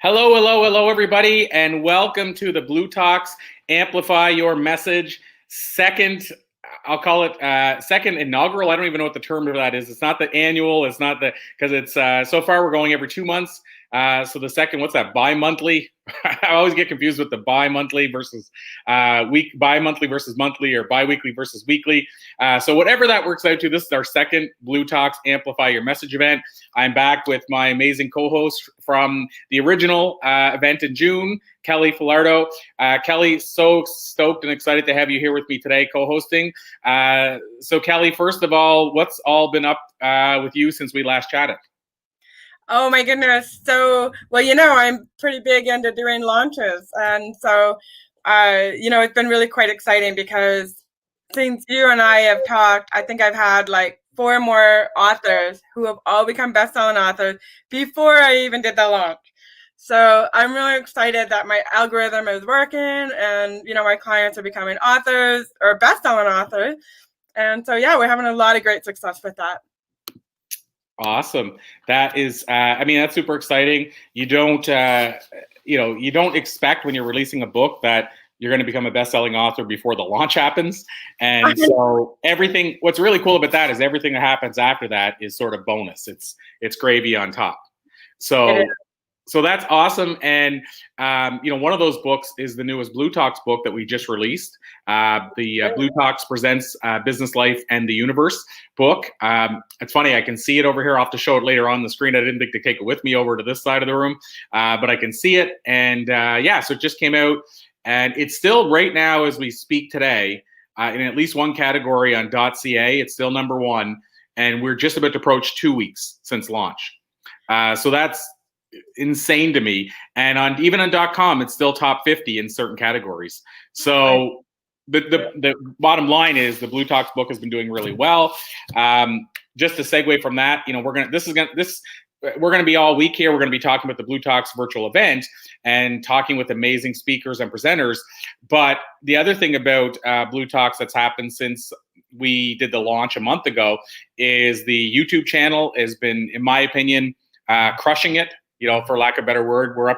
Hello, hello, hello, everybody, and welcome to the Blue Talks Amplify Your Message second. I'll call it second inaugural. I don't even know what the term of that is. It's not the annual. It's not the because it's so far we're going every 2 months. So the second, what's that? Bi-monthly. I always get confused with the bi-monthly versus bi-monthly versus monthly, or bi-weekly versus weekly. So whatever that works out to, this is our second Blue Talks Amplify Your Message event. I'm back with my amazing co-host from the original event in June, Kelly Falardeau. Kelly, so stoked and excited to have you here with me today, co-hosting. So Kelly, first of all, what's all been up with you since we last chatted? Oh my goodness. So, I'm pretty big into doing launches. And so, it's been really quite exciting because since you and I have talked, I think I've had like 4 more authors who have all become best-selling authors before I even did the launch. So I'm really excited that my algorithm is working and, my clients are becoming authors or best-selling authors. And so, yeah, we're having a lot of great success with that. Awesome. That is, that's super exciting. You don't expect when you're releasing a book that you're going to become a best-selling author before the launch happens. And so what's really cool about that is everything that happens after that is sort of bonus. It's gravy on top. So that's awesome. And, one of those books is the newest Blue Talks book that we just released. Blue Talks Presents Business Life and the Universe book. It's funny, I can see it over here. I'll have to show it later on the screen. I didn't think to take it with me over to this side of the room, but I can see it. And so it just came out. And it's still right now as we speak today in at least one category on .ca. It's still number one. And we're just about to approach 2 weeks since launch. So that's insane to me. And even on .com, it's still top 50 in certain categories. So the bottom line is the Blue Talks book has been doing really well. Just to segue from that, we're going to be all week here. We're going to be talking about the Blue Talks virtual event and talking with amazing speakers and presenters. But the other thing about Blue Talks that's happened since we did the launch a month ago is the YouTube channel has been, in my opinion, crushing it. For lack of a better word, we're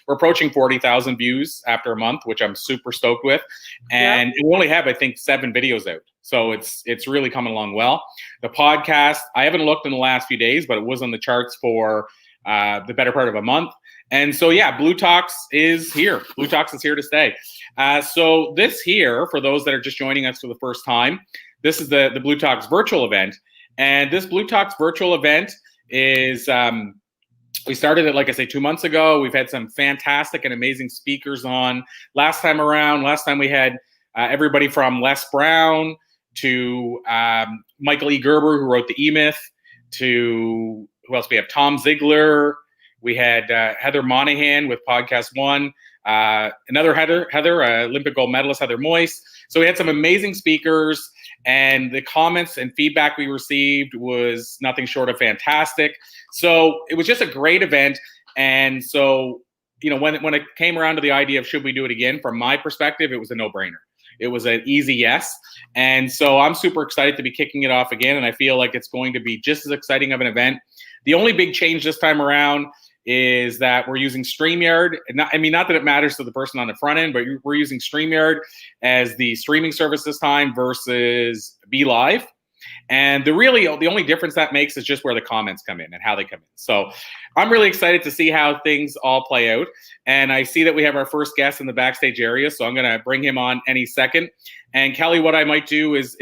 approaching 40,000 views after a month, which I'm super stoked with. And we only have, I think, 7 videos out. So it's really coming along well. The podcast, I haven't looked in the last few days, but it was on the charts for the better part of a month. And so, Blue Talks is here. Blue Talks is here to stay. So this here, for those that are just joining us for the first time, this is the Blue Talks virtual event. And this Blue Talks virtual event is... we started it, like I say, 2 months ago. We've had some fantastic and amazing speakers on. Last time we had everybody from Les Brown to Michael E. Gerber, who wrote the E-Myth, to who else? We have Tom Ziegler. We had Heather Monahan with Podcast One. Another Heather, Olympic gold medalist, Heather Moyse. So we had some amazing speakers, and the comments and feedback we received was nothing short of fantastic. So it was just a great event. And so, when it came around to the idea of should we do it again, from my perspective, it was a no-brainer. It was an easy yes. And so I'm super excited to be kicking it off again. And I feel like it's going to be just as exciting of an event. The only big change this time around is that we're using StreamYard. Not that it matters to the person on the front end, but we're using StreamYard as the streaming service this time versus BeLive. And the only difference that makes is just where the comments come in and how they come in. So I'm really excited to see how things all play out. And I see that we have our first guest in the backstage area, so I'm going to bring him on any second. And Kelly, what I might do is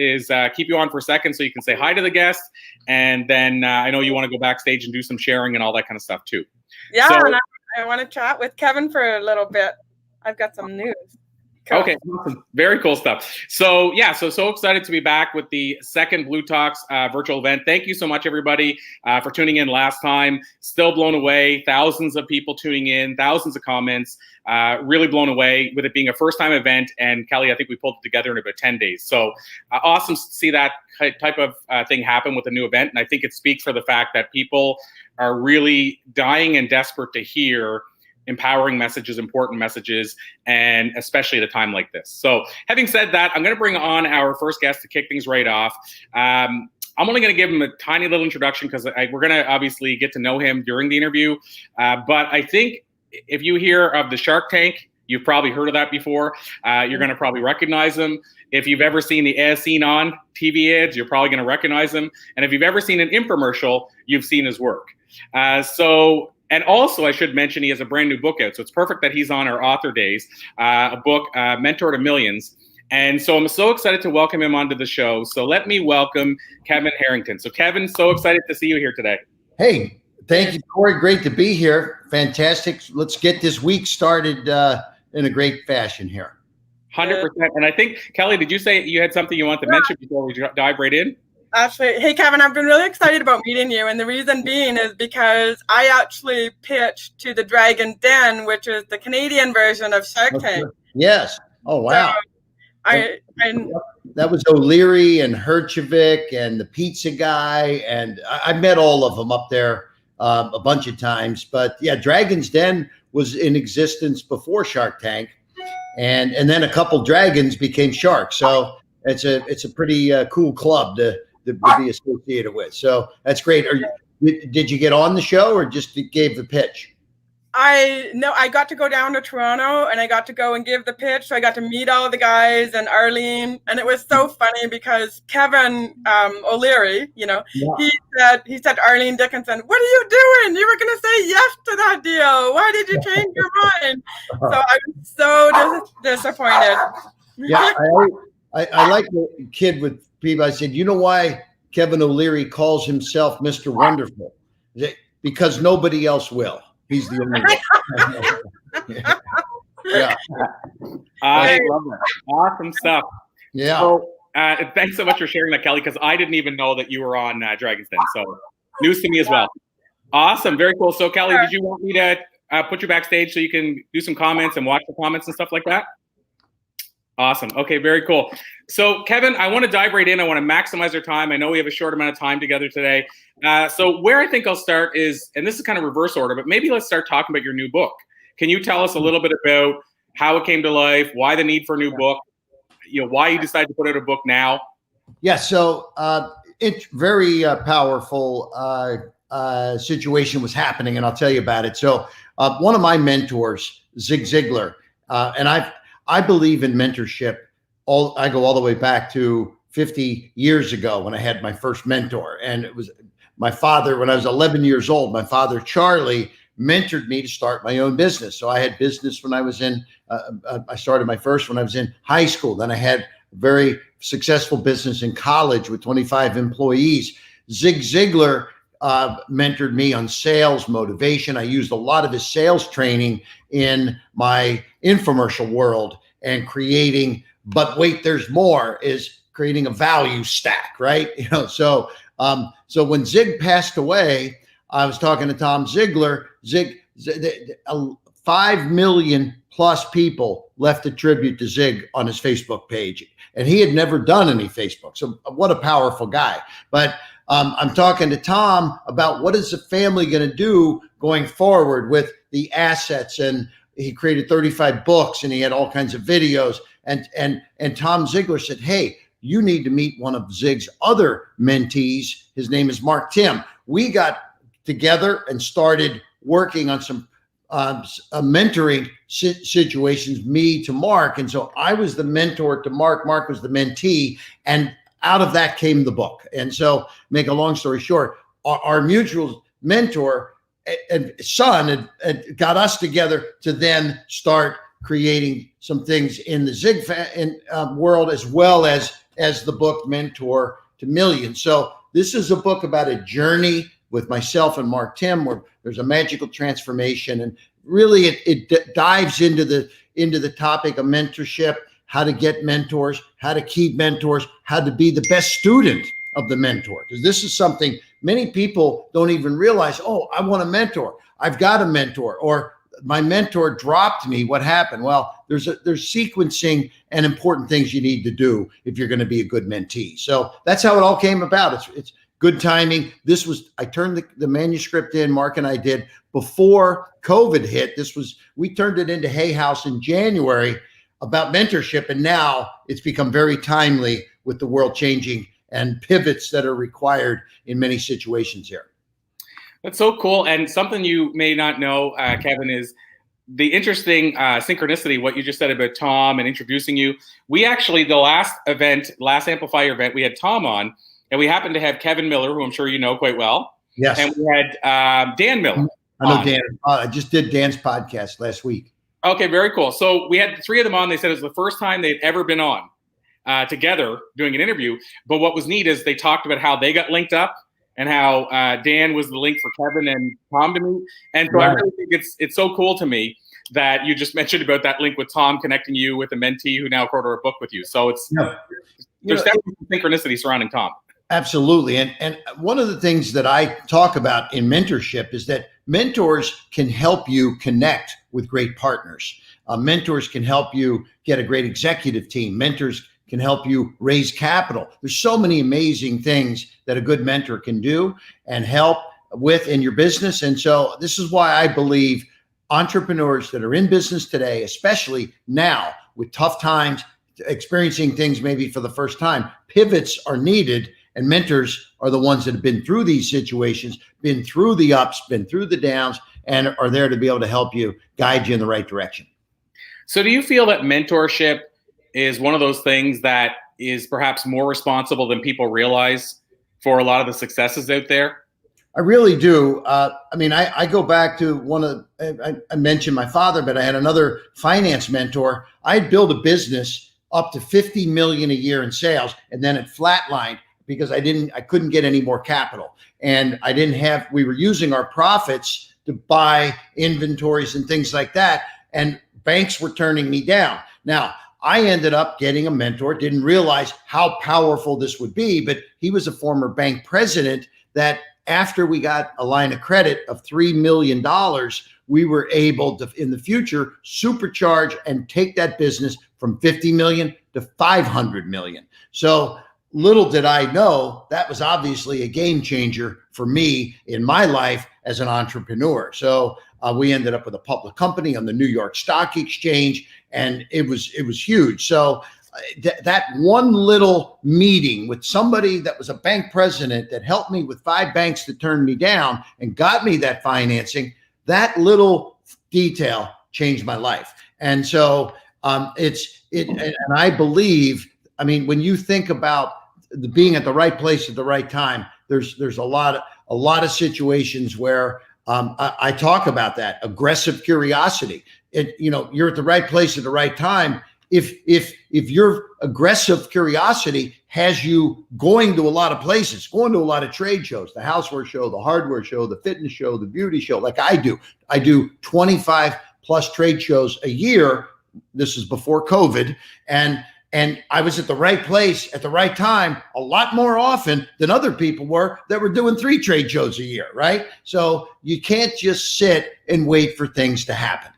keep you on for a second so you can say hi to the guest. And then I know you want to go backstage and do some sharing and all that kind of stuff too. Yeah, so, and I want to chat with Kevin for a little bit. I've got some news. Cool. Okay, awesome. Very cool stuff. So so excited to be back with the second Blue Talks virtual event. Thank you so much, everybody, for tuning in last time. Still blown away. Thousands of people tuning in, thousands of comments. Really blown away with it being a first-time event. And Kelly, I think we pulled it together in about 10 days. So awesome to see that type of thing happen with a new event. And I think it speaks for the fact that people are really dying and desperate to hear empowering messages, important messages, and especially at a time like this. So having said that, I'm going to bring on our first guest to kick things right off. I'm only going to give him a tiny little introduction because we're going to obviously get to know him during the interview. But I think if you hear of the Shark Tank, you've probably heard of that before. You're going to probably recognize him. If you've ever seen the As Seen On TV ads, you're probably going to recognize him. And if you've ever seen an infomercial, you've seen his work. And also, I should mention, he has a brand new book out. So it's perfect that he's on our author days, a book, Mentor to Millions. And so I'm so excited to welcome him onto the show. So let me welcome Kevin Harrington. So Kevin, so excited to see you here today. Hey, thank you, Corey. Great to be here. Fantastic. Let's get this week started in a great fashion here. 100%. And I think, Kelly, did you say you had something you want to mention before we dive right in? Actually, hey, Kevin, I've been really excited about meeting you. And the reason being is because I actually pitched to the Dragon's Den, which is the Canadian version of Shark Tank. Yes. Oh, wow. So that was O'Leary and Herjavec and the pizza guy. And I met all of them up there a bunch of times. But yeah, Dragon's Den was in existence before Shark Tank. And then a couple dragons became sharks. So it's a pretty cool club to be associated with. So that's great. Did you get on the show or just gave the pitch? I got to go down to Toronto and I got to go and give the pitch. So I got to meet all the guys and Arlene, and it was so funny because Kevin O'Leary, he said Arlene Dickinson, "What are you doing? You were going to say yes to that deal. Why did you change your mind?" So I was so disappointed. Yeah, I like the kid with people. I said, you know why Kevin O'Leary calls himself Mr. Wonderful? Because nobody else will. He's the only one. Yeah. I love that. Awesome stuff. Yeah. So, thanks so much for sharing that, Kelly, because I didn't even know that you were on Dragon's Den. So news to me as well. Awesome. Very cool. So, Kelly, did you want me to put you backstage so you can do some comments and watch the comments and stuff like that? Awesome. Okay, very cool. So, Kevin, I want to dive right in. I want to maximize our time. I know we have a short amount of time together today. So where I think I'll start is, and this is kind of reverse order, but maybe let's start talking about your new book. Can you tell us a little bit about how it came to life, why the need for a new book, why you decided to put out a book now? Yeah, so it's very powerful situation was happening, and I'll tell you about it. So one of my mentors, Zig Ziglar, and I believe in mentorship. I go all the way back to 50 years ago when I had my first mentor. And it was my father, when I was 11 years old, my father, Charlie, mentored me to start my own business. So I had business when I was I started my first when I was in high school. Then I had a very successful business in college with 25 employees. Zig Ziglar mentored me on sales motivation. I used a lot of his sales training in my infomercial world and creating, but wait, there's more, is creating a value stack, right? So when Zig passed away, I was talking to Tom Ziglar. 5 million plus people left a tribute to Zig on his Facebook page, and he had never done any Facebook. So what a powerful guy. But I'm talking to Tom about what is the family going to do going forward with the assets, and he created 35 books and he had all kinds of videos. And Tom Ziglar said, "Hey, you need to meet one of Zig's other mentees. His name is Marc Tim." We got together and started working on some mentoring situations, me to Marc. And so I was the mentor to Marc. Marc was the mentee. And out of that came the book. And so, make a long story short, our mutual mentor and son had got us together to then start creating some things in the Zig world, as well as the book Mentor to Millions. So this is a book about a journey with myself and Marc Tim, where there's a magical transformation, and really it dives into the topic of mentorship, how to get mentors, how to keep mentors, how to be the best student of the mentor. Because this is something many people don't even realize. Oh, I want a mentor. I've got a mentor, or my mentor dropped me. What happened? Well, there's sequencing and important things you need to do if you're going to be a good mentee. So that's how it all came about. It's good timing. I turned the manuscript in, Marc and I did, before COVID hit. We turned it into Hay House in January about mentorship. And now it's become very timely with the world changing and pivots that are required in many situations here. That's so cool. And something you may not know, Kevin, is the interesting synchronicity, what you just said about Tom and introducing you. We actually, the last Amplify event, we had Tom on, and we happened to have Kevin Miller, who I'm sure you know quite well. Yes. And we had Dan Miller. I know Dan. I just did Dan's podcast last week. Okay, very cool. So we had the three of them on. They said it was the first time they'd ever been on together doing an interview. But what was neat is they talked about how they got linked up and how Dan was the link for Kevin and Tom to meet. And so I really think it's so cool to me that you just mentioned about that link with Tom connecting you with a mentee who now wrote a book with you. So there's definitely some synchronicity surrounding Tom. Absolutely. And one of the things that I talk about in mentorship is that mentors can help you connect with great partners. Mentors can help you get a great executive team. Mentors can help you raise capital. There's so many amazing things that a good mentor can do and help with in your business. And so this is why I believe entrepreneurs that are in business today, especially now with tough times, experiencing things maybe for the first time, pivots are needed. And mentors are the ones that have been through these situations, been through the ups, been through the downs, and are there to be able to help you, guide you in the right direction. So do you feel that mentorship is one of those things that is perhaps more responsible than people realize for a lot of the successes out there? I really do. I go back to I mentioned my father, but I had another finance mentor. I'd build a business up to 50 million a year in sales, and then it flatlined because I couldn't get any more capital. And we were using our profits to buy inventories and things like that. And banks were turning me down. Now, I ended up getting a mentor, didn't realize how powerful this would be, but he was a former bank president that after we got a line of credit of $3 million, we were able to, in the future, supercharge and take that business from 50 million to 500 million. So little did I know that was obviously a game changer for me in my life as an entrepreneur. So we ended up with a public company on the New York Stock Exchange, and it was huge. So that one little meeting with somebody that was a bank president that helped me with 5 banks that turned me down and got me that financing, that little detail changed my life. And so and I believe, when you think about being at the right place at the right time, there's a lot of situations where I talk about that aggressive curiosity. You're at the right place at the right time. If your aggressive curiosity has you going to a lot of places, going to a lot of trade shows, the houseware show, the hardware show, the fitness show, the beauty show, like I do 25 plus trade shows a year. This is before COVID. And I was at the right place at the right time a lot more often than other people were that were doing 3 trade shows a year, right? So you can't just sit and wait for things to happen.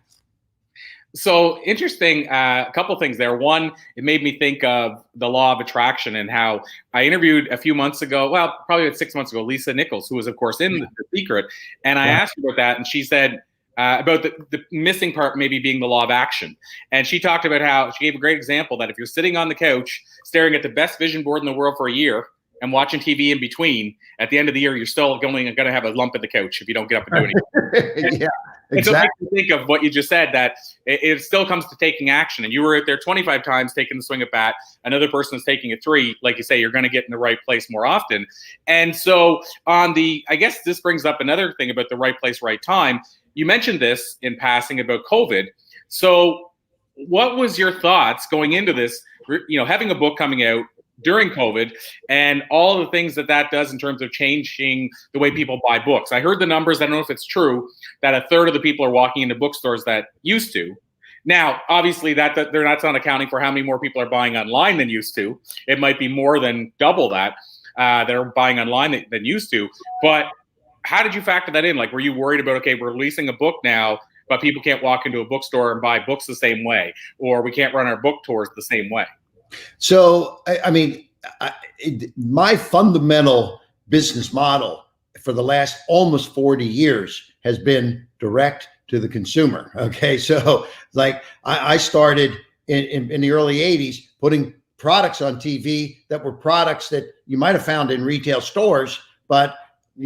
So interesting, a couple of things there. One, it made me think of the law of attraction and how I interviewed a few months ago, well, probably about 6 months ago, Lisa Nichols, who was, of course, in The Secret. And I asked her about that, and she said about the missing part maybe being the law of action. And she talked about how she gave a great example that if you're sitting on the couch staring at the best vision board in the world for a year and watching TV in between, at the end of the year, you're still going to have a lump in the couch if you don't get up and do anything. Yeah. Exactly. So it makes me think of what you just said, that it still comes to taking action. And you were out there 25 times taking the swing at bat. Another person is taking it 3. Like you say, you're going to get in the right place more often. And so I guess this brings up another thing about the right place, right time. You mentioned this in passing about COVID. So what was your thoughts going into this, having a book coming out during COVID and all the things that does in terms of changing the way people buy books? I heard the numbers. I don't know if it's true that a third of the people are walking into bookstores that used to. Now, obviously, that they're not accounting for how many more people are buying online than used to. It might be more than double that are buying online than used to. But how did you factor that in? Like, were you worried about, okay, we're releasing a book now, but people can't walk into a bookstore and buy books the same way, or we can't run our book tours the same way? So, my fundamental business model for the last almost 40 years has been direct to the consumer. Okay. So like I started in the early 80s putting products on TV that were products that you might have found in retail stores, but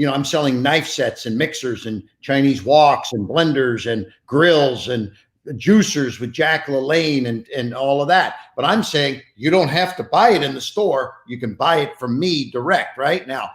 I'm selling knife sets and mixers and Chinese woks and blenders and grills and juicers with Jack LaLanne and all of that. But I'm saying you don't have to buy it in the store. You can buy it from me direct. Right now,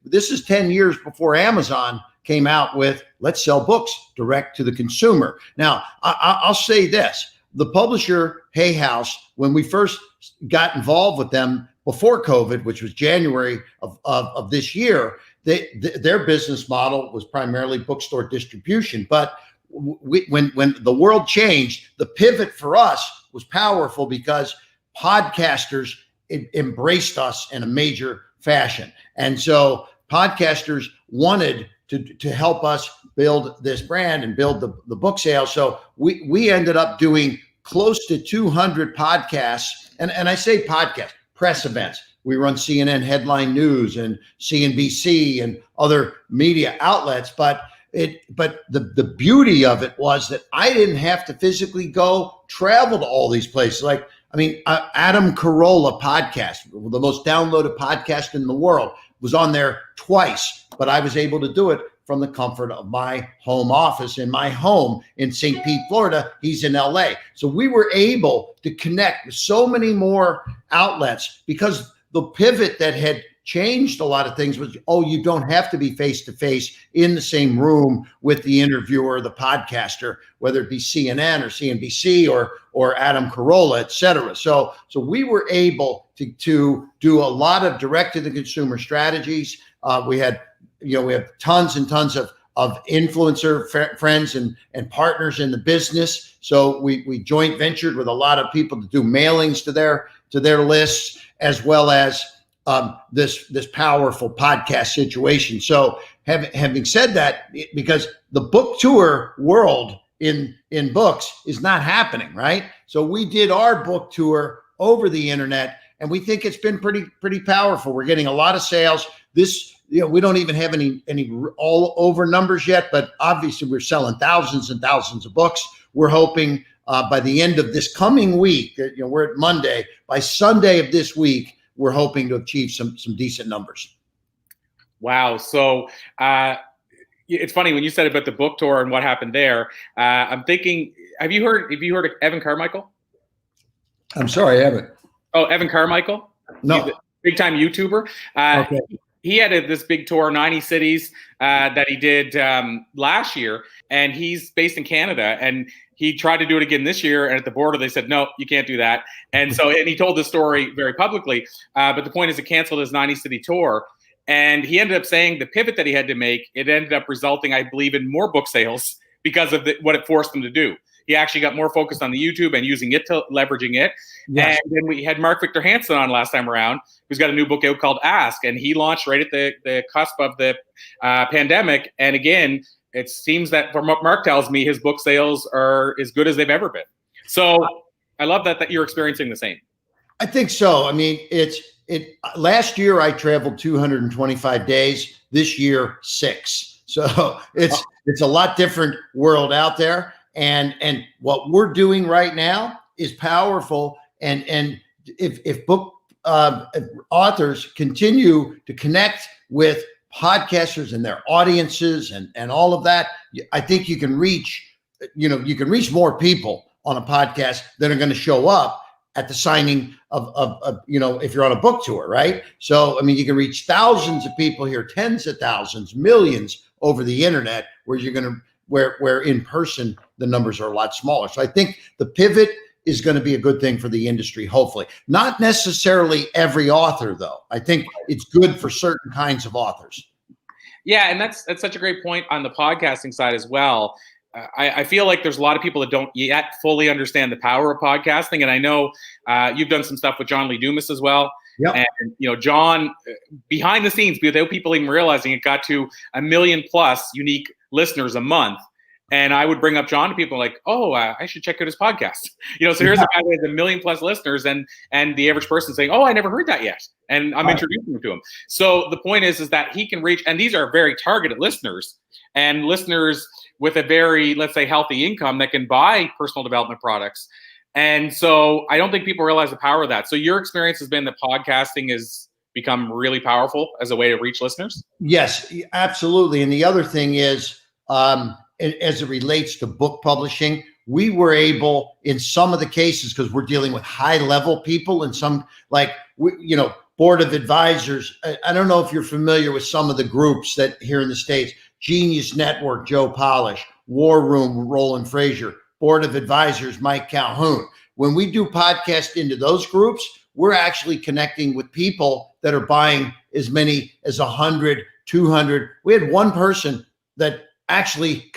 this is 10 years before Amazon came out with let's sell books direct to the consumer. Now, I'll say this. The publisher Hay House, when we first got involved with them before COVID, which was January of this year, their business model was primarily bookstore distribution. But when the world changed, the pivot for us was powerful because podcasters embraced us in a major fashion. And so podcasters wanted to help us build this brand and build the book sales. So we ended up doing close to 200 podcasts. And I say podcast, press events. We run CNN headline news and CNBC and other media outlets. But the beauty of it was that I didn't have to physically travel to all these places. Adam Carolla podcast, the most downloaded podcast in the world, was on there twice, but I was able to do it from the comfort of my home office in my home in St. Pete, Florida. He's in LA. So we were able to connect with so many more outlets because the pivot that had changed a lot of things was, you don't have to be face-to-face in the same room with the interviewer, the podcaster, whether it be CNN or CNBC or Adam Carolla, et cetera. So we were able to do a lot of direct-to-the-consumer strategies. We have tons and tons of influencer friends and partners in the business. So we joint ventured with a lot of people to do mailings to their lists, as well as this powerful podcast situation. So having said that, because the book tour world in books is not happening, right? So we did our book tour over the internet, and we think it's been pretty powerful. We're getting a lot of sales. We don't even have any all over numbers yet, but obviously we're selling thousands and thousands of books. We're hoping by the end of this coming week, we're at Monday, by Sunday of this week, we're hoping to achieve some decent numbers. Wow. So it's funny when you said about the book tour and what happened there. I'm thinking, have you heard of Evan Carmichael? I'm sorry, I haven't. Oh, Evan Carmichael? No. He's a big-time YouTuber. Okay. He had this big tour, 90 cities, that he did last year, and he's based in Canada. And he tried to do it again this year, and at the border they said, no, you can't do that. And he told the story very publicly. But the point is, he canceled his 90-city tour, and he ended up saying the pivot that he had to make, it ended up resulting, I believe, in more book sales because of what it forced him to do. He actually got more focused on the YouTube and using it to leveraging it. Yes. And then we had Marc Victor Hansen on last time around, who's got a new book out called Ask, and he launched right at the cusp of the pandemic. And again, it seems that from what Marc tells me, his book sales are as good as they've ever been. So I love that you're experiencing the same. I think so. I mean, last year I traveled 225 days. This year, 6. So it's a lot different world out there. And what we're doing right now is powerful. And if book authors continue to connect with podcasters and their audiences and all of that, I think you can reach more people on a podcast that are going to show up at the signing of if you're on a book tour, right? So, I mean, you can reach thousands of people here, tens of thousands, millions over the internet, where in person, the numbers are a lot smaller. So I think the pivot is going to be a good thing for the industry, hopefully. Not necessarily every author, though. I think it's good for certain kinds of authors. Yeah, and that's such a great point on the podcasting side as well. I feel like there's a lot of people that don't yet fully understand the power of podcasting. And I know you've done some stuff with John Lee Dumas as well. Yep. And, John, behind the scenes, without people even realizing it, got to 1 million+ unique listeners a month. And I would bring up John to people like, I should check out his podcast. So here's a guy that has 1 million+ listeners, and the average person saying, I never heard that yet. And I'm introducing him to him. So the point is that he can reach, and these are very targeted listeners, and listeners with a very, let's say, healthy income that can buy personal development products. And so I don't think people realize the power of that. So your experience has been that podcasting is become really powerful as a way to reach listeners? Yes, absolutely. And the other thing is, as it relates to book publishing, we were able, in some of the cases, because we're dealing with high level people, and some board of advisors. I don't know if you're familiar with some of the groups that here in the States: Genius Network, Joe Polish; War Room, Roland Frazier; Board of Advisors, Mike Calhoun. When we do podcasts into those groups, we're actually connecting with people that are buying as many as 100, 200. We had one person that actually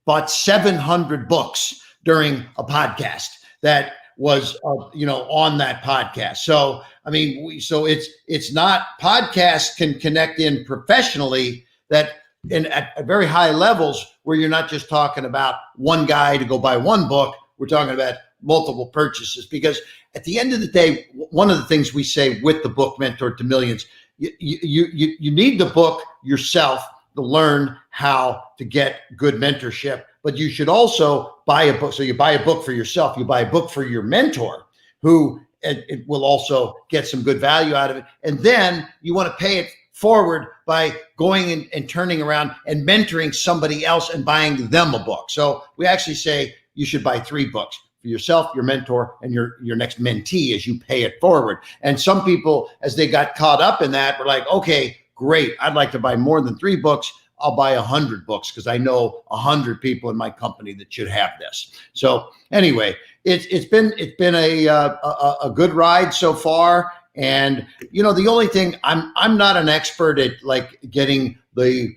bought 700 books during a podcast that was, on that podcast. So, I mean, it's not, podcasts can connect in professionally that at very high levels where you're not just talking about one guy to go buy one book. We're talking about multiple purchases, because at the end of the day, one of the things we say with the book Mentor to Millions, you need the book yourself to learn how to get good mentorship, but you should also buy a book. So you buy a book for yourself, you buy a book for your mentor, who it will also get some good value out of it. And then you want to pay it forward by going and turning around and mentoring somebody else and buying them a book. So we actually say you should buy 3 books for yourself, your mentor, and your next mentee as you pay it forward. And some people, as they got caught up in that, were like, okay, great, I'd like to buy more than 3 books. I'll buy 100 books because I know 100 people in my company that should have this. So anyway, it's been a good ride so far. And the only thing, I'm not an expert at like getting the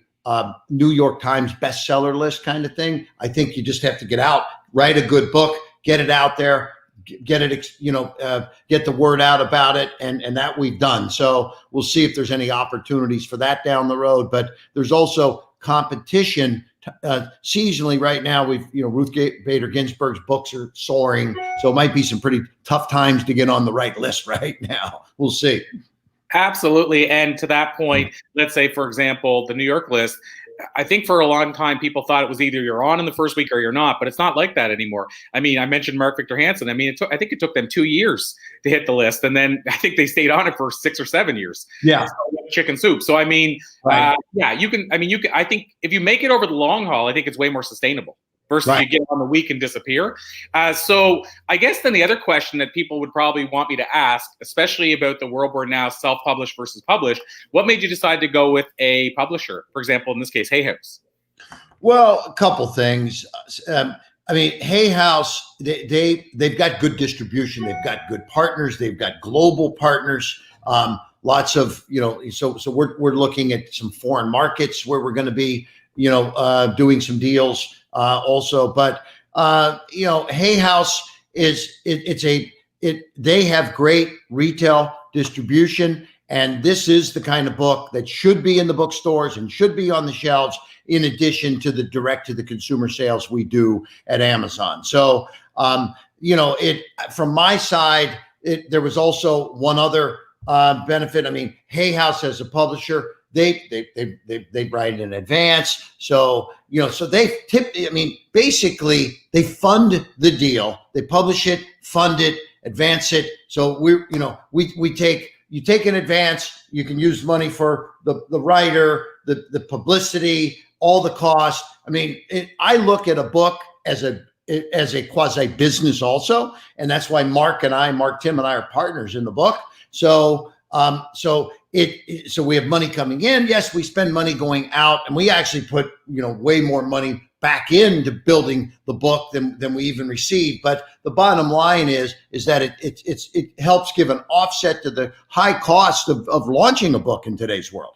New York Times bestseller list kind of thing. I think you just have to get out, write a good book, get it out there, get it, get the word out about it, and that we've done. So we'll see if there's any opportunities for that down the road. But there's also competition seasonally right now. Ruth Bader Ginsburg's books are soaring, so it might be some pretty tough times to get on the right list right now. We'll see. Absolutely. And to that point, let's say, for example, the New York list, I think for a long time, people thought it was either you're on in the first week or you're not, but it's not like that anymore. I mean, I mentioned Marc Victor Hansen. I mean, I think it took them 2 years to hit the list. And then I think they stayed on it for 6 or 7 years. Yeah. Chicken soup. So, I mean, right. I think if you make it over the long haul, I think it's way more sustainable versus right. You get on the week and disappear. So I guess then the other question that people would probably want me to ask, especially about the world we're now self-published versus published, what made you decide to go with a publisher? For example, in this case, Hay House. Well, a couple things. Hay House, they've got good distribution. They've got good partners. They've got global partners. Lots of, so we're looking at some foreign markets where we're going to be, doing some deals also. But, Hay House they have great retail distribution. And this is the kind of book that should be in the bookstores and should be on the shelves, in addition to the direct to the consumer sales we do at Amazon. So, from my side, there was also one other benefit. I mean, Hay House as a publisher, they write in advance. So, so they basically they fund the deal. They publish it, fund it, advance it. So you take an advance, you can use money for the writer, the publicity, all the costs. I mean, I look at a book as a quasi business also. And that's why Marc, Tim and I are partners in the book. So we have money coming in. Yes, we spend money going out, and we actually put, way more money back into building the book than we even receive. But the bottom line is that it helps give an offset to the high cost of launching a book in today's world.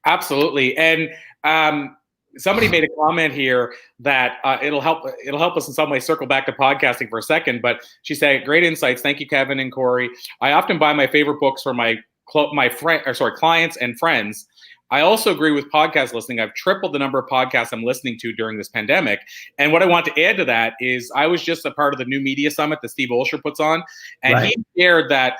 Absolutely. And somebody made a comment here that it'll help us in some way circle back to podcasting for a second. But she said, "Great insights. Thank you, Kevin and Corey. I often buy my favorite books for my clients and friends. I also agree with podcast listening. I've tripled the number of podcasts I'm listening to during this pandemic." And what I want to add to that is I was just a part of the New Media Summit that Steve Olsher puts on. And right. He shared that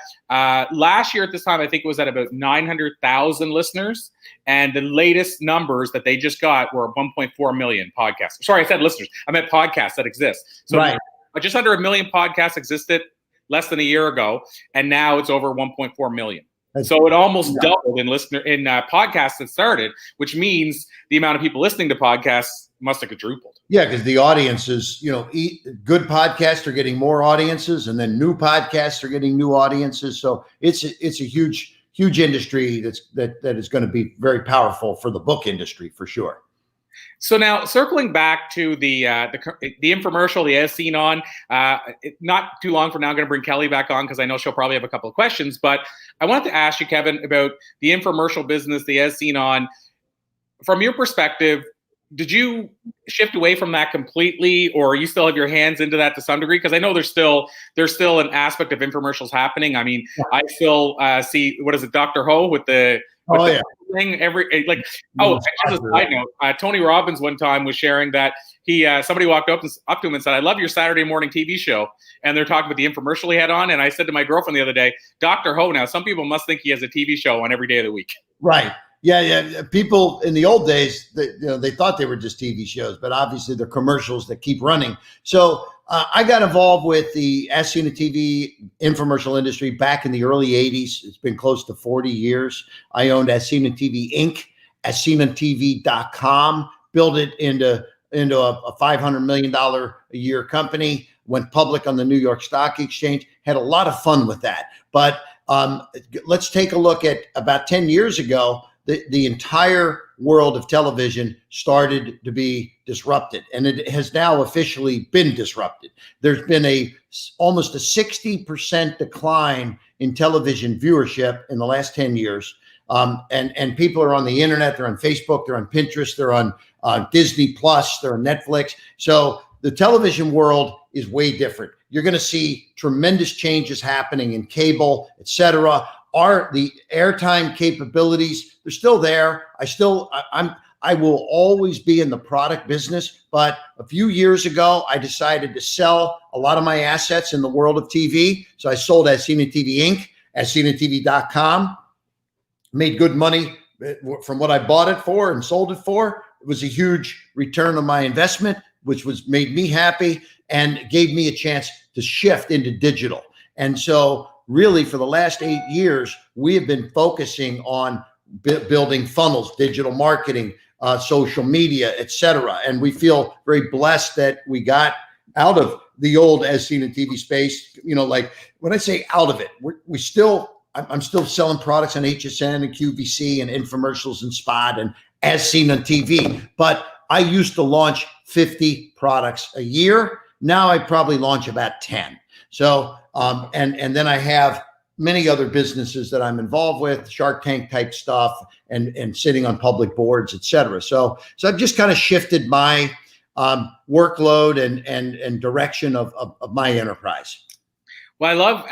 last year at this time, I think it was at about 900,000 listeners. And the latest numbers that they just got were 1.4 million podcasts. Sorry, I said listeners. I meant podcasts that exist. So right. Just under 1 million podcasts existed less than a year ago. And now it's over 1.4 million. So it almost doubled in podcasts that started, which means the amount of people listening to podcasts must have quadrupled. Yeah, because the audiences, good podcasts are getting more audiences, and then new podcasts are getting new audiences. So it's a huge industry that is going to be very powerful for the book industry for sure. So now, circling back to the infomercial, the As Seen On, not too long from now, I'm going to bring Kelly back on because I know she'll probably have a couple of questions. But I wanted to ask you, Kevin, about the infomercial business, the As Seen On. From your perspective, did you shift away from that completely, or you still have your hands into that to some degree? Because I know there's still an aspect of infomercials happening. I mean, I still see, what is it, Dr. Ho with the thing every like. Oh, just a side note, Tony Robbins one time was sharing that somebody walked up to him and said, "I love your Saturday morning TV show," and they're talking about the infomercial he had on. And I said to my girlfriend the other day, Dr. Ho. Now, some people must think he has a TV show on every day of the week. Right. Yeah. People in the old days, they thought they were just TV shows, but obviously they're commercials that keep running. So I got involved with the As Seen on TV infomercial industry back in the early 80s. It's been close to 40 years. I owned As Seen on TV Inc., AsSeenOnTV.com, built it into a $500 million a year company, went public on the New York Stock Exchange, had a lot of fun with that. But let's take a look at about 10 years ago. The entire world of television started to be disrupted, and it has now officially been disrupted. There's been almost a 60% decline in television viewership in the last 10 years. And people are on the internet, they're on Facebook, they're on Pinterest, they're on Disney Plus, they're on Netflix. So the television world is way different. You're going to see tremendous changes happening in cable, et cetera. The airtime capabilities, they're still there. I will always be in the product business, but a few years ago, I decided to sell a lot of my assets in the world of TV. So I sold As Seen on TV Inc., AsSeenOnTV.com, made good money from what I bought it for and sold it for. It was a huge return on my investment, which made me happy and gave me a chance to shift into digital. And so really, for the last 8 years, we have been focusing on building funnels, digital marketing, social media, et cetera. And we feel very blessed that we got out of the old As Seen on TV space. Like when I say out of it, I'm still selling products on HSN and QVC and infomercials and Spot and As Seen on TV. But I used to launch 50 products a year. Now I probably launch about 10. So, and then I have many other businesses that I'm involved with, Shark Tank type stuff, and sitting on public boards, et cetera. So I've just kind of shifted my workload and direction of my enterprise. Well,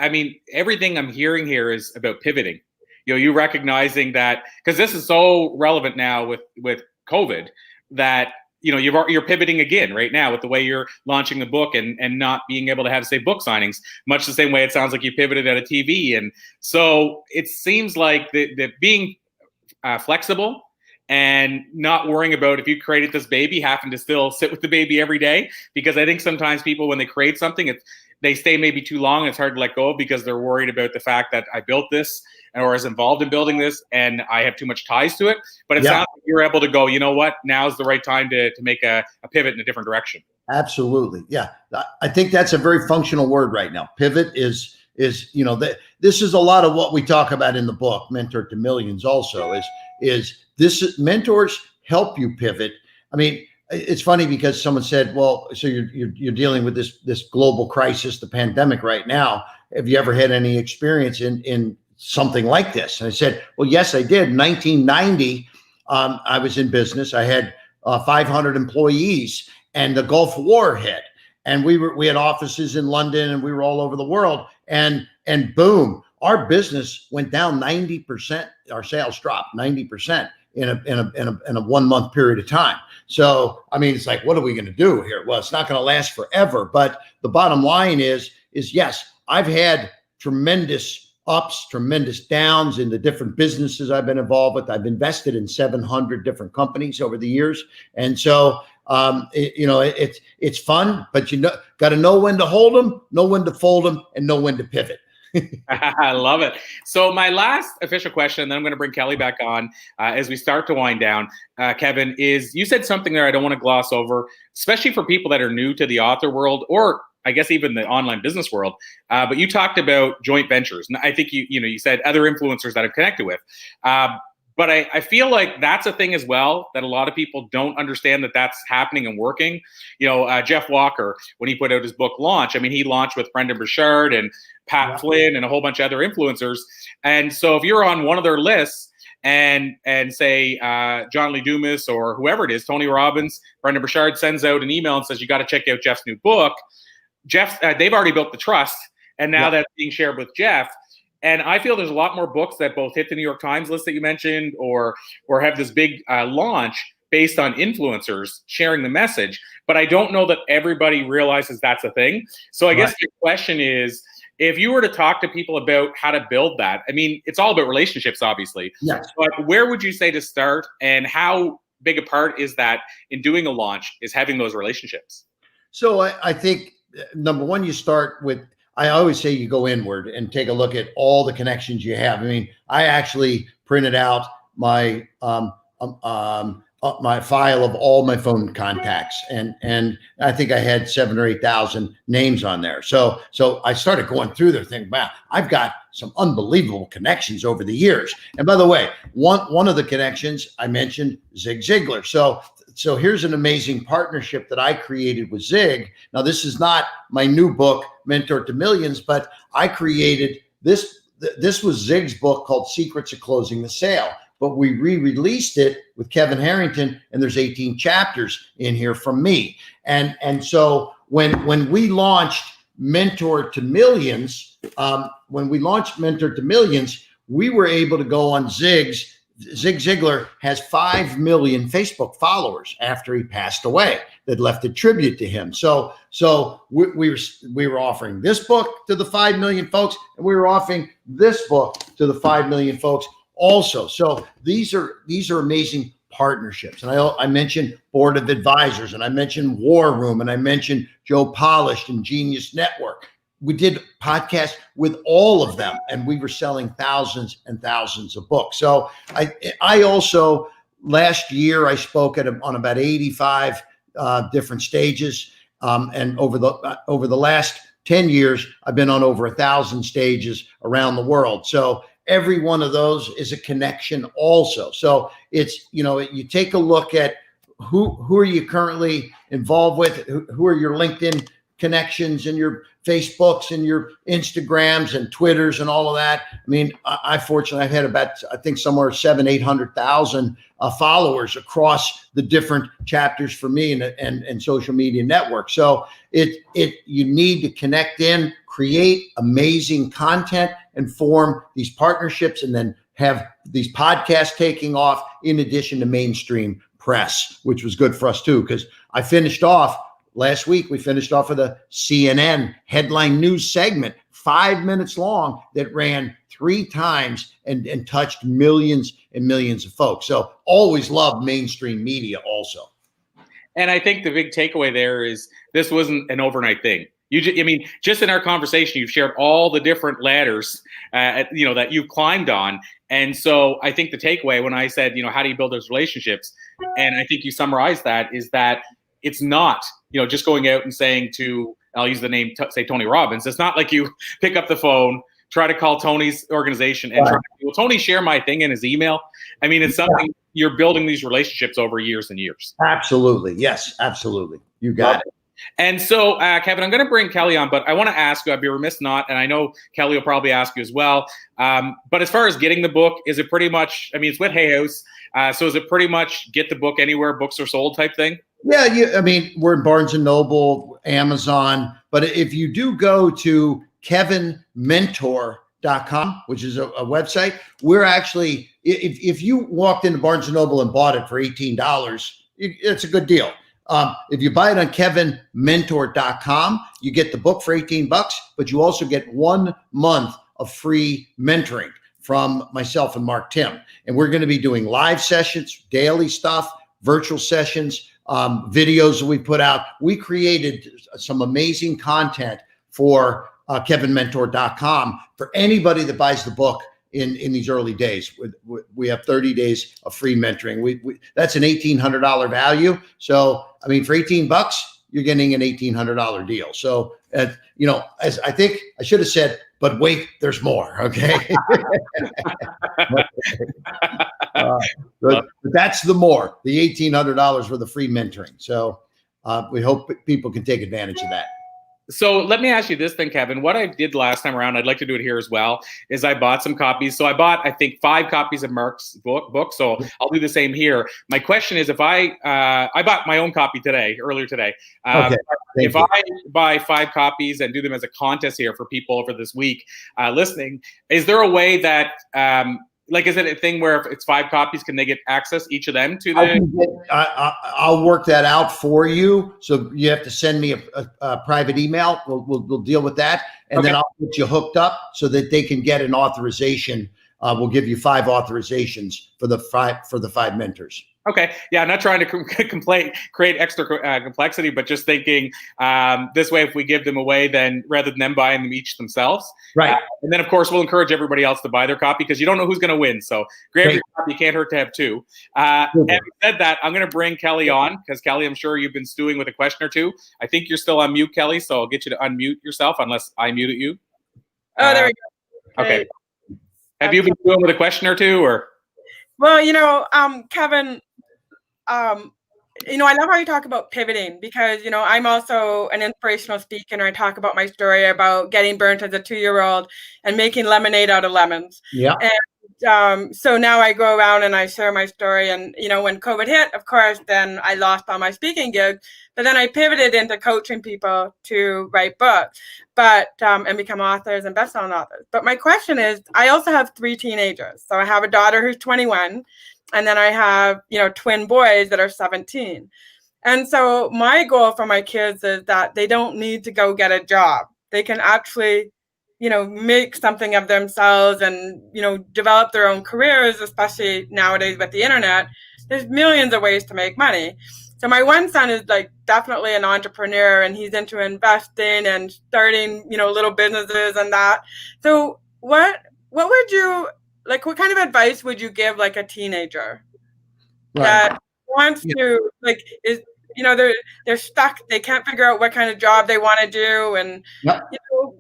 everything I'm hearing here is about pivoting. You recognizing that, because this is so relevant now with COVID, that you're pivoting again right now with the way you're launching the book and not being able to have, say, book signings, much the same way it sounds like you pivoted at a TV. And so it seems like that being flexible and not worrying about, if you created this baby, having to still sit with the baby every day, because I think sometimes people, when they create something, they stay maybe too long. It's hard to let go because they're worried about the fact that I built this or is involved in building this and I have too much ties to it. But it sounds like you're able to go, you know what, now's the right time to make a pivot in a different direction. Absolutely. Yeah. I think that's a very functional word right now. Pivot is this is a lot of what we talk about in the book, Mentor to Millions also, is mentors help you pivot. I mean, it's funny because someone said, well, so you're dealing with this global crisis, the pandemic right now. Have you ever had any experience in something like this? And I said, well, yes, I did. In 1990, I was in business. I had 500 employees, and the Gulf War hit, and we had offices in London, and we were all over the world, and boom, our business went down 90%. Our sales dropped 90% in a 1 month period of time. So, I mean, it's like, what are we going to do here? Well, it's not going to last forever. But the bottom line is yes, I've had tremendous ups, tremendous downs in the different businesses I've been involved with. I've invested in 700 different companies over the years. And so, it's fun, but got to know when to hold them, know when to fold them, and know when to pivot. I love it. So my last official question, then I'm going to bring Kelly back on as we start to wind down, Kevin, is you said something there I don't want to gloss over, especially for people that are new to the author world, or I guess even the online business world. But you talked about joint ventures. And I think you said other influencers that I've connected with. But I feel like that's a thing as well, that a lot of people don't understand that that's happening and working. Jeff Walker, when he put out his book Launch, I mean, he launched with Brendan Burchard and Pat Flynn and a whole bunch of other influencers. And so if you're on one of their lists and say John Lee Dumas or whoever it is, Tony Robbins, Brendan Burchard sends out an email and says, you got to check out Jeff's new book. They've already built the trust. And now that's being shared with Jeff. And I feel there's a lot more books that both hit the New York Times list that you mentioned or have this big launch based on influencers sharing the message. But I don't know that everybody realizes that's a thing. So I guess the question is, if you were to talk to people about how to build that, I mean, it's all about relationships, obviously. Yes. But where would you say to start, and how big a part is that in doing a launch is having those relationships? So I think, number one, you start with, I always say you go inward and take a look at all the connections you have. I mean, I actually printed out my my file of all my phone contacts, and I think I had 7,000 or 8,000 names on there. So I started going through there, thinking, wow, I've got some unbelievable connections over the years. And by the way, one of the connections I mentioned, Zig Ziglar. So here's an amazing partnership that I created with Zig. Now, this is not my new book, Mentor to Millions, but I created this. This was Zig's book called Secrets of Closing the Sale, but we re-released it with Kevin Harrington, and there's 18 chapters in here from me. And so when we launched Mentor to Millions, we were able to go on Zig's. Zig Ziglar has 5 million Facebook followers after he passed away that left a tribute to him. So we were offering this book to the 5 million folks, and we were offering this book to the 5 million folks also. So these are amazing partnerships. And I mentioned Board of Advisors, and I mentioned War Room, and I mentioned Joe Polished and Genius Network. We did podcasts with all of them, and we were selling thousands and thousands of books. So I also, last year, I spoke on about 85 different stages. And over the last 10 years, I've been on over 1,000 stages around the world. So every one of those is a connection also. So it's, you take a look at who are you currently involved with, who are your LinkedIn connections and your Facebooks and your Instagrams and Twitters and all of that. I mean, I've had about, I think somewhere 700,000-800,000 followers across the different chapters for me and social media networks. So you need to connect in, create amazing content, and form these partnerships, and then have these podcasts taking off in addition to mainstream press, which was good for us too, because I finished off last week. We finished off with a CNN headline news segment, 5 minutes long, that ran 3 times and touched millions and millions of folks. So always love mainstream media also. And I think the big takeaway there is this wasn't an overnight thing. Just in our conversation, you've shared all the different ladders, that you've climbed on. And so I think the takeaway when I said, how do you build those relationships? And I think you summarized that is that it's not, just going out and saying to, I'll use the name, say Tony Robbins. It's not like you pick up the phone, try to call Tony's organization and will Tony share my thing in his email? I mean, it's something you're building these relationships over years and years. Absolutely. Yes, absolutely. You got it. And so, Kevin, I'm going to bring Kelly on, but I want to ask you, I'd be remiss not, and I know Kelly will probably ask you as well. But as far as getting the book, is it pretty much, it's with Hay House. So is it pretty much get the book anywhere books are sold type thing? Yeah, we're in Barnes & Noble, Amazon. But if you do go to kevinmentor.com, which is a website, we're actually, if you walked into Barnes & Noble and bought it for $18, it's a good deal. If you buy it on kevinmentor.com, you get the book for $18, but you also get 1 month of free mentoring from myself and Marc Tim. And we're going to be doing live sessions, daily stuff, virtual sessions, videos that we put out. We created some amazing content for kevinmentor.com for anybody that buys the book in these early days. We have 30 days of free mentoring. That's an $1,800 value. So, I mean, for $18, you're getting an $1,800 deal. So, as I think I should have said, but wait, there's more. Okay. But that's the more, the $1,800 for the free mentoring. So we hope people can take advantage of that. So let me ask you this then, Kevin. What I did last time around, I'd like to do it here as well, is I bought some copies. So I bought, I think, 5 copies of Marc's book. So I'll do the same here. My question is, if I bought my own copy earlier today. Okay. If I buy 5 copies and do them as a contest here for people over this week listening, is there a way that is it a thing where if it's 5 copies, can they get access, each of them, to the? I'll work that out for you. So you have to send me a private email. We'll deal with that, and then I'll get you hooked up so that they can get an authorization. We'll give you 5 authorizations for the 5 mentors. Okay. Yeah, I'm not trying to create extra complexity, but just thinking this way, if we give them away, then rather than them buying them each themselves. Right. And then, of course, we'll encourage everybody else to buy their copy because you don't know who's going to win. So grab your copy. Can't hurt to have 2. Having said that, I'm going to bring Kelly on because, Kelly, I'm sure you've been stewing with a question or two. I think you're still on mute, Kelly, so I'll get you to unmute yourself unless I muted you. Oh, there we go. Okay. Have you been stewing with a question or two? Or? Well, Kevin, I love how you talk about pivoting because, I'm also an inspirational speaker and I talk about my story about getting burnt as a 2-year-old and making lemonade out of lemons. Yeah. And so now I go around and I share my story. And, when COVID hit, of course, then I lost all my speaking gigs. But then I pivoted into coaching people to write books, and become authors and best-selling authors. But my question is, I also have 3 teenagers. So I have a daughter who's 21. And then I have, twin boys that are 17. And so my goal for my kids is that they don't need to go get a job. They can actually, make something of themselves and, develop their own careers, especially nowadays with the internet. There's millions of ways to make money. So my one son is definitely an entrepreneur and he's into investing and starting, little businesses and that. So what would you what kind of advice would you give a teenager that wants to they're stuck, they can't figure out what kind of job they want to do, and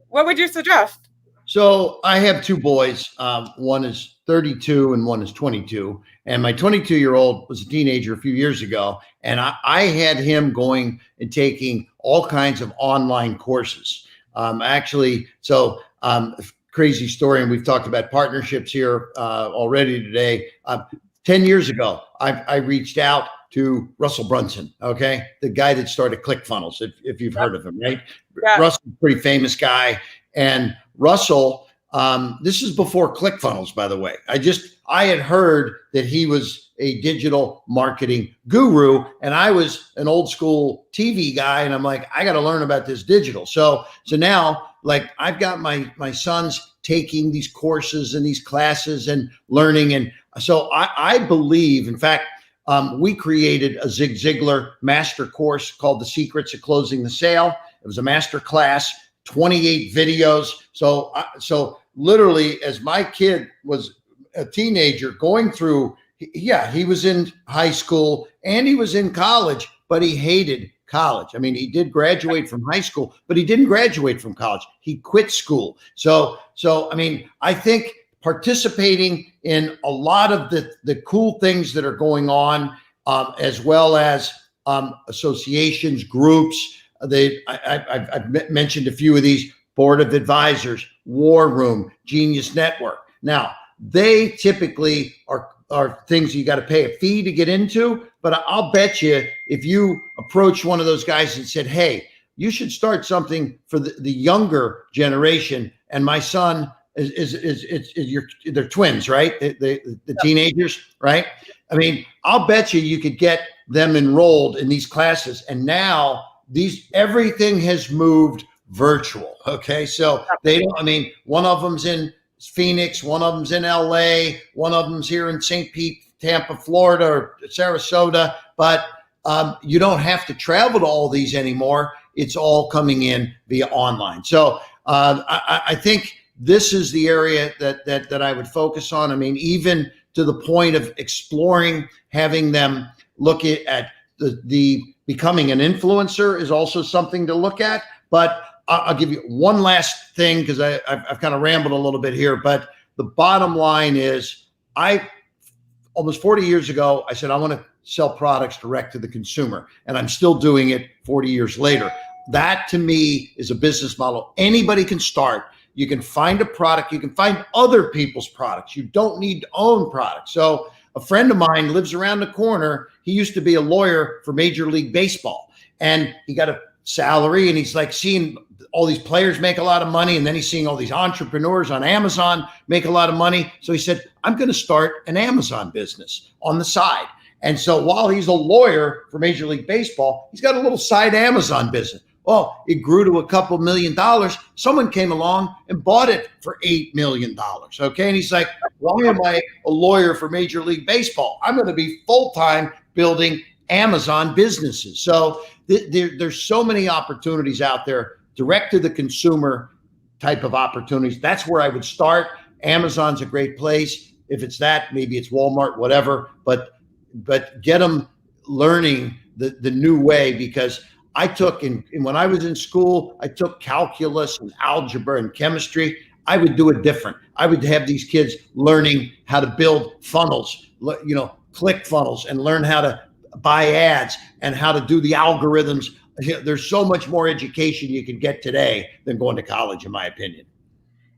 what would you suggest? So I have 2 boys. One is 32 and one is 22. And my 22-year-old was a teenager a few years ago, and I had him going and taking all kinds of online courses. Crazy story, and we've talked about partnerships here already today. 10 years ago, I reached out to Russell Brunson, the guy that started ClickFunnels, if you've heard of him, right? Yeah. Russell's a pretty famous guy. And Russell, this is before ClickFunnels, by the way. I had heard that he was a digital marketing guru, and I was an old school TV guy, and I'm like, I got to learn about this digital. So now, I've got my sons taking these courses and these classes and learning. And so I believe, in fact, we created a Zig Ziglar master course called The Secrets of Closing the Sale. It was a master class, 28 videos. So literally, as my kid was a teenager going through, he was in high school and he was in college, but he hated college. I mean, he did graduate from high school, but he didn't graduate from college. He quit school. So I mean, I think participating in a lot of the cool things that are going on, as well as associations, groups. I've mentioned a few of these: Board of Advisors, War Room, Genius Network. Now, they typically are things you got to pay a fee to get into, but I'll bet you if you approach one of those guys and said, hey, you should start something for the younger generation. And my son they're twins, right? The teenagers, right? I mean, I'll bet you could get them enrolled in these classes. And now everything has moved virtual. Okay. So one of them's in Phoenix, one of them's in LA, one of them's here in St. Pete, Tampa, Florida, or Sarasota, but you don't have to travel to all these anymore. It's all coming in via online. So I think this is the area that I would focus on. I mean, even to the point of exploring, having them look at the becoming an influencer is also something to look at. But I'll give you one last thing, because I've kind of rambled a little bit here. But the bottom line is, almost 40 years ago, I said, I want to sell products direct to the consumer. And I'm still doing it 40 years later. That to me is a business model anybody can start. You can find a product. You can find other people's products. You don't need to own products. So a friend of mine lives around the corner. He used to be a lawyer for Major League Baseball, and he got a salary, and he's like seeing all these players make a lot of money. And then he's seeing all these entrepreneurs on Amazon make a lot of money. So he said, I'm going to start an Amazon business on the side. And so while he's a lawyer for Major League Baseball, he's got a little side Amazon business. Well, it grew to a couple $1 million. Someone came along and bought it for $8 million. Okay. And he's like, why am I a lawyer for Major League Baseball? I'm going to be full-time building Amazon businesses. So there's so many opportunities out there, direct to the consumer type of opportunities. That's where I would start. Amazon's a great place. If it's that, maybe it's Walmart, whatever, but get them learning the new way, because I took when I was in school, I took calculus and algebra and chemistry. I would do it different. I would have these kids learning how to build funnels, click funnels, and learn how to buy ads and how to do the algorithms. There's so much more education you can get today than going to college, in my opinion.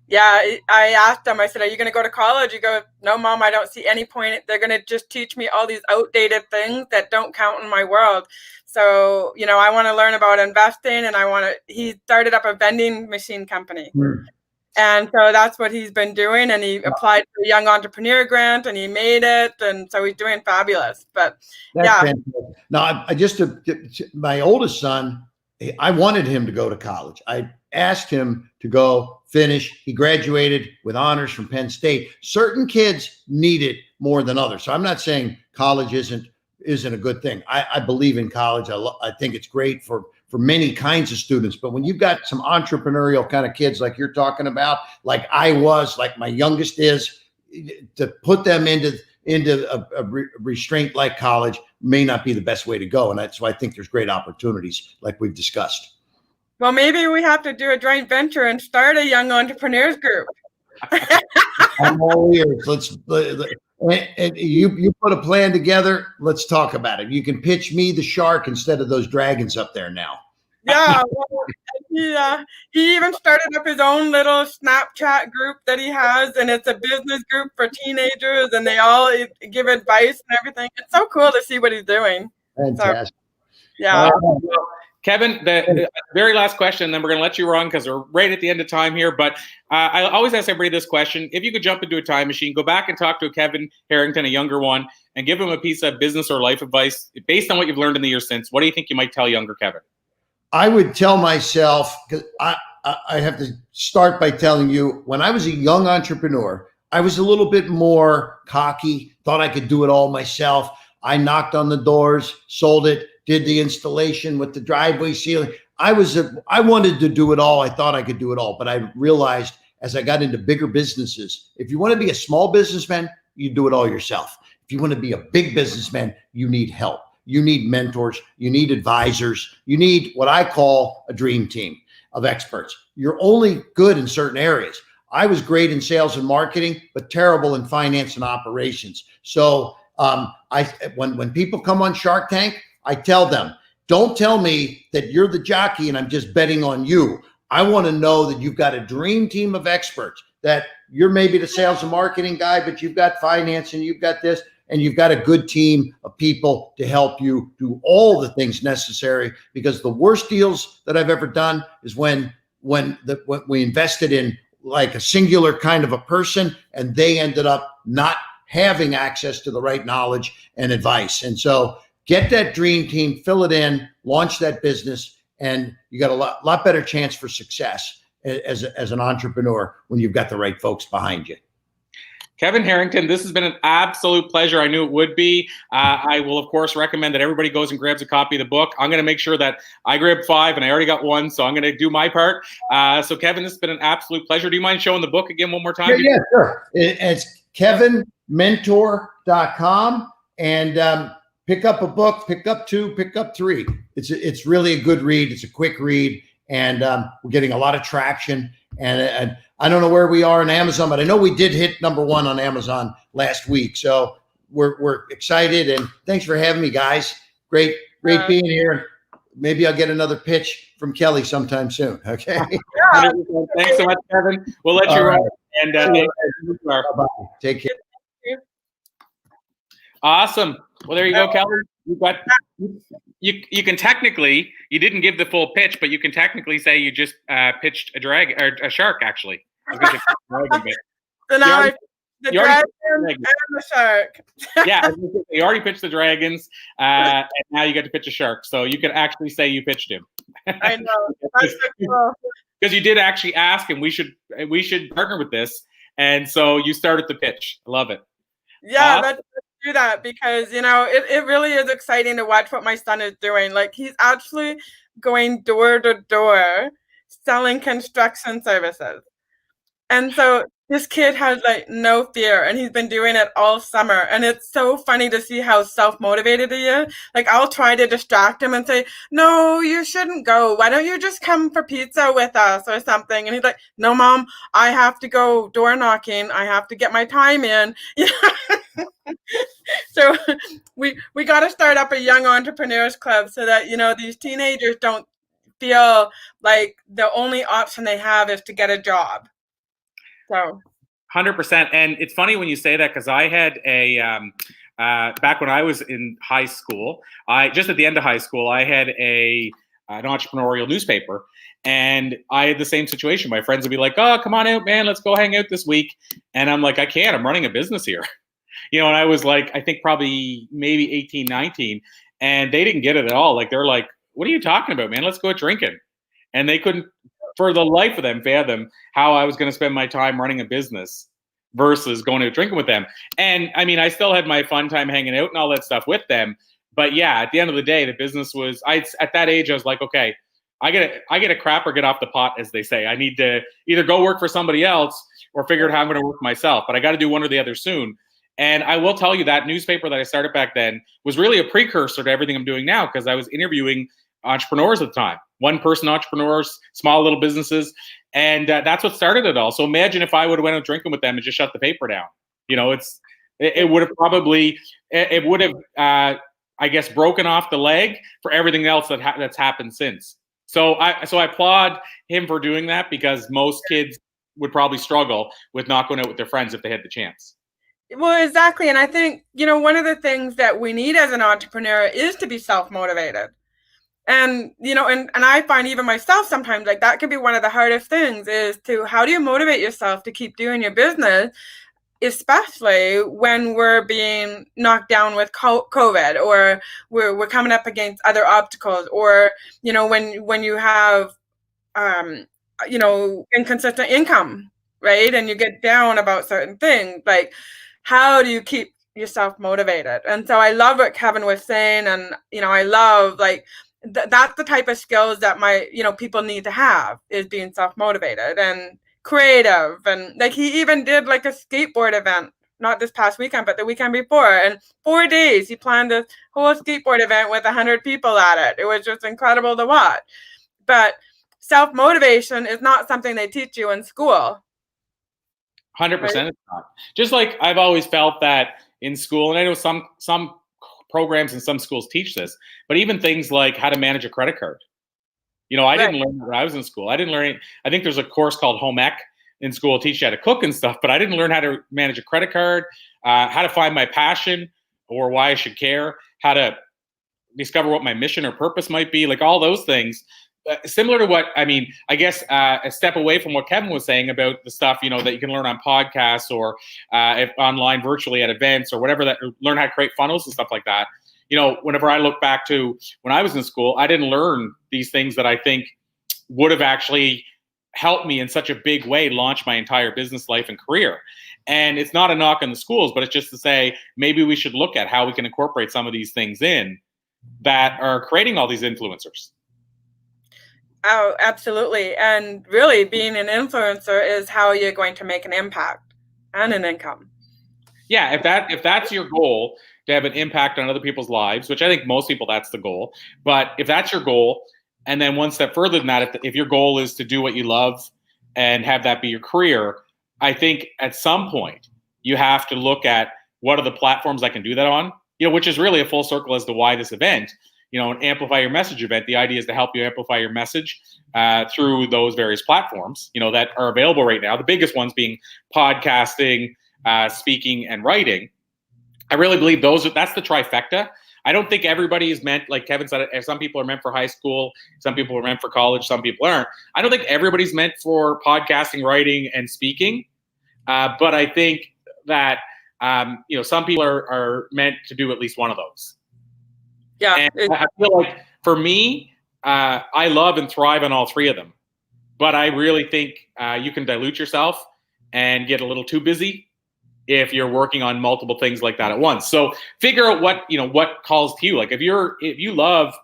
Yeah, I asked them, I said, are you going to go to college? You go, no, Mom, I don't see any point. They're going to just teach me all these outdated things that don't count in my world. So, I want to learn about investing, and he started up a vending machine company. And so that's what he's been doing. And he applied for a young entrepreneur grant, and he made it. And so he's doing fabulous. But that's fantastic. Now, my oldest son, I wanted him to go to college. I asked him to go finish. He graduated with honors from Penn State. Certain kids need it more than others. So I'm not saying college isn't a good thing. I believe in college. I think it's great for many kinds of students. But when you've got some entrepreneurial kind of kids like you're talking about, like I was, like my youngest is, to put them into a restraint like college may not be the best way to go. And that's why I think there's great opportunities like we've discussed. Well, maybe we have to do a joint venture and start a young entrepreneurs group. I'm all ears. And you put a plan together. Let's talk about it. You can pitch me the shark instead of those dragons up there now. Yeah, well, he even started up his own little Snapchat group that he has, and it's a business group for teenagers, and they all give advice and everything. It's so cool to see what he's doing. Fantastic. So, yeah. Kevin, the very last question, then we're going to let you run because we're right at the end of time here. But I always ask everybody this question. If you could jump into a time machine, go back and talk to a Kevin Harrington, a younger one, and give him a piece of business or life advice based on what you've learned in the years since, what do you think you might tell younger Kevin? I would tell myself, because I have to start by telling you, when I was a young entrepreneur, I was a little bit more cocky, thought I could do it all myself. I knocked on the doors, sold it, did the installation with the driveway ceiling. I wanted to do it all. I thought I could do it all, but I realized as I got into bigger businesses, if you want to be a small businessman, you do it all yourself. If you want to be a big businessman, you need help. You need mentors. You need advisors. You need what I call a dream team of experts. You're only good in certain areas. I was great in sales and marketing, but terrible in finance and operations. So when people come on Shark Tank, I tell them, don't tell me that you're the jockey and I'm just betting on you. I want to know that you've got a dream team of experts, that you're maybe the sales and marketing guy, but you've got finance and you've got this, and you've got a good team of people to help you do all the things necessary. Because the worst deals that I've ever done is when we invested in like a singular kind of a person and they ended up not having access to the right knowledge and advice. And so get that dream team, fill it in, launch that business, and you got a lot better chance for success as an entrepreneur when you've got the right folks behind you. Kevin Harrington, this has been an absolute pleasure. I knew it would be. I will, of course, recommend that everybody goes and grabs a copy of the book. I'm going to make sure that I grab 5, and I already got 1, so I'm going to do my part. So, Kevin, this has been an absolute pleasure. Do you mind showing the book again one more time? Yeah, sure. It's kevinmentor.com, and pick up a book, pick up 2, pick up 3. It's really a good read. It's a quick read, and we're getting a lot of traction. And I don't know where we are on Amazon, but I know we did hit number 1 on Amazon last week. So we're excited, and thanks for having me, guys. Great being here. Maybe I'll get another pitch from Kelly sometime soon. Okay. Yeah. Thanks so much, Kevin. We'll let you run. And bye-bye. Take care. Awesome. Well, there you go, Kelly. You can technically, you didn't give the full pitch, but you can technically say you just pitched a shark, actually. I was gonna say dragon, so now the dragon and the shark. Yeah, you already pitched the dragons, and now you get to pitch a shark. So you can actually say you pitched him. I know. That's so cool. Because you did actually ask him, we should partner with this, and so you started the pitch. I love it. Yeah, let's do that, because it really is exciting to watch what my son is doing. Like, he's actually going door to door selling construction services. And so this kid has like no fear, and he's been doing it all summer. And it's so funny to see how self-motivated he is. Like, I'll try to distract him and say, no, you shouldn't go. Why don't you just come for pizza with us or something? And he's like, no, Mom, I have to go door knocking. I have to get my time in. So we got to start up a young entrepreneurs club so that, these teenagers don't feel like the only option they have is to get a job. So 100%. And it's funny when you say that, because I had back when I was in high school, just at the end of high school, I had an entrepreneurial newspaper, and I had the same situation. My friends would be like, oh, come on out, man, let's go hang out this week. And I'm like, I can't, I'm running a business here. And I was like, I think probably maybe 18, 19, and they didn't get it at all. Like, they're like, what are you talking about, man? Let's go out drinking. And they couldn't, for the life of them, fathom how I was going to spend my time running a business versus going out drinking with them. And I mean, I still had my fun time hanging out and all that stuff with them. But yeah, at the end of the day, the business was, at that age, I was like, okay, I get a crap or get off the pot, as they say. I need to either go work for somebody else or figure out how I'm going to work myself. But I got to do one or the other soon. And I will tell you, that newspaper that I started back then was really a precursor to everything I'm doing now, because I was interviewing entrepreneurs at the time, one-person entrepreneurs, small little businesses, and that's what started it all. So imagine if I would have went out drinking with them and just shut the paper down. It would have probably, I guess, broken off the leg for everything else that's happened since. So I applaud him for doing that, because most kids would probably struggle with not going out with their friends if they had the chance. Well, exactly. And I think, one of the things that we need as an entrepreneur is to be self-motivated. And, and I find even myself sometimes, like, that can be one of the hardest things, is how do you motivate yourself to keep doing your business, especially when we're being knocked down with COVID, or we're coming up against other obstacles, or, when you have, inconsistent income, right? And you get down about certain things, like, how do you keep yourself motivated? And so I love what Kevin was saying. And, I love, like, that's the type of skills that people need to have, is being self-motivated and creative. And like, he even did like a skateboard event, not this past weekend, but the weekend before. And 4 days, he planned this whole skateboard event with 100 people at it. It was just incredible to watch. But self-motivation is not something they teach you in school. 100%. Right? It's not. Just like I've always felt that in school, and I know some programs in some schools teach this, but even things like how to manage a credit card. I didn't learn that when I was in school. I didn't learn. I think there's a course called Home Ec in school, teach you how to cook and stuff, but I didn't learn how to manage a credit card, how to find my passion or why I should care, how to discover what my mission or purpose might be, like all those things. Similar to what, I mean, I guess a step away from what Kevin was saying about the stuff, that you can learn on podcasts or if online virtually at events or whatever, that learn how to create funnels and stuff like that. Whenever I look back to when I was in school, I didn't learn these things that I think would have actually helped me in such a big way launch my entire business life and career. And it's not a knock on the schools, but it's just to say maybe we should look at how we can incorporate some of these things in that are creating all these influencers. Oh, absolutely. And really, being an influencer is how you're going to make an impact and an income. Yeah, if that's your goal, to have an impact on other people's lives, which I think most people, that's the goal. But if that's your goal, and then one step further than that, if your goal is to do what you love and have that be your career, I think at some point you have to look at what are the platforms I can do that on, which is really a full circle as to why this event, an Amplify Your Message event. The idea is to help you amplify your message through those various platforms, that are available right now. The biggest ones being podcasting, speaking, and writing. I really believe that's the trifecta. I don't think everybody is meant, like Kevin said, some people are meant for high school, some people are meant for college, some people aren't. I don't think everybody's meant for podcasting, writing, and speaking. But I think that, some people are meant to do at least one of those. Yeah. And I feel like for me, I love and thrive on all three of them. But I really think you can dilute yourself and get a little too busy if you're working on multiple things like that at once. So figure out what calls to you. Like if you love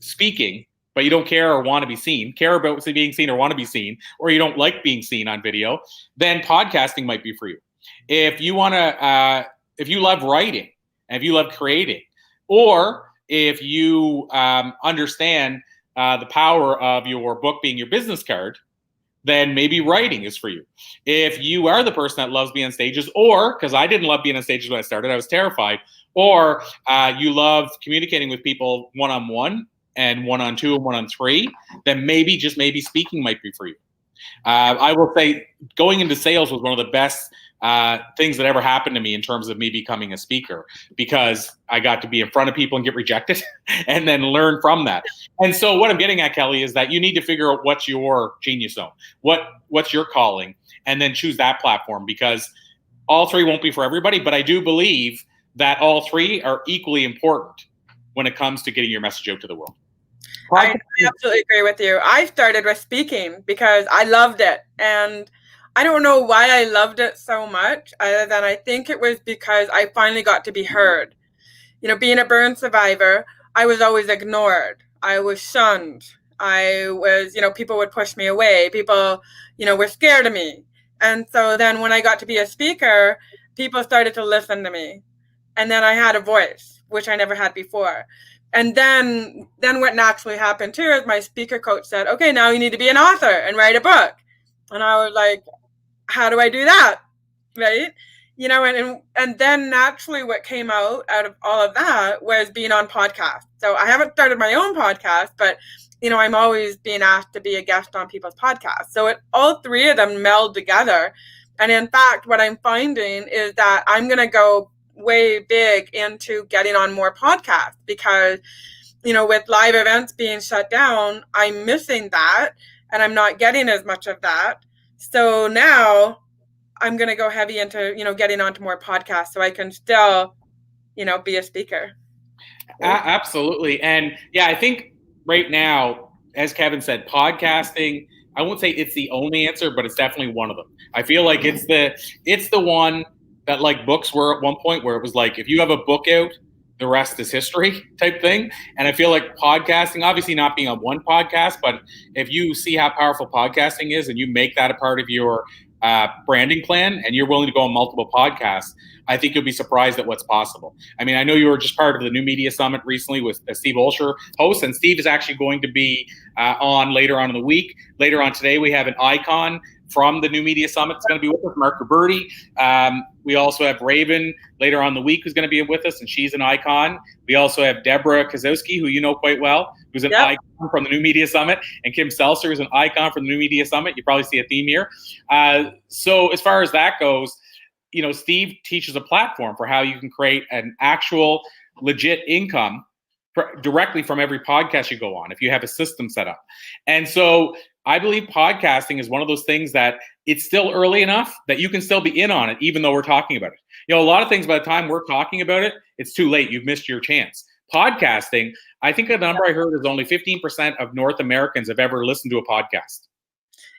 speaking, but you don't care or want to be seen, care about being seen or want to be seen, or you don't like being seen on video, then podcasting might be for you. If you want to, if you love writing and if you love creating, or if you understand the power of your book being your business card, then maybe writing is for you. If you are the person that loves being on stages, or, because I didn't love being on stages when I started, I was terrified, or you love communicating with people one-on-one and one-on-two and one-on-three, then maybe, just maybe, speaking might be for you. I will say going into sales was one of the best things that ever happened to me in terms of me becoming a speaker, because I got to be in front of people and get rejected and then learn from that. And so what I'm getting at, Kelly, is that you need to figure out what's your genius zone, what's your calling, and then choose that platform, because all three won't be for everybody. But I do believe that all three are equally important when it comes to getting your message out to the world. I absolutely agree with you. I started with speaking because I loved it. And I don't know why I loved it so much, other than I think it was because I finally got to be heard. Being a burn survivor, I was always ignored. I was shunned. I was, people would push me away. People, were scared of me. And so then when I got to be a speaker, people started to listen to me. And then I had a voice, which I never had before. And then what naturally happened too is my speaker coach said, okay, now you need to be an author and write a book. And I was like, how do I do that? Right? And then naturally what came out of all of that was being on podcasts. So I haven't started my own podcast, but, I'm always being asked to be a guest on people's podcasts. So all three of them meld together. And in fact, what I'm finding is that I'm going to go way big into getting on more podcasts, because, with live events being shut down, I'm missing that and I'm not getting as much of that. So now I'm going to go heavy into, getting onto more podcasts so I can still, be a speaker. Absolutely. And yeah, I think right now, as Kevin said, podcasting, I won't say it's the only answer, but it's definitely one of them. I feel like it's the one that, like books were at one point, where it was like, if you have a book out, the rest is history type thing. And I feel like podcasting, obviously not being on one podcast, but if you see how powerful podcasting is and you make that a part of your branding plan and you're willing to go on multiple podcasts, I think you'll be surprised at what's possible. I mean, I know you were just part of the New Media Summit recently with Steve Olsher host, and Steve is actually going to be on later on in the week. Later on today, we have an icon from the New Media Summit. It's going to be with us, Marc Guberti. We also have Raven later on the week who's going to be with us, and she's an icon. We also have Deborah Kozowski, who you know quite well, who's an icon from the New Media Summit, and Kim Seltzer, who's an icon from the New Media Summit. You probably see a theme here. So as far as that goes, Steve teaches a platform for how you can create an actual legit income directly from every podcast you go on, if you have a system set up. And so I believe podcasting is one of those things that it's still early enough that you can still be in on it, even though we're talking about it. A lot of things, by the time we're talking about it, it's too late. You've missed your chance. Podcasting, I think a number I heard is only 15% of North Americans have ever listened to a podcast.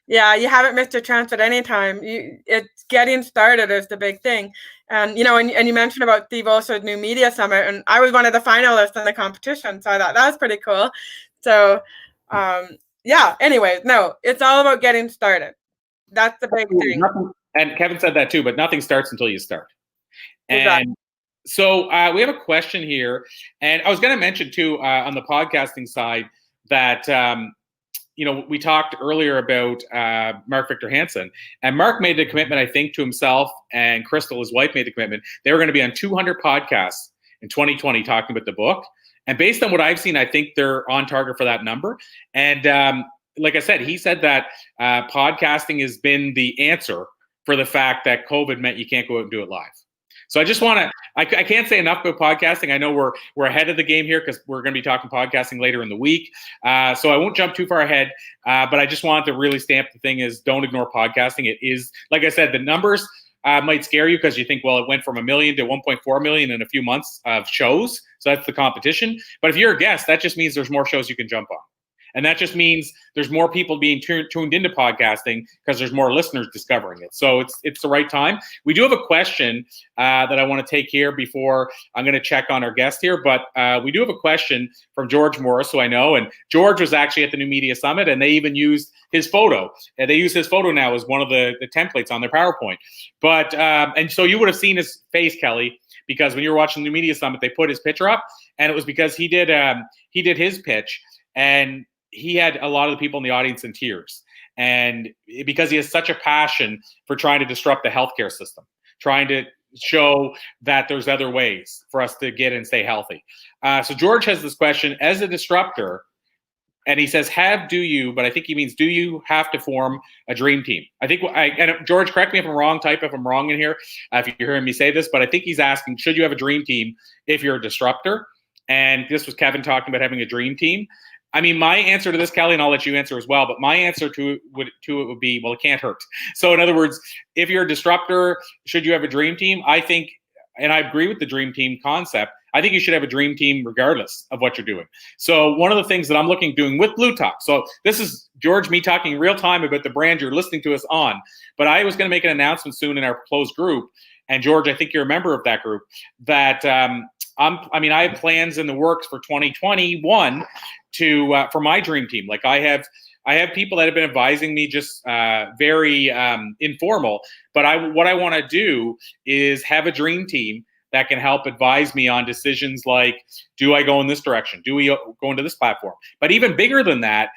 Yeah, you haven't missed your chance at any time. It's getting started is the big thing. And, you know, and you mentioned about Steve Olsher's New Media Summit, and I was one of the finalists in the competition. So I thought that was pretty cool. So, yeah, anyways, no, it's all about getting started. That's the big thing. And Kevin said that too, but nothing starts until you start. Exactly. And so we have a question here. And I was going to mention too, on the podcasting side, that you know, we talked earlier about Marc Victor Hansen, and Marc made the commitment, I think, to himself, and Crystal, his wife, made the commitment. They were going to be on 200 podcasts in 2020 talking about the book. And based on what I've seen, I think they're on target for that number. And like I said, he said that podcasting has been the answer for the fact that COVID meant you can't go out and do it live. So I just want to, I can't say enough about podcasting. I know we're ahead of the game here because we're going to be talking podcasting later in the week. So I won't jump too far ahead, but I just wanted to really stamp the thing is don't ignore podcasting. It is, like I said, the numbers might scare you because you think, well, it went from 1 million to 1.4 million in a few months of shows. So that's the competition. But if you're a guest, that just means there's more shows you can jump on. And that just means there's more people being tuned into podcasting because there's more listeners discovering it. So it's the right time. We do have a question that I want to take here before I'm going to check on our guest here. But we do have a question from George Morris, who I know. And George was actually at the New Media Summit, and they even used his photo. And they use his photo now as one of the templates on their PowerPoint. But and so you would have seen his face, Kelly, because when you were watching the New Media Summit, they put his picture up, and it was because he did his pitch, and he had a lot of the people in the audience in tears. And because he has such a passion for trying to disrupt the healthcare system, trying to show that there's other ways for us to get and stay healthy. So George has this question, as a disruptor, and he says, do you, but I think he means, do you have to form a dream team? I think, and George, correct me if I'm wrong, type if I'm wrong in here, if you're hearing me say this, but I think he's asking, should you have a dream team if you're a disruptor? And this was Kevin talking about having a dream team. I mean, my answer to this, Kelly, and I'll let you answer as well, but my answer to it would be, well, it can't hurt. So in other words, if you're a disruptor, should you have a dream team? I think, and I agree with the dream team concept, I think you should have a dream team regardless of what you're doing. So one of the things that I'm looking at doing with Blue Talk, so this is, George, me talking real time about the brand you're listening to us on, but I was going to make an announcement soon in our closed group, and George, I think you're a member of that group, that I have plans in the works for 2021 to for my dream team. Like I have people that have been advising me, just very informal. But what I want to do is have a dream team that can help advise me on decisions like, do I go in this direction? Do we go into this platform? But even bigger than that,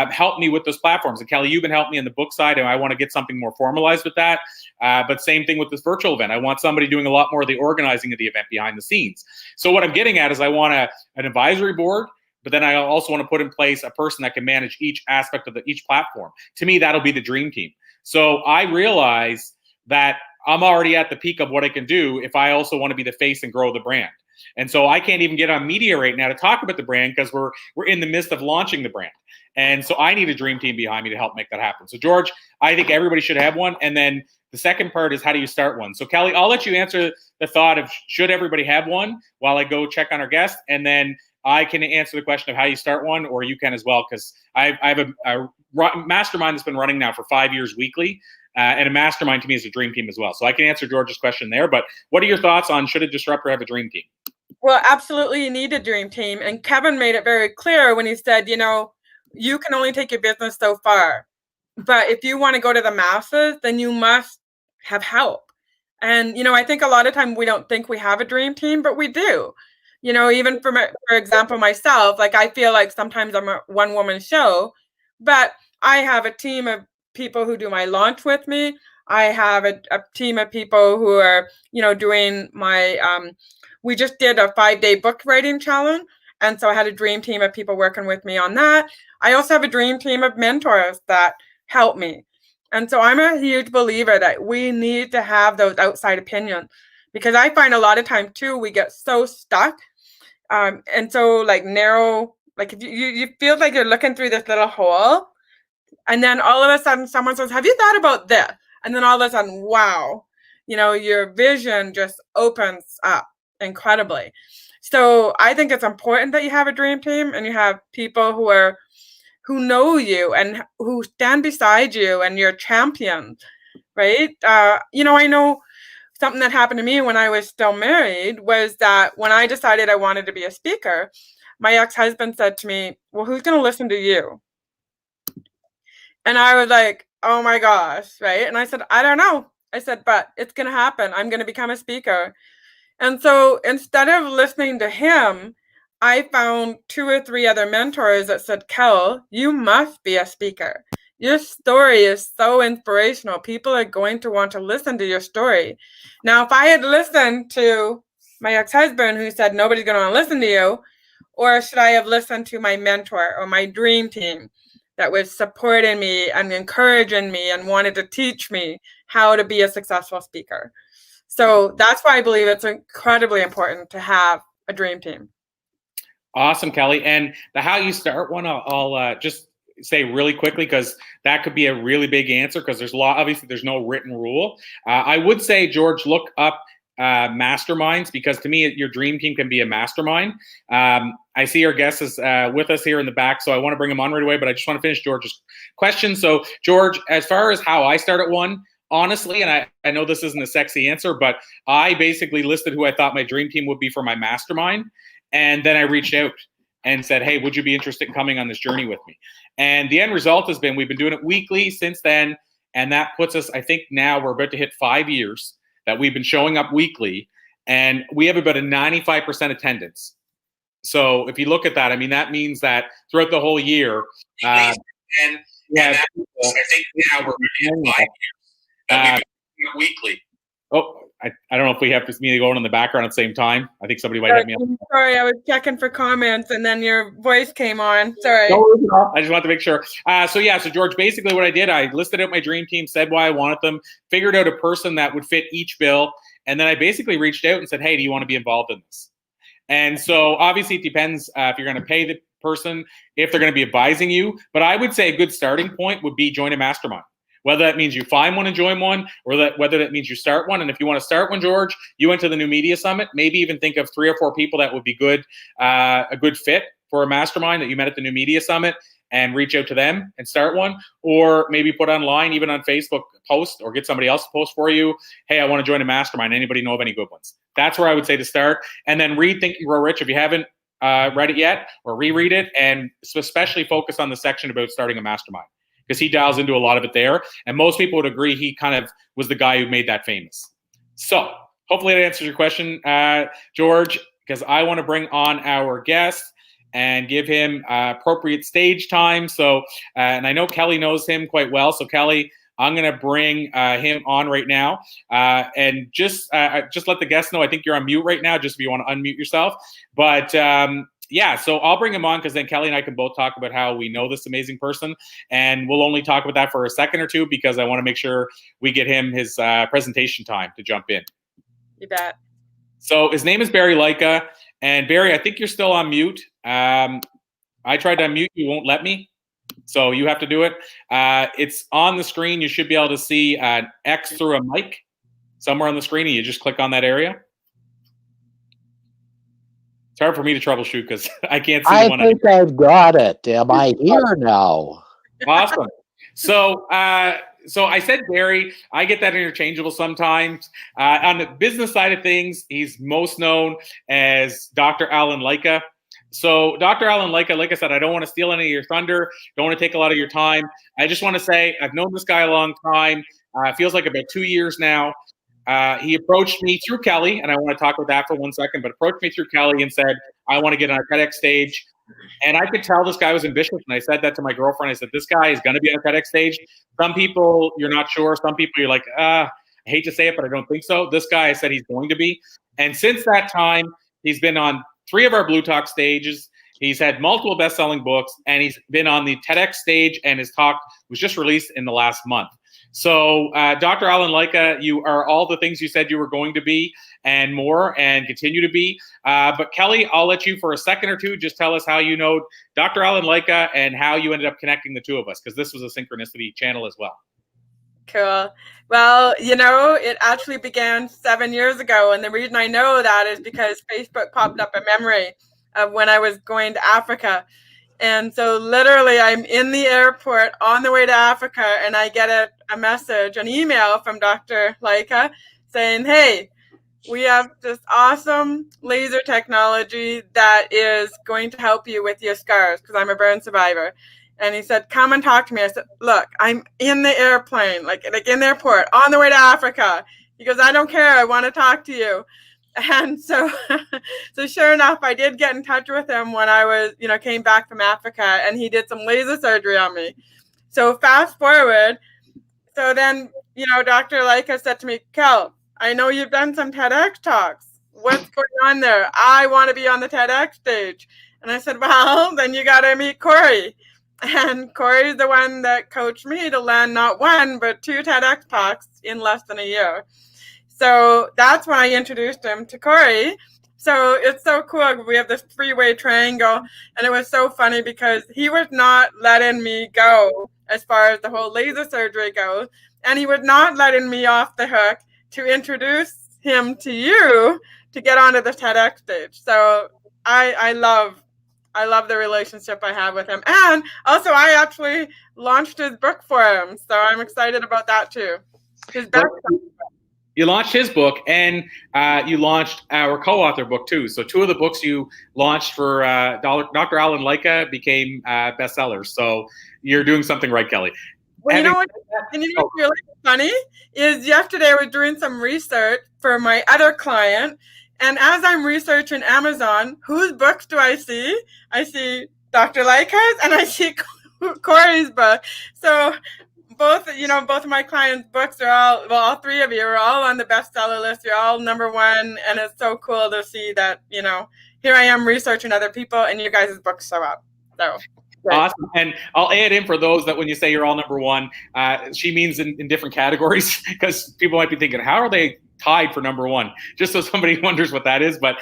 help me with those platforms. And Kelly, you've been helping me on the book side, and I want to get something more formalized with that. But same thing with this virtual event. I want somebody doing a lot more of the organizing of the event behind the scenes. So what I'm getting at is I want an advisory board, but then I also want to put in place a person that can manage each aspect of each platform. To me, that'll be the dream team. So I realize that I'm already at the peak of what I can do if I also want to be the face and grow the brand. And so I can't even get on media right now to talk about the brand because we're in the midst of launching the brand. And so I need a dream team behind me to help make that happen. So George, I think everybody should have one. And then the second part is, how do you start one? So Kelly, I'll let you answer the thought of should everybody have one while I go check on our guest. And then I can answer the question of how you start one, or you can as well, because I have a mastermind that's been running now for 5 years weekly. And a mastermind to me is a dream team as well. So I can answer George's question there. But what are your thoughts on, should a disruptor have a dream team? Well, absolutely, you need a dream team. And Kevin made it very clear when he said, you know, you can only take your business so far. But if you want to go to the masses, then you must have help. And, you know, I think a lot of time we don't think we have a dream team, but we do. You know, even for example, myself, like I feel like sometimes I'm a one-woman show, but I have a team of people who do my launch with me. I have a team of people who are, you know, doing my, we just did a 5-day book writing challenge. And so I had a dream team of people working with me on that. I also have a dream team of mentors that help me. And so I'm a huge believer that we need to have those outside opinions, because I find a lot of time too, we get so stuck and so like narrow, like if you feel like you're looking through this little hole, and then all of a sudden someone says, have you thought about this? And then all of a sudden, wow, you know, your vision just opens up incredibly. So I think it's important that you have a dream team and you have people who who know you and who stand beside you and your champion, right? You know, I know something that happened to me when I was still married was that when I decided I wanted to be a speaker, my ex-husband said to me, well, who's going to listen to you? And I was like, oh my gosh, right? And I said, I don't know. I said, but it's going to happen. I'm going to become a speaker. And so instead of listening to him, I found 2 or 3 other mentors that said, Kel, you must be a speaker. Your story is so inspirational. People are going to want to listen to your story. Now, if I had listened to my ex-husband who said, nobody's going to want to listen to you, or should I have listened to my mentor or my dream team that was supporting me and encouraging me and wanted to teach me how to be a successful speaker? So that's why I believe it's incredibly important to have a dream team. Awesome, Kelly. And the how you start one, I'll just say really quickly, because that could be a really big answer, because there's obviously there's no written rule. I would say, George, look up masterminds, because to me, your dream team can be a mastermind. I see our guest is with us here in the back, so I want to bring him on right away, but I just want to finish George's question. So, George, as far as how I started one, honestly, and I know this isn't a sexy answer, but I basically listed who I thought my dream team would be for my mastermind. And then I reached out and said, hey, would you be interested in coming on this journey with me? And the end result has been, we've been doing it weekly since then. And that puts us, I think now we're about to hit 5 years that we've been showing up weekly. And we have about a 95% attendance. So if you look at that, I mean, that means that throughout the whole year, I think now we're in 5 years weekly. Oh, I don't know if we have me going in the background at the same time. I think somebody might have me on. Sorry, I was checking for comments and then your voice came on. Sorry. No, I just want to make sure. So George, basically what I did, I listed out my dream team, said why I wanted them, figured out a person that would fit each bill. And then I basically reached out and said, hey, do you want to be involved in this? And so obviously it depends if you're going to pay the person, if they're going to be advising you. But I would say a good starting point would be join a mastermind. Whether that means you find one and join one, or whether that means you start one. And if you want to start one, George, you went to the New Media Summit, maybe even think of 3 or 4 people that would be good, a good fit for a mastermind that you met at the New Media Summit, and reach out to them and start one. Or maybe put online, even on Facebook, post, or get somebody else to post for you, hey, I want to join a mastermind. Anybody know of any good ones? That's where I would say to start. And then read Think and Grow Rich if you haven't read it yet, or reread it, and especially focus on the section about starting a mastermind, because he dials into a lot of it there. And most people would agree he kind of was the guy who made that famous. So hopefully that answers your question, George, because I want to bring on our guest and give him appropriate stage time. So, and I know Kelly knows him quite well. So Kelly, I'm going to bring him on right now. And just let the guest know, I think you're on mute right now, just if you want to unmute yourself. But so I'll bring him on, because then Kelly and I can both talk about how we know this amazing person. And we'll only talk about that for a second or two, because I want to make sure we get him his presentation time to jump in. You bet. So his name is Barry Lycka. And Barry, I think you're still on mute. I tried to unmute you, won't let me. So you have to do it. It's on the screen. You should be able to see an X through a mic somewhere on the screen, and you just click on that area. It's hard for me to troubleshoot because I can't see the one. I think I've got it. Am I here now? Awesome. So I said Barry. I get that interchangeable sometimes. On the business side of things, he's most known as Dr. Alan Lycka. So Dr. Alan Lycka, like I said, I don't want to steal any of your thunder. Don't want to take a lot of your time. I just want to say I've known this guy a long time. It feels like about 2 years now. He approached me through Kelly, and I want to talk about that for 1 second, but approached me through Kelly and said, I want to get on a TEDx stage. And I could tell this guy was ambitious. And I said that to my girlfriend. I said, this guy is going to be on a TEDx stage. Some people, you're not sure. Some people, you're like, I hate to say it, but I don't think so. This guy, I said he's going to be. And since that time, he's been on 3 of our Blue Talk stages. He's had multiple best-selling books, and he's been on the TEDx stage, and his talk was just released in the last month. So, Dr. Alan Lycka, you are all the things you said you were going to be and more, and continue to be. But Kelly, I'll let you for a second or two just tell us how you know Dr. Alan Lycka and how you ended up connecting the two of us, because this was a synchronicity channel as well. Cool. Well, it actually began 7 years ago. And the reason I know that is because Facebook popped up a memory of when I was going to Africa. And so literally I'm in the airport on the way to Africa, and I get a message, an email from Dr. Lycka saying, hey, we have this awesome laser technology that is going to help you with your scars, because I'm a burn survivor. And he said, come and talk to me. I said, look, I'm in the airplane, like in the airport, on the way to Africa. He goes, I don't care. I want to talk to you. And so, so sure enough, I did get in touch with him when I was, came back from Africa, and he did some laser surgery on me. So fast forward. So then, Dr. Lycka said to me, Kel, I know you've done some TEDx talks. What's going on there? I want to be on the TEDx stage. And I said, well, then you got to meet Corey. And Corey's the one that coached me to land not one, but 2 TEDx talks in less than a year. So that's when I introduced him to Corey. So it's so cool. We have this 3-way triangle. And it was so funny because he was not letting me go as far as the whole laser surgery goes. And he was not letting me off the hook to introduce him to you to get onto the TEDx stage. So I love the relationship I have with him. And also I actually launched his book for him. So I'm excited about that too. His best. You launched his book, and you launched our co-author book too. So 2 of the books you launched for Dr. Alan Lycka became bestsellers. So you're doing something right, Kelly. Well, you know what's really funny is yesterday I was doing some research for my other client, and as I'm researching Amazon, whose books do I see? I see Dr. Lycka's and I see Corey's book. So both of my clients' books are all 3 of you are all on the bestseller list. You're all #1, and it's so cool to see that, here I am researching other people and you guys' books show up. So great. Awesome. And I'll add in for those that when you say you're all #1, she means in different categories, because people might be thinking, how are they tied for #1? Just so somebody wonders what that is. But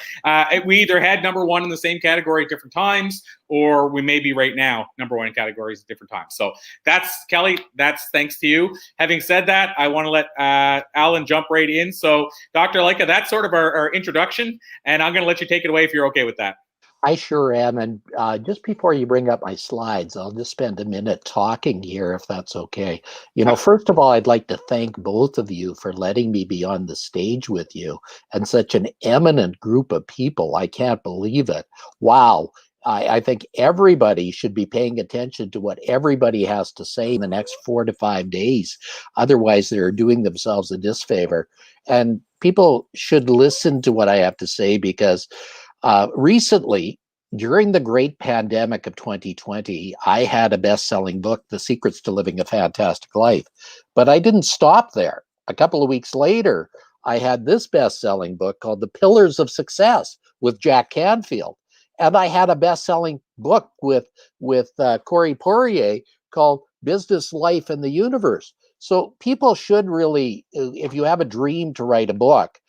we either had #1 in the same category at different times, or we may be right now #1 in categories at different times. So that's, Kelly, that's thanks to you. Having said that, I want to let Alan jump right in. So Dr. Lycka, that's sort of our introduction, and I'm going to let you take it away if you're okay with that. I sure am. And just before you bring up my slides, I'll just spend a minute talking here, if that's okay. First of all, I'd like to thank both of you for letting me be on the stage with you and such an eminent group of people. I can't believe it. Wow. I think everybody should be paying attention to what everybody has to say in the next 4 to 5 days. Otherwise, they're doing themselves a disfavor. And people should listen to what I have to say, because recently, during the great pandemic of 2020, I had a best-selling book, The Secrets to Living a Fantastic Life. But I didn't stop there. A couple of weeks later, I had this best-selling book called The Pillars of Success with Jack Canfield. And I had a best-selling book with Corey Poirier called Business, Life, and the Universe. So people should really, if you have a dream to write a book,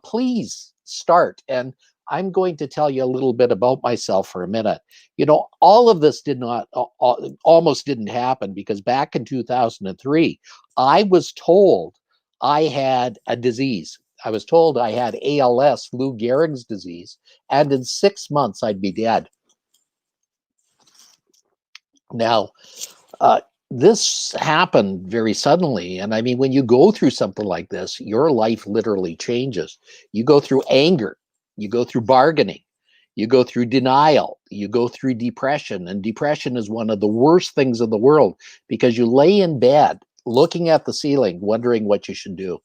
please start. And I'm going to tell you a little bit about myself for a minute. All of this almost didn't happen, because back in 2003, I was told I had a disease. I was told I had ALS, Lou Gehrig's disease, and in 6 months I'd be dead. Now, this happened very suddenly. And I mean, when you go through something like this, your life literally changes. You go through anger. You go through bargaining, you go through denial, you go through depression. And depression is one of the worst things in the world, because you lay in bed looking at the ceiling, wondering what you should do.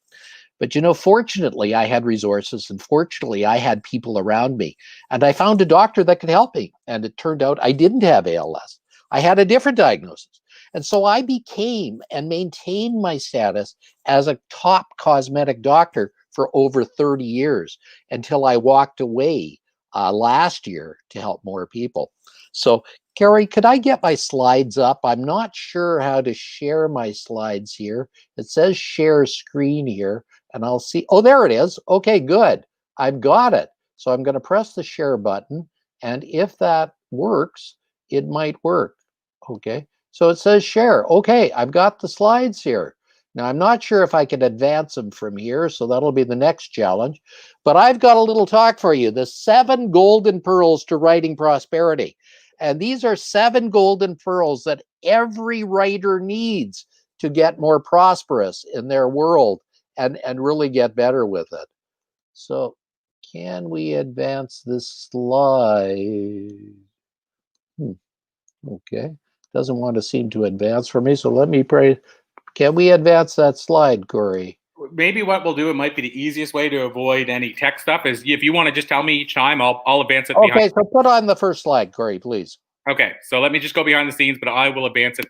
But fortunately, I had resources, and fortunately, I had people around me. And I found a doctor that could help me. And it turned out I didn't have ALS. I had a different diagnosis. And so I became and maintained my status as a top cosmetic doctor for over 30 years, until I walked away last year to help more people. So, Carrie, could I get my slides up? I'm not sure how to share my slides here. It says share screen here, and I'll see. Oh, there it is. Okay, good. I've got it. So I'm going to press the share button, and if that works, it might work. Okay, so it says share. Okay, I've got the slides here. Now, I'm not sure if I can advance them from here, so that'll be the next challenge. But I've got a little talk for you, the 7 golden pearls to writing prosperity. And these are 7 golden pearls that every writer needs to get more prosperous in their world and really get better with it. So can we advance this slide? Okay, doesn't want to seem to advance for me, so let me pray. Can we advance that slide, Corey? Maybe what we'll do, it might be the easiest way to avoid any tech stuff, is if you want to just tell me each time, I'll advance it behind. Okay, so put on the first slide, Corey, please. Okay, so let me just go behind the scenes, but I will advance it.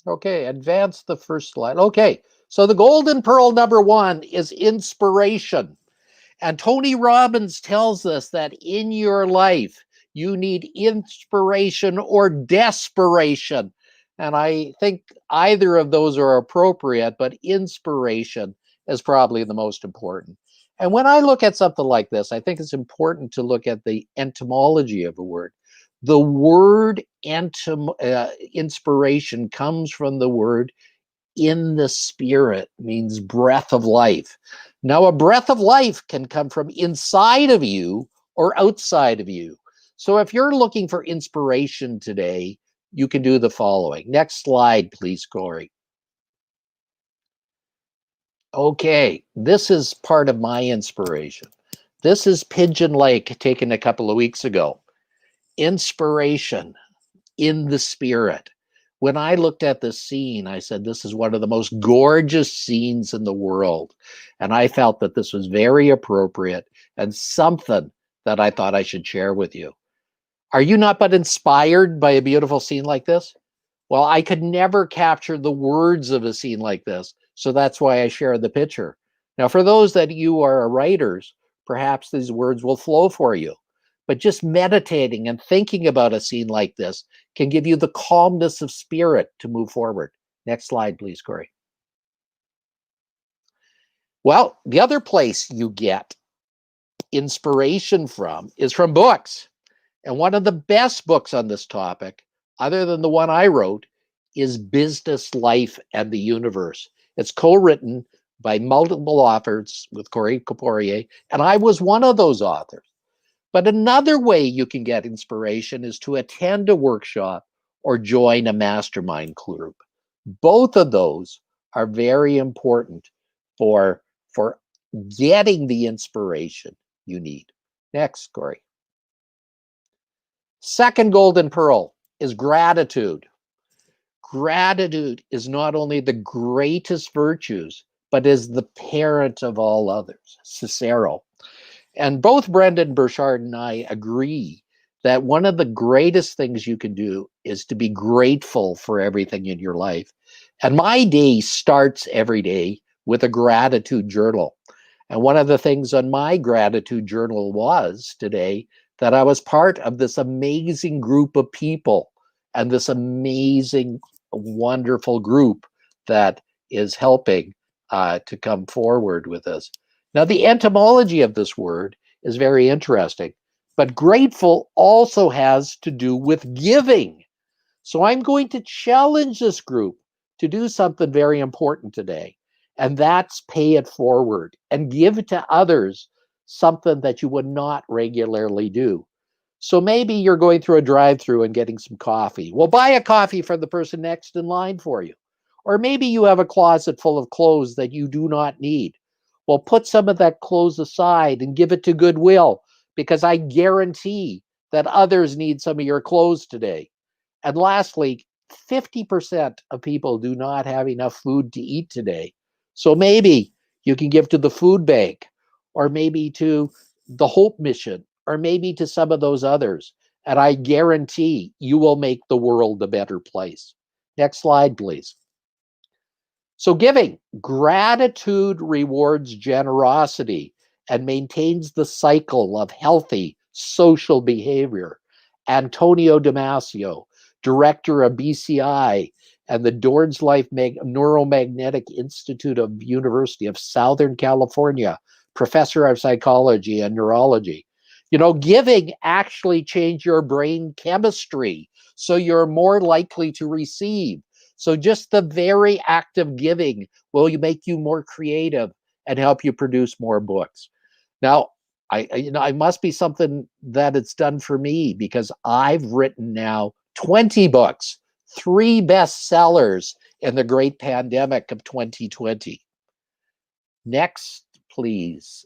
Okay, advance the first slide. Okay, so the golden pearl number 1 is inspiration. And Tony Robbins tells us that in your life, you need inspiration or desperation. And I think either of those are appropriate, but inspiration is probably the most important. And when I look at something like this, I think it's important to look at the etymology of a word. The word inspiration comes from the word in the spirit, means breath of life. Now, a breath of life can come from inside of you or outside of you. So if you're looking for inspiration today, you can do the following. Next slide, please, Corey. Okay, this is part of my inspiration. This is Pigeon Lake taken a couple of weeks ago. Inspiration in the spirit. When I looked at this scene, I said, this is one of the most gorgeous scenes in the world. And I felt that this was very appropriate and something that I thought I should share with you. Are you not but inspired by a beautiful scene like this? Well, I could never capture the words of a scene like this. So that's why I share the picture. Now, for those that you are writers, perhaps these words will flow for you. But just meditating and thinking about a scene like this can give you the calmness of spirit to move forward. Next slide, please, Corey. Well, the other place you get inspiration from is from books. And one of the best books on this topic, other than the one I wrote, is Business, Life, and the Universe. It's co-written by multiple authors with Corey Caporier, and I was one of those authors. But another way you can get inspiration is to attend a workshop or join a mastermind group. Both of those are very important for getting the inspiration you need. Next, Corey. Second golden pearl is gratitude. Gratitude is not only the greatest virtues, but is the parent of all others. Cicero. And both Brendan Burchard and I agree that one of the greatest things you can do is to be grateful for everything in your life. And my day starts every day with a gratitude journal. And one of the things on my gratitude journal was today that I was part of this amazing group of people and this amazing, wonderful group that is helping to come forward with this. Now, the etymology of this word is very interesting, but grateful also has to do with giving. So I'm going to challenge this group to do something very important today, and that's pay it forward and give to others something that you would not regularly do. So maybe you're going through a drive-through and getting some coffee. Well, buy a coffee for the person next in line for you. Or maybe you have a closet full of clothes that you do not need. Well, put some of that clothes aside and give it to Goodwill, because I guarantee that others need some of your clothes today. And lastly, 50% of people do not have enough food to eat today. So maybe you can give to the food bank, or maybe to the Hope Mission, or maybe to some of those others. And I guarantee you will make the world a better place. Next slide, please. So giving, gratitude rewards generosity and maintains the cycle of healthy social behavior. Antonio Damasio, director of BCI and the Dorns Life Neuromagnetic Institute of University of Southern California, professor of psychology and neurology. You know, giving actually changes your brain chemistry, so you're more likely to receive. So just the very act of giving will make you more creative and help you produce more books. Now, It must be something that it's done for me, because I've written now 20 books, 3 bestsellers in the great pandemic of 2020. Next, please.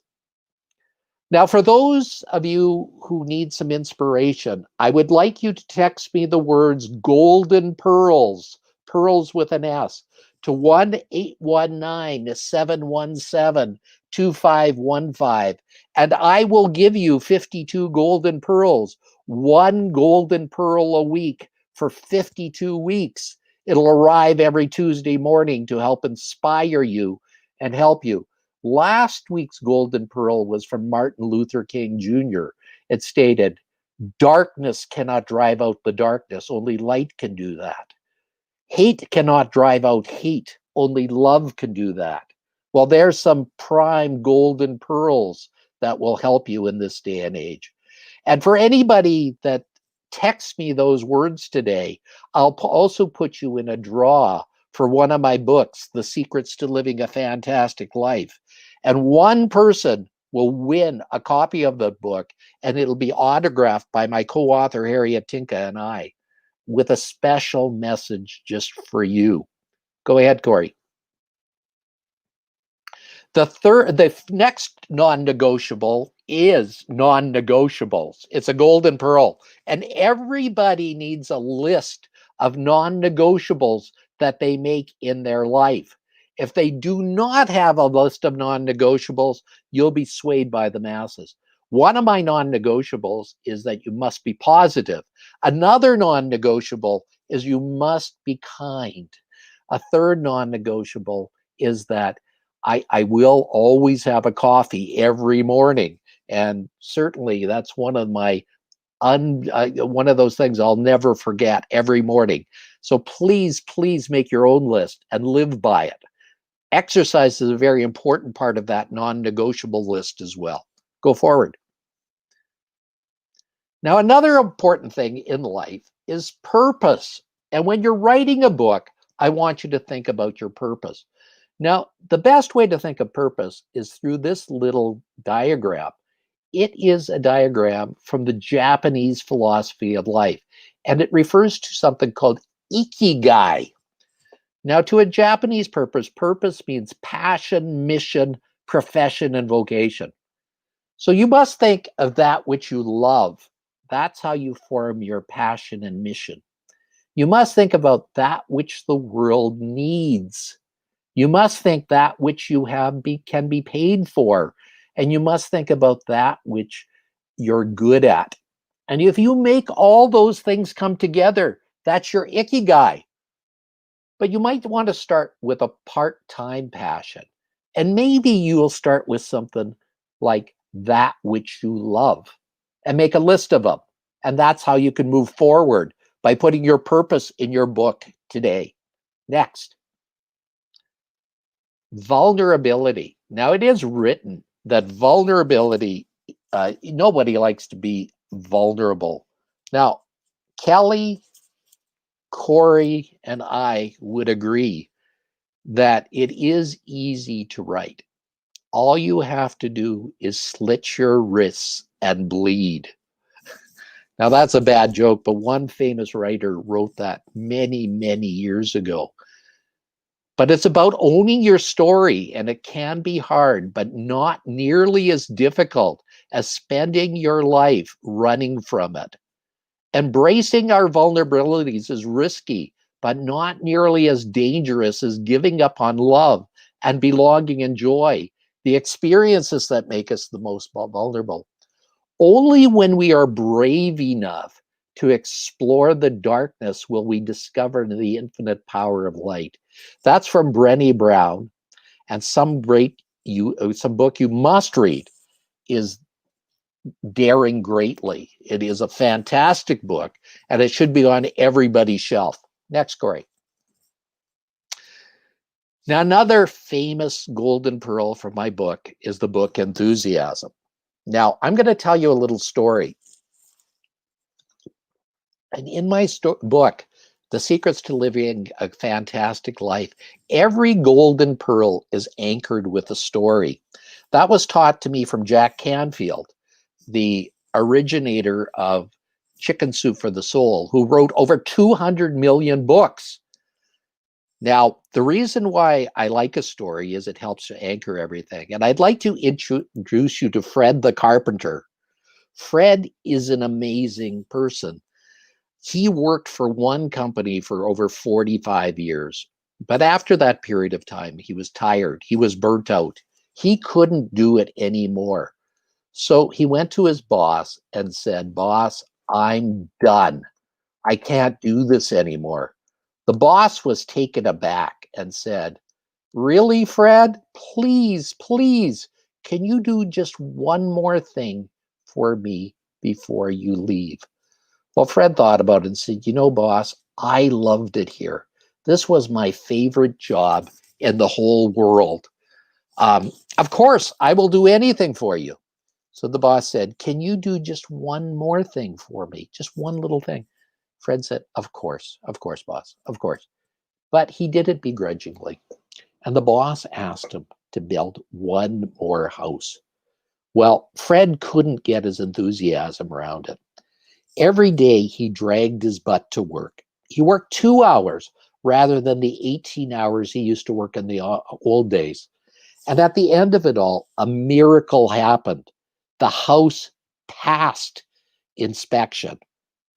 Now, for those of you who need some inspiration, I would like you to text me the words golden pearls, pearls with an S, to 1-819-717-2515, and I will give you 52 golden pearls, 1 golden pearl a week for 52 weeks. It'll arrive every Tuesday morning to help inspire you and help you. Last week's golden pearl was from Martin Luther King Jr. It stated, "Darkness cannot drive out the darkness, only light can do that. Hate cannot drive out hate, only love can do that." Well, there's some prime golden pearls that will help you in this day and age. And for anybody that texts me those words today, I'll also put you in a draw for one of my books, The Secrets to Living a Fantastic Life. And one person will win a copy of the book, and it'll be autographed by my co-author, Harriet Tinka, and I, with a special message just for you. Go ahead, Corey. The next non-negotiable is non-negotiables. It's a golden pearl, and everybody needs a list of non-negotiables that they make in their life. If they do not have a list of non-negotiables, you'll be swayed by the masses. One of my non-negotiables is that you must be positive. Another non-negotiable is you must be kind. A third non-negotiable is that I will always have a coffee every morning. And certainly that's one of my one of those things I'll never forget every morning. So please, please make your own list and live by it. Exercise is a very important part of that non-negotiable list as well. Go forward. Now, another important thing in life is purpose. And when you're writing a book, I want you to think about your purpose. Now, the best way to think of purpose is through this little diagram. It is a diagram from the Japanese philosophy of life, and it refers to something called ikigai. Now, to a Japanese purpose means passion, mission, profession, and vocation. So you must think of that which you love. That's how you form your passion and mission. You must think about that which the world needs. You must think that which you have can be paid for. And you must think about that which you're good at. And if you make all those things come together, that's your ikigai. But you might want to start with a part-time passion. And maybe you'll start with something like that which you love and make a list of them. And that's how you can move forward, by putting your purpose in your book today. Next. Vulnerability. Now, it is written that vulnerability, nobody likes to be vulnerable. Now, Kelly, Corey, and I would agree that it is easy to write. All you have to do is slit your wrists and bleed. Now, that's a bad joke, but one famous writer wrote that many, many years ago. But it's about owning your story, and it can be hard, but not nearly as difficult as spending your life running from it. Embracing our vulnerabilities is risky, but not nearly as dangerous as giving up on love and belonging and joy, the experiences that make us the most vulnerable. Only when we are brave enough to explore the darkness will we discover the infinite power of light. That's from Brené Brown, and some book you must read is Daring Greatly. It is a fantastic book, and it should be on everybody's shelf. Next, Corey. Now, another famous golden pearl from my book is the book Enthusiasm. Now, I'm going to tell you a little story. And in my book, The Secrets to Living a Fantastic Life, every golden pearl is anchored with a story. That was taught to me from Jack Canfield, the originator of Chicken Soup for the Soul, who wrote over 200 million books. Now, the reason why I like a story is it helps to anchor everything. And I'd like to introduce you to Fred the Carpenter. Fred is an amazing person. He worked for one company for over 45 years. But after that period of time, he was tired. He was burnt out. He couldn't do it anymore. So he went to his boss and said, "Boss, I'm done. I can't do this anymore." The boss was taken aback and said, "Really, Fred? Please, please, can you do just one more thing for me before you leave?" Well, Fred thought about it and said, "You know, boss, I loved it here. This was my favorite job in the whole world. Of course, I will do anything for you." So the boss said, "Can you do just one more thing for me? Just one little thing?" Fred said, of course, boss, of course." But he did it begrudgingly. And the boss asked him to build one more house. Well, Fred couldn't get his enthusiasm around it. Every day he dragged his butt to work. He worked 2 hours rather than the 18 hours he used to work in the old days. And at the end of it all, a miracle happened. The house passed inspection.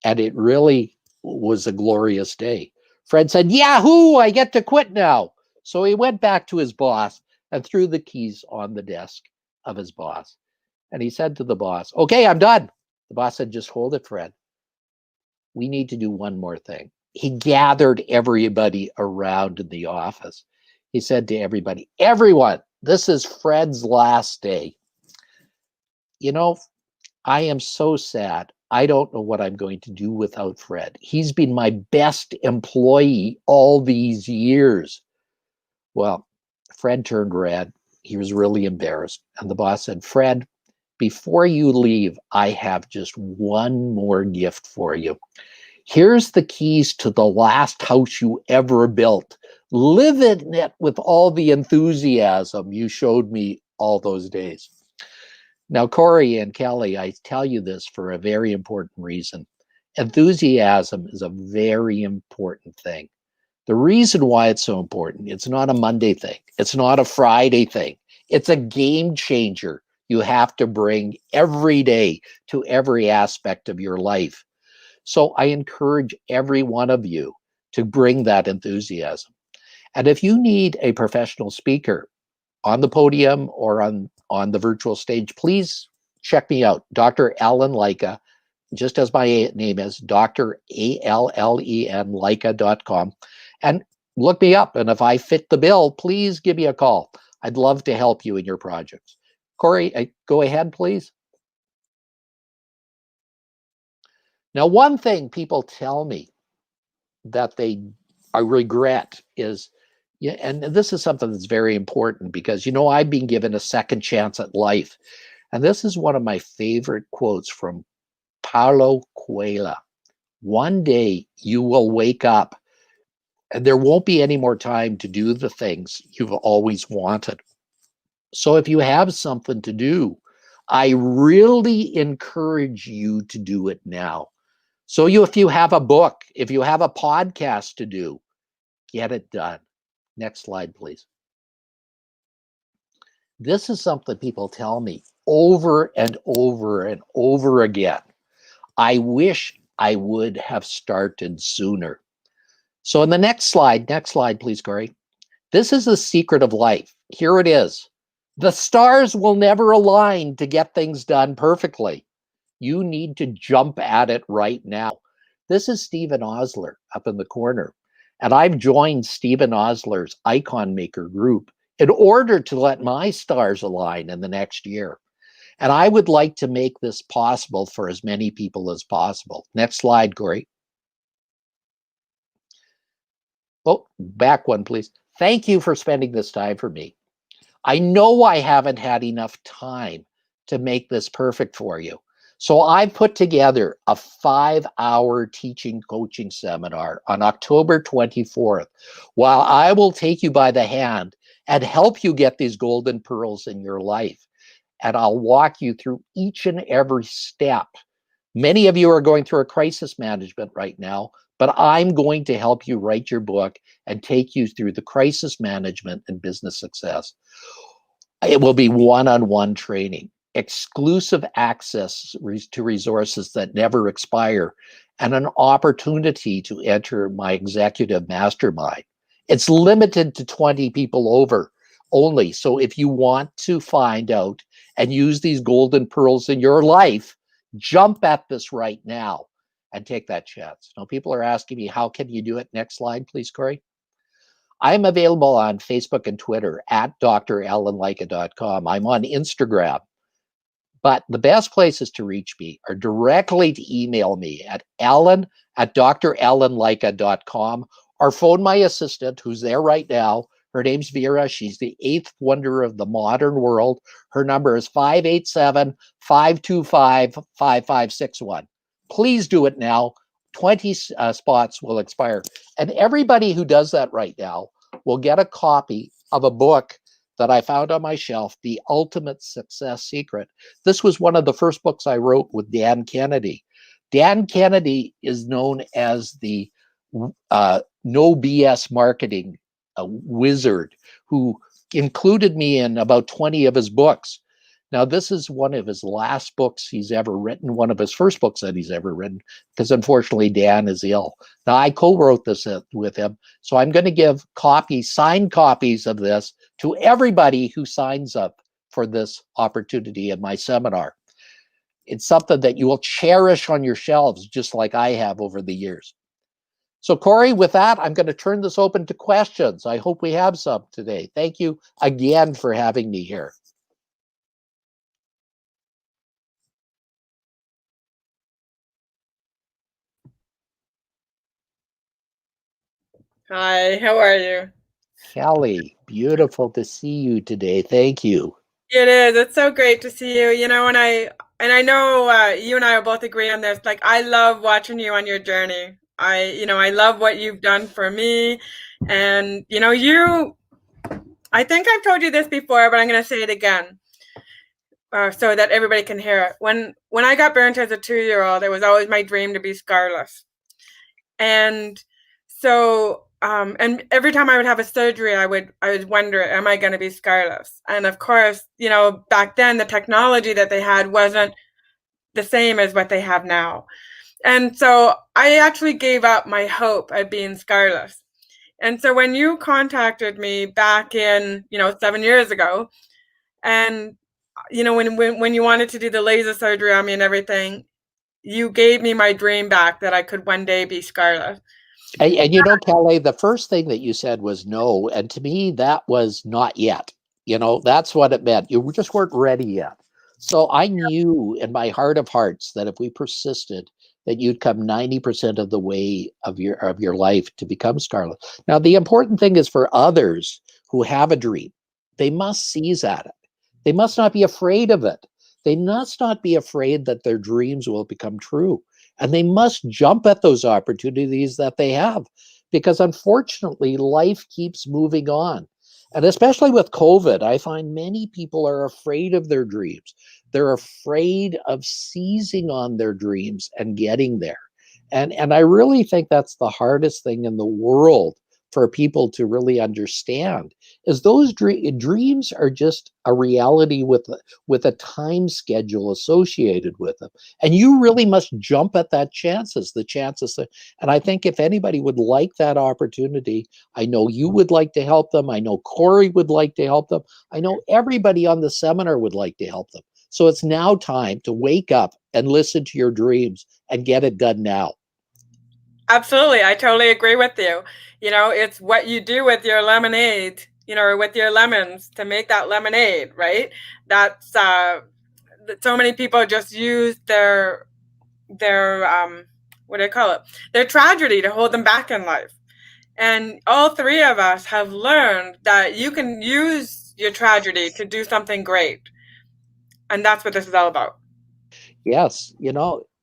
And it really was a glorious day. Fred said, "Yahoo, I get to quit now." So he went back to his boss and threw the keys on the desk of his boss. And he said to the boss, "Okay, I'm done." The boss said, "Just hold it, Fred. We need to do one more thing." He gathered everybody around in the office. He said to everybody, "Everyone, this is Fred's last day. You know, I am so sad. I don't know what I'm going to do without Fred. He's been my best employee all these years." Well, Fred turned red. He was really embarrassed. And the boss said, "Fred, before you leave, I have just one more gift for you. Here's the keys to the last house you ever built. Live in it with all the enthusiasm you showed me all those days." Now, Corey and Kelly, I tell you this for a very important reason. Enthusiasm is a very important thing. The reason why it's so important, it's not a Monday thing. It's not a Friday thing. It's a game changer you have to bring every day to every aspect of your life. So I encourage every one of you to bring that enthusiasm. And if you need a professional speaker on the podium or on the virtual stage, please check me out, Dr. Allen Lycka, just as my name is, Dr. ALLEN, Lycka.com. And look me up. And if I fit the bill, please give me a call. I'd love to help you in your projects. Corey, go ahead, please. Now, one thing people tell me that I regret is, yeah, and this is something that's very important because, you know, I've been given a second chance at life. And this is one of my favorite quotes from Paulo Coelho. One day you will wake up and there won't be any more time to do the things you've always wanted. So if you have something to do, I really encourage you to do it now. So if you have a book, if you have a podcast to do, get it done. Next slide, please. This is something people tell me over and over and over again. I wish I would have started sooner. So in the next slide, please, Corey. This is the secret of life. Here it is. The stars will never align to get things done perfectly. You need to jump at it right now. This is Stephen Osler up in the corner. And I've joined Stephen Osler's Icon Maker group in order to let my stars align in the next year. And I would like to make this possible for as many people as possible. Next slide, Corey. Oh, back one, please. Thank you for spending this time for me. I know I haven't had enough time to make this perfect for you. So I put together a 5-hour teaching coaching seminar on October 24th, while I will take you by the hand and help you get these golden pearls in your life. And I'll walk you through each and every step. Many of you are going through a crisis management right now, but I'm going to help you write your book and take you through the crisis management and business success. It will be one-on-one training, exclusive access to resources that never expire, and an opportunity to enter my executive mastermind. It's limited to 20 people over only. So if you want to find out and use these golden pearls in your life, jump at this right now and take that chance. Now, people are asking me, how can you do it? Next slide, please, Corey. I'm available on Facebook and Twitter at dralanlycka.com. I'm on Instagram. But the best places to reach me are directly to email me at alan@dralanlycka.com or phone my assistant who's there right now. Her name's Vera. She's the 8th wonder of the modern world. Her number is 587-525-5561. Please do it now. 20 spots will expire. And everybody who does that right now will get a copy of a book that I found on my shelf, The Ultimate Success Secret. This was one of the first books I wrote with Dan Kennedy. Dan Kennedy is known as the no BS marketing wizard who included me in about 20 of his books. Now, this is one of his last books he's ever written, one of his first books that he's ever written, because unfortunately Dan is ill. Now, I co-wrote this with him, so I'm going to give signed copies of this to everybody who signs up for this opportunity in my seminar. It's something that you will cherish on your shelves, just like I have over the years. So, Corey, with that, I'm going to turn this open to questions. I hope we have some today. Thank you again for having me here. Hi, how are you? Kelly, beautiful to see you today. Thank you. It is. It's so great to see you. You know, and I know you and I will both agree on this. Like, I love watching you on your journey. I love what you've done for me, and I think I've told you this before, but I'm going to say it again, so that everybody can hear it. When I got burnt as a 2-year-old, it was always my dream to be scarless, and so. And every time I would have a surgery, I would wonder, am I going to be scarless? And of course, back then the technology that they had wasn't the same as what they have now. And so I actually gave up my hope of being scarless. And so when you contacted me back in, 7 years ago, and, when you wanted to do the laser surgery on me and everything, you gave me my dream back that I could one day be scarless. And Kelly, the first thing that you said was no. And to me, that was not yet. That's what it meant. You just weren't ready yet. So I knew in my heart of hearts that if we persisted, that you'd come 90% of the way of your life to become scarlet. Now, the important thing is for others who have a dream, they must seize at it. They must not be afraid of it. They must not be afraid that their dreams will become true. And they must jump at those opportunities that they have, because unfortunately, life keeps moving on. And especially with COVID, I find many people are afraid of their dreams. They're afraid of seizing on their dreams and getting there. And I really think that's the hardest thing in the world for people to really understand, is those dreams are just a reality with a time schedule associated with them. And you really must jump at the chances. And I think if anybody would like that opportunity, I know you would like to help them. I know Corey would like to help them. I know everybody on the seminar would like to help them. So it's now time to wake up and listen to your dreams and get it done now. Absolutely. I totally agree with you. It's what you do with your lemonade, or with your lemons to make that lemonade, right? That's so many people just use their what do I call it? Their tragedy to hold them back in life. And all three of us have learned that you can use your tragedy to do something great. And that's what this is all about. Yes,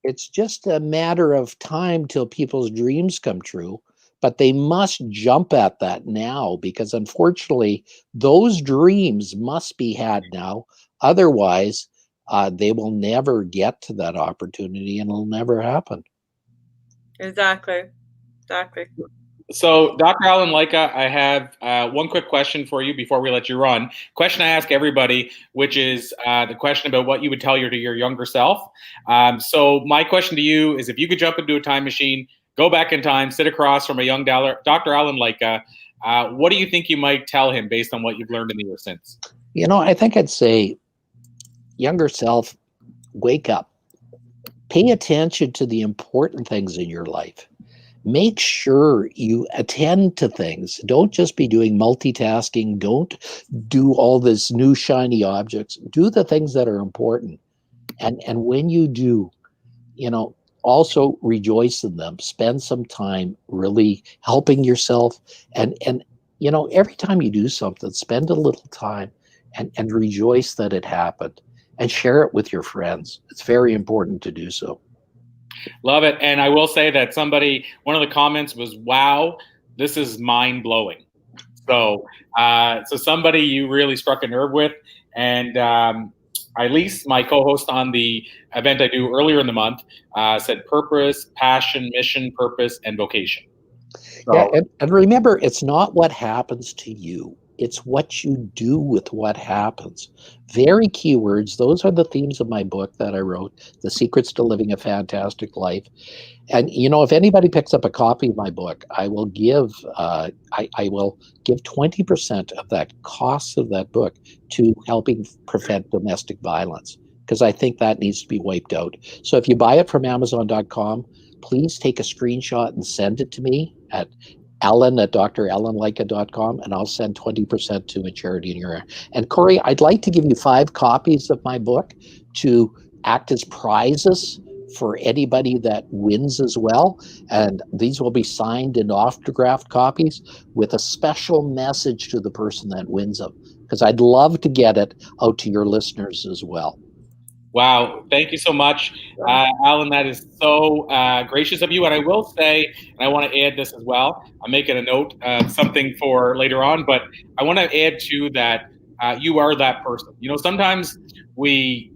it's just a matter of time till people's dreams come true. but they must jump at that now, because unfortunately, those dreams must be had now. Otherwise, they will never get to that opportunity, and it'll never happen. Exactly. So, Dr. Alan Lycka, I have one quick question for you before we let you run. Question I ask everybody, which is the question about what you would tell your younger self. So, my question to you is, if you could jump into a time machine, go back in time, sit across from a young Dr. Alan Lycka, what do you think you might tell him based on what you've learned in the years since? I think I'd say, younger self, wake up. Pay attention to the important things in your life. Make sure you attend to things. Don't just be doing multitasking. Don't do all this new shiny objects. Do the things that are important. And when you do, also rejoice in them. Spend some time really helping yourself. And every time you do something, spend a little time and rejoice that it happened, and share it with your friends. It's very important to do so. Love it. And I will say that one of the comments was, wow, this is mind blowing. So somebody you really struck a nerve with. And Elise, my co-host on the event I do earlier in the month, said purpose, passion, mission, purpose, and vocation. So, yeah, and remember, it's not what happens to you. It's what you do with what happens. Very keywords. Those are the themes of my book that I wrote, The Secrets to Living a Fantastic Life. And if anybody picks up a copy of my book, I will give 20% of that cost of that book to helping prevent domestic violence, because I think that needs to be wiped out. So if you buy it from Amazon.com, please take a screenshot and send it to me at Alan@dralanlycka.com, and I'll send 20% to a charity in your area. And Corey, I'd like to give you 5 copies of my book to act as prizes for anybody that wins as well. And these will be signed and autographed copies with a special message to the person that wins them, because I'd love to get it out to your listeners as well. Wow. Thank you so much, Alan. That is so gracious of you. And I will say, and I want to add this as well, I'm making a note, something for later on, but I want to add to that, you are that person. Sometimes we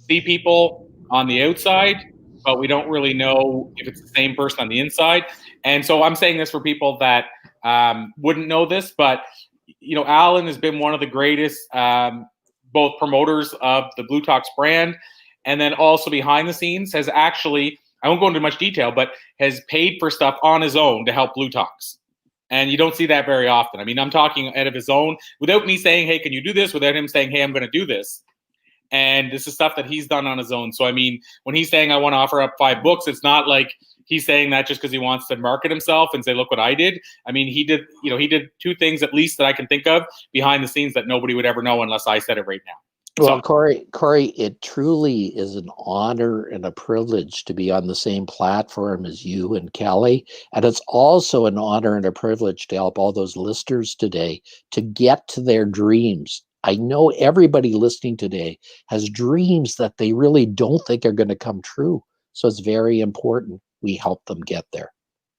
see people on the outside, but we don't really know if it's the same person on the inside. And so I'm saying this for people that wouldn't know this, but, Alan has been one of the greatest both promoters of the Blue Talks brand, and then also behind the scenes has actually, I won't go into much detail, but has paid for stuff on his own to help Blue Talks. And you don't see that very often. I mean, I'm talking out of his own, without me saying, hey, can you do this? Without him saying, hey, I'm going to do this. And this is stuff that he's done on his own. So, I mean, when he's saying I want to offer up 5 books, it's not like he's saying that just because he wants to market himself and say, look what I did. I mean, he did 2 things at least that I can think of behind the scenes that nobody would ever know unless I said it right now. Well, Corey, it truly is an honor and a privilege to be on the same platform as you and Kelly. And it's also an honor and a privilege to help all those listeners today to get to their dreams. I know everybody listening today has dreams that they really don't think are going to come true. So it's very important we help them get there.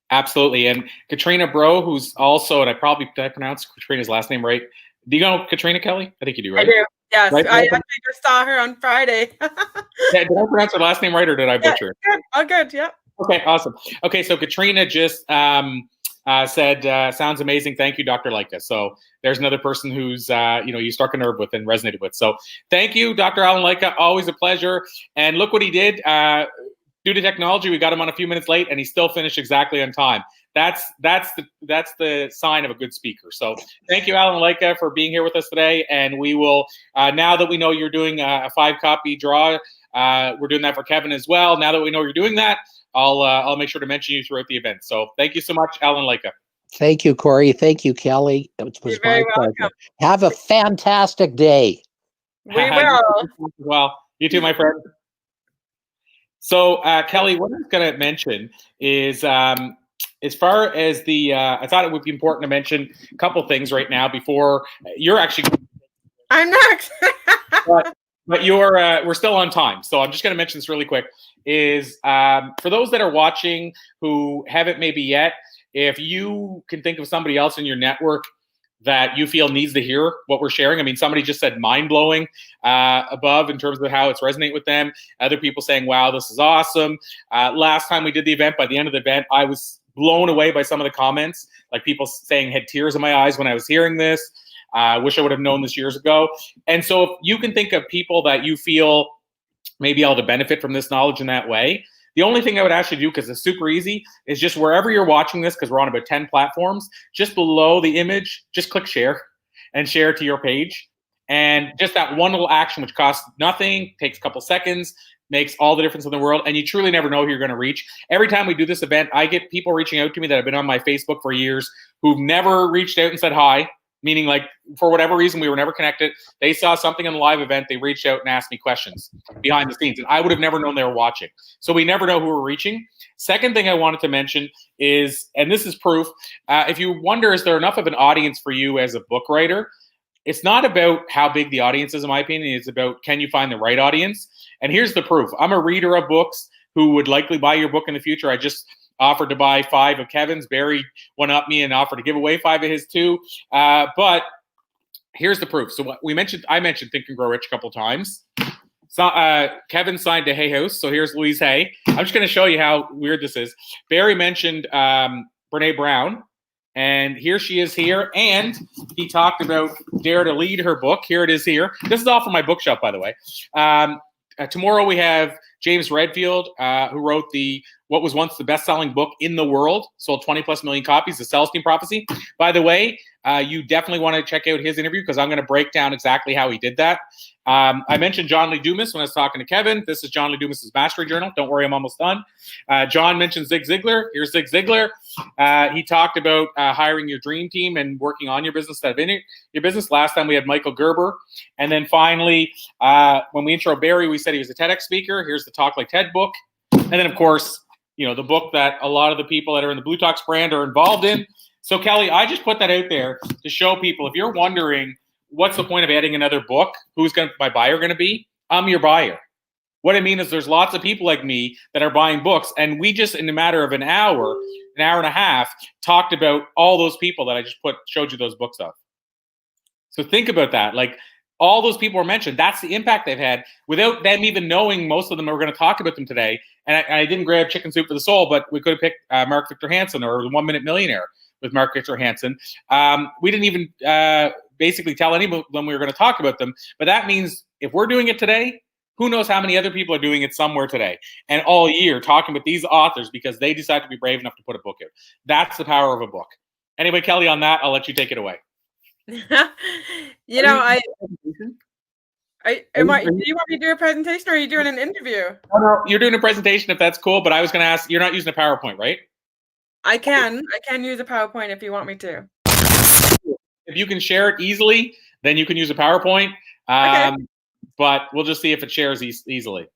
Absolutely. And Katrina Bro, who's also, and did I pronounce Katrina's last name right? Do you know Katrina, Kelly? I think you do, right? I do. Yes, right? I actually just saw her on Friday. Yeah, did I pronounce her last name right, or did I butcher it? Good. Oh, good. Yep. Okay, awesome. Okay, so Katrina just said, sounds amazing. Thank you, Dr. Lycka. So there's another person who's, you struck a nerve with and resonated with. So thank you, Dr. Alan Lycka. Always a pleasure. And look what he did. Due to technology, we got him on a few minutes late, and he still finished exactly on time. That's the sign of a good speaker. So thank you, Alan Lycka, for being here with us today. And we will, now that we know you're doing a 5-copy draw, we're doing that for Kevin as well. Now that we know you're doing that, I'll make sure to mention you throughout the event. So thank you so much, Alan Lycka. Thank you, Corey. Thank you, Kelly. It was my pleasure. Have a fantastic day. We will. Well, you too, my friend. So, Kelly, what I was going to mention is, as far as I thought it would be important to mention a couple things right now before you're actually. I'm next. but we're still on time. So I'm just going to mention this really quick. Is for those that are watching who haven't maybe yet, if you can think of somebody else in your network that you feel needs to hear what we're sharing. I mean, somebody just said mind-blowing above in terms of how it's resonating with them. Other people saying, wow, this is awesome. Last time we did the event, by the end of the event, I was blown away by some of the comments, like people saying had tears in my eyes when I was hearing this. I wish I would have known this years ago. And so if you can think of people that you feel maybe able to benefit from this knowledge in that way, the only thing I would actually do, because it's super easy, is just wherever you're watching this, because we're on about 10 platforms, just below the image, just click share and share to your page. And just that one little action, which costs nothing, takes a couple seconds, makes all the difference in the world. And you truly never know who you're going to reach. Every time we do this event, I get people reaching out to me that have been on my Facebook for years who've never reached out and said hi. Meaning, like, for whatever reason, we were never connected. They saw something in the live event. They reached out and asked me questions behind the scenes. And I would have never known they were watching. So we never know who we're reaching. Second thing I wanted to mention is, and this is proof, if you wonder, is there enough of an audience for you as a book writer? It's not about how big the audience is, in my opinion. It's about, can you find the right audience? And here's the proof. I'm a reader of books who would likely buy your book in the future. I just offered to buy 5 of Kevin's. Barry went up me and offered to give away 5 of his too. But here's the proof. So what I mentioned Think and Grow Rich a couple times. So Kevin signed to Hay House. So here's Louise Hay. I'm just going to show you how weird this is. Barry mentioned Brene Brown. And here she is here. And he talked about Dare to Lead, her book. Here it is here. This is all from my bookshelf, by the way. Tomorrow we have James Redfield, who wrote what was once the best-selling book in the world, sold 20+ million copies, The Celestine Prophecy. By the way, you definitely want to check out his interview because I'm going to break down exactly how he did that. I mentioned John Lee Dumas when I was talking to Kevin. This is John Lee Dumas's Mastery Journal. Don't worry, I'm almost done. John mentioned Zig Ziglar. Here's Zig Ziglar. He talked about hiring your dream team and working on your business instead of in your business. Last time we had Michael Gerber. And then finally, when we intro Barry, we said he was a TEDx speaker. Here's the Talk Like TED book. And then, of course, the book that a lot of the people that are in the Blue Talks brand are involved in. So, Kelly, I just put that out there to show people, if you're wondering what's the point of adding another book, who's my buyer going to be? I'm your buyer. What I mean is there's lots of people like me that are buying books, and we just, in a matter of an hour and a half, talked about all those people that I just showed you those books of. So think about that. Like, all those people were mentioned. That's the impact they've had without them even knowing. Most of them are going to talk about them today. And I didn't grab Chicken Soup for the Soul, but we could have picked Mark Victor Hansen or The 1 Minute Millionaire with Mark Victor Hansen. We didn't even basically tell anyone when we were going to talk about them. But that means if we're doing it today, who knows how many other people are doing it somewhere today and all year talking with these authors because they decided to be brave enough to put a book out. That's the power of a book. Anyway, Kelly, on that, I'll let you take it away. Do you want me to do a presentation or are you doing an interview? No, you're doing a presentation if that's cool, but I was going to ask, you're not using a PowerPoint, right? I can use a PowerPoint if you want me to. If you can share it easily, then you can use a PowerPoint. Okay. But we'll just see if it shares easily.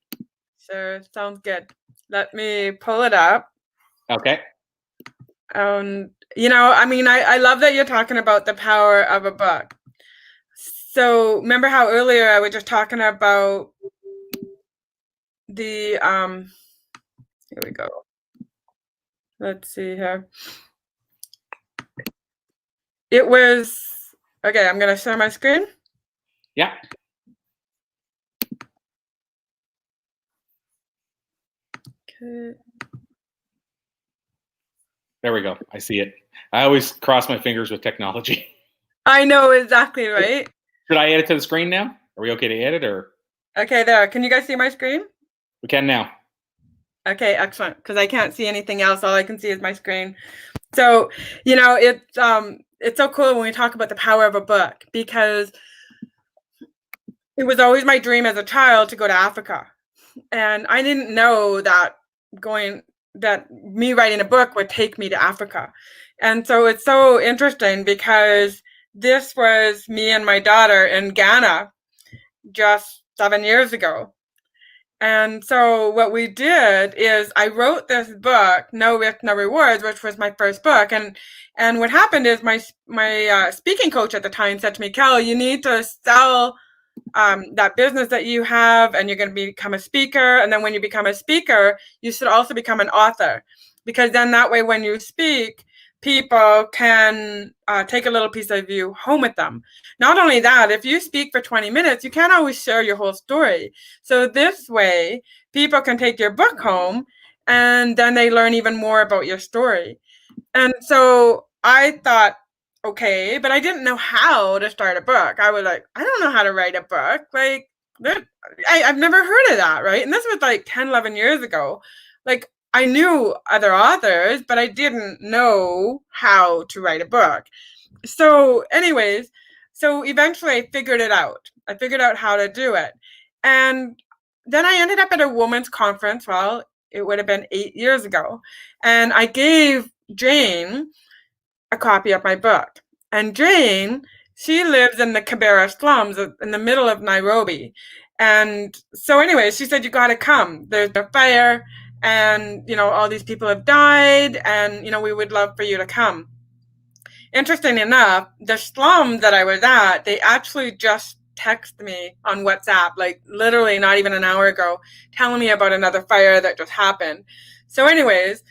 Sure, sounds good. Let me pull it up. Okay. I love that you're talking about the power of a book. So remember how earlier I was just talking about the, here we go. Let's see here. It was, okay, I'm going to share my screen. Yeah. Okay. There we go. I see it. I always cross my fingers with technology. I know, exactly, right? Should I add it to the screen now? Are we okay to add it or? Okay, there. Can you guys see my screen? We can now. Okay, excellent. Because I can't see anything else. All I can see is my screen. So, it's so cool when we talk about the power of a book because it was always my dream as a child to go to Africa. And I didn't know that me writing a book would take me to Africa. And so it's so interesting because this was me and my daughter in Ghana just 7 years ago. And so what we did is I wrote this book, No Risk, No Rewards, which was my first book. And what happened is my speaking coach at the time said to me, Kel, you need to sell that business that you have, and you're going to become a speaker. And then when you become a speaker, you should also become an author, because then that way, when you speak, people can take a little piece of you home with them. Not only that, if you speak for 20 minutes, you can't always share your whole story. So this way, people can take your book home and then they learn even more about your story. And so I thought, okay, but I didn't know how to start a book. I was like, I don't know how to write a book. Like, I've never heard of that, right? And this was like 10, 11 years ago. Like, I knew other authors, but I didn't know how to write a book. So anyways, so eventually I figured it out. I figured out how to do it. And then I ended up at a women's conference. Well, it would have been 8 years ago. And I gave Jane a copy of my book. And Jane, she lives in the Kibera slums in the middle of Nairobi. And so anyway, she said, you got to come. There's a fire and, you know, all these people have died and, you know, we would love for you to come. Interesting enough, the slum that I was at, they actually just texted me on WhatsApp, like literally not even an hour ago, telling me about another fire that just happened. So anyways,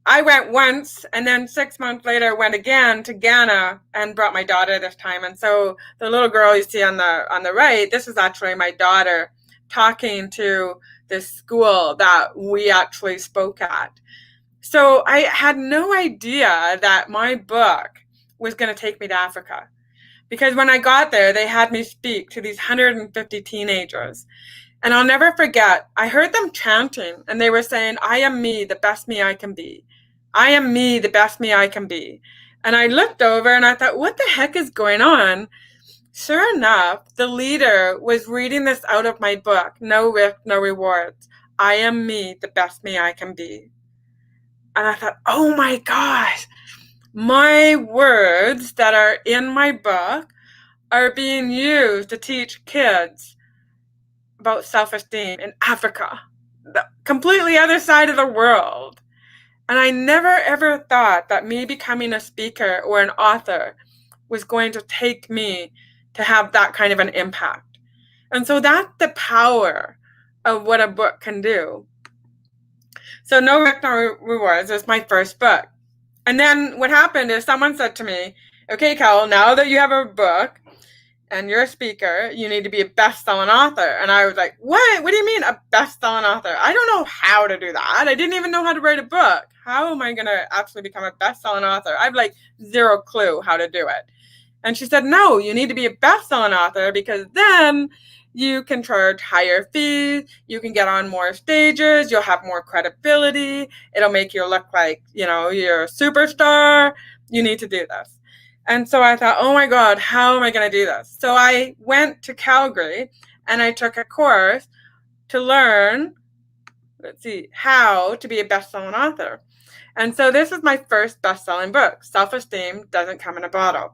I went once and then 6 months later went again to Ghana and brought my daughter this time. And so the little girl you see on the right, this is actually my daughter talking to this school that we actually spoke at. So I had no idea that my book was going to take me to Africa. Because when I got there, they had me speak to these 150 teenagers. And I'll never forget, I heard them chanting and they were saying, I am me, the best me I can be. I am me, the best me I can be. And I looked over and I thought, what the heck is going on? Sure enough, the leader was reading this out of my book, No Risk, No Rewards. I am me, the best me I can be. And I thought, oh my gosh, my words that are in my book are being used to teach kids about self-esteem in Africa, the completely other side of the world. And I never ever thought that me becoming a speaker or an author was going to take me to have that kind of an impact. And so that's the power of what a book can do. So No Risk, No Rewards was my first book. And then what happened is someone said to me, okay, Cal, now that you have a book and you're a speaker, you need to be a best-selling author. And I was like, what? What do you mean a best-selling author? I don't know how to do that. I didn't even know how to write a book. How am I going to actually become a best-selling author? I have like zero clue how to do it. And she said, no, you need to be a best-selling author because then you can charge higher fees, you can get on more stages, you'll have more credibility, it'll make you look like, you know, you're a superstar, you need to do this. And so I thought, oh my God, how am I going to do this? So I went to Calgary and I took a course to learn, how to be a best-selling author. And so this is my first best-selling book, Self-Esteem Doesn't Come in a Bottle.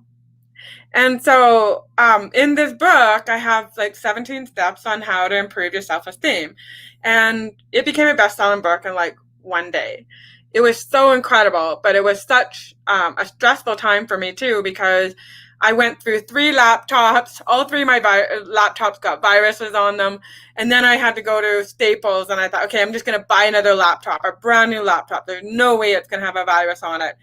And so in this book, I have like 17 steps on how to improve your self-esteem. And it became a best-selling book in like one day. It was so incredible, but it was such a stressful time for me too, because I went through 3 laptops. All 3 of my laptops got viruses on them. And then I had to go to Staples and I thought, okay, I'm just going to buy another laptop, a brand new laptop. There's no way it's going to have a virus on it.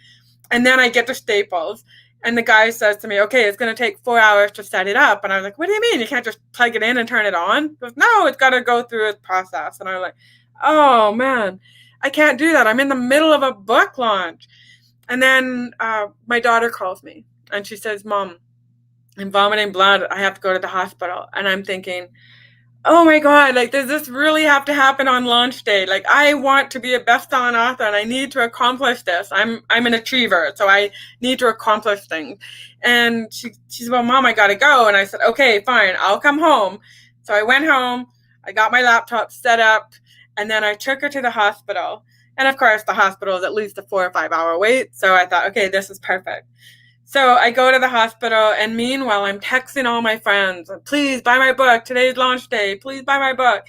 And then I get to Staples and the guy says to me, okay, it's going to take 4 hours to set it up. And I was like, what do you mean? You can't just plug it in and turn it on? He goes, no, it's got to go through a process. And I was like, oh man, I can't do that. I'm in the middle of a book launch. And then my daughter calls me and she says, Mom, I'm vomiting blood. I have to go to the hospital. And I'm thinking, oh my God, like, does this really have to happen on launch day? Like, I want to be a best-selling author and I need to accomplish this. I'm an achiever, so I need to accomplish things. And she said, well, Mom, I got to go. And I said, okay, fine, I'll come home. So I went home, I got my laptop set up, and then I took her to the hospital. And of course, the hospital is at least a 4 or 5 hour wait. So I thought, okay, this is perfect. So I go to the hospital, and meanwhile, I'm texting all my friends, please buy my book. Today's launch day. Please buy my book.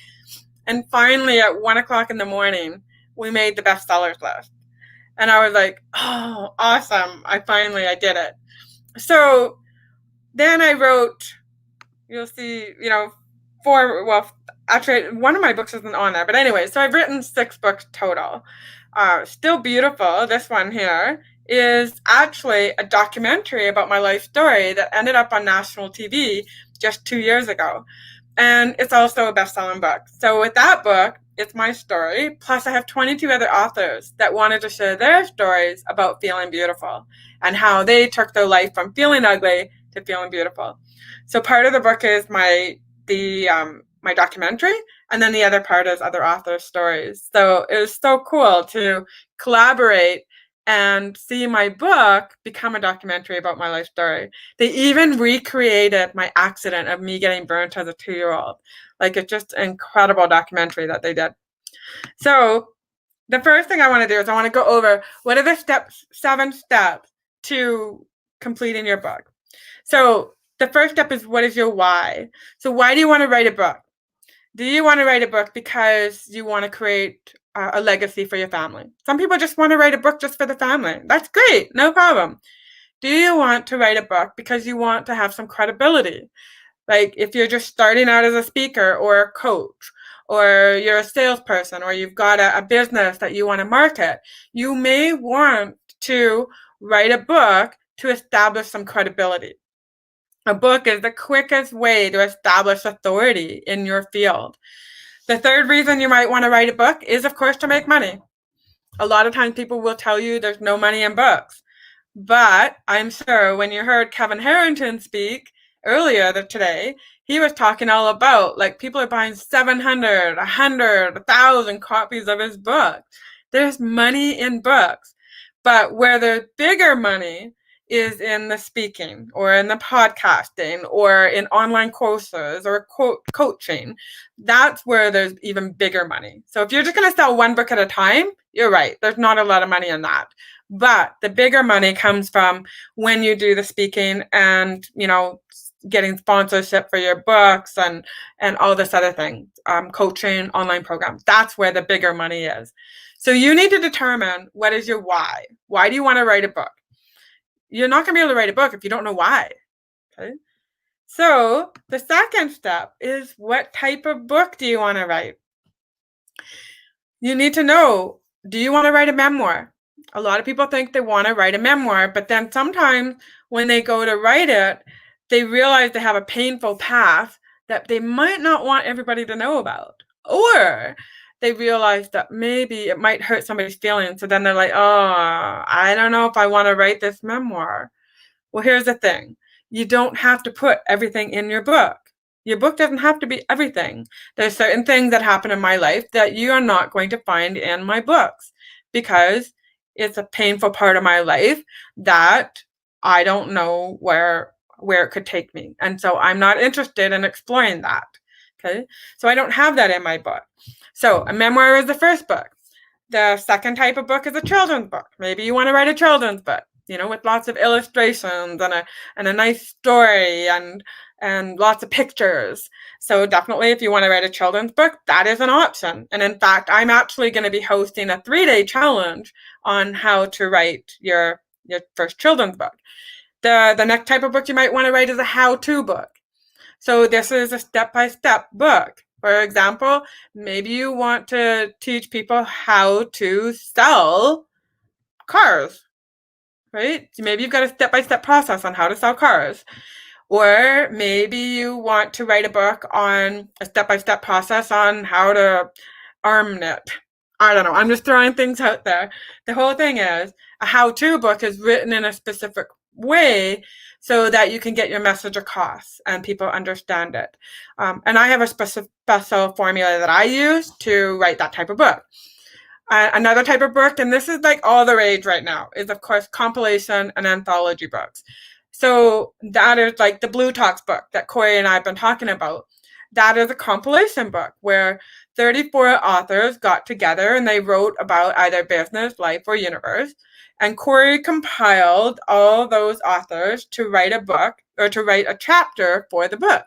And finally, at 1 o'clock in the morning, we made the bestsellers list. And I was like, oh, awesome. I did it. So then I wrote, you'll see, actually, one of my books isn't on there. But anyway, so I've written 6 books total. Still Beautiful, this one here, is actually a documentary about my life story that ended up on national TV just 2 years ago. And it's also a best-selling book. So with that book, it's my story. Plus, I have 22 other authors that wanted to share their stories about feeling beautiful and how they took their life from feeling ugly to feeling beautiful. So part of the book is my documentary, and then the other part is other authors' stories. So it was so cool to collaborate and see my book become a documentary about my life story. They even recreated my accident of me getting burnt as a 2-year-old. Like, it's just an incredible documentary that they did. So the first thing I want to do is I want to go over what are the 7 steps to completing your book. So the first step is, what is your why? So why do you want to write a book? Do you want to write a book because you want to create a legacy for your family? Some people just want to write a book just for the family. That's great, no problem. Do you want to write a book because you want to have some credibility? Like, if you're just starting out as a speaker or a coach, or you're a salesperson, or you've got a business that you want to market, you may want to write a book to establish some credibility. A book is the quickest way to establish authority in your field. The third reason you might want to write a book is, of course, to make money. A lot of times people will tell you there's no money in books. But I'm sure when you heard Kevin Harrington speak earlier today, he was talking all about, like, people are buying 700, 100, 1,000 copies of his book. There's money in books. But where there's bigger money is in the speaking, or in the podcasting, or in online courses, or coaching. That's where there's even bigger money. So if you're just going to sell one book at a time, you're right. There's not a lot of money in that. But the bigger money comes from when you do the speaking and, getting sponsorship for your books and all this other thing, coaching, online programs. That's where the bigger money is. So you need to determine, what is your why? Why do you want to write a book? You're not going to be able to write a book if you don't know why. Okay. So the second step is, what type of book do you want to write? You need to know, do you want to write a memoir? A lot of people think they want to write a memoir, but then sometimes when they go to write it, they realize they have a painful path that they might not want everybody to know about. Or they realize that maybe it might hurt somebody's feelings. So then they're like, oh, I don't know if I want to write this memoir. Well, here's the thing. You don't have to put everything in your book. Your book doesn't have to be everything. There's certain things that happen in my life that you are not going to find in my books, because it's a painful part of my life that I don't know where it could take me. And so I'm not interested in exploring that. Okay. So I don't have that in my book. So a memoir is the first book. The second type of book is a children's book. Maybe you want to write a children's book, with lots of illustrations and a nice story and lots of pictures. So definitely, if you want to write a children's book, that is an option. And in fact, I'm actually going to be hosting a 3-day challenge on how to write your first children's book. The next type of book you might want to write is a how-to book. So this is a step-by-step book. For example, maybe you want to teach people how to sell cars, right? Maybe you've got a step-by-step process on how to sell cars. Or maybe you want to write a book on a step-by-step process on how to arm knit. I don't know. I'm just throwing things out there. The whole thing is, a how-to book is written in a specific way so that you can get your message across and people understand it. And I have a special formula that I use to write that type of book. Another type of book, and this is like all the rage right now, is of course compilation and anthology books. So that is like the Blue Talks book that Corey and I have been talking about. That is a compilation book where 34 authors got together and they wrote about either business, life, or universe. And Corey compiled all those authors to write a book, or to write a chapter for the book.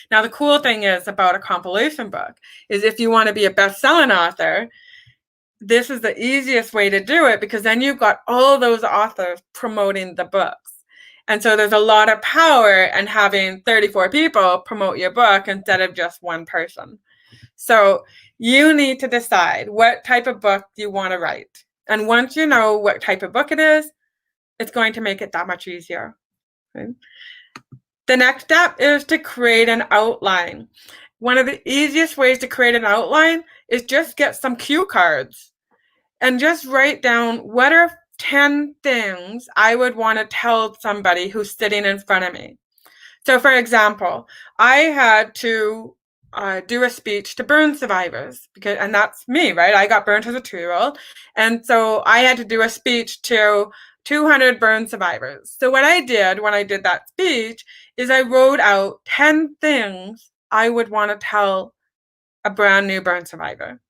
Now, the cool thing is about a compilation book is, if you want to be a best-selling author, this is the easiest way to do it, because then you've got all those authors promoting the books. And so there's a lot of power in having 34 people promote your book instead of just one person. So you need to decide what type of book you want to write. And once you know what type of book it is, it's going to make it that much easier. Okay? The next step is to create an outline. One of the easiest ways to create an outline is just get some cue cards and just write down what are 10 things I would want to tell somebody who's sitting in front of me. So for example, I had to do a speech to burn survivors, and that's me, right? I got burnt as a 2-year-old. And so I had to do a speech to 200 burn survivors. So what I did when I did that speech is I wrote out 10 things I would want to tell a brand new burn survivor.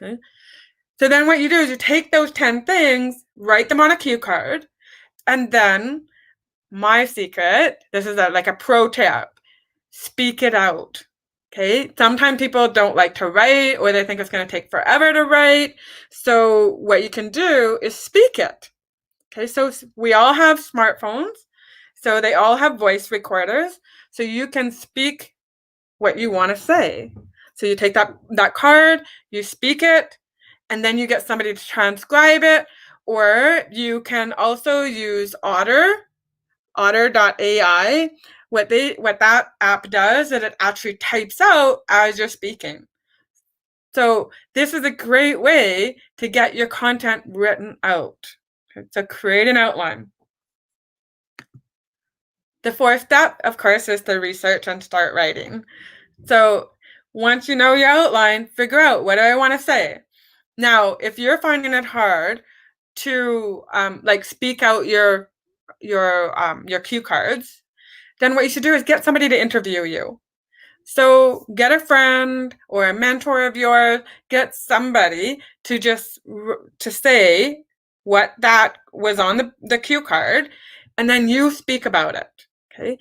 Okay. So then what you do is you take those 10 things, write them on a cue card, and then my secret, this is like a pro tip, speak it out. Okay. Sometimes people don't like to write, or they think it's going to take forever to write. So what you can do is speak it. Okay. So we all have smartphones. So they all have voice recorders. So you can speak what you want to say. So you take that card, you speak it, and then you get somebody to transcribe it. Or you can also use Otter.ai. What that app does is it actually types out as you're speaking. So this is a great way to get your content written out. Okay, so create an outline. The fourth step, of course, is to research and start writing. So once you know your outline, figure out, what do I want to say? Now, if you're finding it hard to speak out your cue cards, then what you should do is get somebody to interview you. So get a friend or a mentor of yours, get somebody to say what that was on the cue card, and then you speak about it. Okay.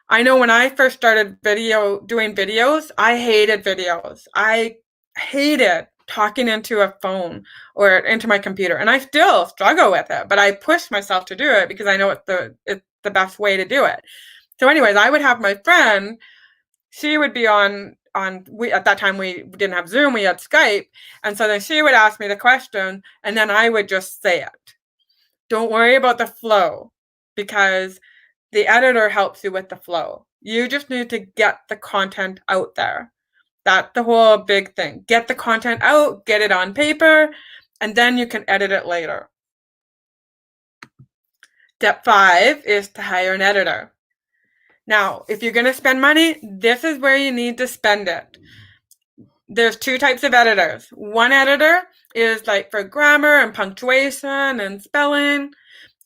I know when I first started doing videos, I hated videos. I hated talking into a phone or into my computer, and I still struggle with it, but I push myself to do it because I know it's the best way to do it. So anyways, I would have my friend, she would be at that time we didn't have Zoom, we had Skype, and so then she would ask me the question, and then I would just say it. Don't worry about the flow, because the editor helps you with the flow. You just need to get the content out there. That's the whole big thing. Get the content out, get it on paper, and then you can edit it later. Step 5 is to hire an editor. Now, if you're going to spend money, this is where you need to spend it. There's 2 types of editors. One editor is like for grammar and punctuation and spelling.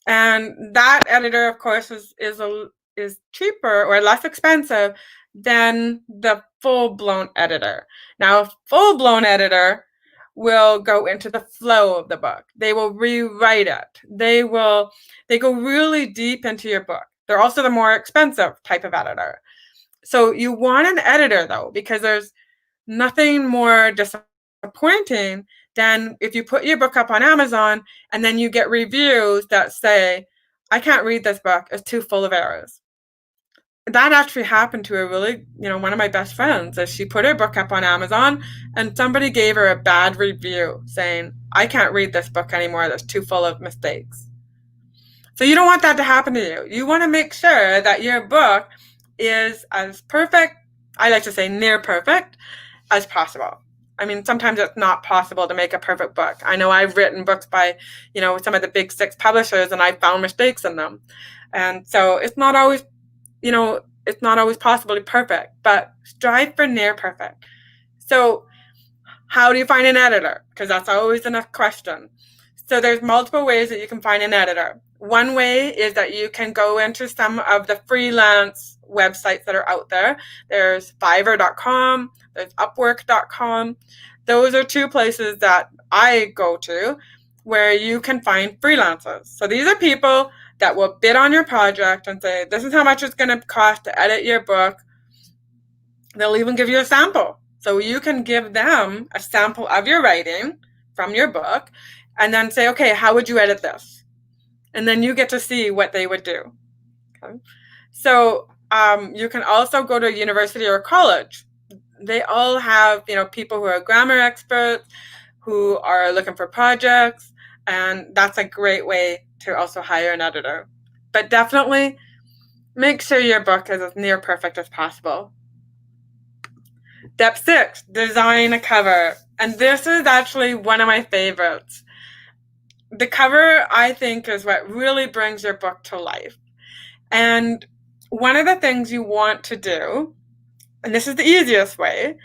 And that editor, of course, is cheaper or less expensive than the full-blown editor. Now, a full-blown editor will go into the flow of the book. They will rewrite it. They go really deep into your book. They're also the more expensive type of editor. So you want an editor, though, because there's nothing more disappointing than if you put your book up on Amazon and then you get reviews that say, I can't read this book, it's too full of errors. That actually happened to one of my best friends. Is she put her book up on Amazon and somebody gave her a bad review saying, I can't read this book anymore, that's too full of mistakes. So you don't want that to happen to you. You want to make sure that your book is as perfect, I like to say near perfect, as possible. I mean, sometimes it's not possible to make a perfect book. I know I've written books by, some of the big 6 publishers, and I found mistakes in them. And so it's not always possible to be perfect, but strive for near perfect. So how do you find an editor? Because that's always the next question. So there's multiple ways that you can find an editor. One way is that you can go into some of the freelance websites that are out there. There's Fiverr.com, there's Upwork.com. Those are 2 places that I go to where you can find freelancers. So these are people that will bid on your project and say, this is how much it's going to cost to edit your book. They'll even give you a sample. So you can give them a sample of your writing from your book and then say, okay, how would you edit this? And then you get to see what they would do. Okay. So you can also go to a university or a college. They all have, people who are grammar experts, who are looking for projects. And that's a great way to also hire an editor. But definitely make sure your book is as near perfect as possible. Step 6, design a cover. And this is actually one of my favorites. The cover, I think, is what really brings your book to life. And one of the things you want to do, and this is the easiest way,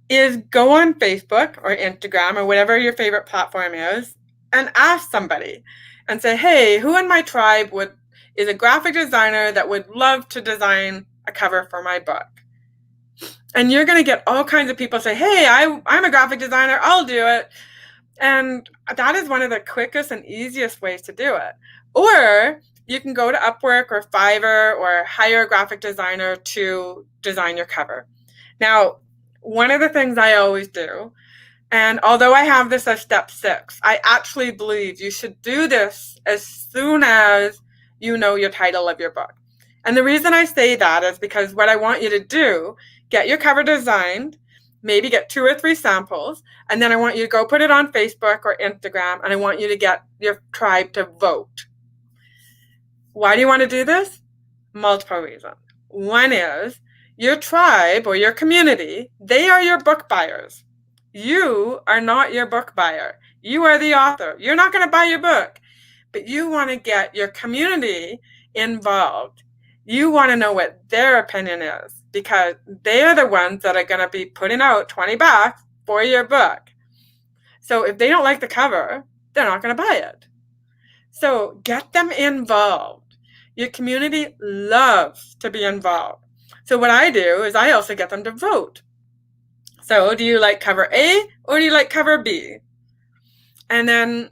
is go on Facebook or Instagram or whatever your favorite platform is and ask somebody and say, hey, who in my tribe is a graphic designer that would love to design a cover for my book? And you're going to get all kinds of people say, hey, I'm a graphic designer, I'll do it. And that is one of the quickest and easiest ways to do it. Or you can go to Upwork or Fiverr or hire a graphic designer to design your cover. Now, one of the things I always do, and although I have this as step 6, I actually believe you should do this as soon as you know your title of your book. And the reason I say that is because what I want you to do, get your cover designed, maybe get 2 or 3 samples, and then I want you to go put it on Facebook or Instagram, and I want you to get your tribe to vote. Why do you want to do this? Multiple reasons. One is your tribe or your community, they are your book buyers. You are not your book buyer. You are the author. You're not going to buy your book, but you want to get your community involved. You want to know what their opinion is because they're the ones that are going to be putting out $20 for your book. So if they don't like the cover, they're not going to buy it. So get them involved. Your community loves to be involved. So what I do is I also get them to vote. So do you like cover A or do you like cover B? And then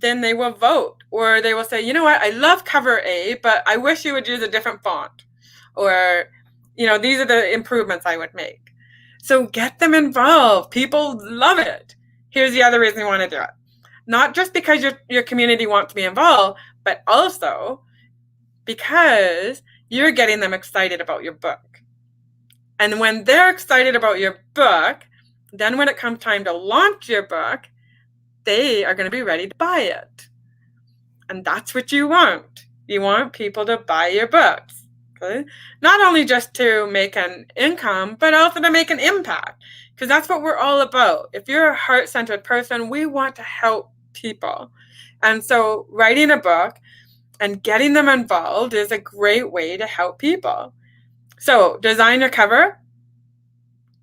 they will vote, or they will say, you know what, I love cover A, but I wish you would use a different font, or, these are the improvements I would make. So get them involved. People love it. Here's the other reason you want to do it. Not just because your community wants to be involved, but also because you're getting them excited about your book. And when they're excited about your book, then when it comes time to launch your book, they are going to be ready to buy it. And that's what you want. You want people to buy your books. Okay? Not only just to make an income, but also to make an impact. Because that's what we're all about. If you're a heart-centered person, we want to help people. And so writing a book and getting them involved is a great way to help people. So design your cover,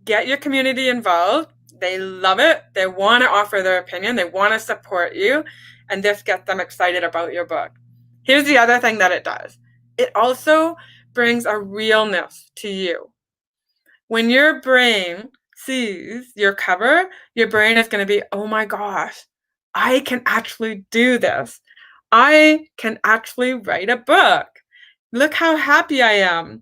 get your community involved. They love it. They want to offer their opinion. They want to support you. And this gets them excited about your book. Here's the other thing that it does. It also brings a realness to you. When your brain sees your cover, your brain is going to be, oh my gosh, I can actually do this. I can actually write a book. Look how happy I am.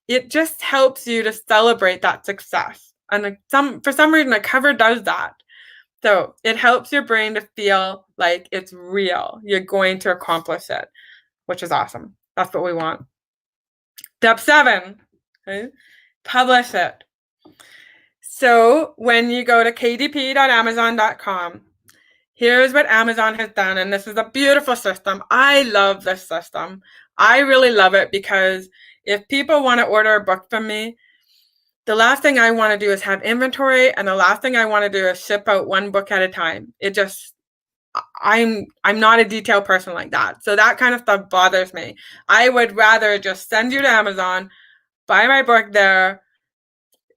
It just helps you to celebrate that success. And for some reason, a cover does that. So it helps your brain to feel like it's real. You're going to accomplish it, which is awesome. That's what we want. Step 7, okay? Publish it. So when you go to kdp.amazon.com, here's what Amazon has done, and this is a beautiful system. I love this system. I really love it because if people want to order a book from me, the last thing I want to do is have inventory, and the last thing I want to do is ship out one book at a time. I'm not a detailed person like that. So that kind of stuff bothers me. I would rather just send you to Amazon, buy my book there.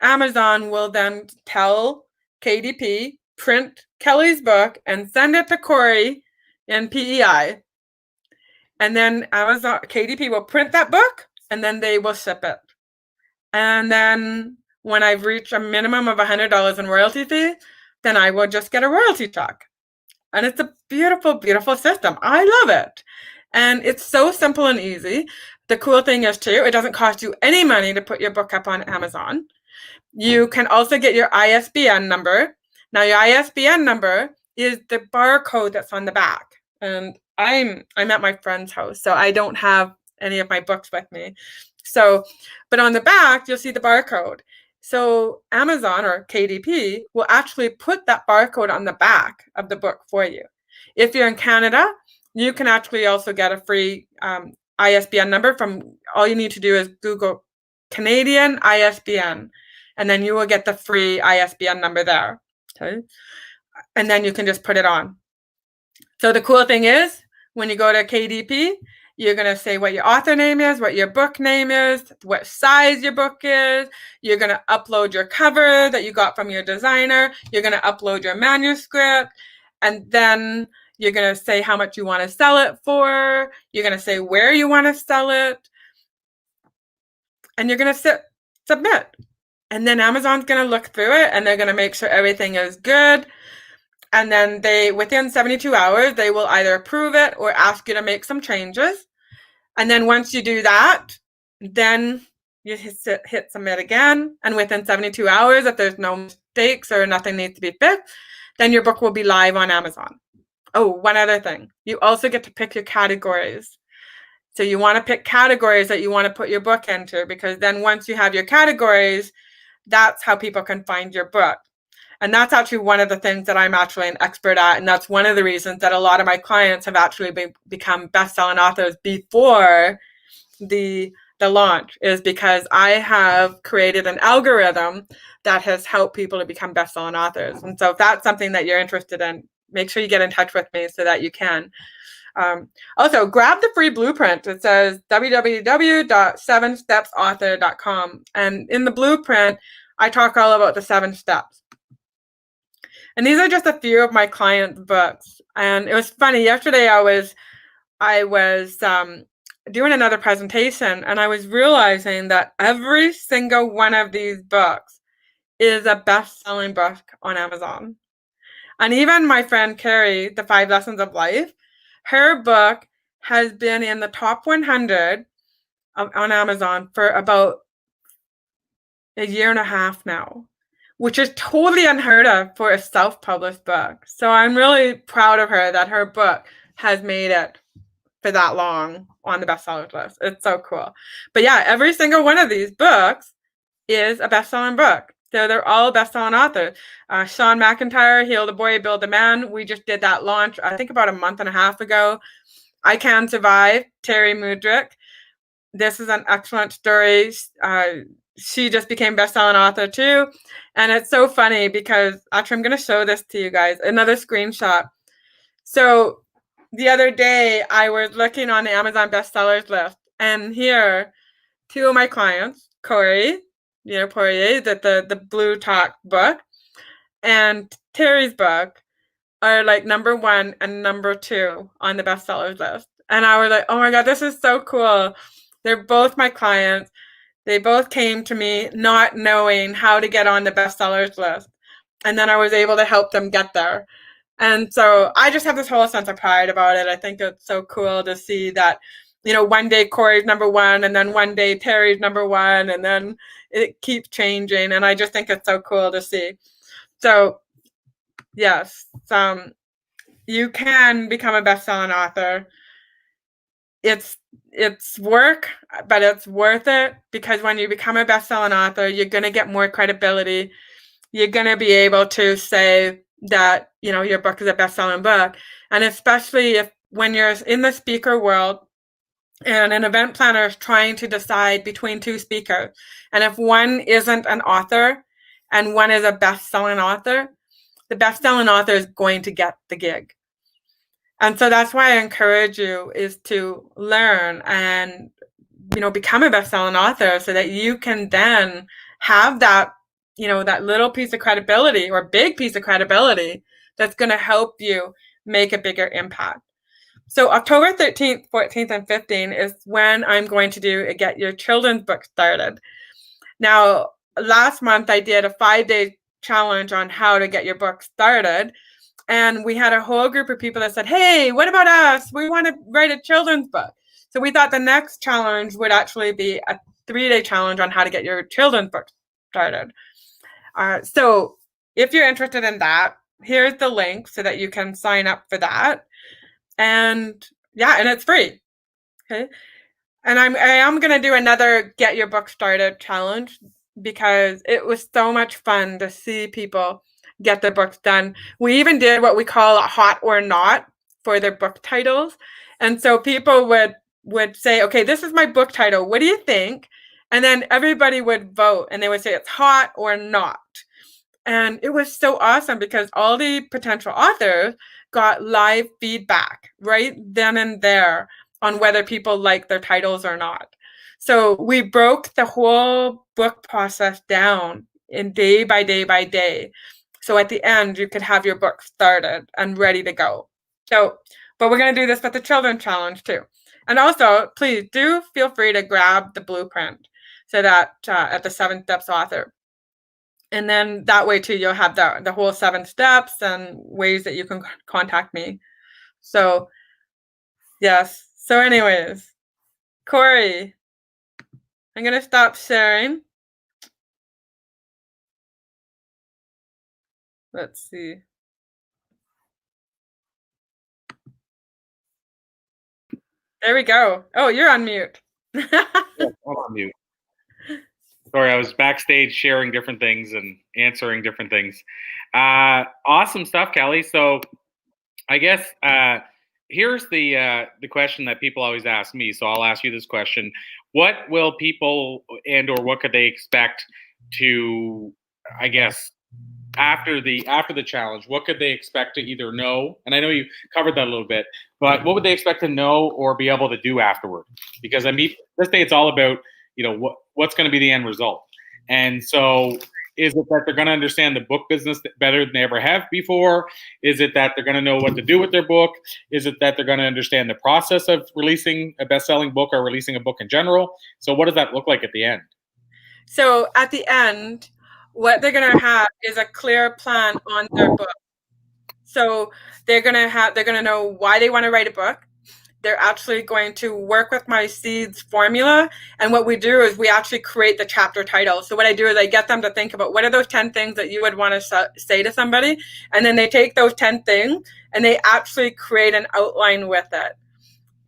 Amazon will then tell KDP, print Kelly's book and send it to Corey in PEI. And then KDP will print that book and then they will ship it. And then when I've reached a minimum of $100 in royalty fee, then I will just get a royalty check. And it's a beautiful, beautiful system. I love it. And it's so simple and easy. The cool thing is, too, it doesn't cost you any money to put your book up on Amazon. You can also get your ISBN number. Now, your ISBN number is the barcode that's on the back. And I'm at my friend's house, so I don't have any of my books with me. So, but on the back, you'll see the barcode. So Amazon or KDP will actually put that barcode on the back of the book for you. If you're in Canada, you can actually also get a free ISBN number from, all you need to do is Google Canadian ISBN, and then you will get the free ISBN number there. Okay. And then you can just put it on. So the cool thing is, when you go to KDP, you're going to say what your author name is, what your book name is, what size your book is. You're going to upload your cover that you got from your designer. You're going to upload your manuscript. And then you're going to say how much you want to sell it for. You're going to say where you want to sell it. And you're going to submit. And then Amazon's going to look through it, and they're going to make sure everything is good. And then within 72 hours, they will either approve it or ask you to make some changes. And then once you do that, then you hit submit again. And within 72 hours, if there's no mistakes or nothing needs to be fixed, then your book will be live on Amazon. Oh, one other thing. You also get to pick your categories. So you want to pick categories that you want to put your book into, because then once you have your categories, that's how people can find your book. And that's actually one of the things that I'm actually an expert at. And that's one of the reasons that a lot of my clients have actually become best-selling authors before the launch, is because I have created an algorithm that has helped people to become best-selling authors. And so if that's something that you're interested in, make sure you get in touch with me so that you can. Also, grab the free blueprint. It says www.7stepsauthor.com. And in the blueprint, I talk all about the 7 steps. And these are just a few of my clients' books. And it was funny. Yesterday, I was doing another presentation, and I was realizing that every single one of these books is a best-selling book on Amazon. And even my friend Carrie, The 5 Lessons of Life, her book has been in the top 100 on Amazon for about a year and a half now, which is totally unheard of for a self-published book. So I'm really proud of her that her book has made it for that long on the bestsellers list. It's so cool. But yeah, every single one of these books is a best-selling book. So they're all best-selling authors. Sean McIntyre, Heal the Boy, Build the Man. We just did that launch, I think about a month and a half ago. I Can Survive, Terry Mudrick. This is an excellent story. She just became best-selling author too. And it's so funny because actually I'm going to show this to you guys, another screenshot. So the other day I was looking on the Amazon bestsellers list, and here, 2 of my clients, Corey, Poirier, the Blue Talk book, and Terry's book are like number 1 and number 2 on the bestsellers list. And I was like, oh my God, this is so cool. They're both my clients. They both came to me not knowing how to get on the bestsellers list. And then I was able to help them get there. And so I just have this whole sense of pride about it. I think it's so cool to see that, one day Corey's number 1, and then one day Terry's number 1, and then it keeps changing. And I just think it's so cool to see. So yes, you can become a best-selling author. It's work, but it's worth it, because when you become a best-selling author, you're going to get more credibility. You're going to be able to say that, your book is a best-selling book. And especially when you're in the speaker world and an event planner is trying to decide between 2 speakers, and if one isn't an author and one is a best-selling author, the best-selling author is going to get the gig. And so that's why I encourage you is to learn and, become a best-selling author so that you can then have that, that little piece of credibility or big piece of credibility that's going to help you make a bigger impact. So October 13th, 14th, and 15th is when I'm going to do a Get Your Children's Book Started. Now, last month I did a 5-day challenge on how to get your book started. And we had a whole group of people that said, hey, what about us? We want to write a children's book. So we thought the next challenge would actually be a 3-day challenge on how to get your children's book started. So if you're interested in that, here's the link so that you can sign up for that. And yeah, and it's free. Okay. And I am going to do another Get Your Book Started challenge, because it was so much fun to see people get their books done. We even did what we call a hot or not for their book titles. And so people would say, okay, this is my book title. What do you think? And then everybody would vote and they would say it's hot or not. And it was so awesome because all the potential authors got live feedback right then and there on whether people like their titles or not. So we broke the whole book process down in day by day by day. So at the end, you could have your book started and ready to go. So, but we're going to do this with the Children Challenge too. And also, please do feel free to grab the blueprint so that at the 7 Steps Author. And then that way too, you'll have the whole 7 steps and ways that you can contact me. So yes. So anyways, Corey, I'm going to stop sharing. Let's see. There we go. Oh, you're on mute. Yeah, I'm on mute. Sorry, I was backstage sharing different things and answering different things. Awesome stuff, Kelly. So I guess here's the question that people always ask me. So I'll ask you this question. What will people or what could they expect to, I guess, after the challenge, what could they expect to either know? And I know you covered that a little bit, but what would they expect to know or be able to do afterward? Because I mean, this day it's all about, what's going to be the end result. And so is it that they're going to understand the book business better than they ever have before? Is it that they're going to know what to do with their book? Is it that they're going to understand the process of releasing a best-selling book or releasing a book in general? So what does that look like at the end? So at the end, what they're going to have is a clear plan on their book. So they're going to know why they want to write a book. They're actually going to work with my seeds formula. And what we do is we actually create the chapter title. So what I do is I get them to think about what are those 10 things that you would want to say to somebody. And then they take those 10 things and they actually create an outline with it.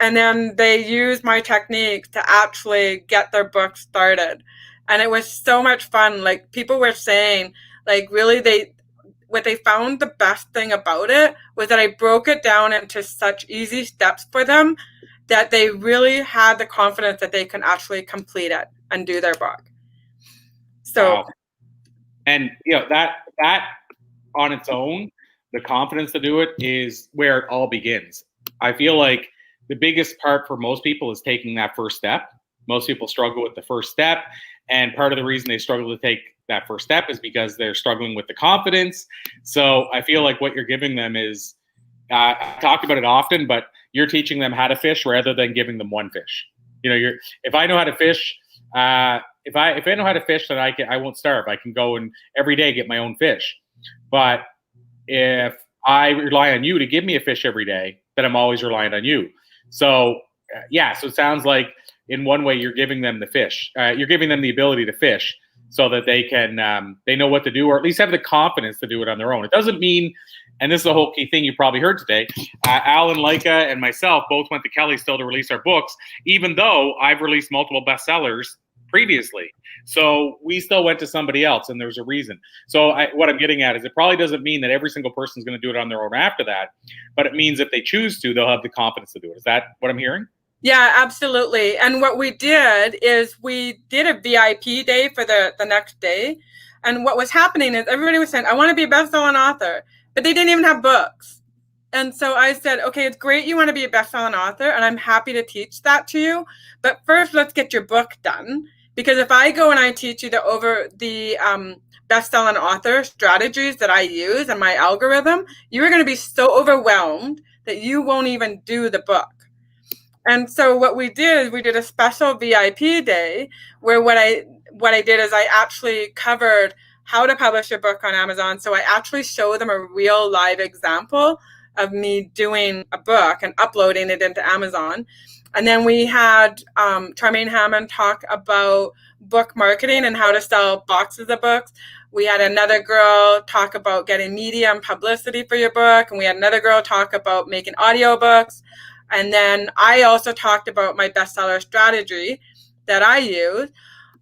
And then they use my techniques to actually get their book started. And it was so much fun. Like people were saying, like really what they found the best thing about it was that I broke it down into such easy steps for them that they really had the confidence that they can actually complete it and do their book. So, wow. And that on its own, the confidence to do it is where it all begins. I feel like the biggest part for most people is taking that first step. Most people struggle with the first step. And part of the reason they struggle to take that first step is because they're struggling with the confidence. So I feel like what you're giving them is, I talk about it often, but you're teaching them how to fish rather than giving them one fish. If I know how to fish, if I know how to fish, then I won't starve. I can go and every day get my own fish. But if I rely on you to give me a fish every day, then I'm always reliant on you. So so it sounds like in one way you're giving them the fish. You're giving them the ability to fish so that they can they know what to do, or at least have the confidence to do it on their own. It doesn't mean, and this is the whole key thing you probably heard today, Alan, Lycka, and myself both went to Kelly still to release our books, even though I've released multiple bestsellers previously. So we still went to somebody else, and there's a reason. So what I'm getting at is it probably doesn't mean that every single person is going to do it on their own after that, but it means if they choose to, they'll have the confidence to do it. Is that what I'm hearing? Yeah, absolutely. And what we did is we did a VIP day for the next day. And what was happening is everybody was saying, I want to be a best-selling author, but they didn't even have books. And so I said, okay, it's great you want to be a best-selling author, and I'm happy to teach that to you. But first, let's get your book done. Because if I go and I teach you the best-selling author strategies that I use and my algorithm, you're going to be so overwhelmed that you won't even do the book. And so what we did is we did a special VIP day where what I did is I actually covered how to publish a book on Amazon. So I actually show them a real live example of me doing a book and uploading it into Amazon. And then we had Charmaine Hammond talk about book marketing and how to sell boxes of books. We had another girl talk about getting media and publicity for your book. And we had another girl talk about making audiobooks. And then I also talked about my bestseller strategy that I use.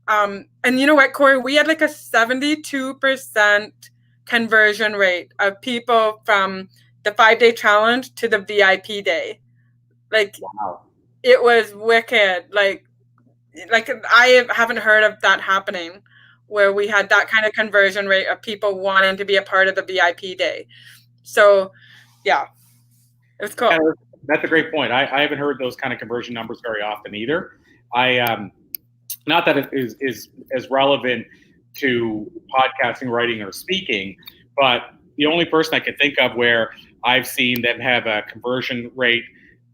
And you know what, Corey? We had like a 72% conversion rate of people from the 5-day challenge to the VIP day. Like, Wow. it was wicked. Like I haven't heard of that happening, where we had that kind of conversion rate of people wanting to be a part of the VIP day. So, yeah, it was cool. Yeah, that's a great point. I haven't heard those kind of conversion numbers very often either. Not that it is as relevant to podcasting, writing, or speaking, but the only person I can think of where I've seen them have a conversion rate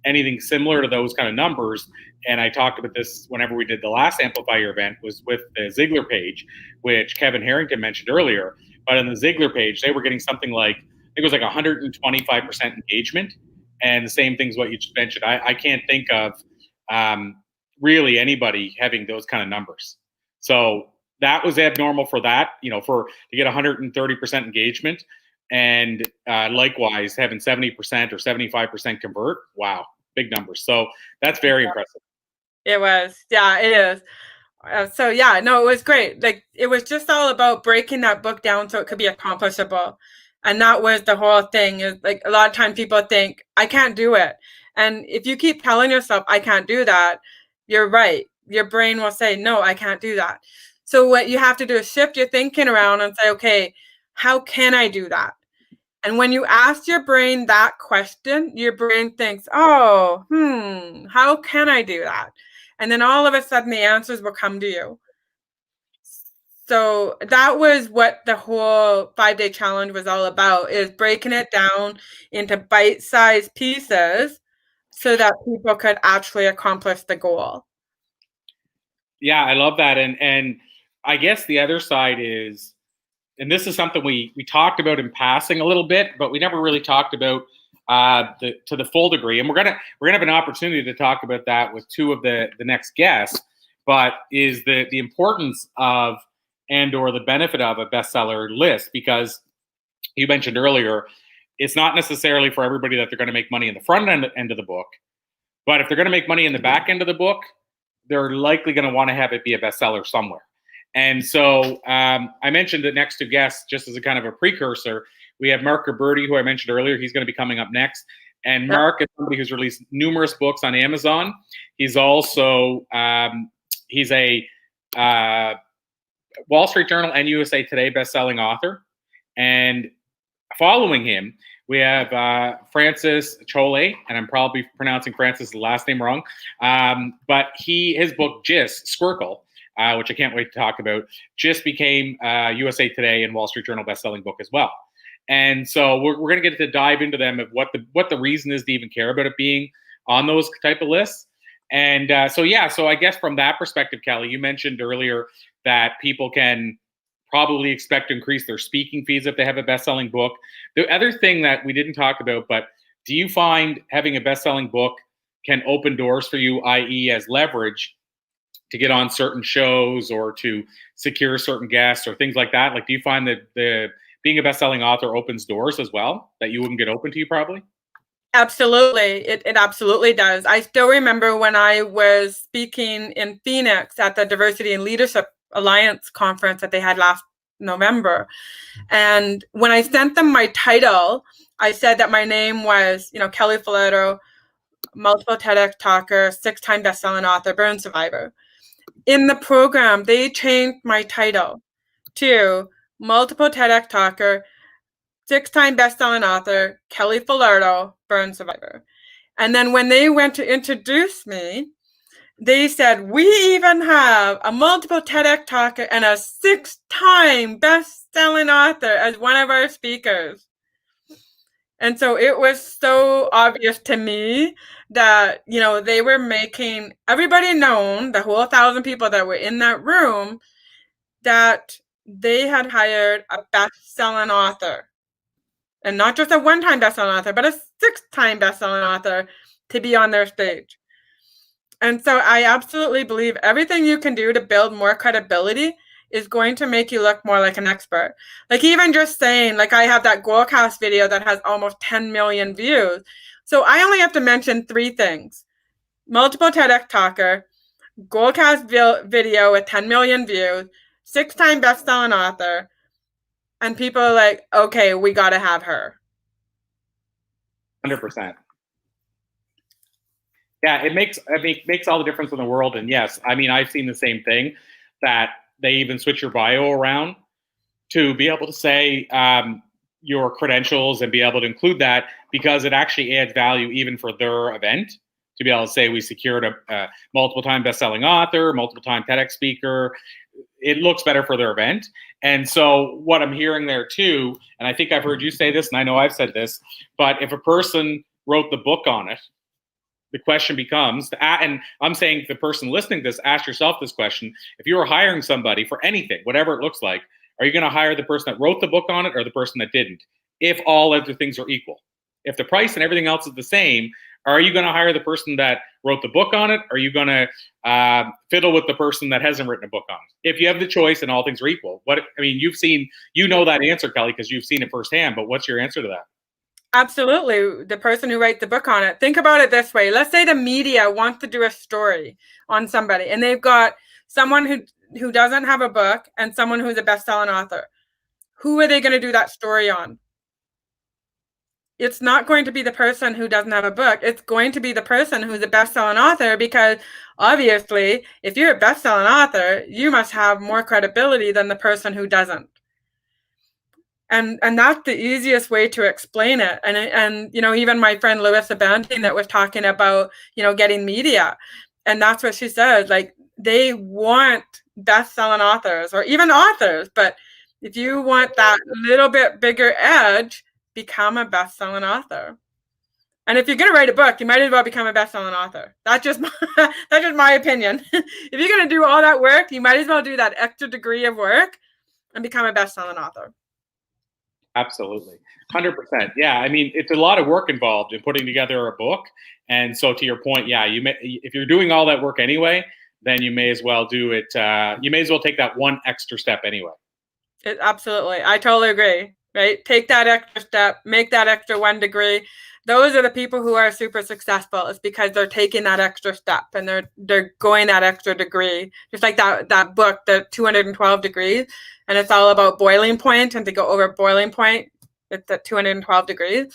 anything similar to those kind of numbers, and I talked about this whenever we did the last Amplify event, was with the Ziegler page, which Kevin Harrington mentioned earlier. But on the Ziegler page, they were getting something like, I think it was like 125% engagement, and the same thing's what you just mentioned. I can't think of really anybody having those kind of numbers. So that was abnormal for that, to get 130% engagement, and likewise having 70% or 75% convert. Wow, big numbers. So that's very impressive. It was, yeah, it is. So yeah, no, it was great. Like, it was just all about breaking that book down so it could be accomplishable. And that was the whole thing. Is like, a lot of times people think, I can't do it. And if you keep telling yourself, I can't do that, you're right. Your brain will say, no, I can't do that. So what you have to do is shift your thinking around and say, okay, how can I do that? And when you ask your brain that question, your brain thinks, oh, how can I do that? And then all of a sudden the answers will come to you. So that was what the whole 5-day challenge was all about, is breaking it down into bite-sized pieces so that people could actually accomplish the goal. Yeah, I love that. And I guess the other side is, and this is something we talked about in passing a little bit, but we never really talked about to the full degree. And we're gonna have an opportunity to talk about that with two of the next guests. But is the importance of or the benefit of a bestseller list, because you mentioned earlier, it's not necessarily for everybody that they're going to make money in the front end of the book, but if they're going to make money in the back end of the book, they're likely going to want to have it be a bestseller somewhere. And so I mentioned the next two guests just as a kind of a precursor. We have Marc Guberti, who I mentioned earlier. He's going to be coming up next. And Marc is somebody who's released numerous books on Amazon. He's also he's a Wall Street Journal and USA Today bestselling author. And following him, we have Francis Cholle, and I'm probably pronouncing Francis' last name wrong. But his book, Squircle, which I can't wait to talk about, just became USA Today and Wall Street Journal bestselling book as well. And so we're going to get to dive into them of what the reason is to even care about it being on those type of lists. And so I guess from that perspective, Kelly, you mentioned earlier that people can probably expect to increase their speaking fees if they have a best-selling book. The other thing that we didn't talk about, but do you find having a best-selling book can open doors for you, i.e. as leverage to get on certain shows or to secure certain guests or things like that? Like, do you find that being a best-selling author opens doors as well that you wouldn't get open to you probably? Absolutely. It absolutely does. I still remember when I was speaking in Phoenix at the Diversity and Leadership Alliance conference that they had last November. And when I sent them my title, I said that my name was, Kelly Falardeau, multiple TEDx talker, 6-time best-selling author, burn survivor. In the program, they changed my title to multiple TEDx talker, 6-time best-selling author, Kelly Falardeau, burn survivor. And then when they went to introduce me, they said, we even have a multiple TEDx talker and a 6-time best-selling author as one of our speakers. And so it was so obvious to me that, they were making everybody known, the whole 1,000 people that were in that room, that they had hired a best-selling author. And not just a 1-time best-selling author, but a 6-time best-selling author to be on their stage. And so I absolutely believe everything you can do to build more credibility is going to make you look more like an expert. Like, even just saying, like, I have that Goalcast video that has almost 10 million views. So I only have to mention 3 things: multiple TEDx talker, Goalcast video with 10 million views, 6-time best-selling author, and people are like, okay, we got to have her. 100%. Yeah, makes all the difference in the world. And yes, I mean, I've seen the same thing, that they even switch your bio around to be able to say your credentials and be able to include that, because it actually adds value even for their event, to be able to say we secured a multiple-time best-selling author, multiple-time TEDx speaker. It looks better for their event. And so what I'm hearing there too, and I think I've heard you say this, and I know I've said this, but if a person wrote the book on it, the question becomes, and I'm saying the person listening to this, ask yourself this question. If you were hiring somebody for anything, whatever it looks like, are you going to hire the person that wrote the book on it or the person that didn't? If all other things are equal. If the price and everything else is the same, are you going to hire the person that wrote the book on it? Or are you going to fiddle with the person that hasn't written a book on it? If you have the choice and all things are equal. You know that answer, Kelly, because you've seen it firsthand, but what's your answer to that? Absolutely. The person who writes the book on it. Think about it this way. Let's say the media wants to do a story on somebody, and they've got someone who doesn't have a book and someone who's a best-selling author. Who are they going to do that story on? It's not going to be the person who doesn't have a book. It's going to be the person who's a best-selling author, because obviously, if you're a best-selling author, you must have more credibility than the person who doesn't. And that's the easiest way to explain it. And you know, even my friend Larissa Banting that was talking about, you know, getting media, and that's what she said. Like, they want best-selling authors, or even authors, but if you want that little bit bigger edge, become a best-selling author. And if you're going to write a book, you might as well become a best-selling author. That's just my opinion. If you're going to do all that work, you might as well do that extra degree of work and become a best-selling author. Absolutely. 100%. Yeah. I mean, it's a lot of work involved in putting together a book. And so to your point, yeah, if you're doing all that work anyway, then you may as well do it. You may as well take that one extra step anyway. Absolutely. I totally agree. Right? Take that extra step, make that extra 1 degree. Those are the people who are super successful. It's because they're taking that extra step and they're going that extra degree. Just like that book, the 212 degrees, and it's all about boiling point, and to go over boiling point, it's at 212 degrees.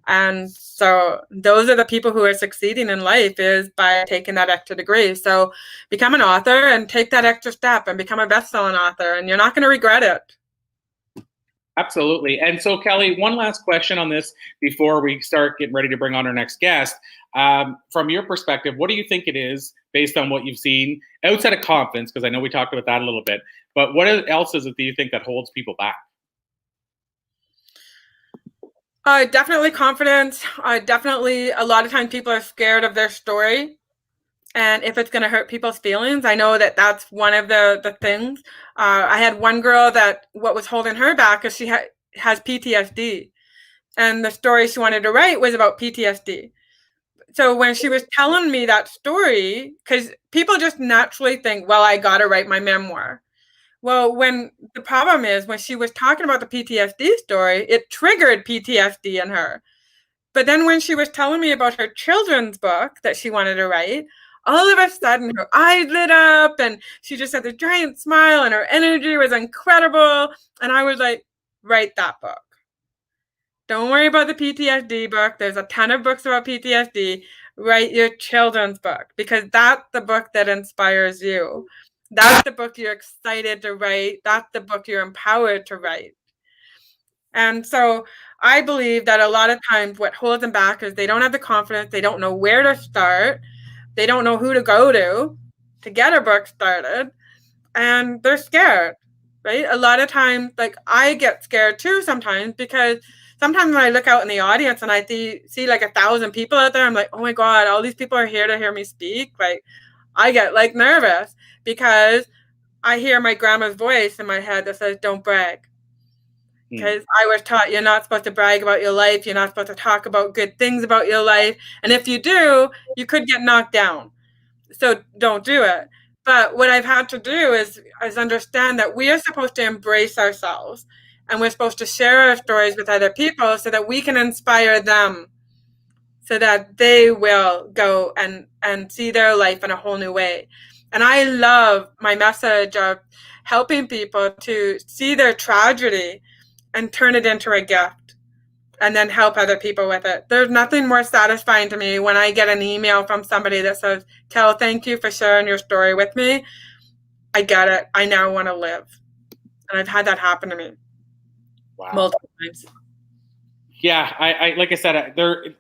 And so those are the people who are succeeding in life, is by taking that extra degree. So become an author and take that extra step and become a best-selling author, and you're not going to regret it. Absolutely. And so, Kelly, one last question on this before we start getting ready to bring on our next guest. From your perspective, what do you think it is, based on what you've seen outside of confidence? Because I know we talked about that a little bit, but what else is it that you think that holds people back? Definitely confidence. Definitely, a lot of times people are scared of their story, and if it's going to hurt people's feelings. I know that that's one of the things. I had one girl that what was holding her back is she has PTSD, and the story she wanted to write was about PTSD. So when she was telling me that story, because people just naturally think, well, I got to write my memoir. Well, when the problem is, when she was talking about the PTSD story, it triggered PTSD in her. But then when she was telling me about her children's book that she wanted to write, all of a sudden her eyes lit up and she just had this giant smile and her energy was incredible. And I was like, write that book. Don't worry about the PTSD book. There's a ton of books about PTSD. Write your children's book, because that's the book that inspires you. That's the book you're excited to write. That's the book you're empowered to write. And so I believe that a lot of times what holds them back is they don't have the confidence. They don't know where to start. They don't know who to go to get a book started. And they're scared, right? A lot of times, like, I get scared too sometimes, because sometimes when I look out in the audience and I see like 1,000 people out there, I'm like, oh my God, all these people are here to hear me speak. Like, I get like nervous because I hear my grandma's voice in my head that says, don't brag. Because I was taught you're not supposed to brag about your life. You're not supposed to talk about good things about your life. And if you do, you could get knocked down. So don't do it. But what I've had to do is understand that we are supposed to embrace ourselves. And we're supposed to share our stories with other people so that we can inspire them, so that they will go and see their life in a whole new way. And I love my message of helping people to see their tragedy and turn it into a gift. and then help other people with it. There's nothing more satisfying to me when I get an email from somebody that says, Kel, thank you for sharing your story with me. I get it. I now want to live. And I've had that happen to me multiple times. Yeah, I like I said,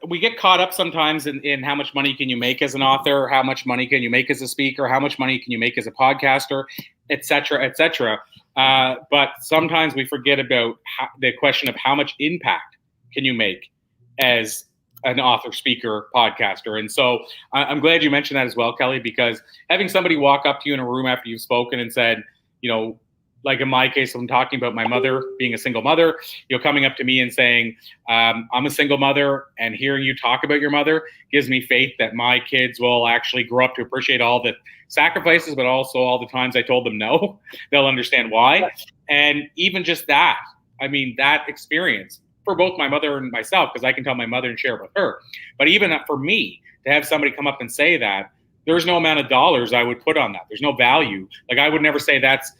we get caught up sometimes in how much money can you make as an author, how much money can you make as a speaker, how much money can you make as a podcaster, et cetera, et cetera. But sometimes we forget about the question of how much impact can you make as an author, speaker, podcaster. And so I'm glad you mentioned that as well, Kelly, because having somebody walk up to you in a room after you've spoken and said, you know, like in my case, I'm talking about my mother being a single mother, you know, coming up to me and saying, I'm a single mother, and hearing you talk about your mother gives me faith that my kids will actually grow up to appreciate all the sacrifices, but also all the times I told them no. They'll understand why. And even just that, I mean, that experience for both my mother and myself, because I can tell my mother and share it with her. But even for me to have somebody come up and say that, there's no amount of dollars I would put on that. There's no value. Like, I would never say that's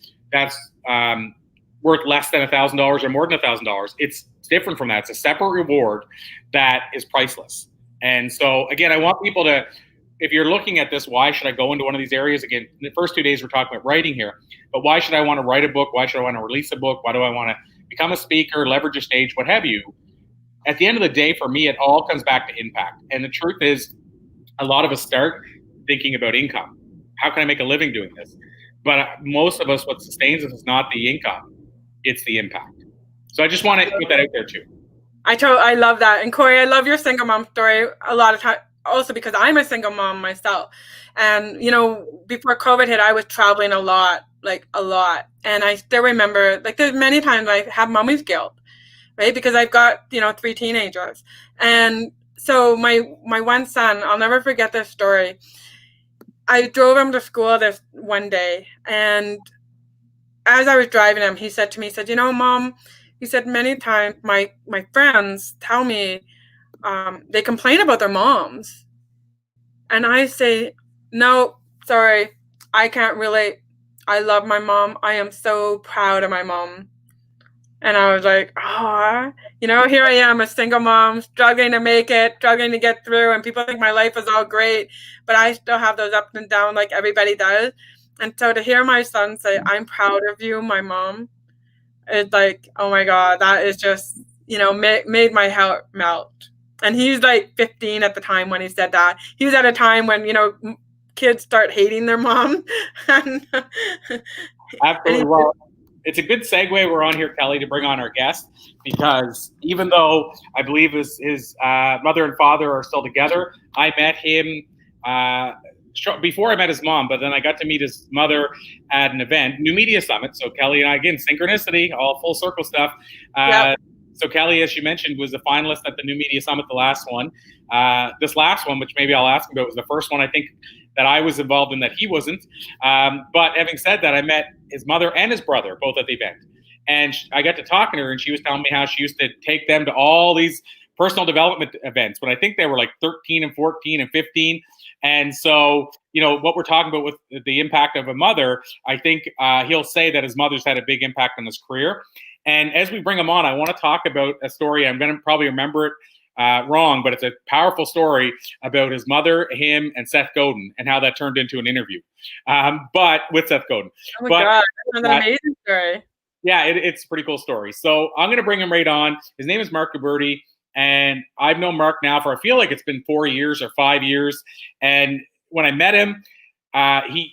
worth less than $1,000 or more than $1,000. It's different from that. It's a separate reward that is priceless. And so, again, I want people to, if you're looking at this, why should I go into one of these areas? Again, the first 2 days we're talking about writing here, but why should I want to write a book? Why should I want to release a book? Why do I want to become a speaker, leverage a stage, what have you? At the end of the day, for me, it all comes back to impact. And the truth is, a lot of us start thinking about income. How can I make a living doing this? But most of us, what sustains us is not the income, it's the impact. So I just want to put that out there too. I love that. And Corey, I love your single mom story a lot of time, also because I'm a single mom myself. And, you know, before COVID hit, I was traveling a lot. And I still remember, like, there's many times I have mommy's guilt, right? Because I've got, you know, 3 teenagers. And so my one son, I'll never forget this story. I drove him to school this one day, and as I was driving him, he said to me, he said, you know, Mom, he said, many times my friends tell me they complain about their moms. And I say, no, sorry, I can't relate. I love my mom. I am so proud of my mom. And I was like, oh, you know, here I am, a single mom, struggling to make it, struggling to get through. And people think my life is all great, but I still have those ups and downs like everybody does. And so to hear my son say, I'm proud of you, my mom, is like, oh my God, that is just, you know, made my heart melt. And he's like 15 at the time when he said that. He was at a time when, you know, kids start hating their mom. Absolutely. Well, it's a good segue we're on here, Kelly, to bring on our guest, because even though I believe his mother and father are still together, I met him before I met his mom, but then I got to meet his mother at an event, New Media Summit. So Kelly and I, again, synchronicity, all full circle stuff. Yep. So Kelly, as you mentioned, was a finalist at the New Media Summit, the last one. This last one, which maybe I'll ask him about, was the first one I think that I was involved in that he wasn't. But having said that, I met his mother and his brother both at the event. And I got to talking to her, and she was telling me how she used to take them to all these personal development events when I think they were like 13 and 14 and 15. And so, you know, what we're talking about with the impact of a mother, I think he'll say that his mother's had a big impact on his career. And as we bring him on, I want to talk about a story. I'm going to probably remember it wrong, but it's a powerful story about his mother, him, and Seth Godin, and how that turned into an interview. But with Seth Godin. Oh my God, that's an amazing story. Yeah, it's a pretty cool story. So I'm going to bring him right on. His name is Marc Guberti, and I've known Marc now for, I feel like it's been 4 years or 5 years. And when I met him,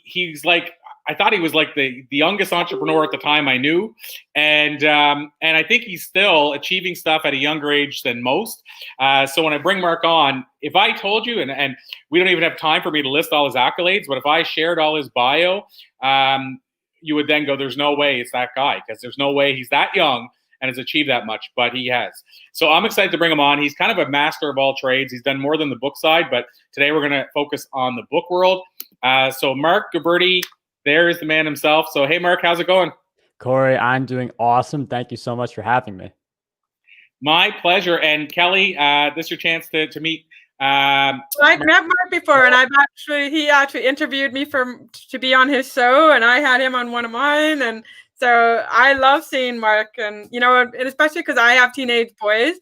he's like, I thought he was like the youngest entrepreneur at the time I knew. And I think he's still achieving stuff at a younger age than most. So when I bring Marc on, if I told you, and we don't even have time for me to list all his accolades, but if I shared all his bio, you would then go, there's no way it's that guy, because there's no way he's that young and has achieved that much, but he has. So I'm excited to bring him on. He's kind of a master of all trades. He's done more than the book side, but today we're going to focus on the book world. So Marc Guberti, there is the man himself. So, hey, Marc, how's it going? Corey, I'm doing awesome. Thank you so much for having me. My pleasure. And Kelly, this is your chance to meet. I've met Marc before, and he actually interviewed me to be on his show, and I had him on one of mine. And so I love seeing Marc, and, you know, and especially because I have teenage boys.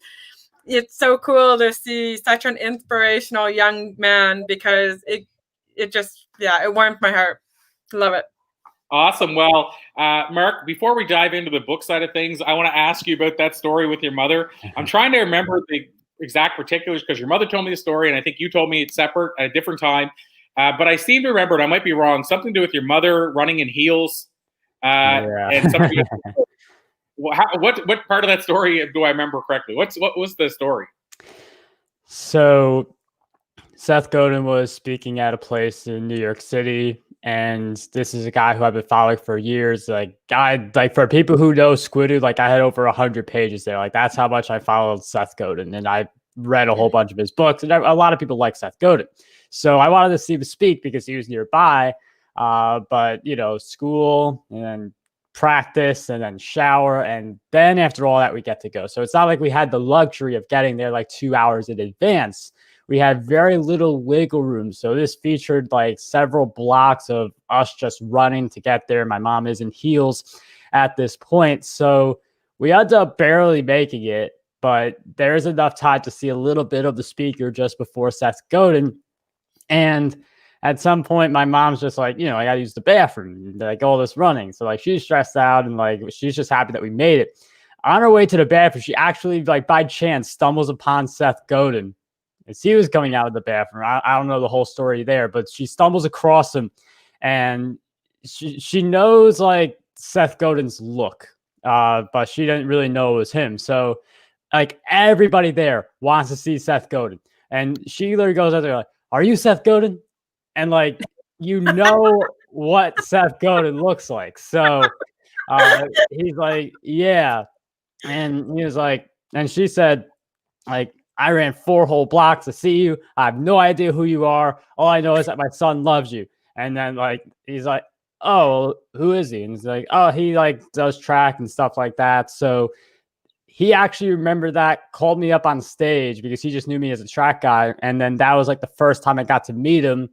it's so cool to see such an inspirational young man, because it just, yeah, it warmed my heart. Love it. Awesome. Well, Marc, before we dive into the book side of things, I want to ask you about that story with your mother. I'm trying to remember the exact particulars because your mother told me the story, and I think you told me it's separate at a different time. But I seem to remember, and I might be wrong, something to do with your mother running in heels. And something. What part of that story do I remember correctly? What was the story? So Seth Godin was speaking at a place in New York City, and this is a guy who I've been following for years. Like for people who know Squidoo, like I had over 100 pages there. Like that's how much I followed Seth Godin, and I read a whole bunch of his books. And a lot of people like Seth Godin, so I wanted to see him speak because he was nearby. But school and practice and then shower, and then after all that we get to go. So it's not like we had the luxury of getting there like 2 hours in advance. We had very little wiggle room. So this featured like several blocks of us just running to get there. My mom is in heels at this point, so we ended up barely making it, but there's enough time to see a little bit of the speaker just before Seth Godin. And at some point, my mom's just like, I got to use the bathroom, like all this running. So like she's stressed out and like she's just happy that we made it. On her way to the bathroom, she actually like by chance stumbles upon Seth Godin as he was coming out of the bathroom. I don't know the whole story there, but she stumbles across him, and she knows like Seth Godin's look, but she didn't really know it was him. So like everybody there wants to see Seth Godin, and she literally goes out there like, "Are you Seth Godin?" And like, what Seth Godin looks like. So he's like, yeah. And he was like, and she said, like, I ran 4 whole blocks to see you. I have no idea who you are. All I know is that my son loves you. And then like, he's like, oh, who is he? And he's like, oh, he like does track and stuff like that. So he actually remembered that, called me up on stage because he just knew me as a track guy. And then that was like the first time I got to meet him.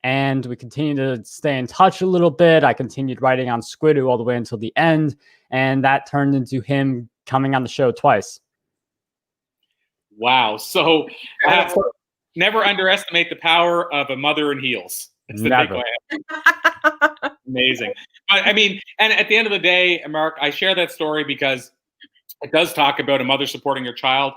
And we continued to stay in touch a little bit. I continued writing on Squidoo all the way until the end. And that turned into him coming on the show twice. Wow. So never underestimate the power of a mother in heels. It's the Never. takeaway. Amazing. I mean, and at the end of the day, Marc, I share that story because it does talk about a mother supporting her child.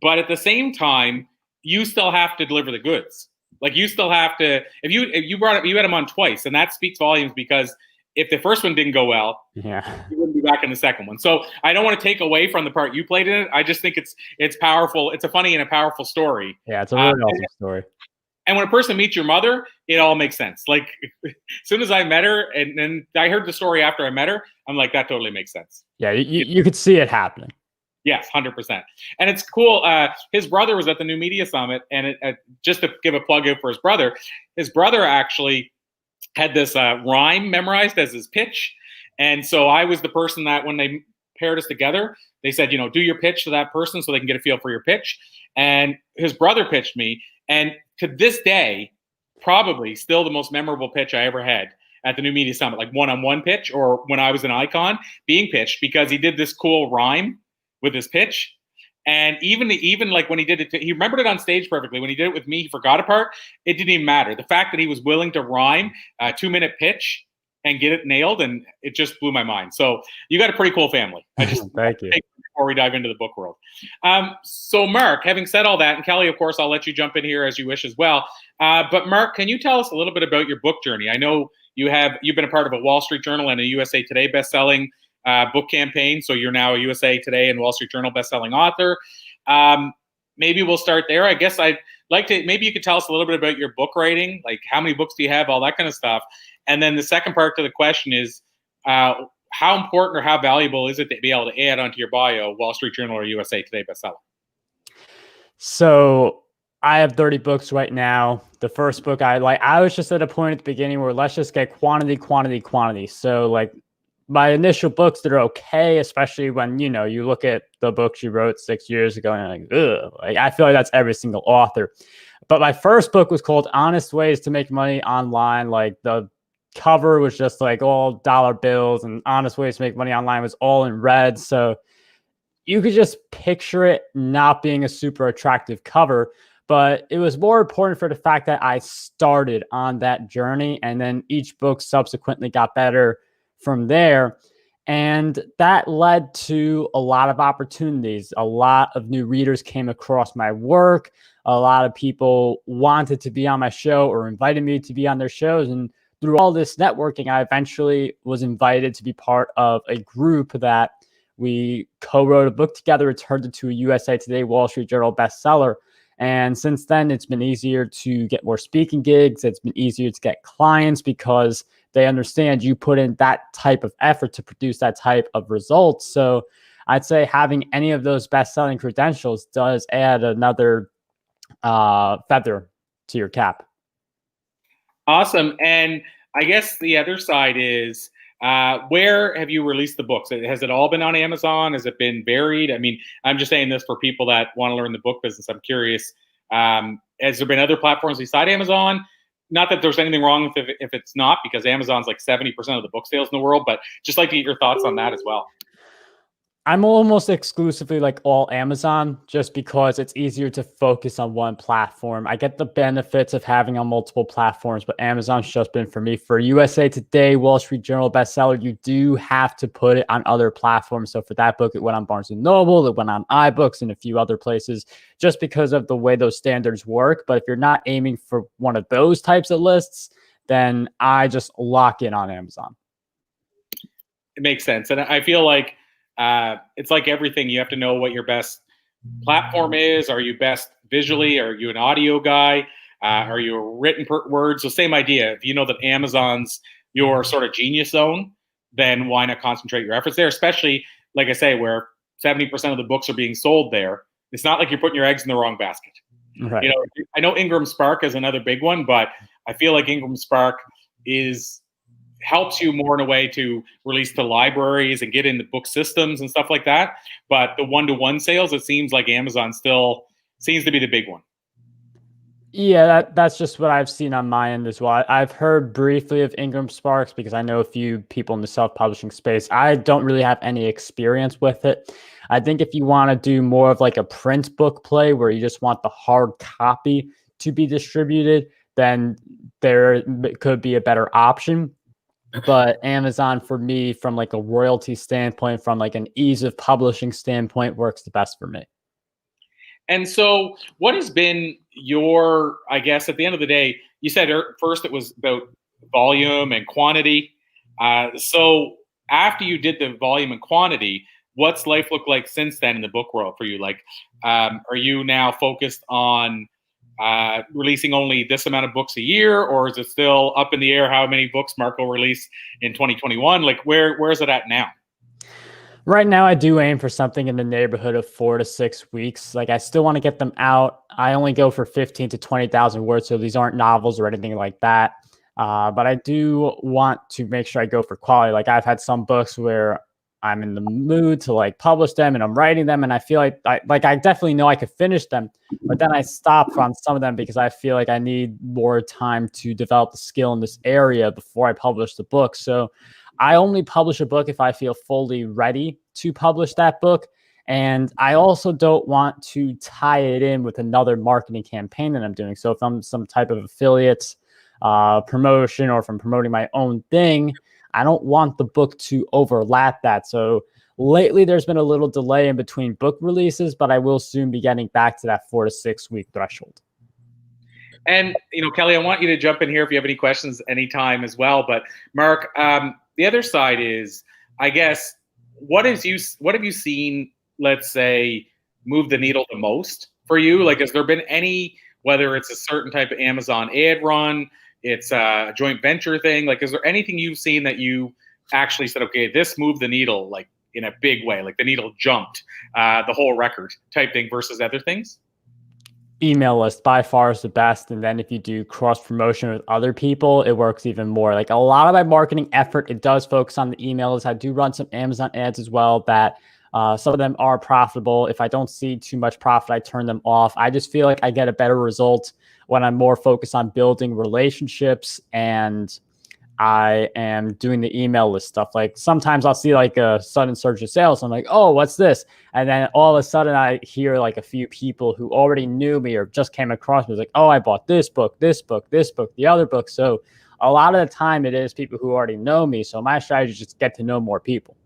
But at the same time, you still have to deliver the goods. Like you still have to, if you brought up, you had him on twice, and that speaks volumes because if the first one didn't go well, you wouldn't be back in the second one. So I don't want to take away from the part you played in it. I just think it's powerful. It's a funny and a powerful story. Yeah, it's a really awesome story. And when a person meets your mother, it all makes sense. Like as soon as I met her, and then I heard the story after I met her, I'm like, that totally makes sense. Yeah, you could see it happening. Yes, 100%. And it's cool. His brother was at the New Media Summit, and just to give a plug out for his brother actually had this rhyme memorized as his pitch. And so I was the person that when they paired us together, they said, do your pitch to that person so they can get a feel for your pitch. And his brother pitched me. And to this day, probably still the most memorable pitch I ever had at the New Media Summit, like one-on-one pitch or when I was an icon being pitched, because he did this cool rhyme with his pitch. And even like when he did it, he remembered it on stage perfectly. When he did it with me, he forgot a part. It didn't even matter. The fact that he was willing to rhyme a 2-minute pitch and get it nailed, and it just blew my mind. So you got a pretty cool family. I just thank you. Before we dive into the book world. So Marc, having said all that, and Kelly, of course, I'll let you jump in here as you wish as well. But Marc, can you tell us a little bit about your book journey? I know you've been a part of a Wall Street Journal and a USA Today bestselling book campaign. So you're now a USA Today and Wall Street Journal bestselling author. Maybe we'll start there. I guess I'd like to, maybe you could tell us a little bit about your book writing, like how many books do you have, all that kind of stuff. And then the second part to the question is, how important or how valuable is it to be able to add onto your bio Wall Street Journal or USA Today bestseller? So I have 30 books right now. The first book I was just at a point at the beginning where let's just get quantity. So like my initial books that are okay, especially when, you look at the books you wrote 6 years ago and you're like, ugh, like I feel like that's every single author. But my first book was called Honest Ways to Make Money Online. Like the cover was just like all dollar bills, and Honest Ways to Make Money Online was all in red. So you could just picture it not being a super attractive cover. But it was more important for the fact that I started on that journey, and then each book subsequently got better from there. And that led to a lot of opportunities. A lot of new readers came across my work. A lot of people wanted to be on my show or invited me to be on their shows. And through all this networking, I eventually was invited to be part of a group that we co-wrote a book together. It turned into a USA Today Wall Street Journal bestseller. And since then, it's been easier to get more speaking gigs. It's been easier to get clients because they understand you put in that type of effort to produce that type of results. So I'd say having any of those best-selling credentials does add another feather to your cap. Awesome. And I guess the other side is, where have you released the books? Has it all been on Amazon? Has it been buried? I mean, I'm just saying this for people that want to learn the book business. I'm curious. Has there been other platforms beside Amazon? Not that there's anything wrong with it if it's not, because Amazon's like 70% of the book sales in the world, but just like to get your thoughts on that as well. I'm almost exclusively like all Amazon just because it's easier to focus on one platform. I get the benefits of having on multiple platforms, but Amazon's just been for me. For USA Today, Wall Street Journal bestseller, you do have to put it on other platforms. So for that book, it went on Barnes & Noble, it went on iBooks and a few other places just because of the way those standards work. But if you're not aiming for one of those types of lists, then I just lock in on Amazon. It makes sense. And I feel like it's like everything. You have to know what your best platform is. Are you best visually? Are you an audio guy? Are you a written word? So same idea. If you know that Amazon's your sort of genius zone, then why not concentrate your efforts there? Especially, like I say, where 70% of the books are being sold there. It's not like you're putting your eggs in the wrong basket. Right. You know, I know Ingram Spark is another big one, but I feel like Ingram Spark helps you more in a way to release to libraries and get into book systems and stuff like that. But the one-to-one sales, it seems like Amazon still seems to be the big one. Yeah, that's just what I've seen on my end as well. I've heard briefly of Ingram Sparks because I know a few people in the self-publishing space. I don't really have any experience with it. I think if you want to do more of like a print book play where you just want the hard copy to be distributed, then there could be a better option. But Amazon, for me, from like a royalty standpoint, from like an ease of publishing standpoint, works the best for me. And so what has been your, I guess, at the end of the day, you said first it was about volume and quantity. So after you did the volume and quantity, what's life look like since then in the book world for you? Like, are you now focused on releasing only this amount of books a year, or is it still up in the air how many books Marc will release in 2021? Like where is it at now? Right now, I do aim for something in the neighborhood of 4 to 6 weeks. Like I still want to get them out. I only go for 15 to 20,000 words. So these aren't novels or anything like that. But I do want to make sure I go for quality. Like I've had some books where I'm in the mood to like publish them and I'm writing them and I feel like I definitely know I could finish them, but then I stop on some of them because I feel like I need more time to develop the skill in this area before I publish the book. So I only publish a book if I feel fully ready to publish that book. And I also don't want to tie it in with another marketing campaign that I'm doing. So if I'm some type of affiliate promotion or if I'm promoting my own thing, I don't want the book to overlap that. So lately there's been a little delay in between book releases, but I will soon be getting back to that 4 to 6 week threshold. And, Kelly, I want you to jump in here if you have any questions anytime as well. But Marc, the other side is, I guess, what have you seen, let's say, move the needle the most for you? Like, has there been any, whether it's a certain type of Amazon ad run, it's a joint venture thing. Like, is there anything you've seen that you actually said, okay, this moved the needle like in a big way, like the needle jumped the whole record type thing versus other things? Email list by far is the best. And then if you do cross promotion with other people, it works even more. Like a lot of my marketing effort, it does focus on the email list. I do run some Amazon ads as well that some of them are profitable. If I don't see too much profit, I turn them off. I just feel like I get a better result when I'm more focused on building relationships and I am doing the email list stuff. Like sometimes I'll see like a sudden surge of sales. I'm like, oh, what's this? And then all of a sudden I hear like a few people who already knew me or just came across me like, oh, I bought this book, this book, this book, the other book. So a lot of the time it is people who already know me. So my strategy is just get to know more people.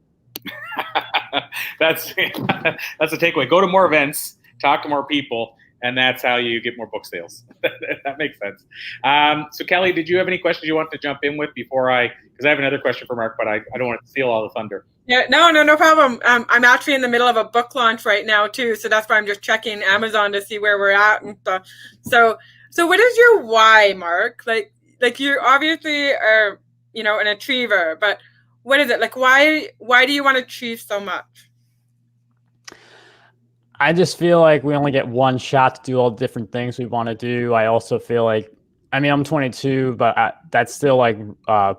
That's the takeaway. Go to more events, talk to more people, and that's how you get more book sales. That makes sense. So Kelly, did you have any questions you want to jump in with before because I have another question for Marc, but I don't want to steal all the thunder. Yeah, no problem. I'm actually in the middle of a book launch right now too, so that's why I'm just checking Amazon to see where we're at and stuff. So what is your why, Marc? Like you obviously are, an achiever, but what is it? Like why do you want to achieve so much? I just feel like we only get one shot to do all the different things we want to do. I also feel like, I'm 22, but that's still like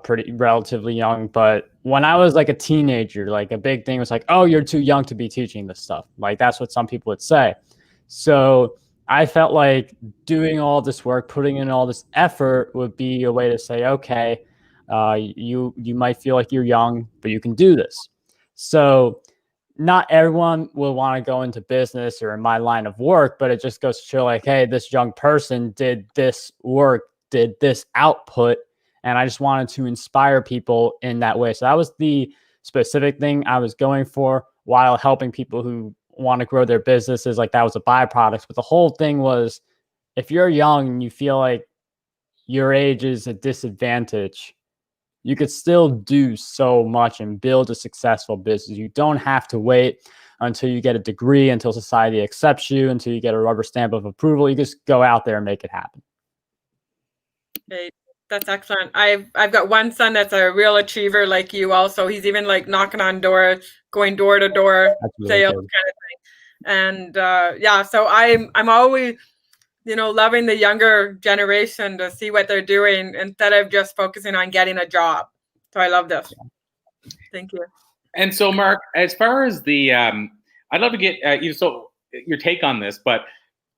pretty relatively young. But when I was like a teenager, like a big thing was like, oh, you're too young to be teaching this stuff. Like that's what some people would say. So I felt like doing all this work, putting in all this effort would be a way to say, okay, you might feel like you're young, but you can do this. So not everyone will want to go into business or in my line of work, but it just goes to show like, hey, this young person did this work, did this output, and I just wanted to inspire people in that way. So that was the specific thing I was going for, while helping people who want to grow their businesses. Like that was a byproduct. But the whole thing was, if you're young and you feel like your age is a disadvantage, you could still do so much and build a successful business. You don't have to wait until you get a degree, until society accepts you, until you get a rubber stamp of approval. You just go out there and make it happen. Okay, that's excellent. I've got one son that's a real achiever like you also. He's even like knocking on doors, going door to door, sales kind of thing. And so I'm always loving the younger generation to see what they're doing instead of just focusing on getting a job. So I love this. Thank you. And so, Marc, as far as the, I'd love to get your take on this. But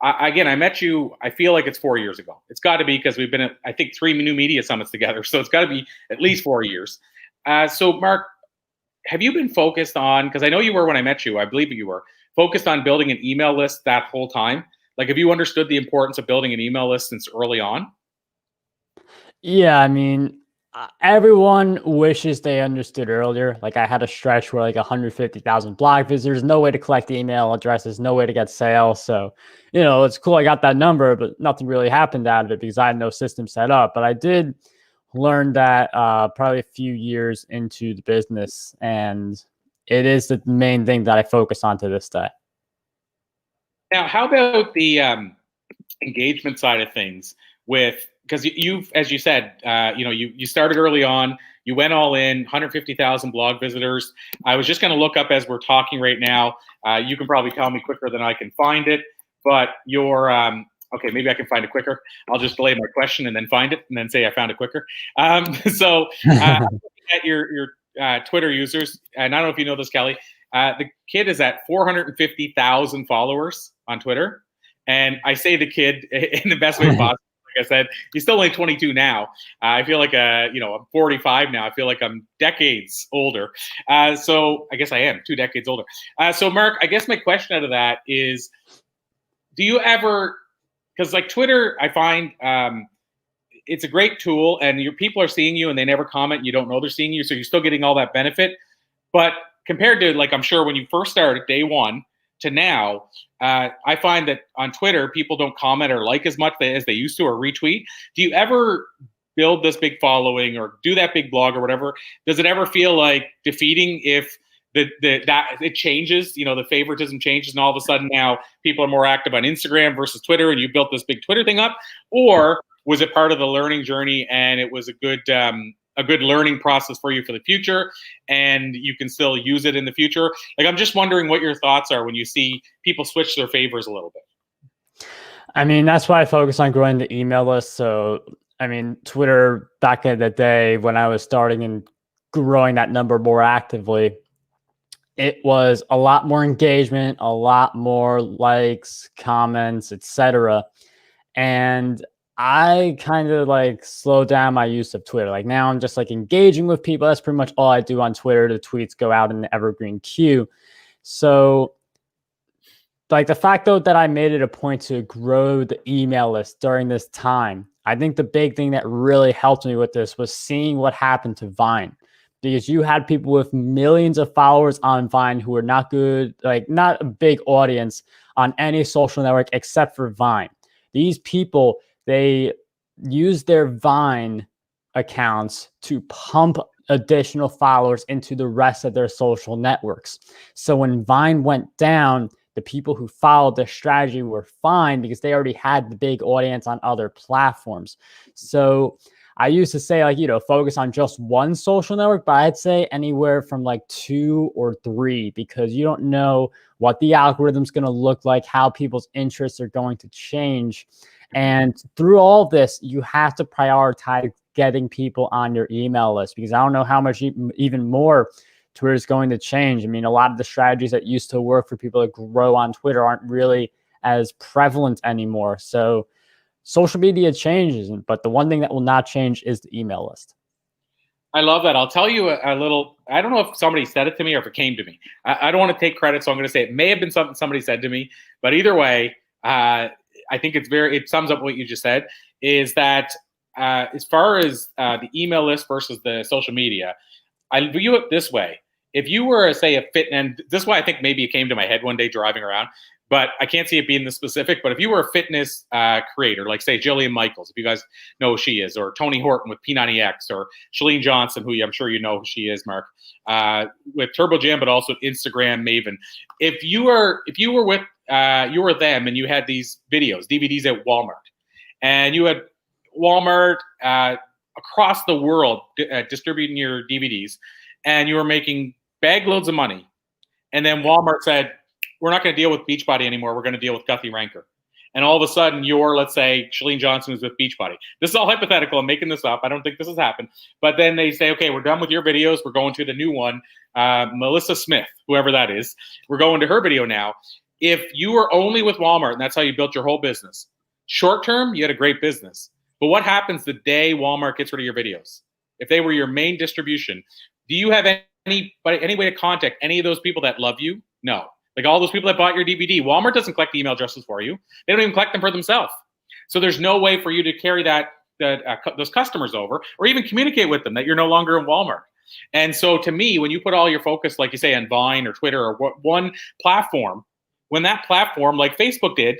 again, I met you, I feel like it's 4 years ago. It's got to be, because we've been at, I think, 3 new media summits together. So it's got to be at least 4 years. So, Marc, have you been focused on, because I know you were when I met you, I believe you were, focused on building an email list that whole time? Like, have you understood the importance of building an email list since early on? Yeah, everyone wishes they understood earlier. Like I had a stretch where like 150,000 blog visitors, no way to collect email addresses, no way to get sales. So, it's cool I got that number, but nothing really happened out of it because I had no system set up. But I did learn that probably a few years into the business, and it is the main thing that I focus on to this day. Now, how about the engagement side of things? Because you've, as you said, you started early on. You went all in, 150,000 blog visitors. I was just going to look up as we're talking right now. You can probably tell me quicker than I can find it. But okay, maybe I can find it quicker. I'll just delay my question and then find it and then say I found it quicker. So at your Twitter users, and I don't know if you know this, Kelly, the kid is at 450,000 followers on Twitter. And I say the kid in the best way possible. Like I said, he's still only 22 now. I feel like I'm 45 now. I feel like I'm decades older. So I guess I am 2 decades older. So Marc, I guess my question out of that is, do you ever, because like Twitter, I find it's a great tool, and your people are seeing you and they never comment, and you don't know they're seeing you, so you're still getting all that benefit. But compared to, like, I'm sure when you first started day one to now, I find that on Twitter, people don't comment or like as much as they used to, or retweet. Do you ever build this big following or do that big blog or whatever? Does it ever feel like defeating if that it changes, the favoritism changes, and all of a sudden now people are more active on Instagram versus Twitter, and you built this big Twitter thing up? Or was it part of the learning journey and it was a good learning process for you for the future, and you can still use it in the future? Like, I'm just wondering what your thoughts are when you see people switch their favors a little bit. That's why I focus on growing the email list. So, Twitter back in the day when I was starting and growing that number more actively, it was a lot more engagement, a lot more likes, comments, etc. And I kind of like slow down my use of Twitter. Like now I'm just like engaging with people. That's pretty much all I do on Twitter. The tweets go out in the evergreen queue. So like the fact though that I made it a point to grow the email list during this time, I think the big thing that really helped me with this was seeing what happened to Vine. Because you had people with millions of followers on Vine who were not good, like not a big audience on any social network except for Vine. These people, they use their Vine accounts to pump additional followers into the rest of their social networks. So when Vine went down, the people who followed the strategy were fine because they already had the big audience on other platforms. So I used to say, like, focus on just one social network, but I'd say anywhere from like 2 or 3, because you don't know what the algorithm's going to look like, how people's interests are going to change. And through all this, you have to prioritize getting people on your email list, because I don't know how much even more Twitter is going to change. I mean, a lot of the strategies that used to work for people that grow on Twitter aren't really as prevalent anymore. So social media changes, but the one thing that will not change is the email list. I love that. I'll tell you a little, I don't know if somebody said it to me or if it came to me. I don't want to take credit, so I'm going to say it may have been something somebody said to me, but either way, I think it sums up what you just said, is that as far as the email list versus the social media, I view it this way. If you were, say, a fit, and this is why I think maybe it came to my head one day driving around, but I can't see it being this specific. But if you were a fitness creator, like, say, Jillian Michaels, if you guys know who she is, or Tony Horton with P90X, or Shalene Johnson, who I'm sure you know who she is, Marc, with Turbo Jam, but also Instagram Maven. If you were them, and you had these videos, DVDs at Walmart, and you had Walmart across the world distributing your DVDs, and you were making bag loads of money, and then Walmart said, we're not going to deal with Beachbody anymore. We're going to deal with Guthrie Ranker. And all of a sudden, you're, let's say, Shalene Johnson is with Beachbody. This is all hypothetical. I'm making this up. I don't think this has happened. But then they say, okay, we're done with your videos. We're going to the new one, Melissa Smith, whoever that is. We're going to her video now. If you were only with Walmart and that's how you built your whole business, short term, you had a great business. But what happens the day Walmart gets rid of your videos? If they were your main distribution, do you have any way to contact any of those people that love you? No. Like all those people that bought your DVD, Walmart doesn't collect the email addresses for you. They don't even collect them for themselves. So there's no way for you to carry those customers over, or even communicate with them that you're no longer in Walmart. And so to me, when you put all your focus, like you say, on Vine or Twitter or one platform, when that platform, like Facebook did,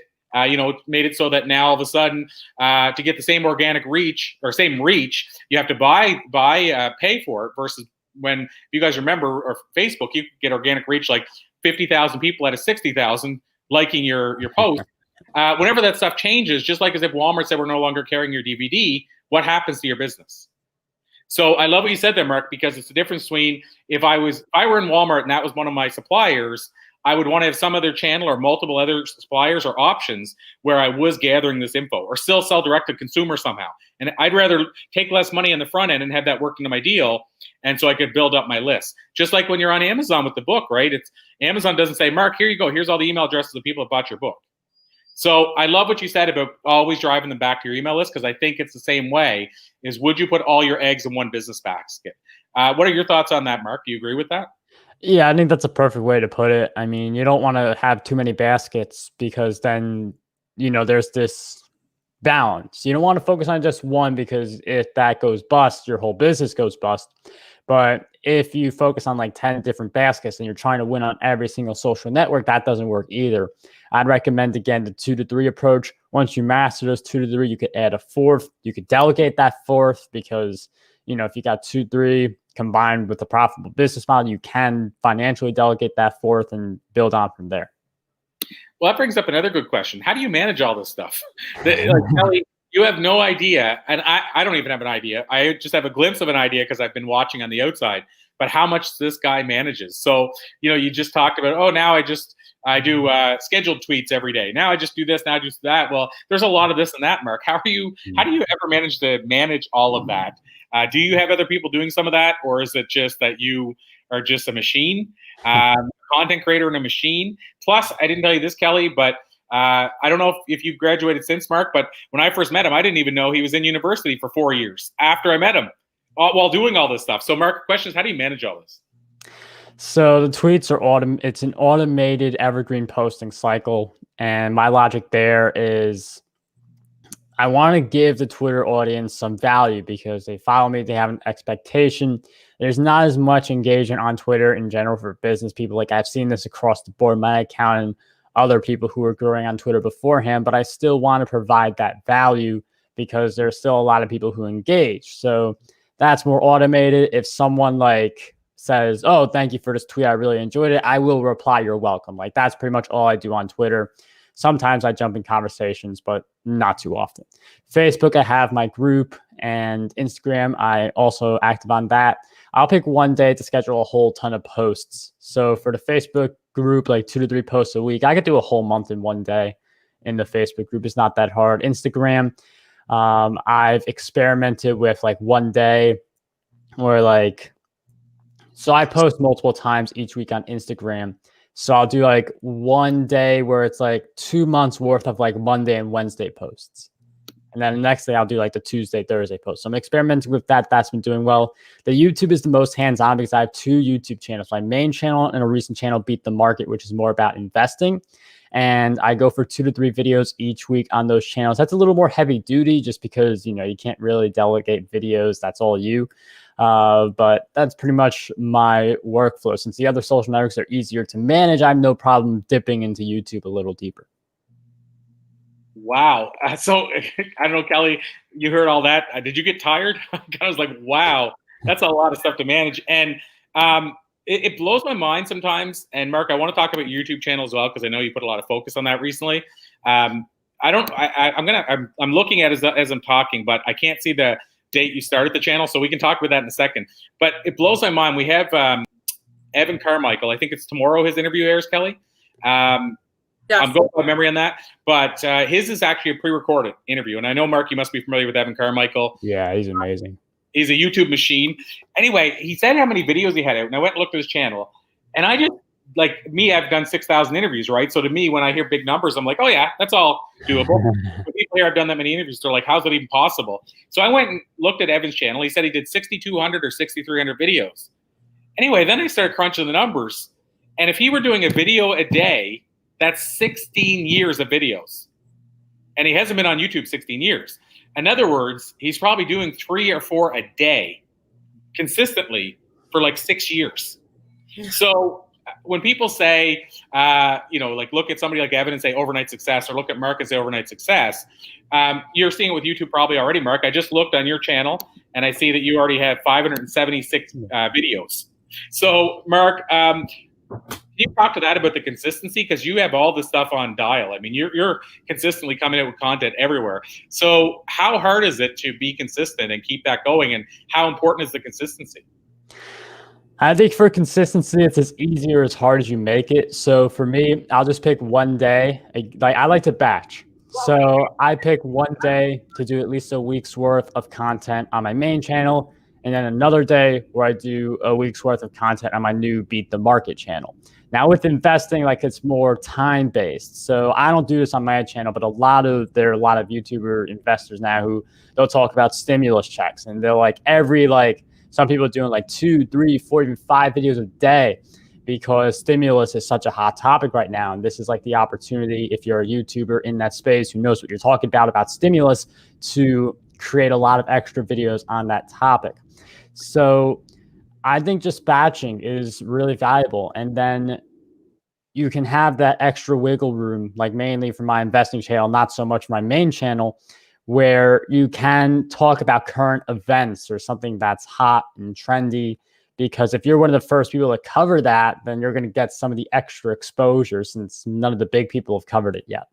made it so that now all of a sudden, to get the same organic reach or same reach, you have to pay for it, versus when, if you guys remember, or Facebook, you get organic reach like 50,000 people out of 60,000 liking your post. Whenever that stuff changes, just like as if Walmart said we're no longer carrying your DVD, what happens to your business? So I love what you said there, Marc, because it's the difference between if I were in Walmart and that was one of my suppliers, I would want to have some other channel or multiple other suppliers or options where I was gathering this info, or still sell direct to consumer somehow. And I'd rather take less money on the front end and have that work into my deal, and so I could build up my list. Just like when you're on Amazon with the book, right? Amazon doesn't say, Marc, here you go. Here's all the email addresses of people that bought your book. So I love what you said about always driving them back to your email list, because I think it's the same way, is would you put all your eggs in one business basket? What are your thoughts on that, Marc? Do you agree with that? Yeah, I think that's a perfect way to put it. I mean, you don't want to have too many baskets, because then, there's this balance. You don't want to focus on just one, because if that goes bust, your whole business goes bust. But if you focus on like 10 different baskets and you're trying to win on every single social network, that doesn't work either. I'd recommend, again, the 2 to 3 approach. Once you master those 2 to 3, you could add a 4th. You could delegate that 4th, because, if you got 2, 3 combined with a profitable business model, you can financially delegate that 4th and build on from there. Well, that brings up another good question. How do you manage all this stuff? Kelly, you have no idea, and I don't even have an idea. I just have a glimpse of an idea because I've been watching on the outside, but how much this guy manages. So, you just talked about, now I do scheduled tweets every day. Now I just do this, now I just do that. Well, there's a lot of this and that, Marc. How do you ever manage all of that? Do you have other people doing some of that, or is it just that you are just a machine, content creator and a machine? Plus, I didn't tell you this, Kelly, but I don't know if you've graduated since, Marc, but when I first met him, I didn't even know he was in university for 4 years after I met him while doing all this stuff. So, Marc, the question is, how do you manage all this? So the tweets are it's an automated evergreen posting cycle. And my logic there is I want to give the Twitter audience some value because they follow me, they have an expectation. There's not as much engagement on Twitter in general for business people. Like I've seen this across the board, my account and other people who were growing on Twitter beforehand, but I still want to provide that value because there's still a lot of people who engage. So that's more automated. If someone like says, oh, thank you for this tweet, I really enjoyed it, I will reply, you're welcome. Like that's pretty much all I do on Twitter. Sometimes I jump in conversations, but not too often. Facebook, I have my group, and Instagram, I also active on that. I'll pick one day to schedule a whole ton of posts. So for the Facebook group, like 2 to 3 posts a week, I could do a whole month in one day in the Facebook group. It's not that hard. Instagram, I've experimented with like one day or like, so I post multiple times each week on Instagram. So I'll do like one day where it's like 2 months worth of like Monday and Wednesday posts. And then the next day I'll do like the Tuesday, Thursday post. So I'm experimenting with that. That's been doing well. The YouTube is the most hands-on because I have 2 YouTube channels. My main channel and a recent channel, Beat the Market, which is more about investing. And I go for 2 to 3 videos each week on those channels. That's a little more heavy duty just because, you know, you can't really delegate videos. That's all you. But that's pretty much my workflow. Since the other social networks are easier to manage, I have no problem dipping into YouTube a little deeper. Wow. So I don't know, Kelly, you heard all that. Did you get tired? I was like, wow, that's a lot of stuff to manage. And it blows my mind sometimes. And Marc, I want to talk about your YouTube channel as well, because I know you put a lot of focus on that recently. I'm looking at it as I'm talking, but I can't see the date you started the channel, so we can talk about that in a second. But it blows my mind. We have Evan Carmichael. I think it's tomorrow his interview airs, Kelly. Yes. I'm going by memory on that, but his is actually a pre-recorded interview. And I know, Marc, you must be familiar with Evan Carmichael. Yeah, he's amazing. He's a YouTube machine. Anyway, he said how many videos he had out, and I went and looked at his channel. And I just, like me, I've done 6,000 interviews, right? So to me, when I hear big numbers, I'm like, oh yeah, that's all doable. But people here have done that many interviews. They're like, how's that even possible? So I went and looked at Evan's channel. He said he did 6,200 or 6,300 videos. Anyway, then I started crunching the numbers. And if he were doing a video a day, that's 16 years of videos. And he hasn't been on YouTube 16 years. In other words, he's probably doing 3 or 4 a day consistently for like 6 years. So when people say, like look at somebody like Evan and say overnight success, or look at Marc and say overnight success, you're seeing it with YouTube probably already, Marc. I just looked on your channel and I see that you already have 576 videos. So Marc, can you talk to that about the consistency? Because you have all this stuff on dial. I mean, you're consistently coming out with content everywhere. So how hard is it to be consistent and keep that going? And how important is the consistency? I think for consistency, it's as easy or as hard as you make it. So for me, I'll just pick one day. Like I like to batch. So I pick one day to do at least a week's worth of content on my main channel, and then another day where I do a week's worth of content on my new Beat the Market channel. Now with investing, like it's more time-based. So I don't do this on my channel, but there are a lot of YouTuber investors now who they'll talk about stimulus checks, and they're like some people are doing like 2, 3, 4, even 5 videos a day because stimulus is such a hot topic right now. And this is like the opportunity, if you're a YouTuber in that space who knows what you're talking about stimulus, to create a lot of extra videos on that topic. So I think just batching is really valuable. And then you can have that extra wiggle room, like mainly for my investing channel, not so much for my main channel, where you can talk about current events or something that's hot and trendy. Because if you're one of the first people to cover that, then you're going to get some of the extra exposure since none of the big people have covered it yet.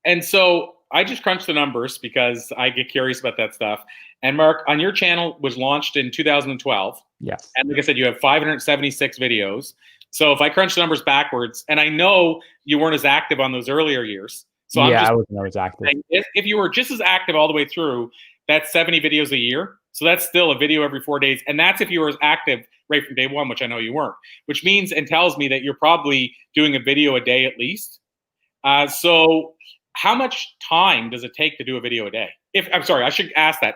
And so I just crunched the numbers because I get curious about that stuff. And Marc, on your channel was launched in 2012. Yes. And like I said, you have 576 videos. So if I crunch the numbers backwards, and I know you weren't as active on those earlier years. So I wasn't always active. If you were just as active all the way through, that's 70 videos a year. So that's still a video every 4 days. And that's if you were as active right from day one, which I know you weren't, which means and tells me that you're probably doing a video a day at least. So how much time does it take to do a video a day? I'm sorry, I should ask that.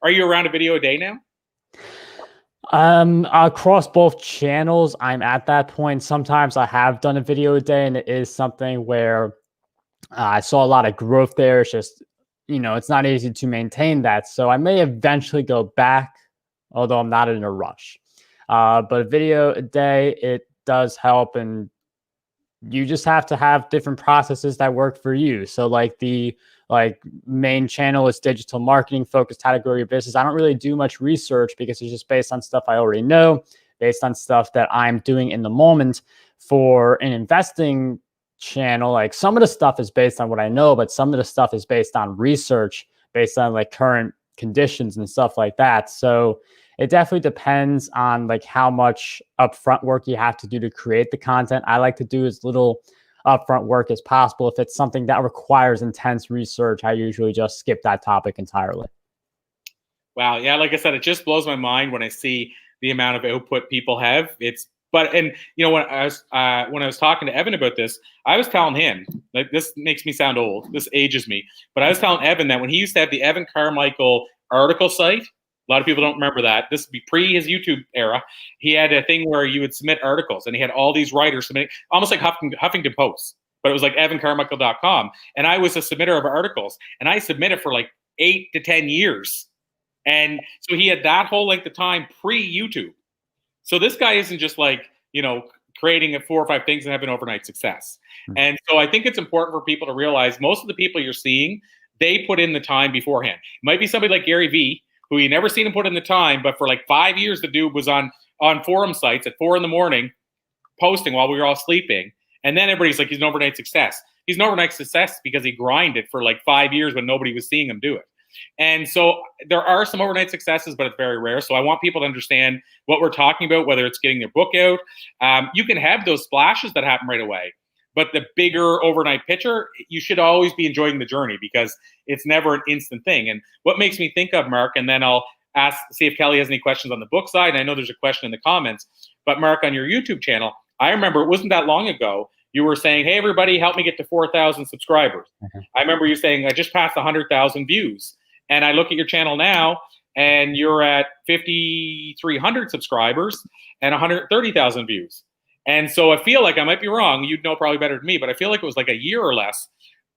Are you around a video a day now? Across both channels, I'm at that point. Sometimes I have done a video a day, and it is something where I saw a lot of growth there. It's just, it's not easy to maintain that. So I may eventually go back, although I'm not in a rush. But a video a day, it does help, and you just have to have different processes that work for you. So like the main channel is digital marketing focused category of business. I don't really do much research because it's just based on stuff I already know, based on stuff that I'm doing in the moment. For an investing channel, like some of the stuff is based on what I know, but some of the stuff is based on research, based on like current conditions and stuff like that. So it definitely depends on like how much upfront work you have to do to create the content. I like to do as little upfront work as possible. If it's something that requires intense research, I usually just skip that topic entirely. Wow. Yeah. Like I said, it just blows my mind when I see the amount of output people have. When I was talking to Evan about this, I was telling him, like, this makes me sound old. This ages me. But I was telling Evan that when he used to have the Evan Carmichael article site, a lot of people don't remember that. This would be pre his YouTube era. He had a thing where you would submit articles, and he had all these writers submitting, almost like Huffington Post, but it was like evancarmichael.com. And I was a submitter of articles, and I submitted for like 8 to 10 years. And so he had that whole length of time pre-YouTube. So this guy isn't just like, creating 4 or 5 things and having overnight success. Mm-hmm. And so I think it's important for people to realize most of the people you're seeing, they put in the time beforehand. It might be somebody like Gary Vee, who you never seen him put in the time, but for like 5 years, the dude was on forum sites at 4 a.m. posting while we were all sleeping. And then everybody's like, he's an overnight success. He's an overnight success because he grinded for like 5 years when nobody was seeing him do it. And so there are some overnight successes, but it's very rare. So I want people to understand what we're talking about, whether it's getting their book out. You can have those splashes that happen right away. But the bigger overnight picture, you should always be enjoying the journey because it's never an instant thing. And what makes me think of, Marc, and then I'll see if Kelly has any questions on the book side. And I know there's a question in the comments. But Marc, on your YouTube channel, I remember it wasn't that long ago, you were saying, hey, everybody, help me get to 4,000 subscribers. Mm-hmm. I remember you saying, I just passed 100,000 views. And I look at your channel now, and you're at 5,300 subscribers and 130,000 views. And so I feel like, I might be wrong, you'd know probably better than me, but I feel like it was like a year or less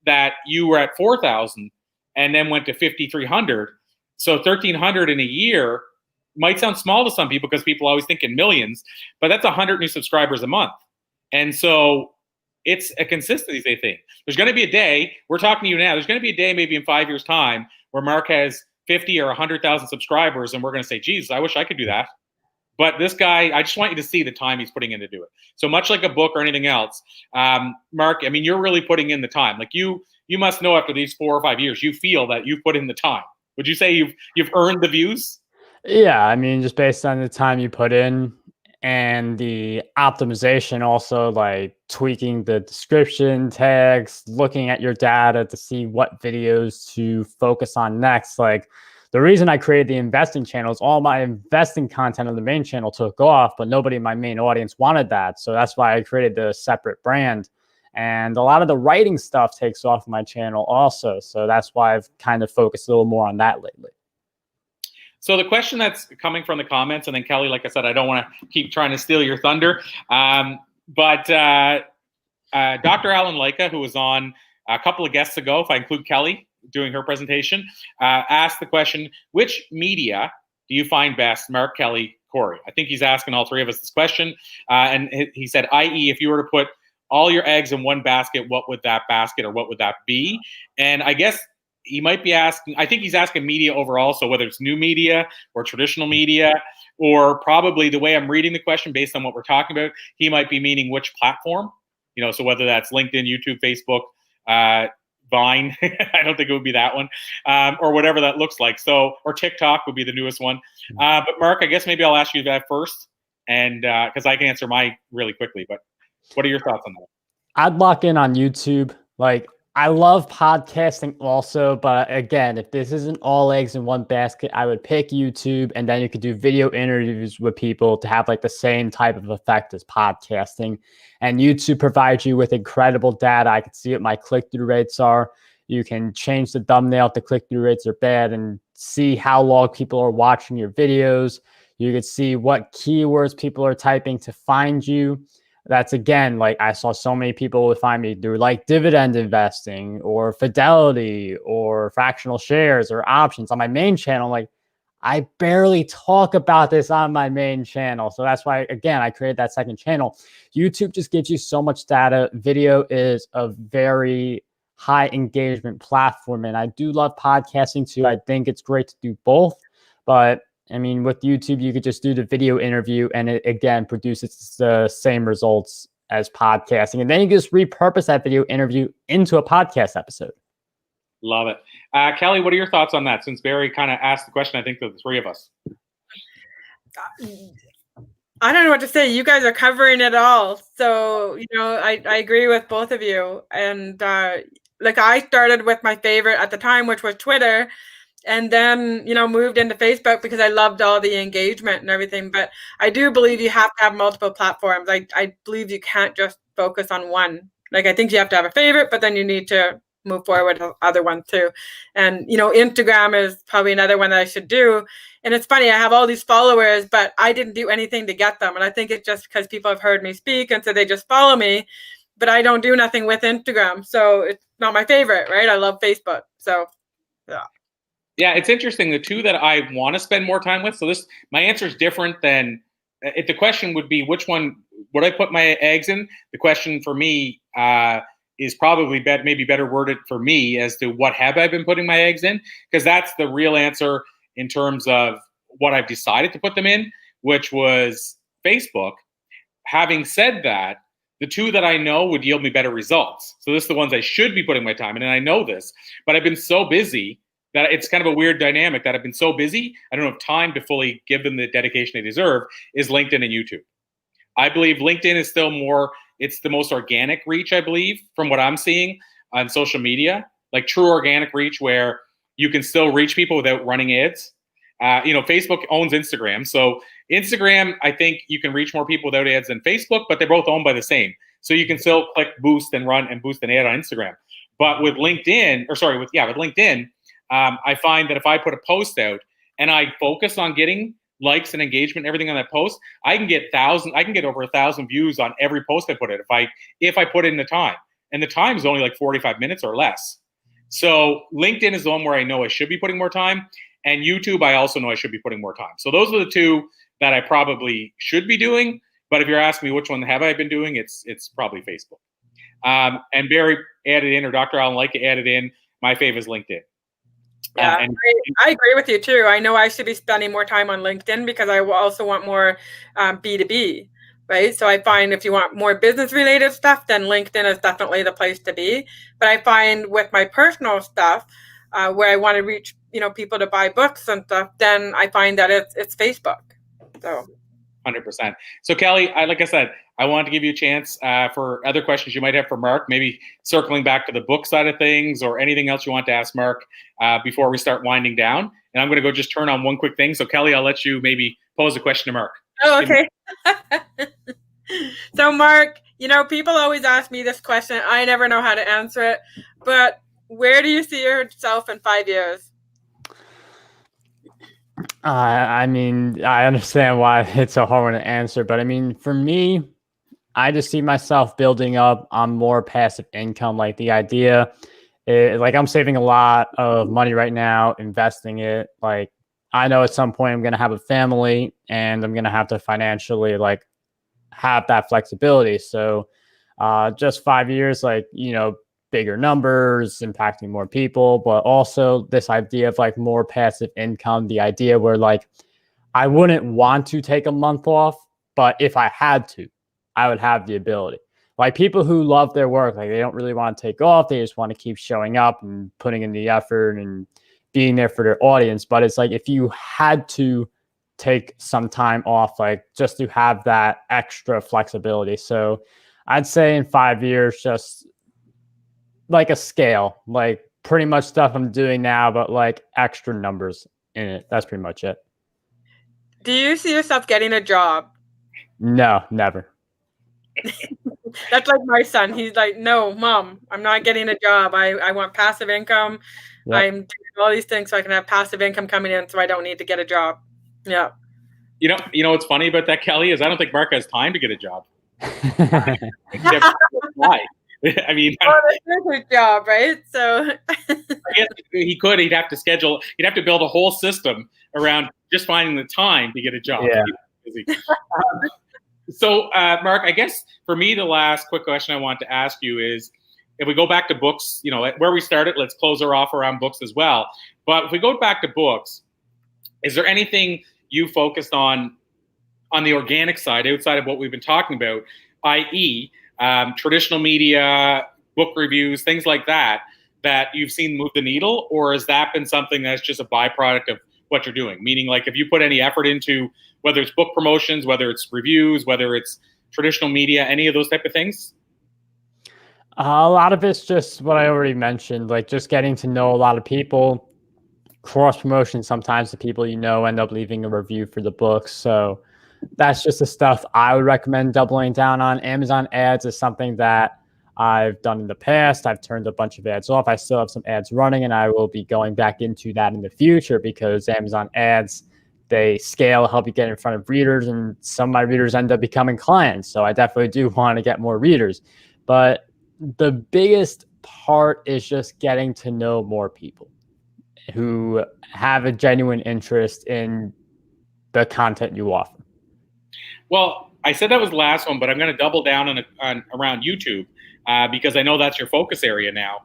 that you were at 4,000 and then went to 5,300. So 1,300 in a year might sound small to some people because people always think in millions, but that's 100 new subscribers a month. And so it's a consistency thing. There's going to be a day, we're talking to you now, there's going to be a day maybe in 5 years' time where Marc has 50 or 100,000 subscribers, and we're going to say, Jesus, I wish I could do that. But this guy, I just want you to see the time he's putting in to do it. So much like a book or anything else, Marc, I mean, you're really putting in the time. Like you must know after these 4 or 5 years, you feel that you've put in the time. Would you say you've earned the views? Yeah, I mean, just based on the time you put in and the optimization, also like tweaking the description tags, looking at your data to see what videos to focus on next. Like the reason I created the investing channel is all my investing content on the main channel took off, but nobody in my main audience wanted that. So that's why I created the separate brand. And a lot of the writing stuff takes off my channel also. So that's why I've kind of focused a little more on that lately. So the question that's coming from the comments, and then Kelly, like I said, I don't want to keep trying to steal your thunder, but Dr. Alan Lycka, who was on a couple of guests ago, if I include Kelly doing her presentation, asked the question, which media do you find best, Marc, Kelly, Corey? I think he's asking all three of us this question. And he said, i.e., if you were to put all your eggs in one basket, what would that basket or what would that be? And I guess he might be asking, I think he's asking media overall. So whether it's new media or traditional media, or probably the way I'm reading the question based on what we're talking about, he might be meaning which platform, so whether that's LinkedIn, YouTube, Facebook, Vine, I don't think it would be that one, or whatever that looks like. So, or TikTok would be the newest one. But Marc, I guess maybe I'll ask you that first, and because I can answer mine really quickly, but what are your thoughts on that? I'd lock in on YouTube. Like, I love podcasting also, but again, if this isn't all eggs in one basket, I would pick YouTube, and then you could do video interviews with people to have like the same type of effect as podcasting. And YouTube provides you with incredible data. I can see what my click-through rates are. You can change the thumbnail if the click-through rates are bad and see how long people are watching your videos. You can see what keywords people are typing to find you. That's again, like I saw so many people would find me through like dividend investing or fidelity or fractional shares or options on my main channel. Like I barely talk about this on my main channel. So that's why, again, I created that second channel. YouTube just gives you so much data. Video is a very high engagement platform. And I do love podcasting too. I think it's great to do both, but I mean, with YouTube, you could just do the video interview and it, again, produces the same results as podcasting. And then you can just repurpose that video interview into a podcast episode. Love it. Kelly, what are your thoughts on that? Since Barry kind of asked the question, I think, to the three of us. I don't know what to say. You guys are covering it all. So, you know, I agree with both of you. And like I started with my favorite at the time, which was Twitter. And then, you know, moved into Facebook because I loved all the engagement and everything. But I do believe you have to have multiple platforms. I believe you can't just focus on one. Like, I think you have to have a favorite, but then you need to move forward with other ones too. And, you know, Instagram is probably another one that I should do. And it's funny, I have all these followers, but I didn't do anything to get them. And I think it's just because people have heard me speak and so they just follow me. But I don't do nothing with Instagram. So it's not my favorite, right? I love Facebook. So, yeah. Yeah, it's interesting. The two that I want to spend more time with. So this, my answer is different than if the question would be which one would I put my eggs in. The question for me is probably maybe better worded for me as to what have I been putting my eggs in, because that's the real answer in terms of what I've decided to put them in, which was Facebook. Having said that, the two that I know would yield me better results. So this is the ones I should be putting my time in, and I know this, but I've been so busy that it's kind of a weird dynamic that I've been so busy, I don't have time to fully give them the dedication they deserve, is LinkedIn and YouTube. I believe LinkedIn is still it's the most organic reach, I believe, from what I'm seeing on social media, like true organic reach where you can still reach people without running ads. You know, Facebook owns Instagram. So Instagram, I think you can reach more people without ads than Facebook, but they're both owned by the same. So you can still click boost and run and boost an ad on Instagram. But with LinkedIn, with LinkedIn, I find that if I put a post out and I focus on getting likes and engagement and everything on that post, I can get over 1,000 views on every post I put out if I put in the time. And the time is only like 45 minutes or less. So LinkedIn is the one where I know I should be putting more time. And YouTube, I also know I should be putting more time. So those are the two that I probably should be doing. But if you're asking me which one have I been doing, it's probably Facebook. And Barry added in, or Dr. Alan Lycka added in, my favorite is LinkedIn. Yeah, I agree with you too. I know I should be spending more time on LinkedIn because I also want more B2B, right? So I find if you want more business related stuff, then LinkedIn is definitely the place to be. But I find with my personal stuff, where I want to reach, you know, people to buy books and stuff, then I find that it's Facebook. So 100%. So Kelly, like I said, I wanted to give you a chance for other questions you might have for Marc, maybe circling back to the book side of things or anything else you want to ask Marc before we start winding down. And I'm going to go just turn on one quick thing. So Kelly, I'll let you maybe pose a question to Marc. Oh, okay. So Marc, you know, people always ask me this question. I never know how to answer it, but where do you see yourself in 5 years? I mean, I understand why it's a hard one to answer, but I mean, for me, I just see myself building up on more passive income. Like the idea is, like I'm saving a lot of money right now, investing it. Like I know at some point I'm going to have a family and I'm going to have to financially like have that flexibility. So just 5 years, like, you know, bigger numbers, impacting more people, but also this idea of like more passive income, the idea where like I wouldn't want to take a month off, but if I had to, I would have the ability. Like people who love their work, like they don't really want to take off. They just want to keep showing up and putting in the effort and being there for their audience. But it's like if you had to take some time off, like just to have that extra flexibility. So I'd say in 5 years, just like a scale, like pretty much stuff I'm doing now, but like extra numbers in it. That's pretty much it. Do you see yourself getting a job? No, never. That's like my son. He's like, no, mom, I'm not getting a job. I want passive income. Yep. I'm doing all these things so I can have passive income coming in so I don't need to get a job. Yeah. You know what's funny about that, Kelly, is I don't think Marc has time to get a job. Why? I mean, well, that's his job, right? So I guess he could. He'd have to schedule. He'd have to build a whole system around just finding the time to get a job. Yeah. So, Marc, I guess for me, the last quick question I want to ask you is, if we go back to books, you know, where we started, let's close her off around books as well. But if we go back to books, is there anything you focused on the organic side, outside of what we've been talking about, i.e., traditional media, book reviews, things like that, that you've seen move the needle? Or has that been something that's just a byproduct of what you're doing? Meaning, like, if you put any effort into whether it's book promotions, whether it's reviews, whether it's traditional media, any of those type of things? A lot of it's just what I already mentioned, like just getting to know a lot of people. Cross promotion, sometimes the people you know end up leaving a review for the book. So that's just the stuff I would recommend doubling down on. Amazon ads is something that I've done in the past. I've turned a bunch of ads off. I still have some ads running, and I will be going back into that in the future because Amazon ads, they scale, help you get in front of readers, and some of my readers end up becoming clients. So I definitely do want to get more readers. But the biggest part is just getting to know more people who have a genuine interest in the content you offer. Well, I said that was the last one, but I'm going to double down on around YouTube because I know that's your focus area now.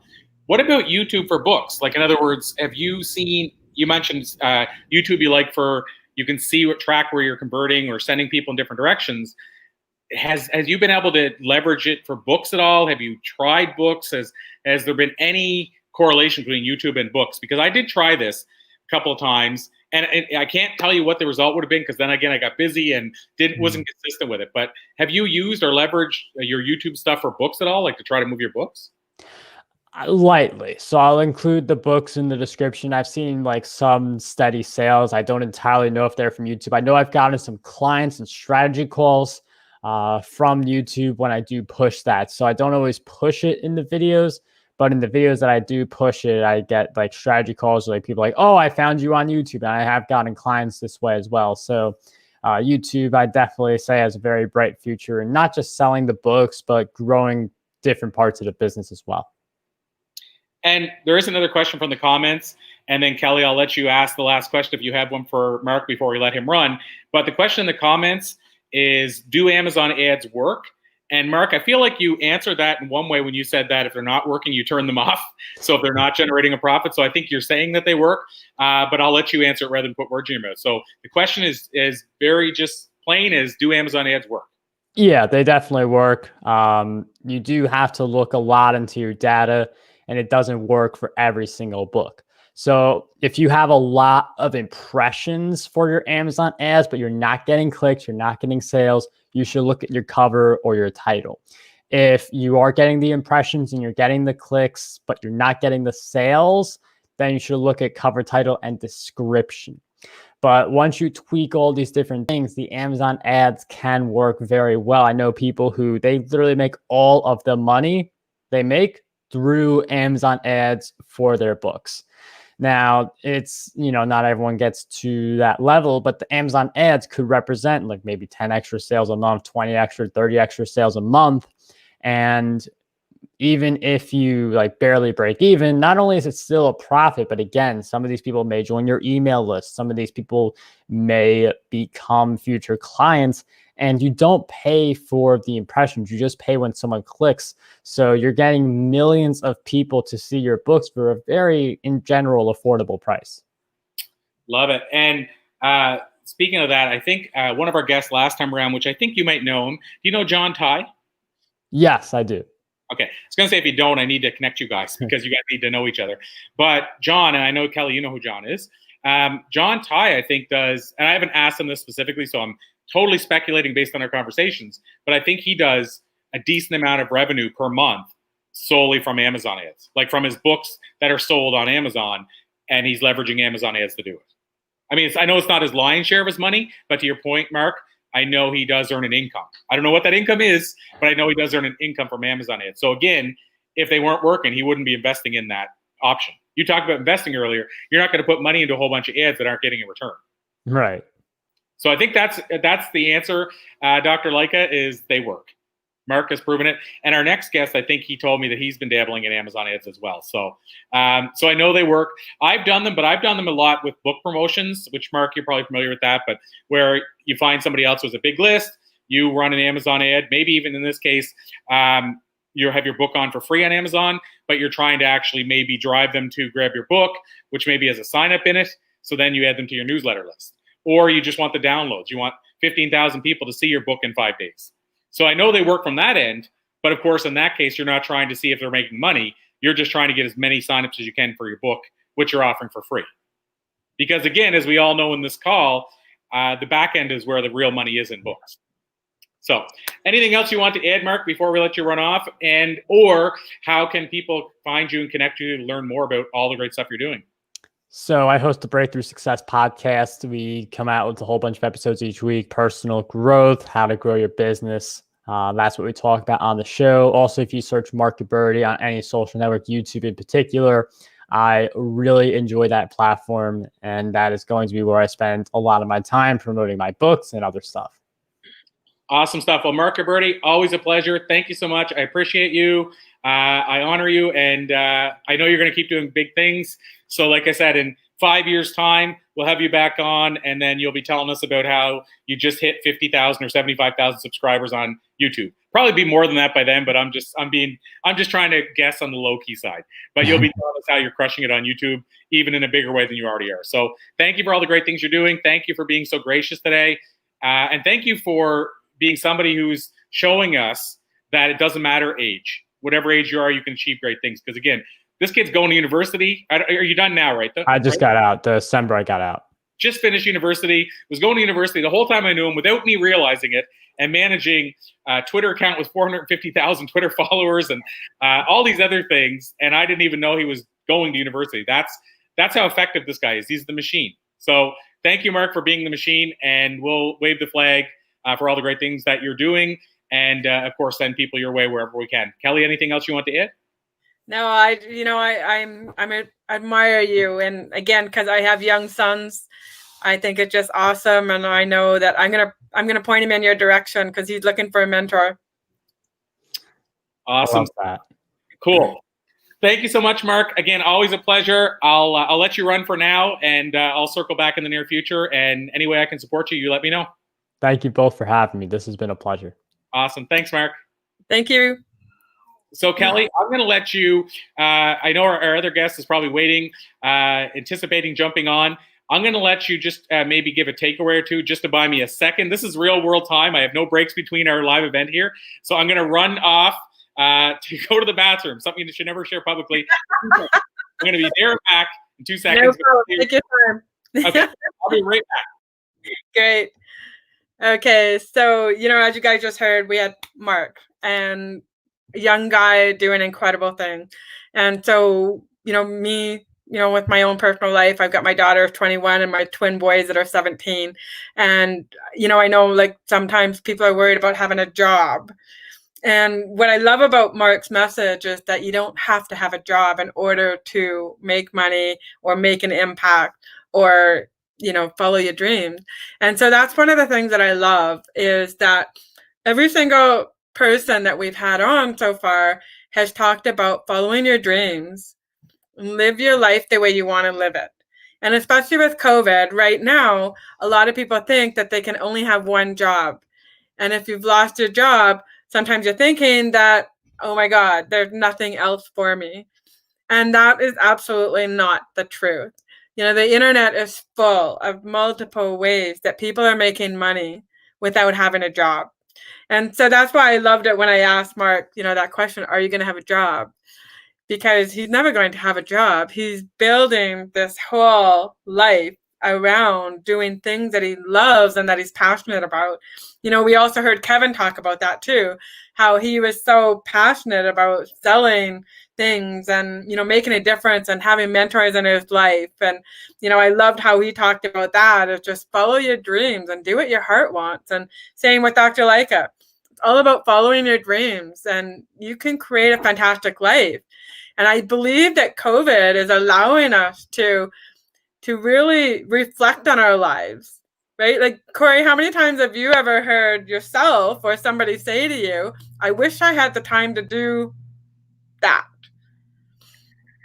What about YouTube for books? Like, in other words, have you seen, you mentioned YouTube you can see track where you're converting or sending people in different directions. Has you been able to leverage it for books at all? Have you tried books? Has there been any correlation between YouTube and books? Because I did try this a couple of times, and I can't tell you what the result would have been because then again I got busy and wasn't consistent with it. But have you used or leveraged your YouTube stuff for books at all, like to try to move your books? Lightly. So I'll include the books in the description. I've seen like some steady sales. I don't entirely know if they're from YouTube. I know I've gotten some clients and strategy calls from YouTube when I do push that. So I don't always push it in the videos, but in the videos that I do push it, I get like strategy calls, like people like, oh, I found you on YouTube. And I have gotten clients this way as well. So YouTube, I definitely say, has a very bright future, and not just selling the books, but growing different parts of the business as well. And there is another question from the comments. And then, Kelly, I'll let you ask the last question if you have one for Marc before we let him run. But the question in the comments is, do Amazon ads work? And Marc, I feel like you answered that in one way when you said that if they're not working, you turn them off. So if they're not generating a profit. So I think you're saying that they work, but I'll let you answer it rather than put words in your mouth. So the question is very just plain, is do Amazon ads work? Yeah, they definitely work. You do have to look a lot into your data, and it doesn't work for every single book. So if you have a lot of impressions for your Amazon ads, but you're not getting clicks, you're not getting sales, you should look at your cover or your title. If you are getting the impressions and you're getting the clicks, but you're not getting the sales, then you should look at cover, title, and description. But once you tweak all these different things, the Amazon ads can work very well. I know people who they literally make all of the money they make through Amazon ads for their books. Now, it's, not everyone gets to that level, but the Amazon ads could represent like maybe 10 extra sales a month, 20 extra, 30 extra sales a month. And even if you like barely break even, not only is it still a profit, but again, some of these people may join your email list. Some of these people may become future clients, and you don't pay for the impressions. You just pay when someone clicks. So you're getting millions of people to see your books for a very, in general, affordable price. Love it. And speaking of that, I think one of our guests last time around, which I think you might know him. Do you know John Ty? Yes, I do. Okay. I was going to say, if you don't, I need to connect you guys because you guys need to know each other. But John, and I know, Kelly, you know who John is. John Ty, I think, does, and I haven't asked him this specifically, so I'm totally speculating based on our conversations, but I think he does a decent amount of revenue per month solely from Amazon ads, like from his books that are sold on Amazon, and he's leveraging Amazon ads to do it. I mean, I know it's not his lion's share of his money, but to your point, Mark, I know he does earn an income. I don't know what that income is, but I know he does earn an income from Amazon ads. So again, if they weren't working, he wouldn't be investing in that option. You talked about investing earlier. You're not going to put money into a whole bunch of ads that aren't getting a return. Right. So I think that's the answer, Dr. Lycka, is they work. Marc has proven it. And our next guest, I think he told me that he's been dabbling in Amazon ads as well. So so I know they work. I've done them, but I've done them a lot with book promotions, which, Marc, you're probably familiar with that, but where you find somebody else with a big list, you run an Amazon ad, maybe even in this case, you have your book on for free on Amazon, but you're trying to actually maybe drive them to grab your book, which maybe has a sign up in it. So then you add them to your newsletter list. Or you just want the downloads. You want 15,000 people to see your book in 5 days. So I know they work from that end, but of course, in that case, you're not trying to see if they're making money. You're just trying to get as many signups as you can for your book, which you're offering for free. Because again, as we all know in this call, the back end is where the real money is in books. So anything else you want to add, Marc, before we let you run off? And or how can people find you and connect you to learn more about all the great stuff you're doing? So I host the Breakthrough Success podcast. We come out with a whole bunch of episodes each week, personal growth, how to grow your business. That's what we talk about on the show. Also, if you search Marc Guberti on any social network, YouTube in particular, I really enjoy that platform. And that is going to be where I spend a lot of my time promoting my books and other stuff. Awesome stuff. Well, Marc Guberti, always a pleasure. Thank you so much. I appreciate you. I honor you. And I know you're going to keep doing big things. So like I said, in 5 years' time, we'll have you back on, and then you'll be telling us about how you just hit 50,000 or 75,000 subscribers on YouTube. Probably be more than that by then, but I'm just trying to guess on the low key side. But you'll be telling us how you're crushing it on YouTube, even in a bigger way than you already are. So thank you for all the great things you're doing. Thank you for being so gracious today, and thank you for being somebody who's showing us that it doesn't matter age. Whatever age you are, you can achieve great things. Because again, this kid's going to university. Are you done now, right? I just got out. December I got out. Just finished university, was going to university the whole time I knew him without me realizing it, and managing a Twitter account with 450,000 Twitter followers and all these other things. And I didn't even know he was going to university. That's how effective this guy is. He's the machine. So thank you, Marc, for being the machine. And we'll wave the flag for all the great things that you're doing. And of course, send people your way wherever we can. Kelly, anything else you want to add? No, I admire you, and again, because I have young sons, I think it's just awesome, and I know that I'm gonna point him in your direction because he's looking for a mentor. Awesome. Cool. Thank you so much, Marc. Again, always a pleasure. I'll let you run for now, and I'll circle back in the near future. And any way I can support you, you let me know. Thank you both for having me. This has been a pleasure. Awesome. Thanks, Marc. Thank you. So, Kelly, I'm going to let you, I know our other guest is probably waiting, anticipating jumping on. I'm going to let you just maybe give a takeaway or two just to buy me a second. This is real world time. I have no breaks between our live event here. So I'm going to run off to go to the bathroom, something you should never share publicly. I'm going to be there and back in 2 seconds. No problem. Take your time. Okay, I'll be right back. Great. Okay, so, as you guys just heard, we had Marc, and a young guy doing an incredible thing. And so, me, with my own personal life, I've got my daughter of 21 and my twin boys that are 17. And, I know like sometimes people are worried about having a job. And what I love about Marc's message is that you don't have to have a job in order to make money or make an impact or, follow your dreams. And so that's one of the things that I love is that every single person that we've had on so far has talked about following your dreams, live your life the way you want to live it. And especially with COVID right now, a lot of people think that they can only have one job. And if you've lost your job, sometimes you're thinking that, oh my God, there's nothing else for me. And that is absolutely not the truth. The internet is full of multiple ways that people are making money without having a job. And so that's why I loved it when I asked Marc, that question, are you going to have a job? Because he's never going to have a job. He's building this whole life around doing things that he loves and that he's passionate about. You know, we also heard Kevin talk about that too, how he was so passionate about selling things and, you know, making a difference and having mentors in his life. And, you know, I loved how he talked about that, of just follow your dreams and do what your heart wants. And same with Dr. Lycka. It's all about following your dreams and you can create a fantastic life. And I believe that COVID is allowing us to really reflect on our lives, right? Like, Corey, how many times have you ever heard yourself or somebody say to you, I wish I had the time to do that,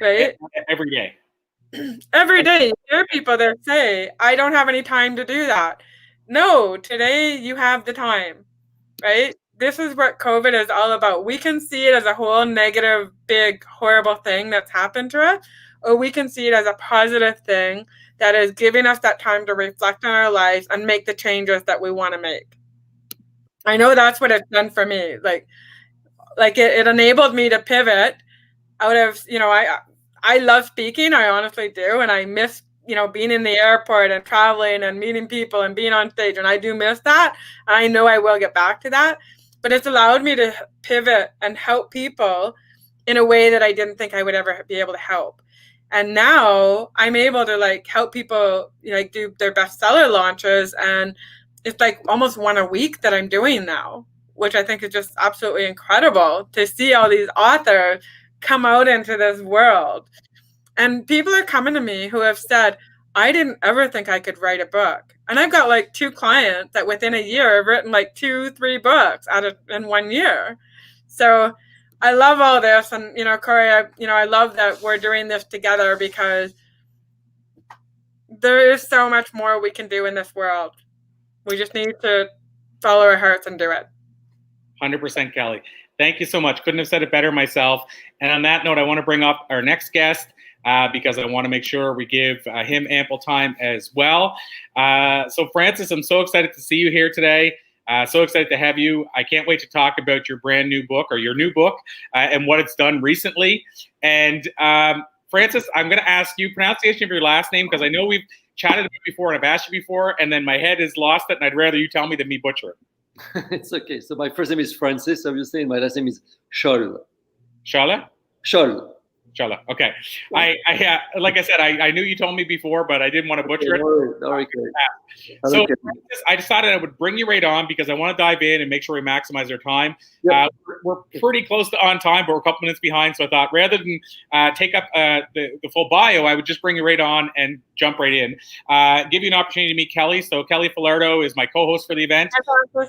right? Every day. Every day, you hear people that say, I don't have any time to do that. No, today you have the time, right? This is what COVID is all about. We can see it as a whole negative, big, horrible thing that's happened to us, or we can see it as a positive thing that is giving us that time to reflect on our lives and make the changes that we want to make. I know that's what it's done for me. Like it enabled me to pivot out of, you know, I love speaking, I honestly do, and I miss, you know, being in the airport and traveling and meeting people and being on stage, and I do miss that, and I know I will get back to that, but it's allowed me to pivot and help people in a way that I didn't think I would ever be able to help. And now I'm able to like help people, you know, like do their bestseller launches, and it's like almost one a week that I'm doing now, which I think is just absolutely incredible to see all these authors come out into this world. And people are coming to me who have said, I didn't ever think I could write a book. And I've got like 2 clients that within a year have written like 2-3 books in 1 year. So I love all this. And, you know, Corey, I love that we're doing this together because there is so much more we can do in this world. We just need to follow our hearts and do it. 100%, Kelly. Thank you so much. Couldn't have said it better myself. And on that note, I want to bring up our next guest because I want to make sure we give him ample time as well. So Francis, I'm so excited to see you here today. So excited to have you. I can't wait to talk about your brand new book or your new book and what it's done recently. And Francis, I'm going to ask you pronunciation of your last name because I know we've chatted about it before and I've asked you before, and then my head has lost it, and I'd rather you tell me than me butcher it. It's okay. So my first name is Francis, obviously, and my last name is Cholle. Cholle? Cholle. Cholle. Okay. I like I said, I knew you told me before, but I didn't want to butcher it. Very good. So I decided I would bring you right on because I want to dive in and make sure we maximize our time. Yep. We're pretty close to on time, but we're a couple minutes behind. So I thought rather than take up the full bio, I would just bring you right on and jump right in. Give you an opportunity to meet Kelly. So Kelly Falardeau is my co-host for the event.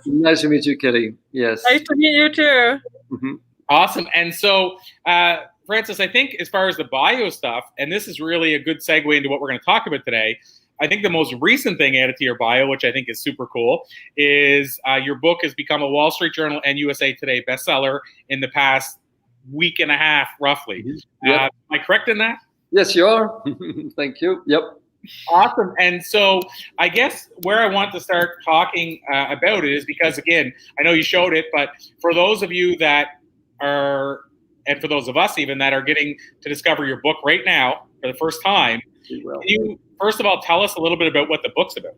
Nice to meet you, Kelly. Yes. Nice to meet you too. Mm-hmm. Awesome. And so, Francis, I think as far as the bio stuff, and this is really a good segue into what we're going to talk about today, I think the most recent thing added to your bio, which I think is super cool, is your book has become a Wall Street Journal and USA Today bestseller in the past week and a half, roughly. Yep. Am I correct in that? Yes, you are. Thank you. Yep. Awesome. And so I guess where I want to start talking about it is because, again, I know you showed it, but for those of you that are, and for those of us even that are getting to discover your book right now for the first time, can you first of all tell us a little bit about what the book's about?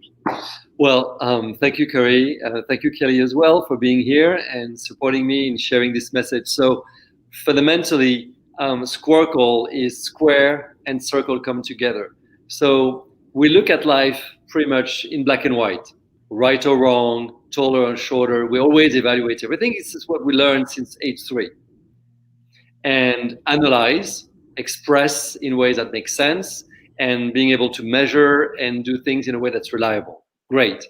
Well, thank you, Corey. Thank you, Kelly, as well, for being here and supporting me in sharing this message. So fundamentally, Squircle is square and circle come together. So we look at life pretty much in black and white, right or wrong, taller or shorter. We always evaluate everything. This is what we learned since age 3. And analyze, express in ways that make sense, and being able to measure and do things in a way that's reliable. Great.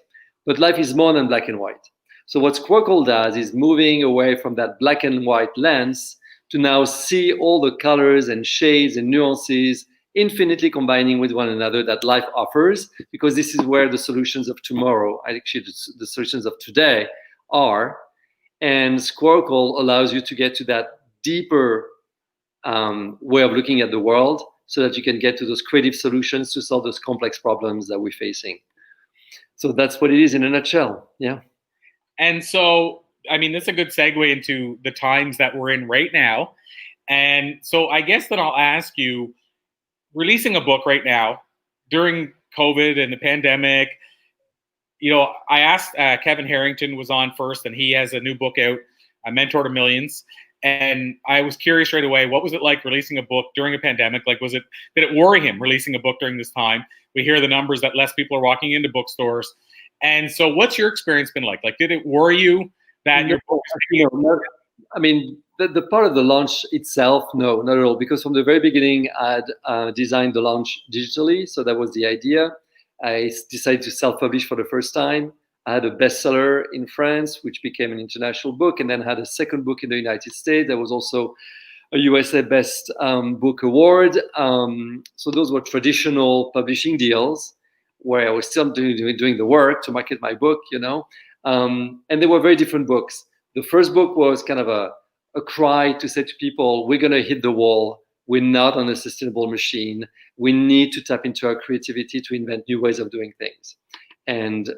But life is more than black and white. So what Squircle does is moving away from that black and white lens to now see all the colors and shades and nuances infinitely combining with one another that life offers, because this is where the solutions of tomorrow, actually the solutions of today are. And Squircle allows you to get to that deeper way of looking at the world so that you can get to those creative solutions to solve those complex problems that we're facing. So that's what it is in a nutshell. Yeah. And so, I mean, this is a good segue into the times that we're in right now. And so I guess that I'll ask you, releasing a book right now during COVID and the pandemic. You know, I asked Kevin Harrington was on first, and he has a new book out, A Mentor to Millions. And I was curious right away, what was it like releasing a book during a pandemic? Like, did it worry him releasing a book during this time? We hear the numbers that less people are walking into bookstores. And so what's your experience been like? Like, did it worry you that your book no, I mean, the part of the launch itself, no, not at all. Because from the very beginning, I'd designed the launch digitally. So that was the idea. I decided to self-publish for the first time. I had a bestseller in France, which became an international book, and then had a second book in the United States. There was also a USA Best Book Award. So those were traditional publishing deals where I was still doing the work to market my book, you know. And they were very different books. The first book was kind of a cry to say to people, we're going to hit the wall. We're not on a sustainable machine. We need to tap into our creativity to invent new ways of doing things. And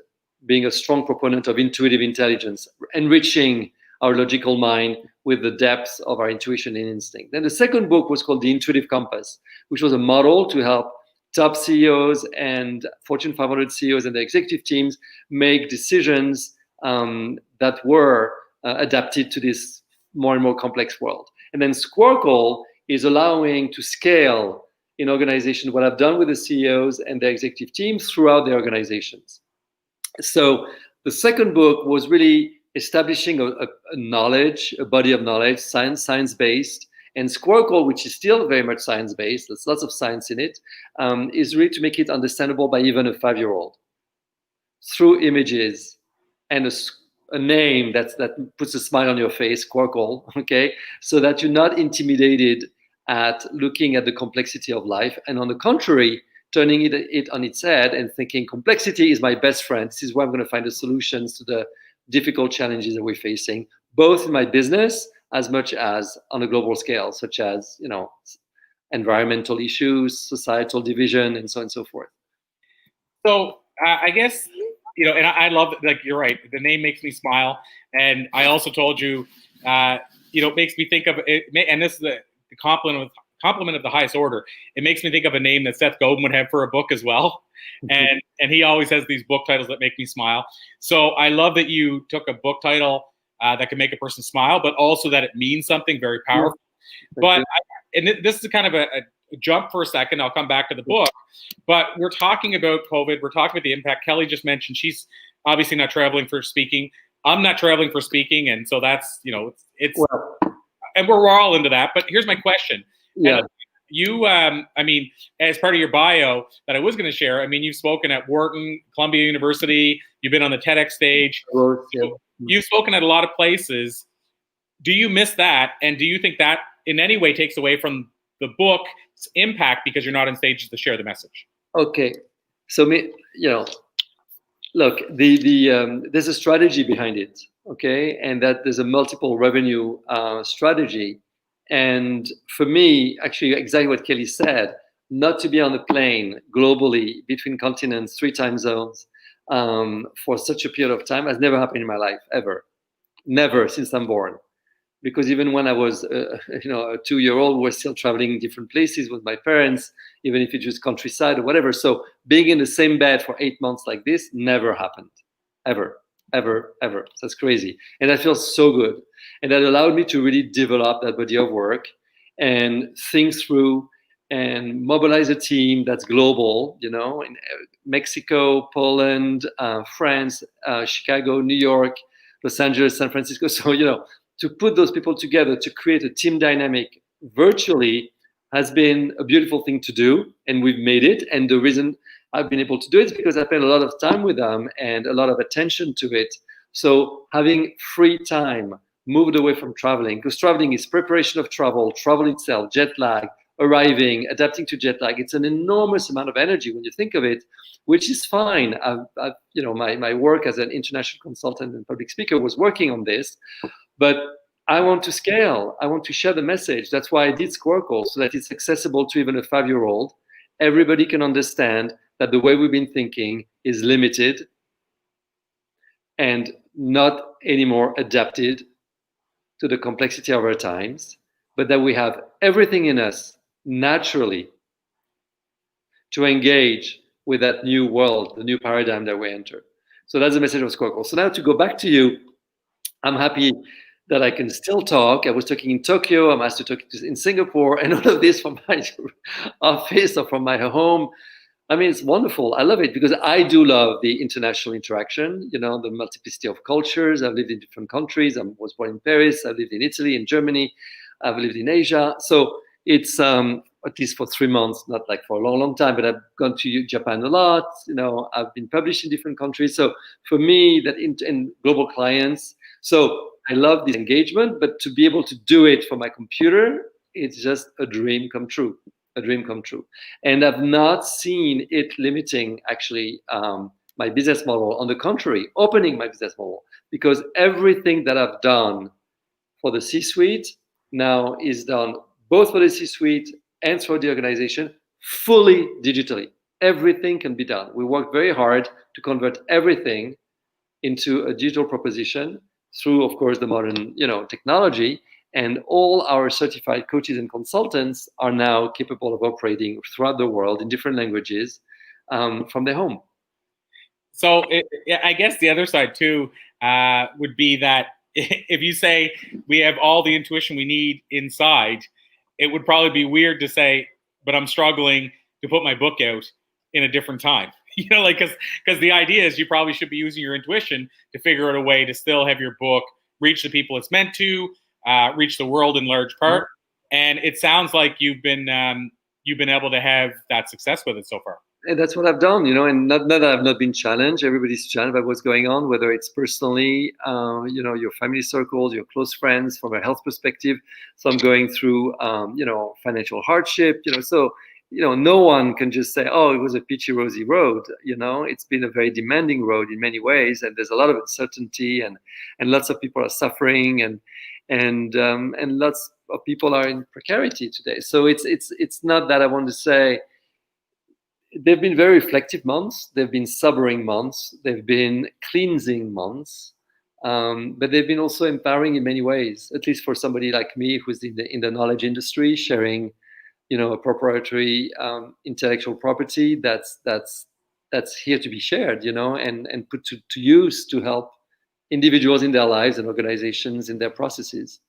being a strong proponent of intuitive intelligence, enriching our logical mind with the depths of our intuition and instinct. Then the second book was called The Intuitive Compass, which was a model to help top CEOs and Fortune 500 CEOs and their executive teams make decisions that were adapted to this more and more complex world. And then Squircle is allowing to scale in organizations what I've done with the CEOs and their executive teams throughout their organizations. So the second book was really establishing a knowledge, a body of knowledge, science-based, and Squircle, which is still very much science-based, there's lots of science in it, is really to make it understandable by even a 5-year-old through images and a name that puts a smile on your face, Squircle, okay? So that you're not intimidated at looking at the complexity of life, and on the contrary, turning it on its head and thinking complexity is my best friend. This is where I'm going to find the solutions to the difficult challenges that we're facing, both in my business as much as on a global scale, such as, you know, environmental issues, societal division, and so on and so forth. So I guess, you know, and I love it. Like, you're right. The name makes me smile. And I also told you, you know, it makes me think of it. And this is the compliment of the highest order. It makes me think of a name that Seth Godin would have for a book as well. And he always has these book titles that make me smile. So I love that you took a book title that can make a person smile, but also that it means something very powerful. But this is kind of a jump for a second. I'll come back to the book. But we're talking about COVID. We're talking about the impact. Kelly just mentioned she's obviously not traveling for speaking. I'm not traveling for speaking. And so that's, you know, it's and we're all into that. But here's my question. Yeah. You, I mean, as part of your bio that I was going to share, I mean, you've spoken at Wharton, Columbia University, you've been on the TEDx stage, you've spoken at a lot of places. Do you miss that? And do you think that in any way takes away from the book's impact because you're not on stages to share the message? Okay. So, you know, look, there's a strategy behind it, okay? And that there's a multiple revenue strategy. And for me, actually, exactly what Kelly said, not to be on a plane globally between continents, 3 time zones for such a period of time has never happened in my life, ever. Never since I'm born. Because even when I was, you know, a 2-year-old, we were still traveling different places with my parents, even if it's just countryside or whatever. So being in the same bed for 8 months like this never happened, ever. Ever. That's crazy. And that feels so good. And that allowed me to really develop that body of work and think through and mobilize a team that's global, you know, in Mexico, Poland, France, Chicago, New York, Los Angeles, San Francisco. So, you know, to put those people together to create a team dynamic virtually has been a beautiful thing to do. And we've made it. And the reason I've been able to do it because I spend a lot of time with them and a lot of attention to it. So having free time, moved away from traveling, because traveling is preparation of travel itself, jet lag, arriving, adapting to jet lag. It's an enormous amount of energy when you think of it, which is fine. I've you know, my work as an international consultant and public speaker was working on this, but I want to scale. I want to share the message. That's why I did Squircle, so that it's accessible to even a 5-year-old. Everybody can understand that the way we've been thinking is limited and not anymore adapted to the complexity of our times, but that we have everything in us naturally to engage with that new world, the new paradigm that we enter. So that's the message of Squircle. So now to go back to you, I'm happy that I can still talk. I was talking in Tokyo, I'm asked to talk in Singapore, and all of this from my office or from my home. I mean, it's wonderful. I love it because I do love the international interaction, you know, the multiplicity of cultures. I've lived in different countries. I was born in Paris. I've lived in Italy, in Germany. I've lived in Asia. So it's at least for 3 months, not like for a long, long time, but I've gone to Japan a lot. You know, I've been published in different countries. So for me, that in global clients. So I love this engagement, but to be able to do it for my computer, it's just a dream come true. A dream come true. And I've not seen it limiting actually my business model. On the contrary, opening my business model, because everything that I've done for the C-suite now is done both for the C-suite and for the organization fully digitally. Everything can be done. We work very hard to convert everything into a digital proposition through, of course, the modern, you know, technology. And all our certified coaches and consultants are now capable of operating throughout the world in different languages from their home. So I guess the other side too would be that if you say we have all the intuition we need inside, it would probably be weird to say, but I'm struggling to put my book out in a different time. You know, like, because the idea is you probably should be using your intuition to figure out a way to still have your book reach the people it's meant to, reach the world in large part. And it sounds like you've been able to have that success with it so far. And that's what I've done, you know, and not that I've not been challenged. Everybody's challenged by what's going on, whether it's personally, you know, your family circles, your close friends, from a health perspective. So I'm going through, you know, financial hardship, you know, so, you know, no one can just say, oh, it was a peachy, rosy road. You know, it's been a very demanding road in many ways. And there's a lot of uncertainty and lots of people are suffering and lots of people are in precarity today. So it's not that I want to say. They've been very reflective months. They've been sobering months. They've been cleansing months. But they've been also empowering in many ways, at least for somebody like me who's in the knowledge industry, sharing, you know, a proprietary intellectual property that's here to be shared, you know, and put to use to help individuals in their lives and organizations in their processes.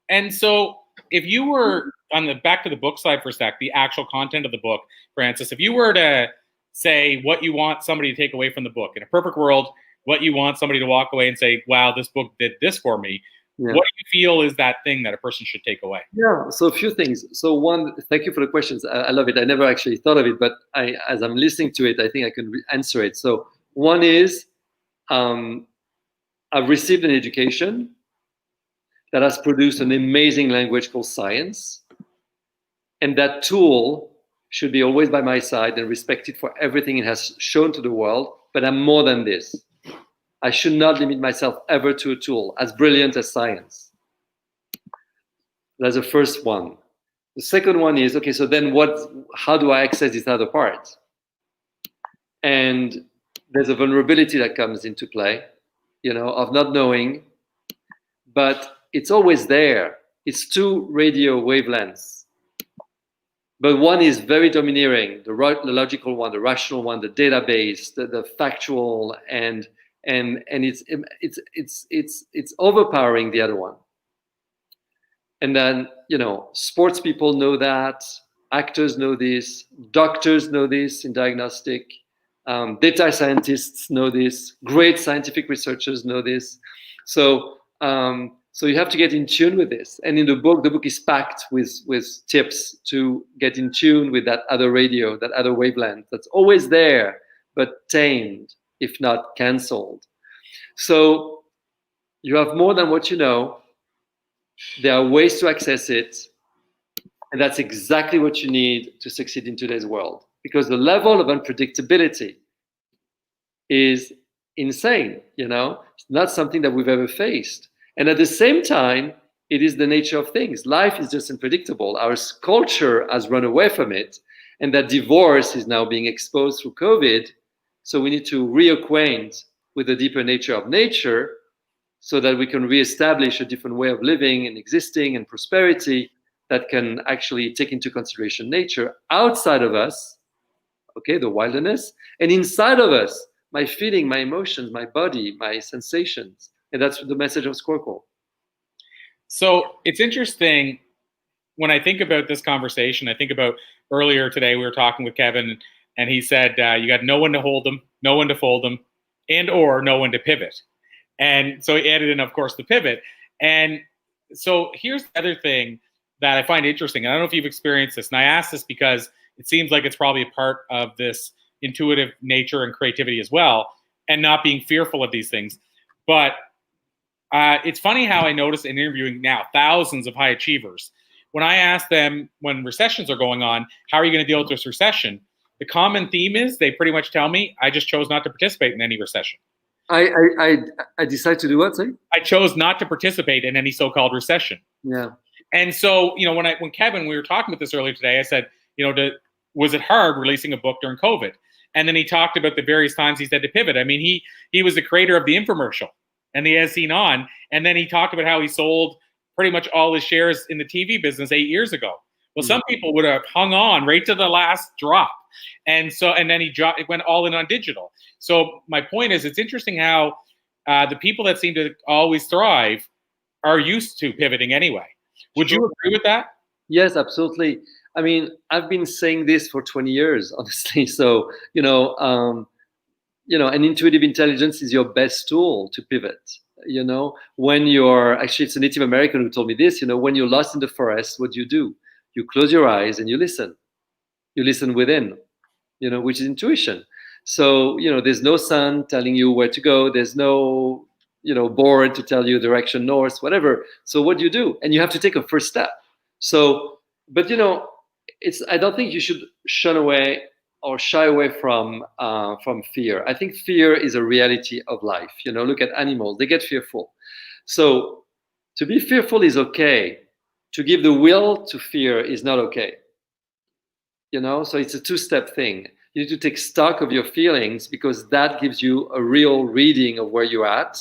And so if you were on the back to the book side for a sec, the actual content of the book, Francis, if you were to say what you want somebody to take away from the book, in a perfect world, what you want somebody to walk away and say, wow, this book did this for me. Yeah. What do you feel is that thing that a person should take away? Yeah, so a few things. So one, thank you for the questions. I love it. I never actually thought of it, but as I'm listening to it, I think I can answer it. So one is, I've received an education that has produced an amazing language called science. And that tool should be always by my side and respected for everything it has shown to the world. But I'm more than this. I should not limit myself ever to a tool as brilliant as science. That's the first one. The second one is, okay, so then how do I access this other part? And there's a vulnerability that comes into play, you know, of not knowing, but it's always there. It's two radio wavelengths. But one is very domineering, the logical one, the rational one, the database, the factual, and it's overpowering the other one. And then, you know, sports people know that, actors know this, doctors know this in diagnostic, data scientists know this, great scientific researchers know this. So you have to get in tune with this. And in the book is packed with tips to get in tune with that other radio, that other wavelength that's always there, but tamed, if not canceled. So you have more than what you know. There are ways to access it. And that's exactly what you need to succeed in today's world. Because the level of unpredictability is insane, you know? It's not something that we've ever faced. And at the same time, it is the nature of things. Life is just unpredictable. Our culture has run away from it. And that divorce is now being exposed through COVID. So we need to reacquaint with the deeper nature of nature so that we can reestablish a different way of living and existing and prosperity that can actually take into consideration nature outside of us okay, the wilderness, and inside of us, my feeling, my emotions, my body, my sensations. And that's the message of Squircle. So it's interesting when I think about this conversation. I think about earlier today, we were talking with Kevin, and he said, you got no one to hold them, no one to fold them, and or no one to pivot. And so he added in, of course, the pivot. And so here's the other thing that I find interesting. I don't know if you've experienced this, and I ask this because it seems like it's probably a part of this intuitive nature and creativity as well, and not being fearful of these things. But it's funny how I notice in interviewing now thousands of high achievers, when I ask them when recessions are going on, how are you going to deal with this recession? The common theme is they pretty much tell me, I just chose not to participate in any recession. I decide to do what, sorry? I chose not to participate in any so-called recession. Yeah. And so, when Kevin, we were talking about this earlier today, I said, was it hard releasing a book during COVID? And then he talked about the various times he's had to pivot. I mean, he was the creator of the infomercial and the As Seen On. And then he talked about how he sold pretty much all his shares in the TV business 8 years ago. Well, some people would have hung on right to the last drop. And then it went all in on digital. So my point is, it's interesting how the people that seem to always thrive are used to pivoting anyway. Would you agree with that? Yes, absolutely. I mean, I've been saying this for 20 years, honestly. So, and intuitive intelligence is your best tool to pivot. When actually, it's a Native American who told me this, when you're lost in the forest, what do? You close your eyes and you listen. You listen within, which is intuition. So, there's no sun telling you where to go. There's no, board to tell you direction north, whatever. So what do? And you have to take a first step. So, but, I don't think you should shun away or shy away from fear. I think fear is a reality of life. Look at animals, they get fearful. So to be fearful is okay. To give the will to fear is not okay. So it's a two-step thing. You need to take stock of your feelings because that gives you a real reading of where you're at.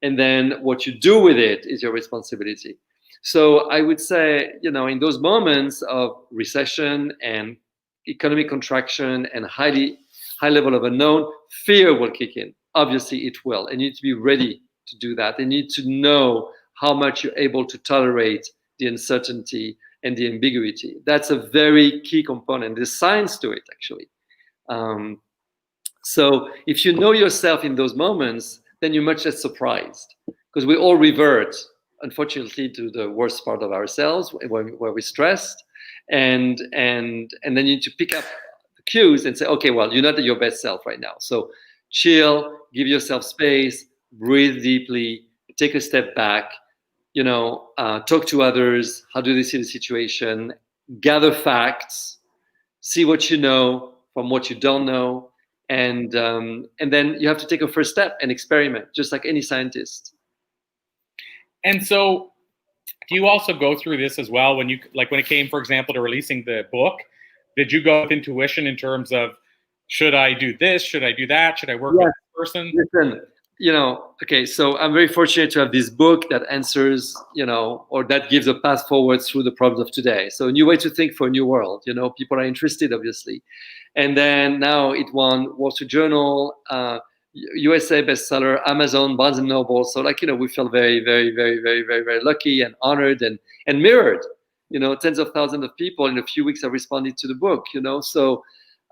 And then what you do with it is your responsibility. So I would say, in those moments of recession and economic contraction and high level of unknown, fear will kick in. Obviously, it will. And you need to be ready to do that. And you need to know how much you're able to tolerate the uncertainty and the ambiguity. That's a very key component. There's science to it, actually. So if you know yourself in those moments, then you're much less surprised because we all revert, unfortunately, to the worst part of ourselves where we're stressed. And then you need to pick up the cues and say, okay, well, you're not at your best self right now. So chill, give yourself space, breathe deeply, take a step back, talk to others. How do they see the situation? Gather facts, see what you know from what you don't know. And then you have to take a first step and experiment, just like any scientist. And so do you also go through this as well when it came, for example, to releasing the book? Did you go with intuition in terms of, should I do this? Should I do that? Should I work with this person? Listen, okay, so I'm very fortunate to have this book that answers, or that gives a path forward through the problems of today. So a new way to think for a new world. People are interested, obviously. And then now it won Wall Street Journal, USA bestseller, Amazon, Barnes & Noble. So we feel very, very, very, very, very, very lucky and honored and mirrored. Tens of thousands of people in a few weeks have responded to the book, So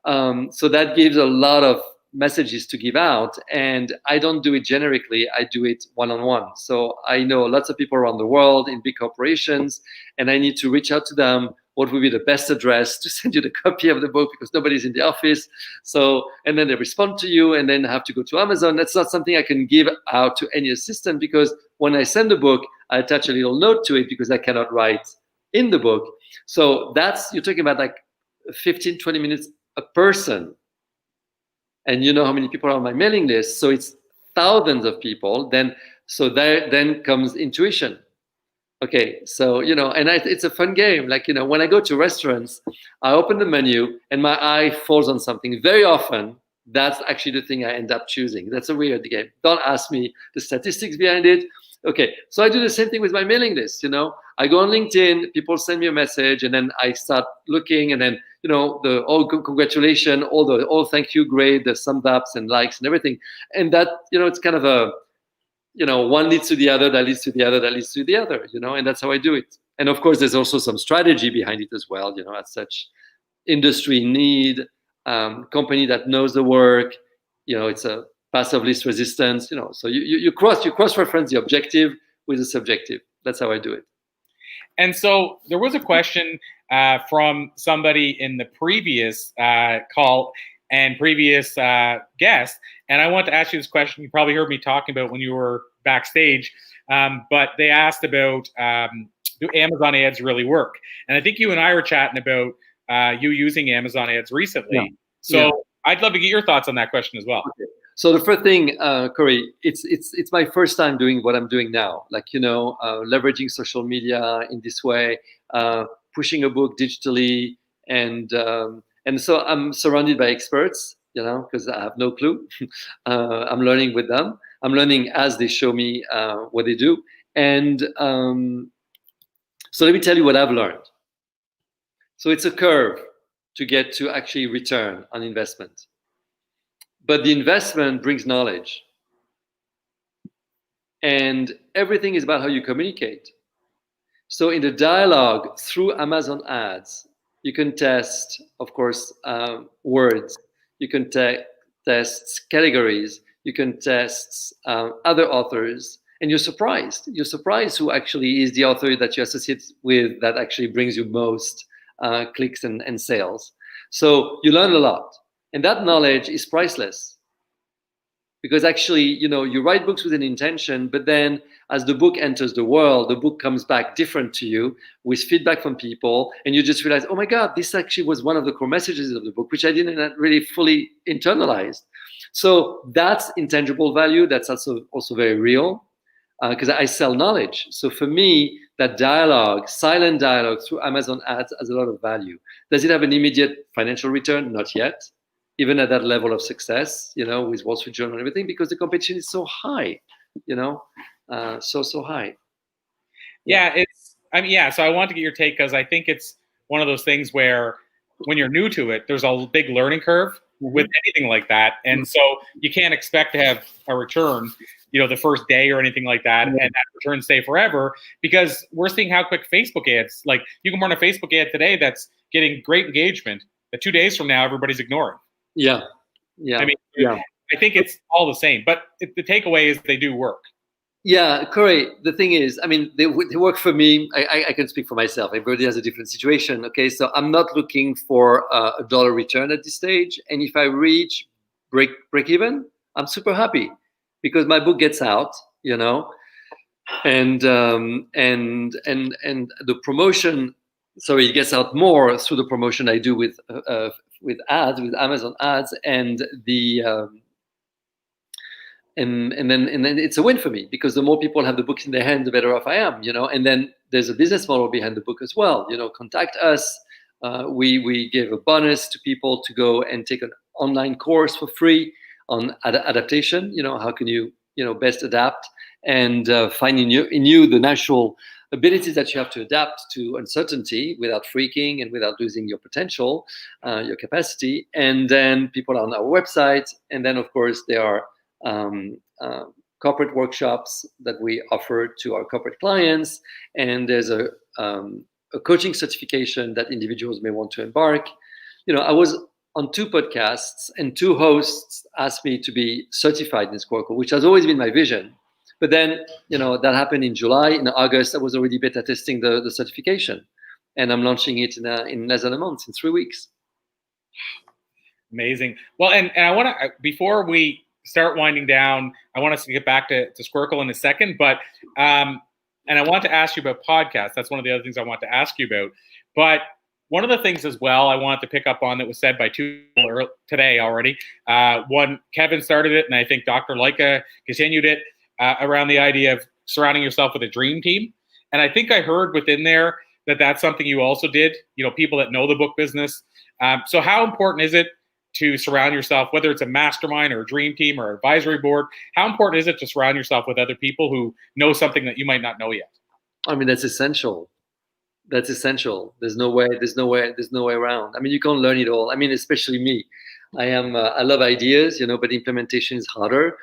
that gives a lot of messages to give out. And I don't do it generically. I do it one-on-one. So I know lots of people around the world in big corporations, and I need to reach out to them. What would be the best address to send you the copy of the book because nobody's in the office. So, and then they respond to you and then have to go to Amazon. That's not something I can give out to any assistant because when I send the book, I attach a little note to it because I cannot write in the book. So you're talking about like 15, 20 minutes a person. And you know how many people are on my mailing list. So it's thousands of people. Then comes intuition. Okay, so, and it's a fun game. When I go to restaurants, I open the menu and my eye falls on something. Very often, that's actually the thing I end up choosing. That's a weird game. Don't ask me the statistics behind it. Okay, so I do the same thing with my mailing list. I go on LinkedIn, people send me a message, and then I start looking, and then the congratulations, thank you, great, the thumbs ups and likes and everything, and that it's kind of a one leads to the other, that leads to the other, that leads to the other, and that's how I do it. And of course, there's also some strategy behind it as well, as such, industry need, company that knows the work, it's a passive least resistance, so you cross-reference the objective with the subjective. That's how I do it. And so there was a question from somebody in the previous call and previous guest, and I want to ask you this question. You probably heard me talking about when you were backstage, but they asked about do Amazon ads really work? And I think you and I were chatting about you using Amazon ads recently. Yeah. So I'd love to get your thoughts on that question as well. Okay. So the first thing, Corey, it's my first time doing what I'm doing now, like leveraging social media in this way, pushing a book digitally, and so I'm surrounded by experts, because I have no clue. I'm learning with them. I'm learning as they show me what they do, and so let me tell you what I've learned. So it's a curve to get to actually return on investment. But the investment brings knowledge. And everything is about how you communicate. So in the dialogue through Amazon ads, you can test, of course, words. You can test categories. You can test other authors. And you're surprised. You're surprised who actually is the author that you associate with that actually brings you most clicks and sales. So you learn a lot. And that knowledge is priceless, because actually, you write books with an intention, but then as the book enters the world, the book comes back different to you with feedback from people, and you just realize, oh my God, this actually was one of the core messages of the book, which I didn't really fully internalize. So that's intangible value. That's also very real, because I sell knowledge. So for me, that dialogue, silent dialogue through Amazon ads has a lot of value. Does it have an immediate financial return? Not yet. Even at that level of success, with Wall Street Journal and everything, because the competition is so high, so high. Yeah, so I want to get your take, because I think it's one of those things where when you're new to it, there's a big learning curve with anything like that. And so you can't expect to have a return, the first day or anything like that, and that return stay forever, because we're seeing how quick Facebook ads, like you can run a Facebook ad today that's getting great engagement, but 2 days from now, everybody's ignoring. Yeah. I mean, I think it's all the same, but the takeaway is they do work. Yeah, Corey, the thing is, they work for me. I can speak for myself. Everybody has a different situation. Okay, so I'm not looking for a dollar return at this stage. And if I reach break even, I'm super happy, because my book gets out, and the promotion, sorry, it gets out more through the promotion I do with ads, with Amazon ads, and and then it's a win for me, because the more people have the books in their hand, the better off I am, and then there's a business model behind the book as well. Contact us. We give a bonus to people to go and take an online course for free on adaptation. How can you best adapt and find in you the natural abilities that you have to adapt to uncertainty without freaking and without losing your potential, your capacity. And then people are on our website. And then, of course, there are corporate workshops that we offer to our corporate clients. And there's a coaching certification that individuals may want to embark. I was on 2 podcasts, and 2 hosts asked me to be certified in Squircle, which has always been my vision. But then, that happened in July. In August, I was already beta testing the certification, and I'm launching it in less than a month, in 3 weeks. Amazing. Well, and I want to, before we start winding down, I want us to get back to Squircle in a second, but and I want to ask you about podcasts. That's one of the other things I want to ask you about. But one of the things as well I wanted to pick up on that was said by 2 people today already. One, Kevin started it, and I think Dr. Lycka continued it, around the idea of surrounding yourself with a dream team. And I think I heard within there that that's something you also did, people that know the book business. So how important is it to surround yourself, whether it's a mastermind or a dream team or advisory board? How important is it to surround yourself with other people who know something that you might not know yet? I mean, that's essential. That's essential. There's no way around. I mean, you can't learn it all. I mean, especially me. I love ideas, but implementation is harder,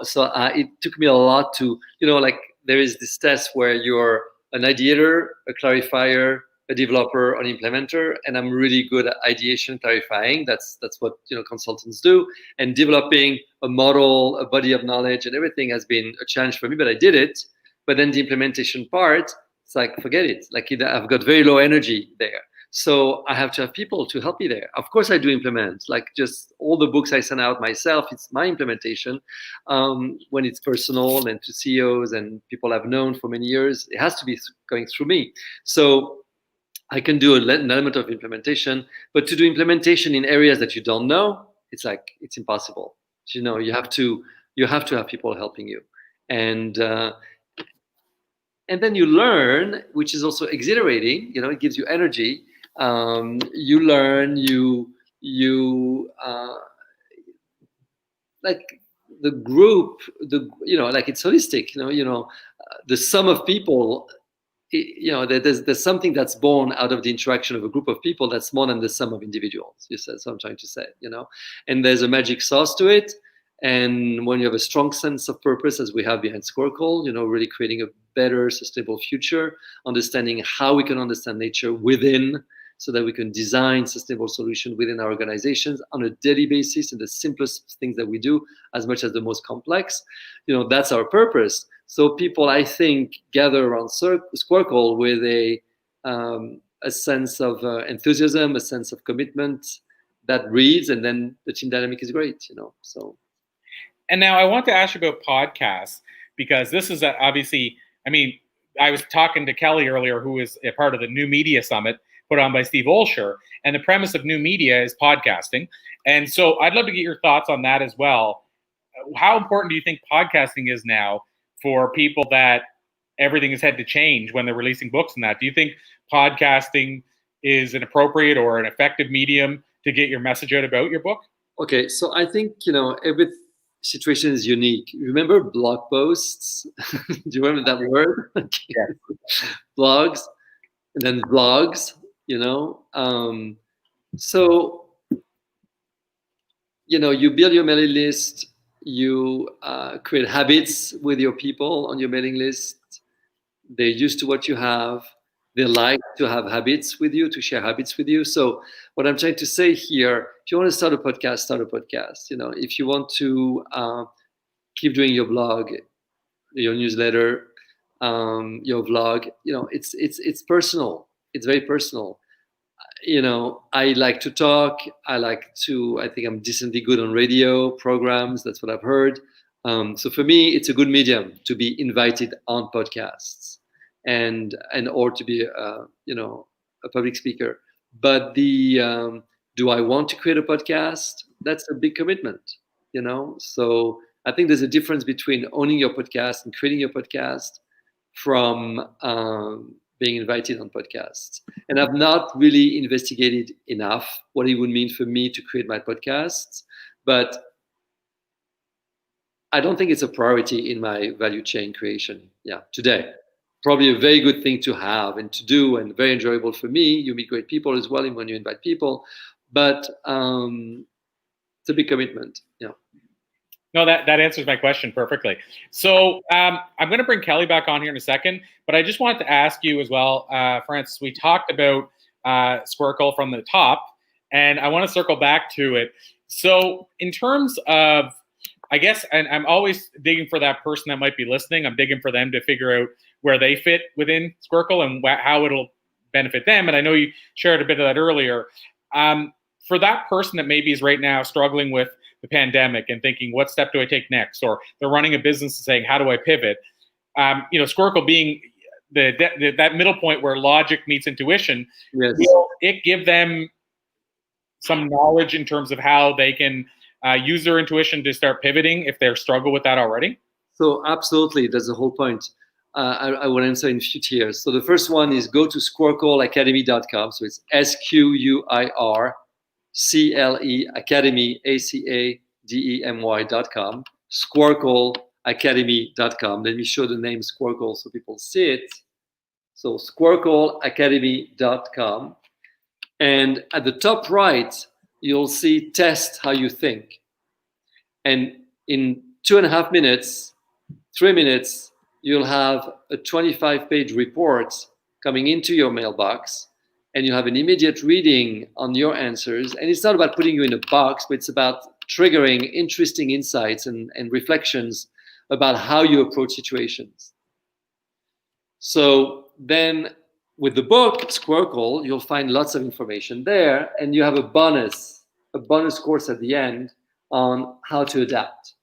So it took me a lot to, like there is this test where you're an ideator, a clarifier, a developer, an implementer, and I'm really good at ideation, clarifying. That's what consultants do. And developing a model, a body of knowledge, and everything has been a challenge for me, but I did it. But then the implementation part, it's like, forget it. Like I've got very low energy there. So I have to have people to help me there. Of course I do implement, like just all the books I send out myself, it's my implementation. When it's personal and to CEOs and people I've known for many years, it has to be going through me. So I can do an element of implementation, but to do implementation in areas that you don't know, it's impossible. You have to have people helping you. And then you learn, which is also exhilarating, it gives you energy. You learn, like the group, like it's holistic, the sum of people, there's something that's born out of the interaction of a group of people that's more than the sum of individuals. That's what I'm trying to say, and there's a magic sauce to it. And when you have a strong sense of purpose, as we have behind Squircle, really creating a better, sustainable future, understanding how we can understand nature within, so that we can design sustainable solutions within our organizations on a daily basis, in the simplest things that we do, as much as the most complex. That's our purpose. So people, I think, gather around Squircle with a sense of enthusiasm, a sense of commitment that reads, and then the team dynamic is great. So. And now I want to ask you about podcasts, because this is obviously, I mean, I was talking to Kelly earlier, who is a part of the New Media Summit put on by Steve Olsher. And the premise of New Media is podcasting. And so I'd love to get your thoughts on that as well. How important do you think podcasting is now for people that everything is had to change when they're releasing books and that? Do you think podcasting is an appropriate or an effective medium to get your message out about your book? Okay, so I think, every situation is unique. Remember blog posts? Do you remember that word? Yeah. Blogs, and then vlogs, So, you build your mailing list, you create habits with your people on your mailing list. They're used to what you have. They like to have habits with you, to share habits with you. So what I'm trying to say here, if you want to start a podcast, start a podcast. If you want to keep doing your blog, your newsletter, your vlog, it's personal. It's very personal. I like to talk. I think I'm decently good on radio programs. That's what I've heard. So for me, it's a good medium to be invited on podcasts and or to be a public speaker. But do I want to create a podcast? That's a big commitment, So I think there's a difference between owning your podcast and creating your podcast from being invited on podcasts. And I've not really investigated enough what it would mean for me to create my podcasts, but I don't think it's a priority in my value chain creation. Yeah, today. Probably a very good thing to have and to do, and very enjoyable for me. You meet great people as well when you invite people, but it's a big commitment. Yeah. No, that answers my question perfectly. So I'm going to bring Kelly back on here in a second, but I just wanted to ask you as well, Francis, we talked about Squircle from the top, and I want to circle back to it. So in terms of, I guess, and I'm always digging for that person that might be listening. I'm digging for them to figure out where they fit within Squircle and how it'll benefit them. And I know you shared a bit of that earlier. For that person that maybe is right now struggling with the pandemic and thinking, what step do I take next? Or they're running a business and saying, how do I pivot? Squircle being that middle point where logic meets intuition, yes. Will it give them some knowledge in terms of how they can use their intuition to start pivoting if they struggle with that already? So absolutely, that's the whole point. I will answer in a few tiers. So the first one is go to squircleacademy.com. So it's CLE Academy, ACADEMY.com, squircleacademy.com. Let me show the name Squircle so people see it. So squircleacademy.com. And at the top right, you'll see test how you think. And in 2.5 minutes, 3 minutes, you'll have a 25-page report coming into your mailbox, and you have an immediate reading on your answers. And it's not about putting you in a box, but it's about triggering interesting insights and reflections about how you approach situations. So then with the book, Squircle, you'll find lots of information there, and you have a bonus course at the end on how to adapt.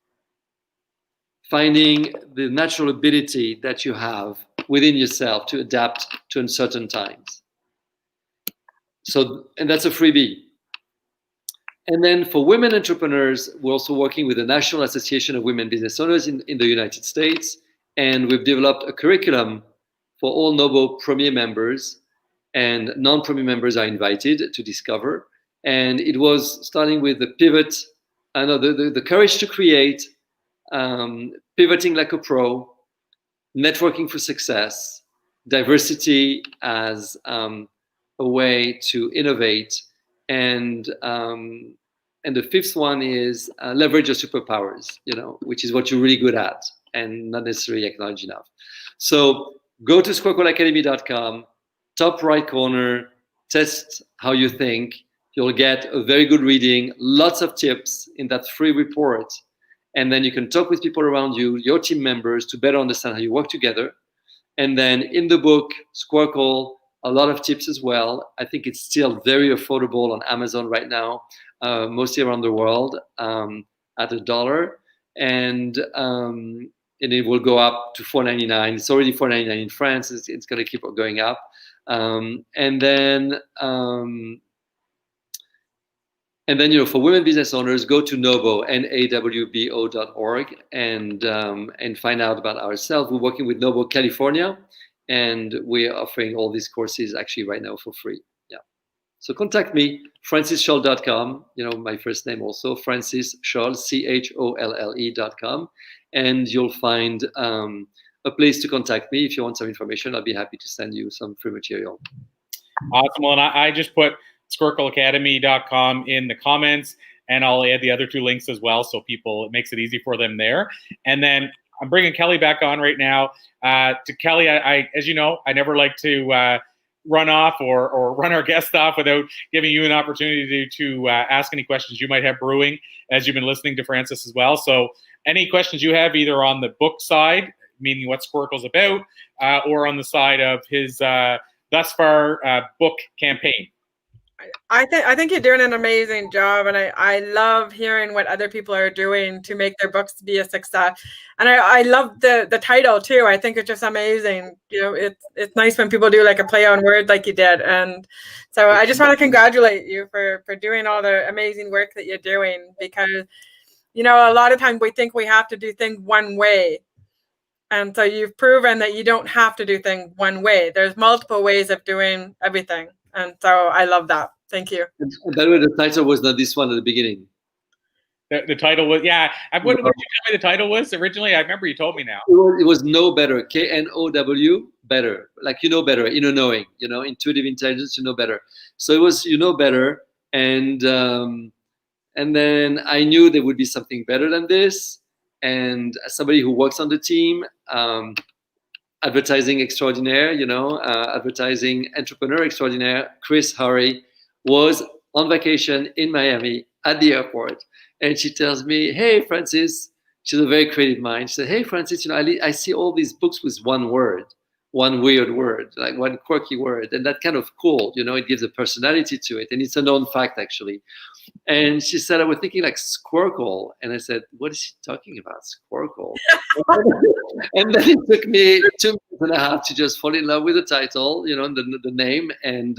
Finding the natural ability that you have within yourself to adapt to uncertain times. So, and that's a freebie. And then for women entrepreneurs, we're also working with the National Association of Women Business Owners in the United States. And we've developed a curriculum for all Novo Premier members, and non-Premier members are invited to discover. And it was starting with the pivot, the courage to create, pivoting like a pro, networking for success, diversity as a way to innovate, and the fifth one is leverage your superpowers, which is what you're really good at and not necessarily acknowledged enough. So go to squircleacademy.com, top right corner, test how you think. You'll get a very good reading, lots of tips in that free report. And then you can talk with people around you, your team members, to better understand how you work together. And then in the book, Squircle, a lot of tips as well. I think it's still very affordable on Amazon right now, mostly around the world, at $1. And it will go up to $4.99. It's already $4.99 in France. It's going to keep going up. And then, for women business owners, go to Novo, NAWBO.org, and find out about ourselves. We're working with Novo California, and we're offering all these courses actually right now for free. Yeah. So contact me, francisscholle.com, my first name also, Francis Scholle, CHOLLE.com, and you'll find a place to contact me. If you want some information, I'll be happy to send you some free material. Awesome. Well, and I just put squircleacademy.com in the comments, and I'll add the other two links as well, so it makes it easy for them there. And then I'm bringing Kelly back on right now. To Kelly, I as you know, I never like to run off or run our guest off without giving you an opportunity to ask any questions you might have brewing as you've been listening to Francis as well. So any questions you have, either on the book side, meaning what Squircle's about, or on the side of his thus far book campaign. I think you're doing an amazing job, and I love hearing what other people are doing to make their books be a success. And I love the title too. I think it's just amazing. It's nice when people do like a play on words like you did. And so I just want to congratulate you for doing all the amazing work that you're doing, because a lot of times we think we have to do things one way. And so you've proven that you don't have to do things one way. There's multiple ways of doing everything. And so I love that. Thank you. And by the way, the title was not this one at the beginning. The title was, yeah. What did you tell me the title was originally? I remember you told me now. It was Know Better, KNOW, better. Like better, knowing, intuitive intelligence, better. So it was better. And then I knew there would be something better than this. And as somebody who works on the team, advertising extraordinaire, advertising entrepreneur extraordinaire, Chris Hurry, was on vacation in Miami at the airport. And she tells me, hey, Francis, she's a very creative mind. She said, hey, Francis, I see all these books with one word, one weird word, like one quirky word. And that's kind of cool. It gives a personality to it. And it's a known fact, actually. And she said, I was thinking like Squircle. And I said, what is she talking about? Squircle. And then it took me 2.5 minutes to just fall in love with the title, the name. And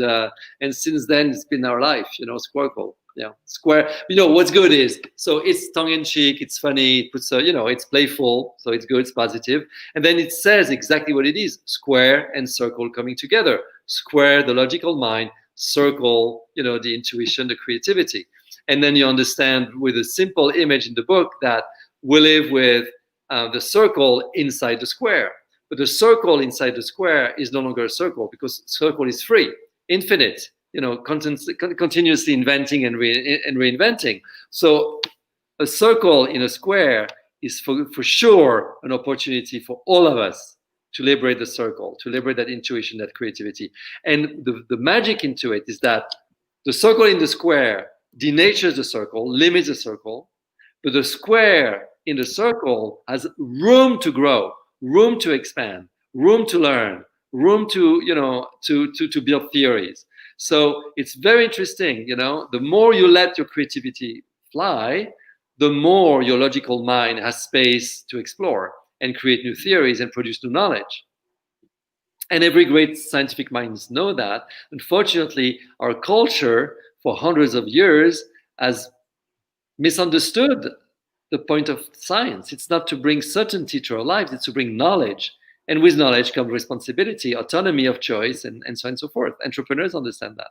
since then, it's been our life, Squircle. Yeah, square. What's good is, so it's tongue-in-cheek, it's funny, it puts it's playful, so it's good, it's positive. And then it says exactly what it is: square and circle coming together. Square, the logical mind; circle, the intuition, the creativity. And then you understand with a simple image in the book that we live with the circle inside the square. But the circle inside the square is no longer a circle, because circle is free, infinite, continuously inventing and reinventing. So a circle in a square is for sure an opportunity for all of us to liberate the circle, to liberate that intuition, that creativity. And the magic into it is that the circle in the square denatures the circle, limits the circle, but the square in the circle has room to grow, room to expand, room to learn, room to build theories. So it's very interesting. The more you let your creativity fly, the more your logical mind has space to explore and create new theories and produce new knowledge. And every great scientific minds know that. Unfortunately, our culture for hundreds of years has misunderstood the point of science. It's not to bring certainty to our lives, it's to bring knowledge. And with knowledge comes responsibility, autonomy of choice, and so on and so forth. Entrepreneurs understand that.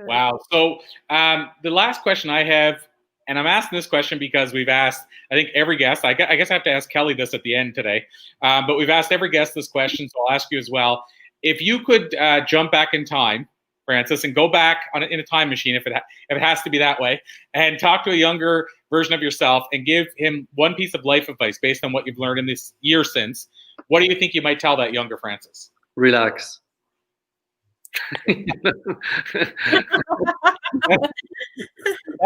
Wow. So the last question I have, and I'm asking this question because we've asked, I think, every guest. I guess I have to ask Kelly this at the end today, but we've asked every guest this question, so I'll ask you as well. If you could jump back in time, Francis, and go back in a time machine, if it has to be that way, and talk to a younger version of yourself and give him one piece of life advice based on what you've learned in this year since, what do you think you might tell that younger Francis? Relax. That's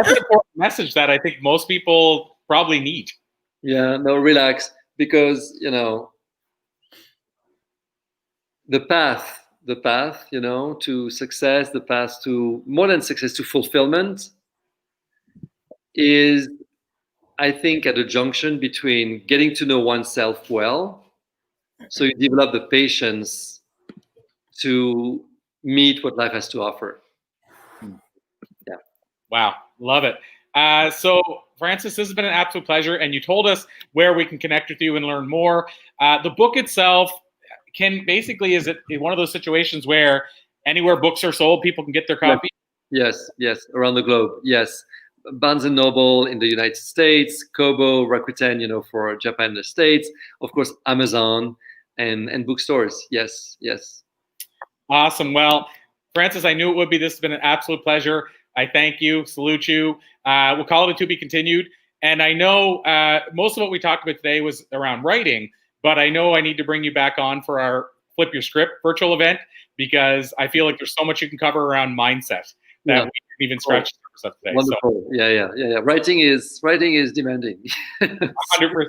an important message that I think most people probably need. Yeah, no, relax, because the path, to success, the path to more than success, to fulfillment, is, I think, at a junction between getting to know oneself well, so you develop the patience to meet what life has to offer. Yeah. Wow, love it. So, Francis, this has been an absolute pleasure, and you told us where we can connect with you and learn more. The book itself is it one of those situations where anywhere books are sold, people can get their copy? Yes, around the globe. Yes, Barnes & Noble in the United States, Kobo, Rakuten, for Japan and the States, of course, Amazon and bookstores. Yes. Awesome. Well, Francis, I knew it would be. This has been an absolute pleasure. I thank you, salute you. We'll call it a to be continued. And I know most of what we talked about today was around writing, but I know I need to bring you back on for our Flip Your Script virtual event, because I feel like there's so much you can cover around mindset that we didn't even scratch the surface of today. Wonderful. So, yeah. Writing is demanding. 100%.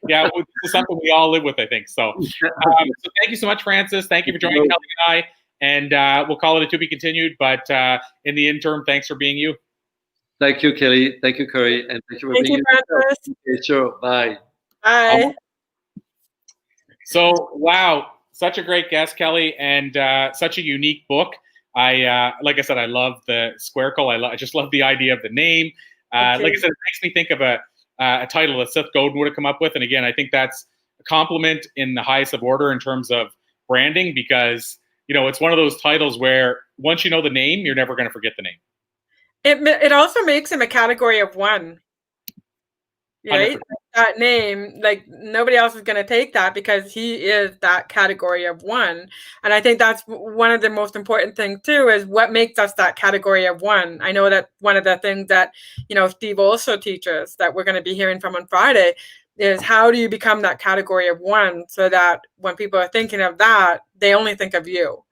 Yeah, this is something we all live with, I think. So, so thank you so much, Francis. Thank you for joining Kelly and I. And we'll call it a to be continued. But in the interim, thanks for being you. Thank you, Kelly. Thank you, Corey. And thank you for being here. Okay, sure. Bye. Bye. So, wow, such a great guest, Kelly, and such a unique book. Like I said, I love the Squircle. I just love the idea of the name. Like I said, it makes me think of a title that Seth Godin would have come up with. And again, I think that's a compliment in the highest of order in terms of branding, because it's one of those titles where once you know the name, you're never going to forget the name. It also makes him a category of one, right? 100%. That name, like, nobody else is going to take that, because he is that category of one. And I think that's one of the most important things too, is what makes us that category of one. I know that one of the things that Steve also teaches, that we're going to be hearing from on Friday, is how do you become that category of one, so that when people are thinking of that, they only think of you.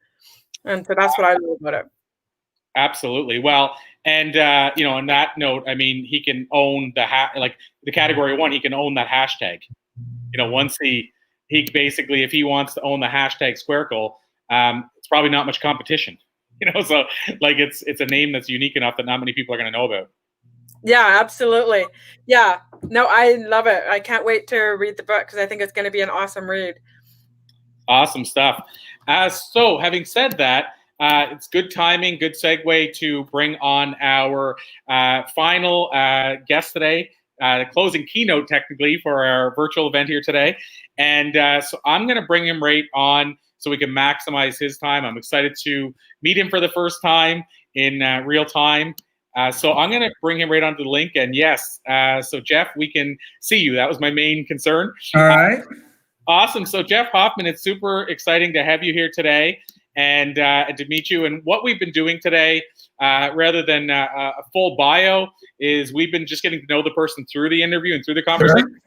And so that's what I love about it. Absolutely. Well, and on that note, I mean, he can own the category one. He can own that hashtag. Once he basically, if he wants to own the hashtag Squircle, it's probably not much competition. So like it's a name that's unique enough that not many people are going to know about. Yeah, absolutely. Yeah. No, I love it. I can't wait to read the book, because I think it's going to be an awesome read. Awesome stuff. So having said that, it's good timing, good segue to bring on our final guest today, the closing keynote technically for our virtual event here today. And so I'm going to bring him right on so we can maximize his time. I'm excited to meet him for the first time in real time. So I'm going to bring him right onto the link. And yes, so Jeff, we can see you. That was my main concern. All right. Awesome. So Jeff Hoffman, it's super exciting to have you here today and to meet you. And what we've been doing today, rather than a full bio, is we've been just getting to know the person through the interview and through the conversation. Sure.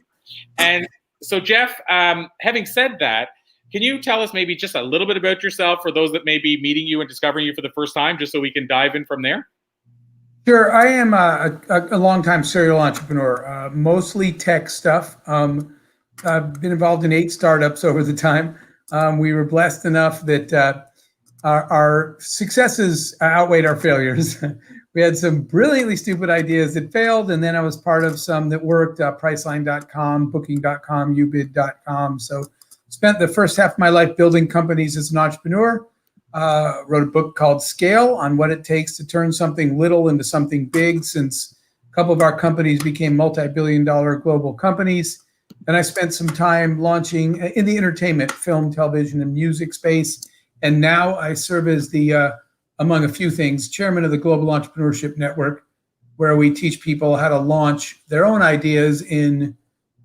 And so Jeff, having said that, can you tell us maybe just a little bit about yourself for those that may be meeting you and discovering you for the first time, just so we can dive in from there? Sure. I am a longtime serial entrepreneur, mostly tech stuff. I've been involved in 8 startups over the time. We were blessed enough that our successes outweighed our failures. We had some brilliantly stupid ideas that failed, and then I was part of some that worked, Priceline.com, Booking.com, Ubid.com. So spent the first half of my life building companies as an entrepreneur. Wrote a book called Scale on what it takes to turn something little into something big, since a couple of our companies became multi-billion-dollar global companies. Then I spent some time launching in the entertainment, film, television, and music space. And now I serve as the, among a few things, chairman of the Global Entrepreneurship Network, where we teach people how to launch their own ideas we're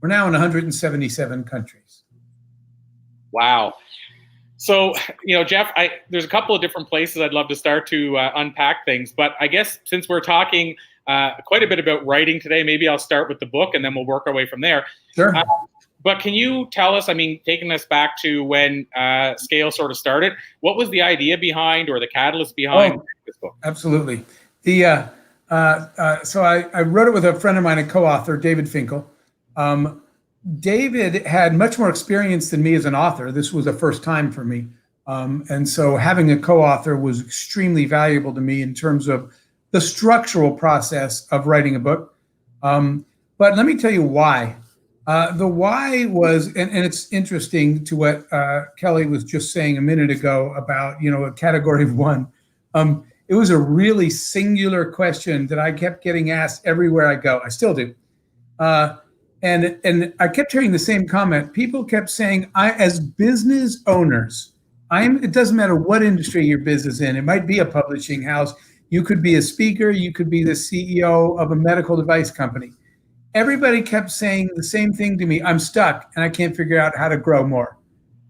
now in 177 countries. Wow. So, Jeff, there's a couple of different places I'd love to start to unpack things, but I guess since we're talking quite a bit about writing today, maybe I'll start with the book and then we'll work our way from there. Sure. But can you tell us, taking us back to when Scale sort of started, what was the idea behind or the catalyst behind this book? Absolutely. So I wrote it with a friend of mine, a co-author, David Finkel. David had much more experience than me as an author. This was a first time for me. And so having a co-author was extremely valuable to me in terms of the structural process of writing a book. But let me tell you why. The why was, and it's interesting to what Kelly was just saying a minute ago about, a category of one. It was a really singular question that I kept getting asked everywhere I go. I still do. And I kept hearing the same comment. People kept saying, as business owners, it doesn't matter what industry your business in. It might be a publishing house. You could be a speaker. You could be the CEO of a medical device company. Everybody kept saying the same thing to me. I'm stuck and I can't figure out how to grow more.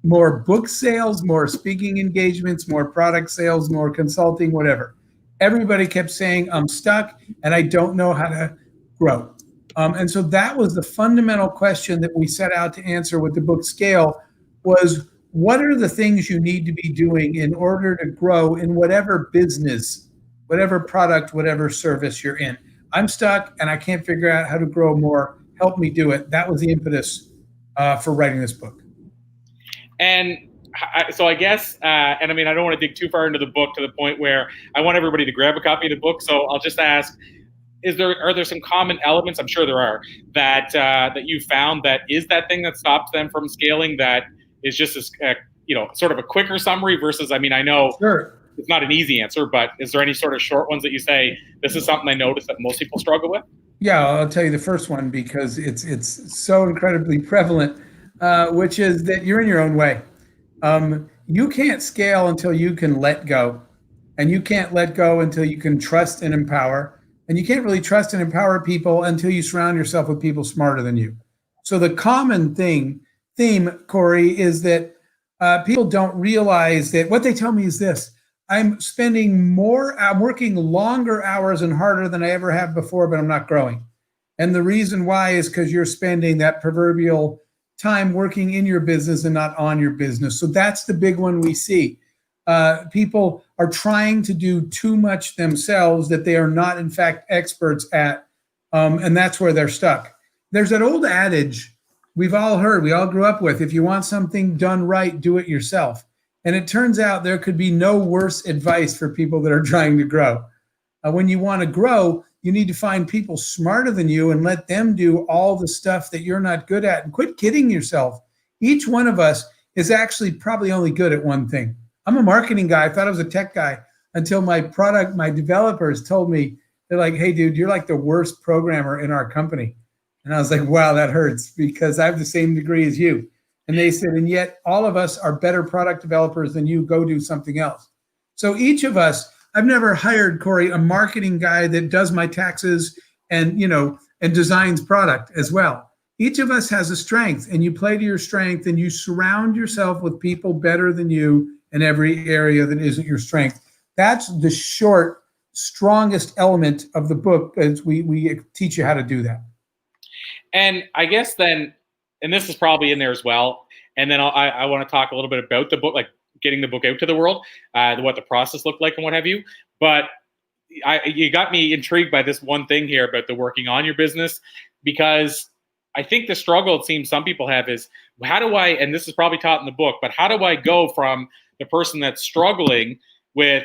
More book sales, more speaking engagements, more product sales, more consulting, whatever. Everybody kept saying, I'm stuck and I don't know how to grow. And so that was the fundamental question that we set out to answer with the book Scale, was what are the things you need to be doing in order to grow in whatever business, whatever product, whatever service you're in. I'm stuck and I can't figure out how to grow more. Help me do it. That was the impetus for writing this book. And so I guess, and I don't want to dig too far into the book to the point where I want everybody to grab a copy of the book. So I'll just ask, are there some common elements, I'm sure there are, that you found that is that thing that stops them from scaling, that is just sort of a quicker summary versus, I know Sure. It's not an easy answer, but is there any sort of short ones that you say, this is something I noticed that most people struggle with? Yeah, I'll tell you the first one because it's so incredibly prevalent, which is that you're in your own way. You can't scale until you can let go, and you can't let go until you can trust and empower. And you can't really trust and empower people until you surround yourself with people smarter than you. So the common theme, Corey, is that people don't realize that what they tell me is this: I'm working longer hours and harder than I ever have before, but I'm not growing. And the reason why is because you're spending that proverbial time working in your business and not on your business. So that's the big one we see. People are trying to do too much themselves that they are not, in fact, experts at. And that's where they're stuck. There's that old adage we've all heard, we all grew up with: if you want something done right, do it yourself. And it turns out there could be no worse advice for people that are trying to grow. When you want to grow, you need to find people smarter than you and let them do all the stuff that you're not good at, and quit kidding yourself. Each one of us is actually probably only good at one thing. I'm a marketing guy. I thought I was a tech guy until my developers told me, they're like, hey, dude, you're like the worst programmer in our company. And I was like, wow, that hurts, because I have the same degree as you. And they said, and yet all of us are better product developers than you. Go do something else. So each of us, I've never hired, Corey, a marketing guy that does my taxes and, and designs product as well. Each of us has a strength, and you play to your strength, and you surround yourself with people better than you in every area that isn't your strength. That's the short, strongest element of the book, as we teach you how to do that. And I guess then, and this is probably in there as well, and then I want to talk a little bit about the book, like getting the book out to the world, what the process looked like and what have you. But you got me intrigued by this one thing here about the working on your business, because I think the struggle it seems some people have is, how do I, and this is probably taught in the book, but how do I go from the person that's struggling with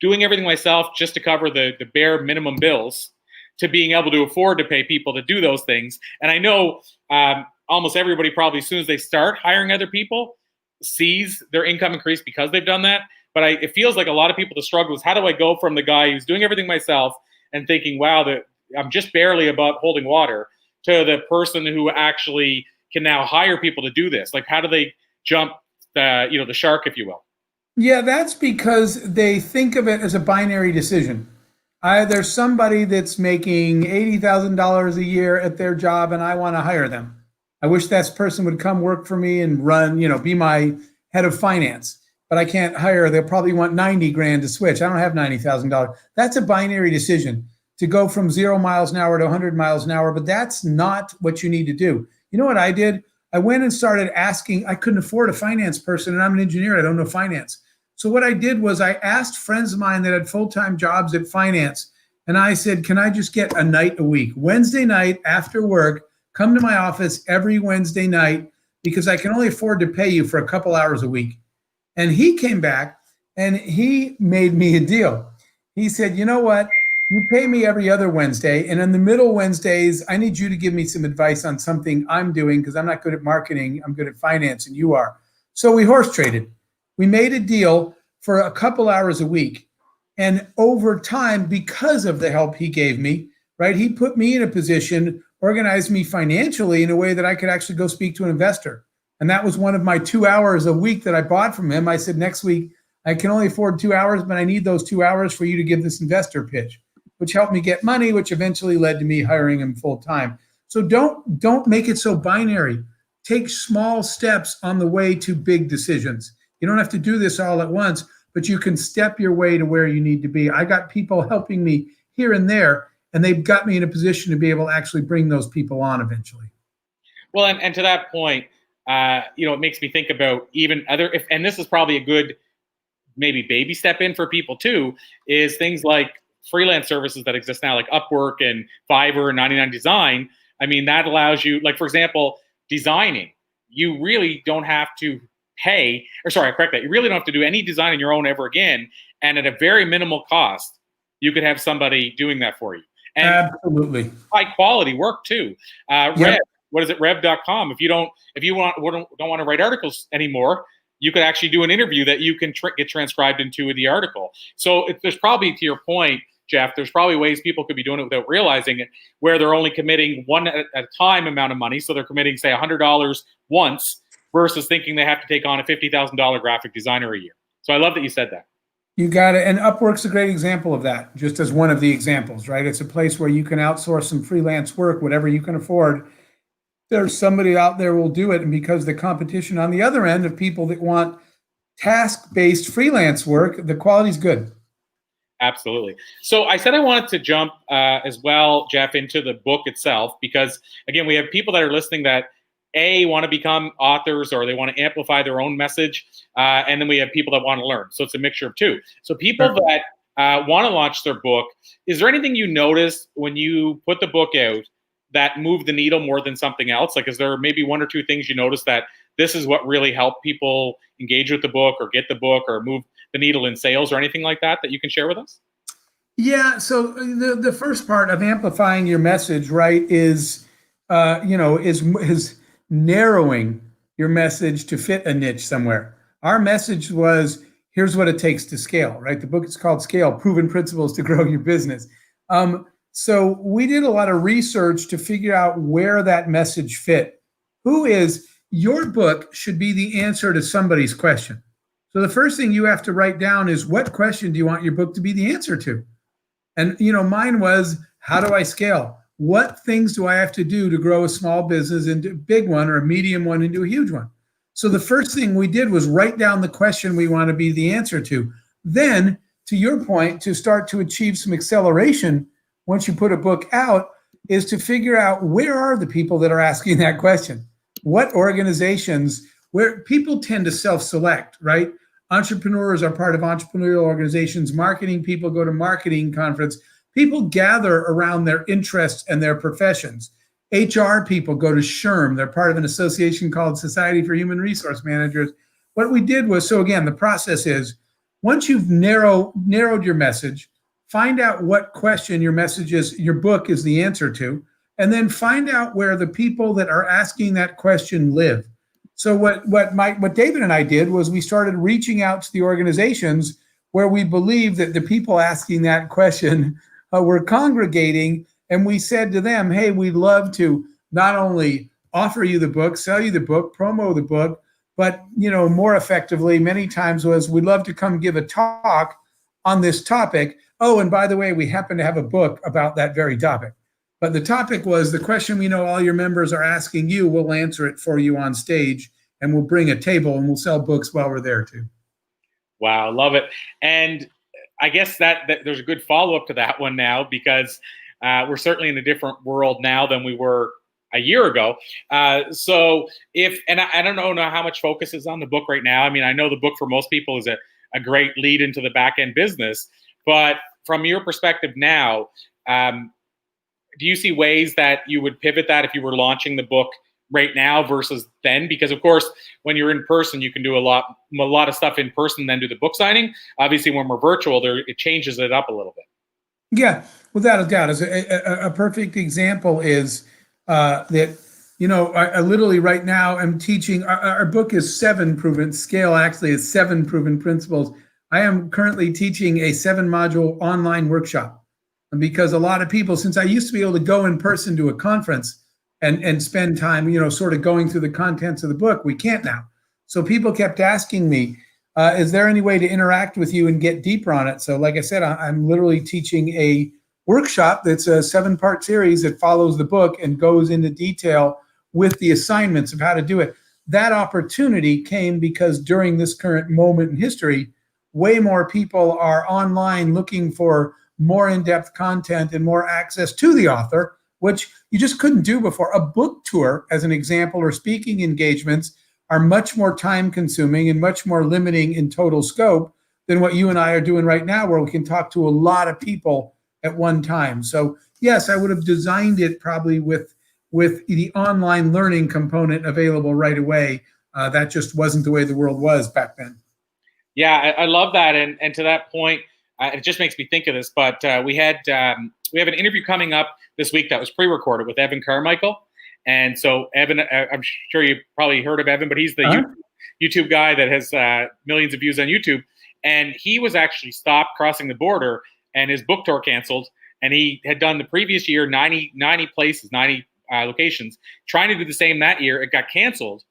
doing everything myself just to cover the bare minimum bills to being able to afford to pay people to do those things? And I know almost everybody probably, as soon as they start hiring other people, sees their income increase because they've done that. But it feels like a lot of people, the struggle is, how do I go from the guy who's doing everything myself and thinking, wow, I'm just barely above holding water, to the person who actually can now hire people to do this? Like, how do they jump the shark, if you will? Yeah, that's because they think of it as a binary decision. There's somebody that's making $80,000 a year at their job, and I want to hire them. I wish that person would come work for me and run, be my head of finance, but I can't hire. They'll probably want 90 grand to switch. I don't have $90,000. That's a binary decision, to go from 0 miles an hour to 100 miles an hour, but that's not what you need to do. You know what I did? I went and started asking. I couldn't afford a finance person, and I'm an engineer. I don't know finance. So what I did was I asked friends of mine that had full-time jobs at finance, and I said, can I just get a night a week? Wednesday night after work, come to my office every Wednesday night, because I can only afford to pay you for a couple hours a week. And he came back and he made me a deal. He said, you know what? You pay me every other Wednesday, and in the middle Wednesdays, I need you to give me some advice on something I'm doing, because I'm not good at marketing. I'm good at finance, and you are. So we horse traded. We made a deal for a couple hours a week. And over time, because of the help he gave me, right, he put me in a position, organized me financially in a way that I could actually go speak to an investor. And that was one of my 2 hours a week that I bought from him. I said, next week, I can only afford 2 hours, but I need those 2 hours for you to give this investor pitch, which helped me get money, which eventually led to me hiring him full time. So don't make it so binary. Take small steps on the way to big decisions. You don't have to do this all at once, but you can step your way to where you need to be. I got people helping me here and there, and they've got me in a position to be able to actually bring those people on eventually. Well, and to that point, it makes me think about even other, and this is probably a good maybe baby step in for people too, is things like freelance services that exist now, like Upwork and Fiverr and 99 Design. I mean, that allows you, like, for example, designing. You really don't have to pay, or sorry, I correct that. You really don't have to do any design on your own ever again. And at a very minimal cost, you could have somebody doing that for you. And absolutely high quality work too. Rev, what is it? Rev.com. If you don't want to write articles anymore, you could actually do an interview that you can get transcribed into the article. So there's probably, to your point, Jeff, there's probably ways people could be doing it without realizing it, where they're only committing one at a time amount of money. So they're committing, say, $100 once versus thinking they have to take on a $50,000 graphic designer a year. So I love that you said that. You got it. And Upwork's a great example of that, just as one of the examples, right? It's a place where you can outsource some freelance work, whatever you can afford. There's somebody out there who will do it. And because the competition on the other end of people that want task-based freelance work, the quality's good. Absolutely. So I said I wanted to jump as well, Jeff, into the book itself, because, again, we have people that are listening that, A, want to become authors, or they want to amplify their own message. And then we have people that want to learn. So it's a mixture of two. So people that want to launch their book, is there anything you noticed when you put the book out that moved the needle more than something else? Like, is there maybe one or two things you noticed that this is what really helped people engage with the book or get the book or move the needle in sales or anything like that you can share with us? Yeah. So the first part of amplifying your message, right, is narrowing your message to fit a niche somewhere. Our message was, here's what it takes to scale, right? The book is called Scale, Proven Principles to Grow Your Business. So we did a lot of research to figure out where that message fit. Who is, your book should be the answer to somebody's question. So the first thing you have to write down is, what question do you want your book to be the answer to? And, mine was, how do I scale? What things do I have to do to grow a small business into a big one, or a medium one into a huge one? So the first thing we did was write down the question we want to be the answer to. Then, to your point, to start to achieve some acceleration once you put a book out, is to figure out, where are the people that are asking that question? What organizations, where people tend to self-select, right? Entrepreneurs are part of entrepreneurial organizations. Marketing people go to marketing conference. People gather around their interests and their professions. HR people go to SHRM. They're part of an association called Society for Human Resource Managers. What we did was, so again, the process is, once you've narrowed your message, find out what question your book is the answer to, and then find out where the people that are asking that question live. So what David and I did was, we started reaching out to the organizations where we believe that the people asking that question were congregating, and we said to them, hey, we'd love to not only offer you the book, sell you the book, promo the book, but more effectively, many times was, we'd love to come give a talk on this topic. Oh, and by the way, we happen to have a book about that very topic. But the topic was, the question we know all your members are asking you, we'll answer it for you on stage, and we'll bring a table, and we'll sell books while we're there too. Wow, love it. And I guess that there's a good follow-up to that one now, because we're certainly in a different world now than we were a year ago. So I don't know how much focus is on the book right now. I mean, I know the book for most people is a great lead into the back-end business, but from your perspective now, do you see ways that you would pivot that if you were launching the book right now versus then? Because of course, when you're in person, you can do a lot of stuff in person, then do the book signing. Obviously, when we're virtual, it changes it up a little bit. Yeah, without a doubt. As a perfect example is that, I literally right now am teaching, our book is 7 proven, scale actually is 7 proven principles. I am currently teaching a 7-module online workshop, because a lot of people, since I used to be able to go in person to a conference and spend time, sort of going through the contents of the book, we can't now. So people kept asking me, is there any way to interact with you and get deeper on it? So like I said, I'm literally teaching a workshop that's a 7-part series that follows the book and goes into detail with the assignments of how to do it. That opportunity came because during this current moment in history, way more people are online looking for more in-depth content and more access to the author, which you just couldn't do before. A book tour, as an example, or speaking engagements are much more time consuming and much more limiting in total scope than what you and I are doing right now, where we can talk to a lot of people at one time. So yes, I would have designed it probably with the online learning component available right away. That just wasn't the way the world was back then. Yeah, I love that. And to that point, it just makes me think of this, but we have an interview coming up this week that was pre-recorded with Evan Carmichael. And so Evan, I'm sure you've probably heard of Evan, but he's the YouTube guy that has millions of views on YouTube. And he was actually stopped crossing the border, and his book tour canceled. And he had done the previous year 90 places, 90 locations, trying to do the same that year. It got canceled,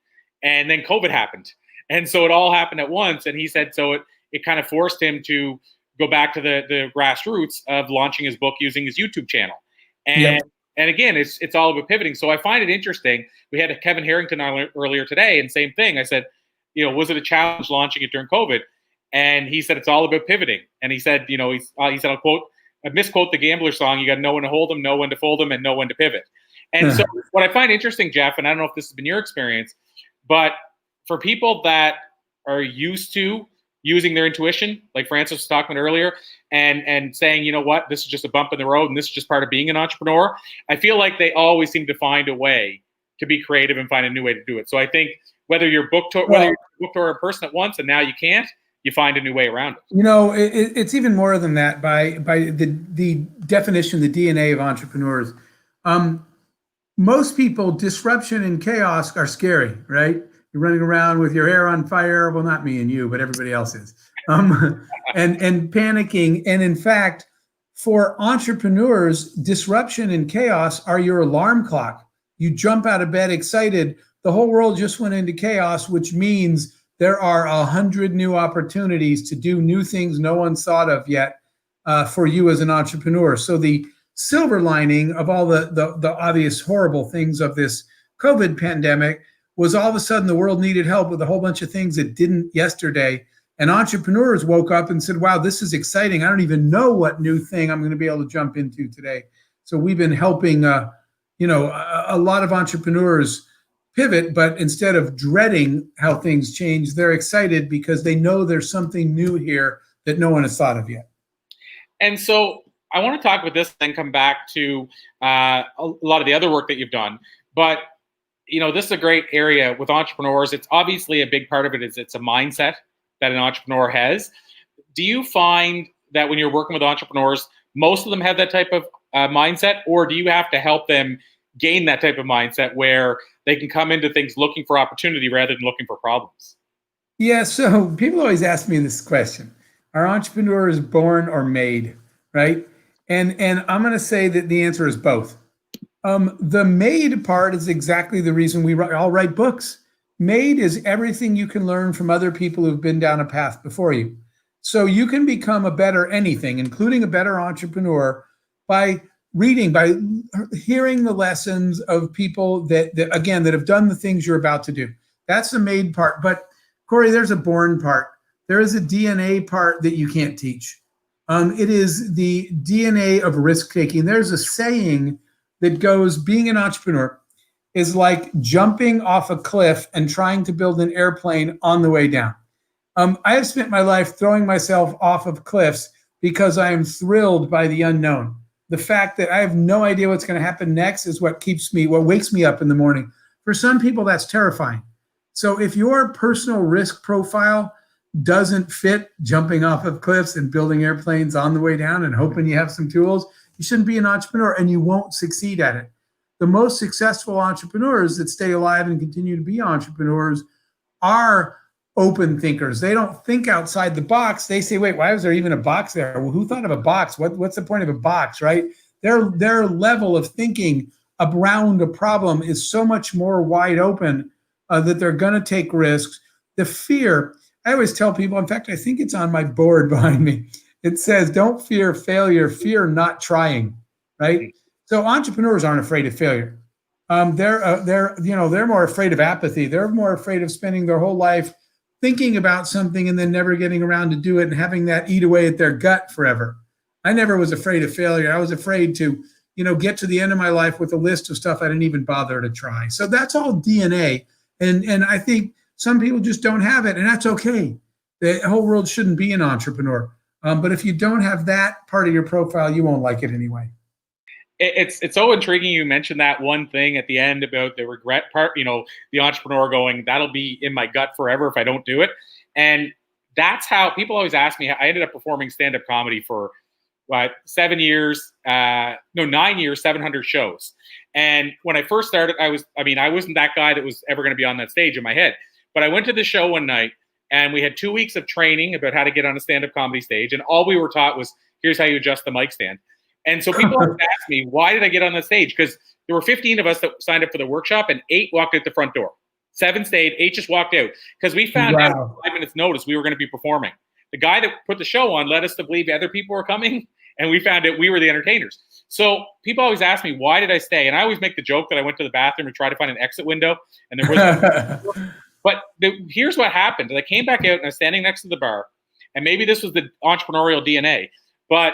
and then COVID happened. And so it all happened at once. And he said, so it kind of forced him to go back to the grassroots of launching his book using his YouTube channel. And again, it's all about pivoting. So I find it interesting. We had Kevin Harrington on earlier today, and same thing. I said, was it a challenge launching it during COVID? And he said, it's all about pivoting. And he said, he said, I misquote the Gambler song, you got to know when to hold them, know when to fold them, and know when to pivot. And so what I find interesting, Jeff, and I don't know if this has been your experience, but for people that are used to using their intuition, like Francis was talking about earlier, and saying, you know what, this is just a bump in the road, and this is just part of being an entrepreneur, I feel like they always seem to find a way to be creative and find a new way to do it. So I think whether you're book tour in person at once and now you can't, you find a new way around it. It's even more than that by the definition, the DNA of entrepreneurs. Most people, disruption and chaos are scary, right? You're running around with your hair on fire. Well, not me and you, but everybody else is. And panicking. And in fact, for entrepreneurs, disruption and chaos are your alarm clock. You jump out of bed excited. the whole world just went into chaos, which means there are 100 new opportunities to do new things no one's thought of yet for you as an entrepreneur. So the silver lining of all the obvious horrible things of this COVID pandemic was all of a sudden the world needed help with a whole bunch of things it didn't yesterday. And entrepreneurs woke up and said, wow, this is exciting. I don't even know what new thing I'm going to be able to jump into today. So we've been helping, a lot of entrepreneurs pivot, but instead of dreading how things change, they're excited because they know there's something new here that no one has thought of yet. And so I want to talk about this and then come back to a lot of the other work that you've done. But, this is a great area with entrepreneurs. It's obviously a big part of it is it's a mindset that an entrepreneur has. Do you find that when you're working with entrepreneurs, most of them have that type of mindset, or do you have to help them gain that type of mindset where they can come into things looking for opportunity rather than looking for problems? Yeah, so people always ask me this question. Are entrepreneurs born or made, right? And I'm going to say that the answer is both. The made part is exactly the reason we all write books. Made is everything you can learn from other people who've been down a path before you. So you can become a better anything, including a better entrepreneur, by reading, by hearing the lessons of people that have done the things you're about to do. That's the made part. But Corey, there's a born part. There is a DNA part that you can't teach. It is the DNA of risk taking. There's a saying that goes, being an entrepreneur is like jumping off a cliff and trying to build an airplane on the way down. I have spent my life throwing myself off of cliffs because I am thrilled by the unknown. The fact that I have no idea what's going to happen next is what wakes me up in the morning. For some people, that's terrifying. So if your personal risk profile doesn't fit jumping off of cliffs and building airplanes on the way down and hoping you have some tools, you shouldn't be an entrepreneur and you won't succeed at it. The most successful entrepreneurs that stay alive and continue to be entrepreneurs are open thinkers. They don't think outside the box. They say, wait, why was there even a box there? Well, who thought of a box? What's the point of a box, right? Their level of thinking around a problem is so much more wide open that they're going to take risks. The fear, I always tell people, in fact, I think it's on my board behind me. It says, don't fear failure, fear not trying, right? So entrepreneurs aren't afraid of failure. They're more afraid of apathy. They're more afraid of spending their whole life thinking about something and then never getting around to do it and having that eat away at their gut forever. I never was afraid of failure. I was afraid to, get to the end of my life with a list of stuff I didn't even bother to try. So that's all DNA. And I think some people just don't have it, and that's okay. The whole world shouldn't be an entrepreneur. But if you don't have that part of your profile, you won't like it anyway. It's so intriguing you mentioned that one thing at the end about the regret part, the entrepreneur going, that'll be in my gut forever if I don't do it. And that's how people always ask me. I ended up performing stand-up comedy for 9 years, 700 shows. And when I first started, I wasn't that guy that was ever going to be on that stage in my head. But I went to the show one night and we had 2 weeks of training about how to get on a stand-up comedy stage. And all we were taught was, here's how you adjust the mic stand. And so people always ask me, why did I get on the stage? Because there were 15 of us that signed up for the workshop and 8 walked out the front door. 7 stayed, 8 just walked out. Because we found out in 5 minutes notice we were going to be performing. The guy that put the show on led us to believe other people were coming, and we found out we were the entertainers. So people always ask me, why did I stay? And I always make the joke that I went to the bathroom and tried to find an exit window, and there was But here's what happened. I came back out and I was standing next to the bar, and maybe this was the entrepreneurial DNA, but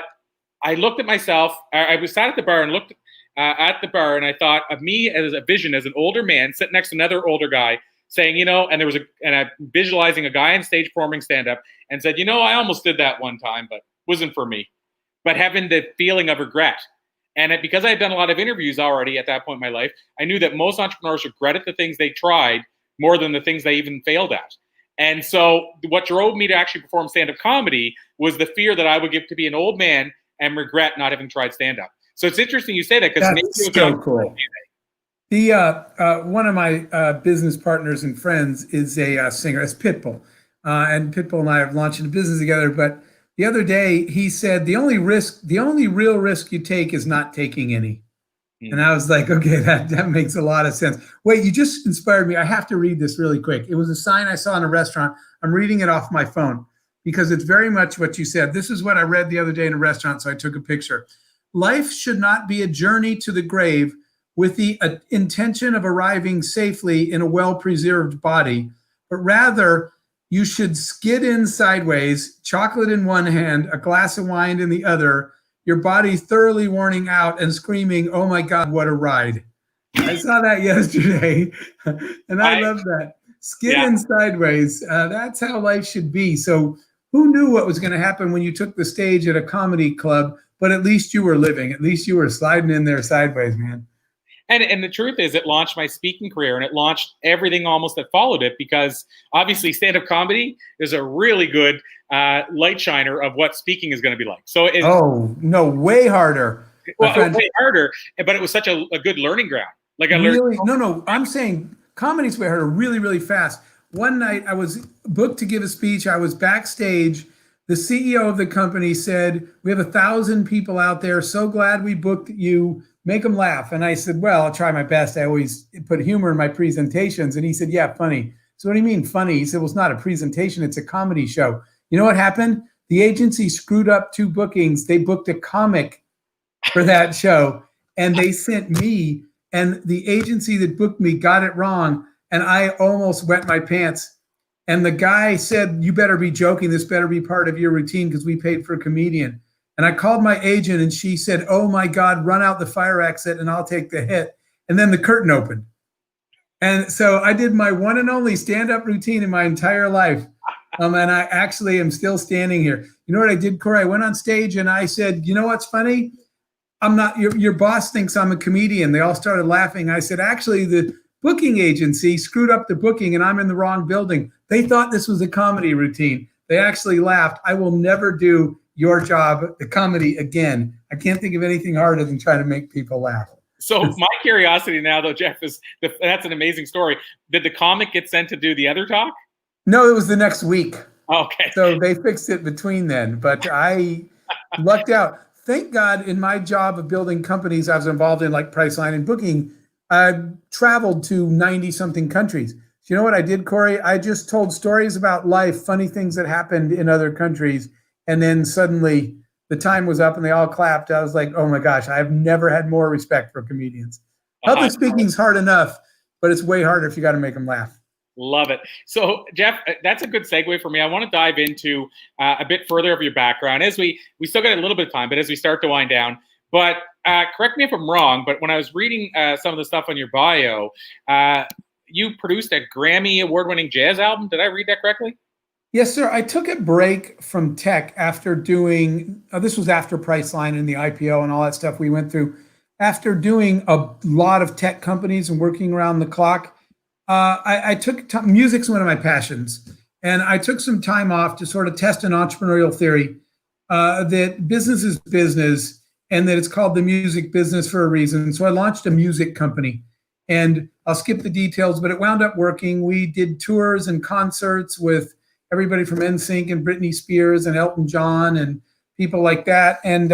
I looked at myself. I was sat at the bar and looked at the bar, and I thought of me as a vision as an older man sitting next to another older guy saying, and there was I visualizing a guy on stage performing stand-up and said, I almost did that one time, but it wasn't for me. But having the feeling of regret. And because I had done a lot of interviews already at that point in my life, I knew that most entrepreneurs regretted the things they tried more than the things they even failed at. And so what drove me to actually perform stand-up comedy was the fear that I would get to be an old man and regret not having tried stand-up. So it's interesting you say that, because that's so cool. One of my business partners and friends is a singer, it's Pitbull. And Pitbull and I have launched a business together. But the other day he said, the only real risk you take is not taking any. And I was like, okay, that makes a lot of sense. Wait, you just inspired me. I have to read this really quick. It was a sign I saw in a restaurant. I'm reading it off my phone because it's very much what you said. This is what I read the other day in a restaurant, so I took a picture. Life should not be a journey to the grave with the intention of arriving safely in a well-preserved body, but rather you should skid in sideways, chocolate in one hand, a glass of wine in the other, your body thoroughly worn out and screaming, "Oh my God, what a ride." I saw that yesterday, and I love that. Skid in sideways. That's how life should be. So who knew what was going to happen when you took the stage at a comedy club, but at least you were living. At least you were sliding in there sideways, man. And the truth is, it launched my speaking career, and it launched everything almost that followed it, because obviously stand-up comedy is a really good light shiner of what speaking is going to be like. So way harder. Well, way harder, but it was such a good learning ground. Like I learned. No, I'm saying comedy's way harder, really, really fast. One night I was booked to give a speech. I was backstage. The CEO of the company said, "We have 1,000 people out there. So glad we booked you. Make them laugh." And I said, "Well, I'll try my best. I always put humor in my presentations." And he said, "Yeah, funny." So what do you mean funny? He said, "Well, it's not a presentation. It's a comedy show." You know what happened? The agency screwed up 2 bookings. They booked a comic for that show, and they sent me, and the agency that booked me got it wrong. And I almost wet my pants. And the guy said, "You better be joking. This better be part of your routine because we paid for a comedian." And I called my agent, and she said, "Oh my God, run out the fire exit and I'll take the hit." And then the curtain opened. And so I did my one and only stand-up routine in my entire life. And I actually am still standing here. You know what I did, Corey? I went on stage and I said, "You know what's funny? I'm not, your boss thinks I'm a comedian." They all started laughing. I said, "Actually, the booking agency screwed up the booking and I'm in the wrong building. They thought this was a comedy routine." They actually laughed. I will never do your job, the comedy, again. I can't think of anything harder than trying to make people laugh. So my curiosity now, though, Jeff, is that's an amazing story. Did the comic get sent to do the other talk? No, it was the next week. Okay. So they fixed it between then, but I lucked out. Thank God in my job of building companies I was involved in, like Priceline and Booking, I traveled to 90-something countries. You know what I did, Corey? I just told stories about life, funny things that happened in other countries. And then suddenly the time was up and they all clapped. I was like, oh my gosh, I've never had more respect for comedians. Public speaking's hard enough, but it's way harder if you got to make them laugh. Love it. So, Jeff, that's a good segue for me. I want to dive into a bit further of your background as we still got a little bit of time, but as we start to wind down. But correct me if I'm wrong, but when I was reading some of the stuff on your bio, you produced a Grammy award-winning jazz album. Did I read that correctly? Yes, sir. I took a break from tech after doing, this was after Priceline and the IPO and all that stuff we went through. After doing a lot of tech companies and working around the clock, I took music's one of my passions. And I took some time off to sort of test an entrepreneurial theory that business is business and that it's called the music business for a reason. So I launched a music company. And I'll skip the details, but it wound up working. We did tours and concerts with everybody from NSYNC and Britney Spears and Elton John and people like that. And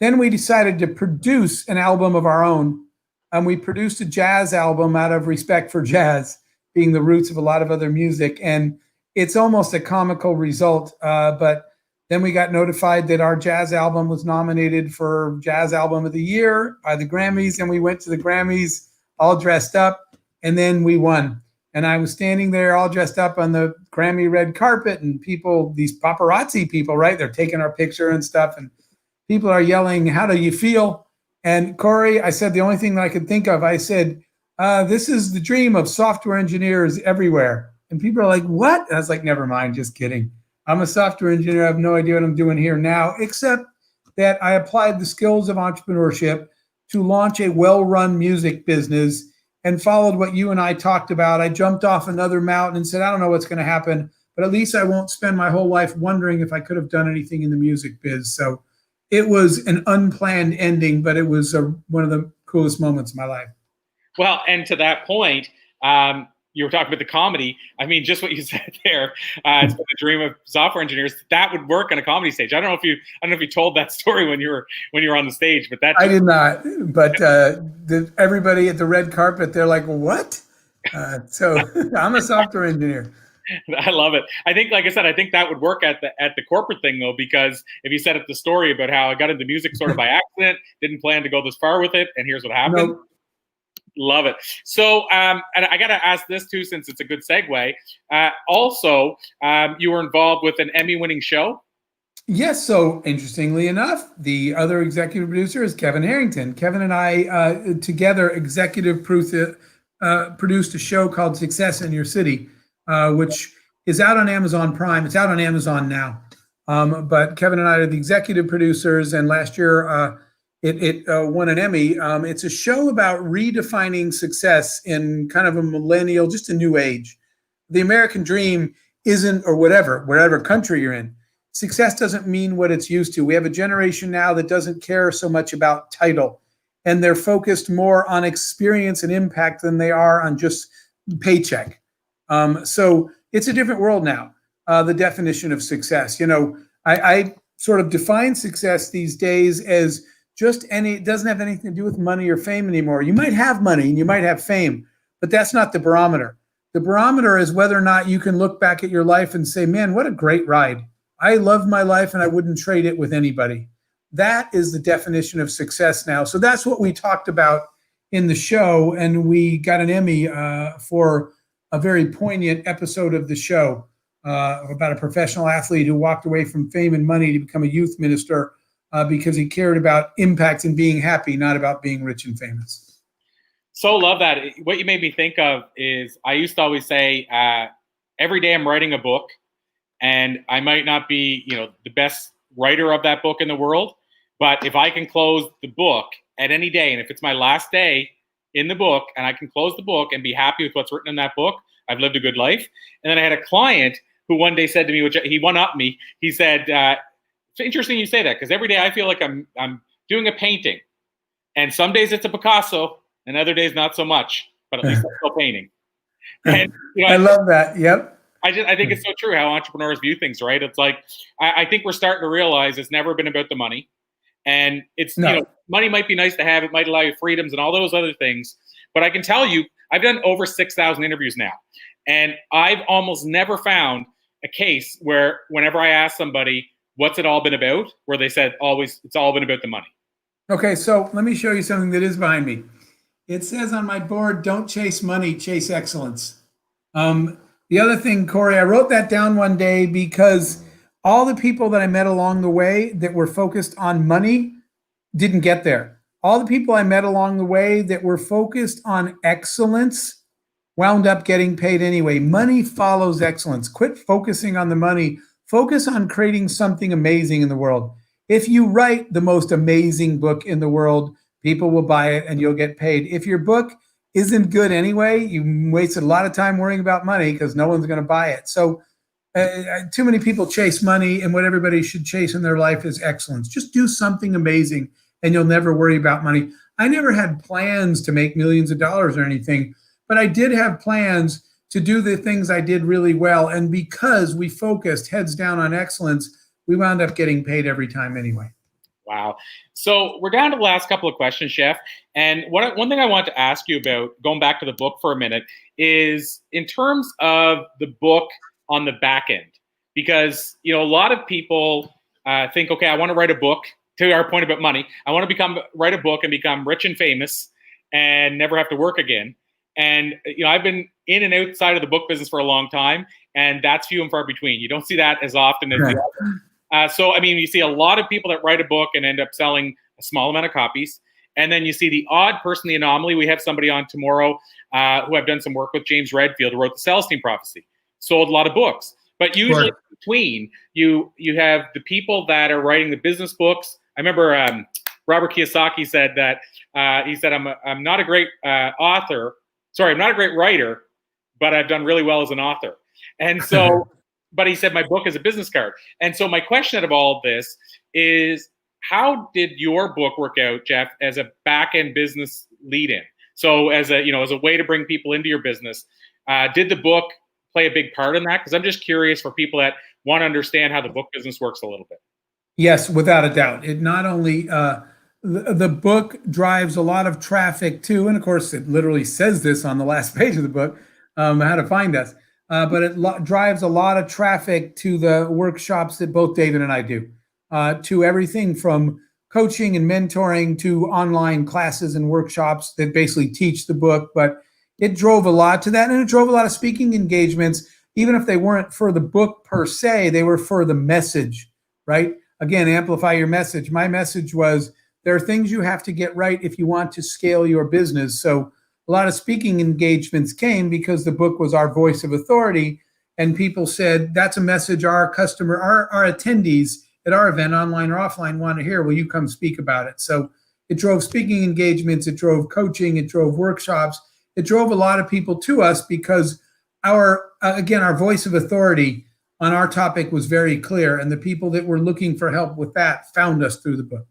then we decided to produce an album of our own. And we produced a jazz album out of respect for jazz being the roots of a lot of other music. And it's almost a comical result. But then we got notified that our jazz album was nominated for Jazz Album of the Year by the Grammys. And we went to the Grammys all dressed up, and then we won. And I was standing there all dressed up on the Grammy red carpet, and people, these paparazzi people, right? They're taking our picture and stuff, and people are yelling, "How do you feel?" And Corey, I said the only thing that I could think of, I said, "This is the dream of software engineers everywhere." And people are like, "What?" And I was like, "Never mind, just kidding. I'm a software engineer. I have no idea what I'm doing here now, except that I applied the skills of entrepreneurship to launch a well-run music business and followed what you and I talked about. I jumped off another mountain and said, I don't know what's going to happen, but at least I won't spend my whole life wondering if I could have done anything in the music biz." So it was an unplanned ending, but it was one of the coolest moments of my life. Well, and to that point, you were talking about the comedy. I mean, just what you said there. It's been a dream of software engineers. That would work on a comedy stage. I don't know if you told that story when you were on the stage, but that I did not. But everybody at the red carpet, they're like, "What?" So I'm a software engineer. I love it. I think, like I said, I think that would work at the corporate thing though, because if you set up the story about how I got into music sort of by accident, didn't plan to go this far with it, and here's what happened. Nope. Love it. So, and I got to ask this too, since it's a good segue. Also, you were involved with an Emmy-winning show. Yes. So interestingly enough, the other executive producer is Kevin Harrington. Kevin and I together executive produced a show called Success in Your City, which is out on Amazon Prime. It's out on Amazon now. But Kevin and I are the executive producers, and last year it won an Emmy. It's a show about redefining success in kind of a millennial, just a new age. The American dream isn't, or whatever country you're in, success doesn't mean what it's used to. We have a generation now that doesn't care so much about title, and they're focused more on experience and impact than they are on just paycheck. So it's a different world now. The definition of success, I sort of define success these days as it doesn't have anything to do with money or fame anymore. You might have money and you might have fame, but that's not the barometer. The barometer is whether or not you can look back at your life and say, man, what a great ride. I love my life and I wouldn't trade it with anybody. That is the definition of success now. So that's what we talked about in the show. And we got an Emmy for a very poignant episode of the show about a professional athlete who walked away from fame and money to become a youth minister because he cared about impact and being happy, not about being rich and famous. So love that. What you made me think of is I used to always say, every day I'm writing a book, and I might not be, the best writer of that book in the world, but if I can close the book at any day, and if it's my last day in the book, and I can close the book and be happy with what's written in that book, I've lived a good life. And then I had a client who one day said to me, which he one-upped me, he said, it's interesting you say that, because every day I feel like I'm doing a painting, and some days it's a Picasso, and other days not so much, but at least I'm still painting. And I love that. Yep. I think it's so true how entrepreneurs view things, right? It's like I think we're starting to realize it's never been about the money, and it's money might be nice to have, it might allow you freedoms and all those other things, but I can tell you I've done over 6,000 interviews now, and I've almost never found a case where whenever I ask somebody what's it all been about, where they said always it's all been about the money. Okay, so let me show you something that is behind me. It says on my board, don't chase money, chase excellence. The other thing, Corey, I wrote that down one day because all the people that I met along the way that were focused on money didn't get there. All the people I met along the way that were focused on excellence wound up getting paid anyway. Money follows excellence. Quit focusing on the money. Focus on creating something amazing in the world. If you write the most amazing book in the world, people will buy it and you'll get paid. If your book isn't good anyway, you wasted a lot of time worrying about money because no one's going to buy it. So too many people chase money, and what everybody should chase in their life is excellence. Just do something amazing and you'll never worry about money. I never had plans to make millions of dollars or anything, but I did have plans to do the things I did really well. And because we focused heads down on excellence, we wound up getting paid every time anyway. Wow. So we're down to the last couple of questions, Chef. And one thing I want to ask you about, going back to the book for a minute, is in terms of the book on the back end. Because, a lot of people think, okay, I want to write a book, to our point about money. I want to write a book and become rich and famous and never have to work again. And, I've been in and outside of the book business for a long time, and that's few and far between. You don't see that as often as the other. So, you see a lot of people that write a book and end up selling a small amount of copies. And then you see the odd person, the anomaly. We have somebody on tomorrow who I've done some work with, James Redfield, who wrote The Sales Team Prophecy, sold a lot of books. But usually between, you have the people that are writing the business books. I remember Robert Kiyosaki said that, he said, I'm not a great author. Sorry, I'm not a great writer, but I've done really well as an author. And so, but he said, my book is a business card. And so my question out of all of this is, how did your book work out, Jeff, as a back-end business lead-in? So as a way to bring people into your business, Did the book play a big part in that? Because I'm just curious for people that want to understand how the book business works a little bit. Yes, without a doubt. It not only the book drives a lot of traffic to, and of course it literally says this on the last page of the book, how to find us. But it drives a lot of traffic to the workshops that both David and I do, to everything from coaching and mentoring to online classes and workshops that basically teach the book. But it drove a lot to that, and it drove a lot of speaking engagements, even if they weren't for the book per se, they were for the message, right? Again, amplify your message. My message was, there are things you have to get right if you want to scale your business. So a lot of speaking engagements came because the book was our voice of authority, and people said, that's a message our customer, our attendees at our event, online or offline, want to hear. Will you come speak about it? So it drove speaking engagements, it drove coaching, it drove workshops, it drove a lot of people to us because our voice of authority on our topic was very clear, and the people that were looking for help with that found us through the book.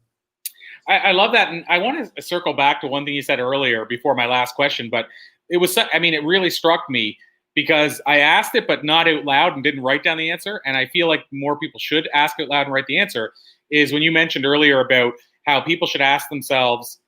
I love that, and I want to circle back to one thing you said earlier before my last question, but it was, I mean, it really struck me because I asked it, but not out loud and didn't write down the answer, and I feel like more people should ask out loud and write the answer, is when you mentioned earlier about how people should ask themselves,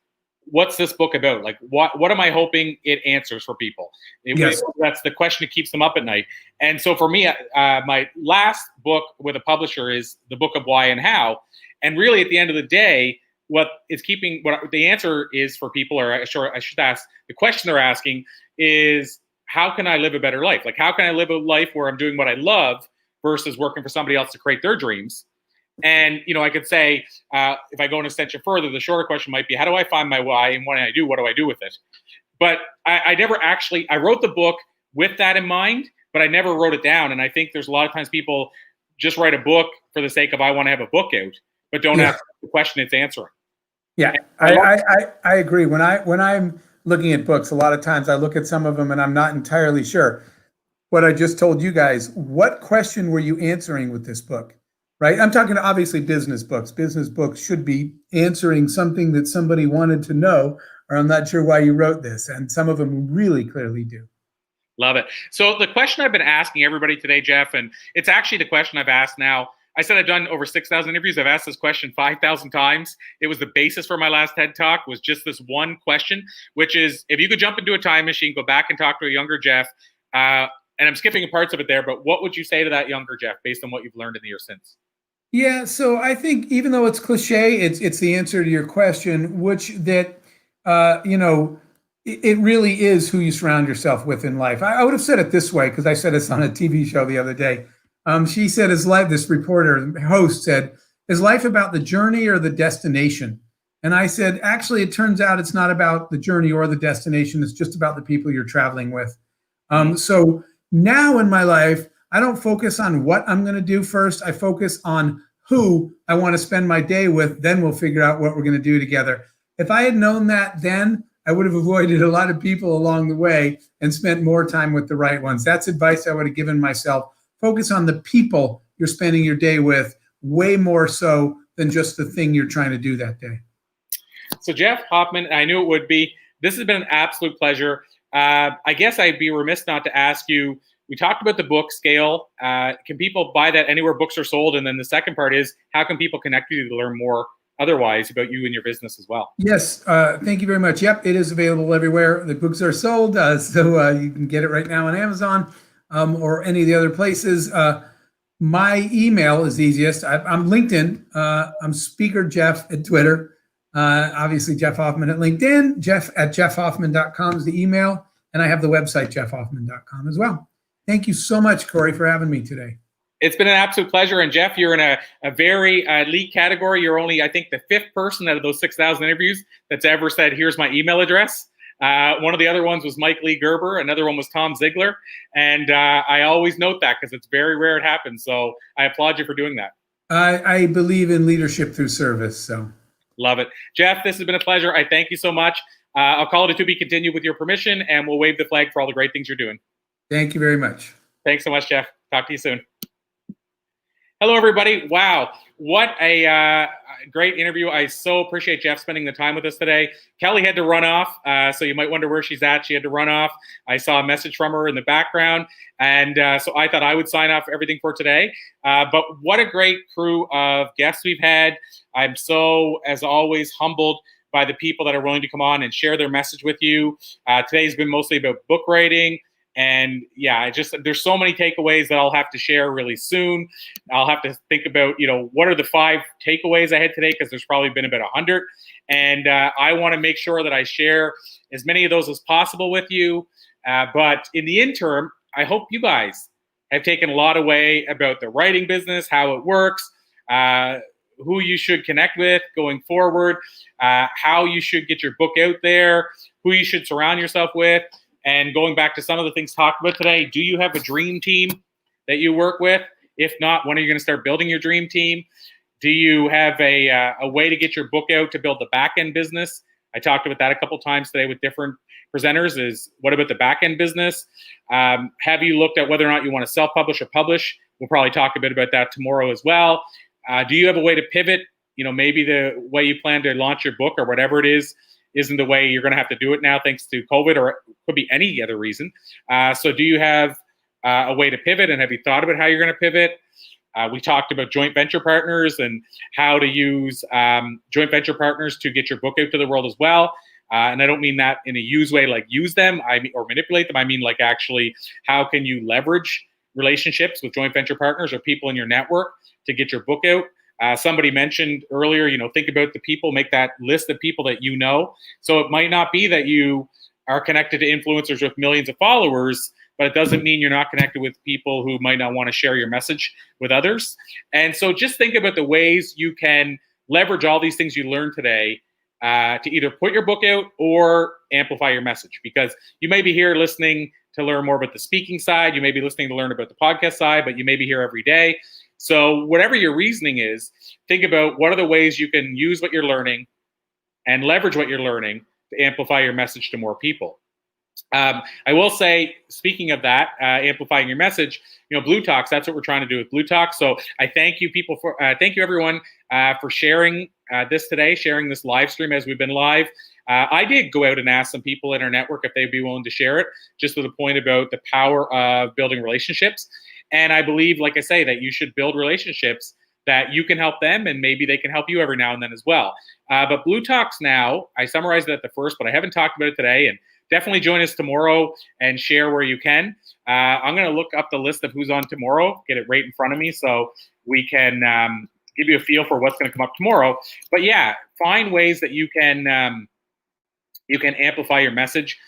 what's this book about? Like, what am I hoping it answers for people? Yes. That's the question that keeps them up at night. And so for me, my last book with a publisher is the Book of Why and How. And really, at the end of the day, what the answer is for people, or I should ask, the question they're asking is, how can I live a better life? Like, how can I live a life where I'm doing what I love versus working for somebody else to create their dreams? And, I could say, if I go an extension further, the shorter question might be, how do I find my why, and what do I do with it? But I never actually, I wrote the book with that in mind, but I never wrote it down. And I think there's a lot of times people just write a book for the sake of, I want to have a book out, but don't ask the question it's answering. Yeah, I agree. When I'm looking at books, a lot of times I look at some of them and I'm not entirely sure. What I just told you guys, what question were you answering with this book? Right? I'm talking obviously business books. Business books should be answering something that somebody wanted to know, or I'm not sure why you wrote this. And some of them really clearly do. Love it. So the question I've been asking everybody today, Jeff, and it's actually the question I've asked now. I said I've done over 6,000 interviews. I've asked this question 5,000 times. It was the basis for my last TED Talk, was just this one question, which is, if you could jump into a time machine, go back and talk to a younger Jeff, and I'm skipping parts of it there, but what would you say to that younger Jeff based on what you've learned in the year since? Yeah, so I think even though it's cliche, it's the answer to your question, which that, it really is who you surround yourself with in life. I would have said it this way, because I said this on a TV show the other day. She said, this host said, is life about the journey or the destination? And I said, actually, it turns out it's not about the journey or the destination. It's just about the people you're traveling with. So now in my life, I don't focus on what I'm going to do first. I focus on who I want to spend my day with. Then we'll figure out what we're going to do together. If I had known that then, I would have avoided a lot of people along the way and spent more time with the right ones. That's advice I would have given myself. Focus on the people you're spending your day with, way more so than just the thing you're trying to do that day. So Jeff Hoffman, I knew it would be. This has been an absolute pleasure. I guess I'd be remiss not to ask you, we talked about the book Scale. Can people buy that anywhere books are sold? And then the second part is, how can people connect with you to learn more otherwise about you and your business as well? Yes, thank you very much. Yep, it is available everywhere. The books are sold, so you can get it right now on Amazon or any of the other places. My email is easiest. I'm LinkedIn. I'm Speaker Jeff at Twitter. Obviously, Jeff Hoffman at LinkedIn. Jeff@jeffhoffman.com is the email. And I have the website, jeffhoffman.com as well. Thank you so much, Corey, for having me today. It's been an absolute pleasure. And Jeff, you're in a very elite category. You're only, I think, the 5th person out of those 6,000 interviews that's ever said, here's my email address. One of the other ones was Mike Lee Gerber. Another one was Tom Ziegler. And I always note that because it's very rare it happens. So I applaud you for doing that. I believe in leadership through service. So love it. Jeff, this has been a pleasure. I thank you so much. I'll call it a to be continued with your permission, and we'll wave the flag for all the great things you're doing. Thank you very much. Thanks so much, Jeff. Talk to you soon. Hello, everybody. Wow, what a great interview. I so appreciate Jeff spending the time with us today. Kelly had to run off, so you might wonder where she's at. She had to run off. I saw a message from her in the background, and so I thought I would sign off everything for today. But what a great crew of guests we've had. I'm so, as always, humbled by the people that are willing to come on and share their message with you. Today's been mostly about book writing. And yeah, there's so many takeaways that I'll have to share really soon. I'll have to think about, what are the 5 takeaways I had today, because there's probably been about 100. And I want to make sure that I share as many of those as possible with you. But in the interim, I hope you guys have taken a lot away about the writing business, how it works, who you should connect with going forward, how you should get your book out there, who you should surround yourself with. And going back to some of the things talked about today, do you have a dream team that you work with? If not, when are you going to start building your dream team? Do you have a way to get your book out to build the back-end business? I talked about that a couple times today with different presenters. Is what about the back-end business? Have you looked at whether or not you want to self-publish or publish? We'll probably talk a bit about that tomorrow as well. Do you have a way to pivot? Maybe the way you plan to launch your book or whatever it is isn't the way you're going to have to do it now thanks to COVID, or it could be any other reason. So do you have a way to pivot, and have you thought about how you're going to pivot? We talked about joint venture partners and how to use joint venture partners to get your book out to the world as well. And I don't mean that in a use way, like use them or manipulate them. I mean, like, actually, how can you leverage relationships with joint venture partners or people in your network to get your book out? Somebody mentioned earlier, think about the people, make that list of people that you know. So it might not be that you are connected to influencers with millions of followers, but it doesn't mean you're not connected with people who might not want to share your message with others. And so just think about the ways you can leverage all these things you learned today to either put your book out or amplify your message, because you may be here listening to learn more about the speaking side. You may be listening to learn about the podcast side, but you may be here every day. So whatever your reasoning is, think about what are the ways you can use what you're learning and leverage what you're learning to amplify your message to more people. I will say, speaking of that, amplifying your message, Blue Talks, that's what we're trying to do with Blue Talks. So I thank you thank you everyone for sharing this today, sharing this live stream as we've been live. I did go out and ask some people in our network if they'd be willing to share it, just with a point about the power of building relationships. And I believe, like I say, that you should build relationships that you can help them, and maybe they can help you every now and then as well. But Blue Talks now, I summarized it at the first, but I haven't talked about it today. And definitely join us tomorrow and share where you can. I'm going to look up the list of who's on tomorrow, get it right in front of me so we can give you a feel for what's going to come up tomorrow. But yeah, find ways that you can amplify your message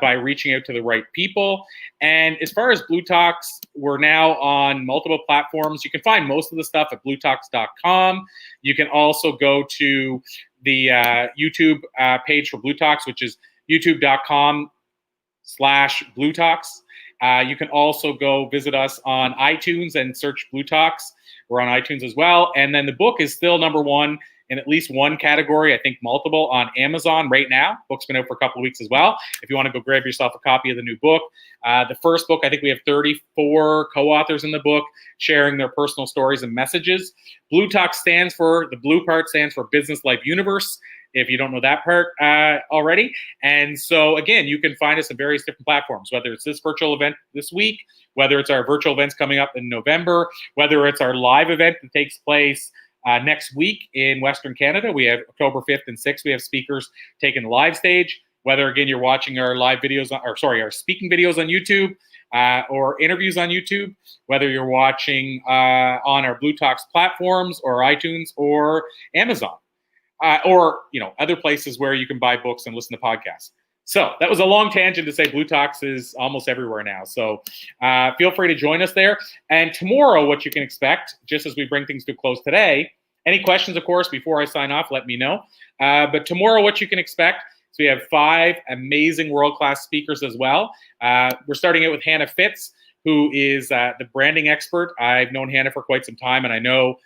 by reaching out to the right people. And as far as Blue Talks, we're now on multiple platforms. You can find most of the stuff at bluetalks.com. You can also go to the YouTube page for Blue Talks, which is youtube.com/Blue Talks. You can also go visit us on iTunes and search Blue Talks. We're on iTunes as well. And then the book is still #1 in at least one category, I think multiple, on Amazon right now. Book's been out for a couple of weeks as well. If you want to go grab yourself a copy of the new book. The first book, I think we have 34 co-authors in the book sharing their personal stories and messages. Blue Talk stands for, the blue part stands for Business Life Universe, if you don't know that part already. And so, again, you can find us on various different platforms, whether it's this virtual event this week, whether it's our virtual events coming up in November, whether it's our live event that takes place next week in Western Canada. We have October 5th and 6th. We have speakers taking the live stage. Whether, again, you're watching our live videos, our speaking videos on YouTube or interviews on YouTube, whether you're watching on our Blue Talks platforms or iTunes or Amazon or, other places where you can buy books and listen to podcasts. So that was a long tangent to say Blue Talks is almost everywhere now. So feel free to join us there. And tomorrow, what you can expect, just as we bring things to a close today, any questions, of course, before I sign off, let me know. But tomorrow, what you can expect, so we have 5 amazing world-class speakers as well. We're starting out with Hannah Fitz, who is the branding expert. I've known Hannah for quite some time, and I know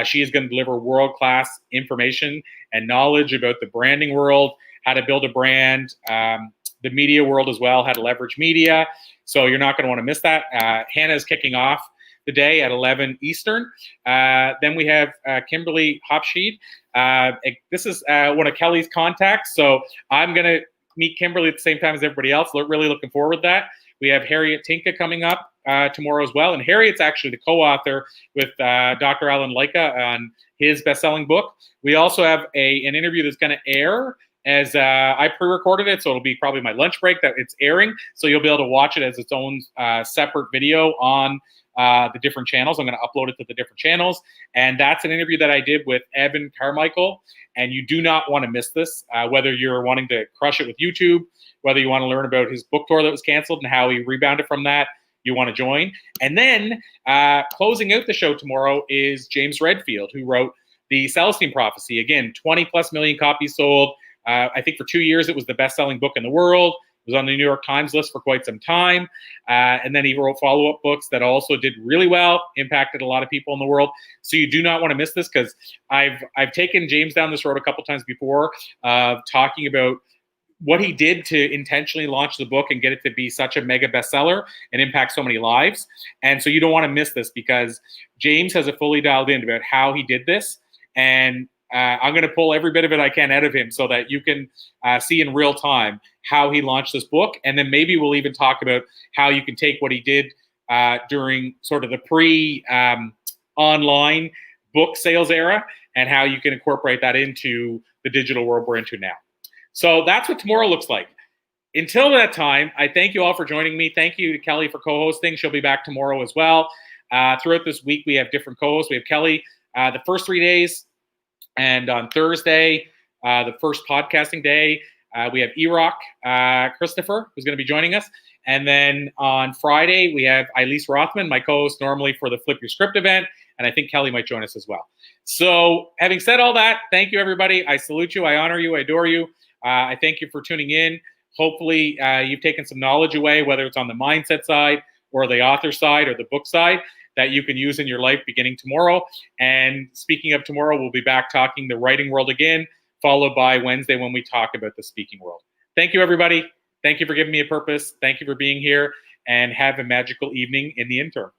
she is going to deliver world-class information and knowledge about the branding world, how to build a brand, the media world as well, how to leverage media. So you're not going to want to miss that. Hannah is kicking off the day at 11 Eastern. Then we have Kimberly Hopsheed. This is one of Kelly's contacts, so I'm going to meet Kimberly at the same time as everybody else. Really looking forward to that. We have Harriet Tinka coming up tomorrow as well, and Harriet's actually the co-author with Dr. Alan Lycka on his best-selling book. We also have an interview that's going to air as I pre-recorded it, so it'll be probably my lunch break that it's airing, so you'll be able to watch it as its own separate video on the different channels. I'm going to upload it to the different channels, and that's an interview that I did with Evan Carmichael, and you do not want to miss this, whether you're wanting to crush it with YouTube, whether you want to learn about his book tour that was canceled and how he rebounded from that, you want to join. And then closing out the show tomorrow is James Redfield, who wrote The Celestine Prophecy. Again, 20+ million copies sold. I think for 2 years it was the best-selling book in the world. It was on the New York Times list for quite some time. And then he wrote follow-up books that also did really well, impacted a lot of people in the world. So you do not want to miss this, because I've taken James down this road a couple times before, talking about what he did to intentionally launch the book and get it to be such a mega bestseller and impact so many lives. And so you don't want to miss this, because James has it fully dialed in about how he did this. And I'm going to pull every bit of it I can out of him so that you can see in real time how he launched this book. And then maybe we'll even talk about how you can take what he did during sort of the pre-online book sales era and how you can incorporate that into the digital world we're into now. So that's what tomorrow looks like. Until that time, I thank you all for joining me. Thank you to Kelly for co-hosting. She'll be back tomorrow as well. Throughout this week, we have different co-hosts. We have Kelly the first 3 days. And on Thursday, the first podcasting day, we have E-Rock Christopher, who's going to be joining us. And then on Friday, we have Elise Rothman, my co-host normally for the Flip Your Script event. And I think Kelly might join us as well. So having said all that, thank you, everybody. I salute you. I honor you. I adore you. I thank you for tuning in. Hopefully, you've taken some knowledge away, whether it's on the mindset side or the author side or the book side, that you can use in your life beginning tomorrow. And speaking of tomorrow, we'll be back talking the writing world again, followed by Wednesday when we talk about the speaking world. Thank you, everybody. Thank you for giving me a purpose. Thank you for being here, and have a magical evening in the interim.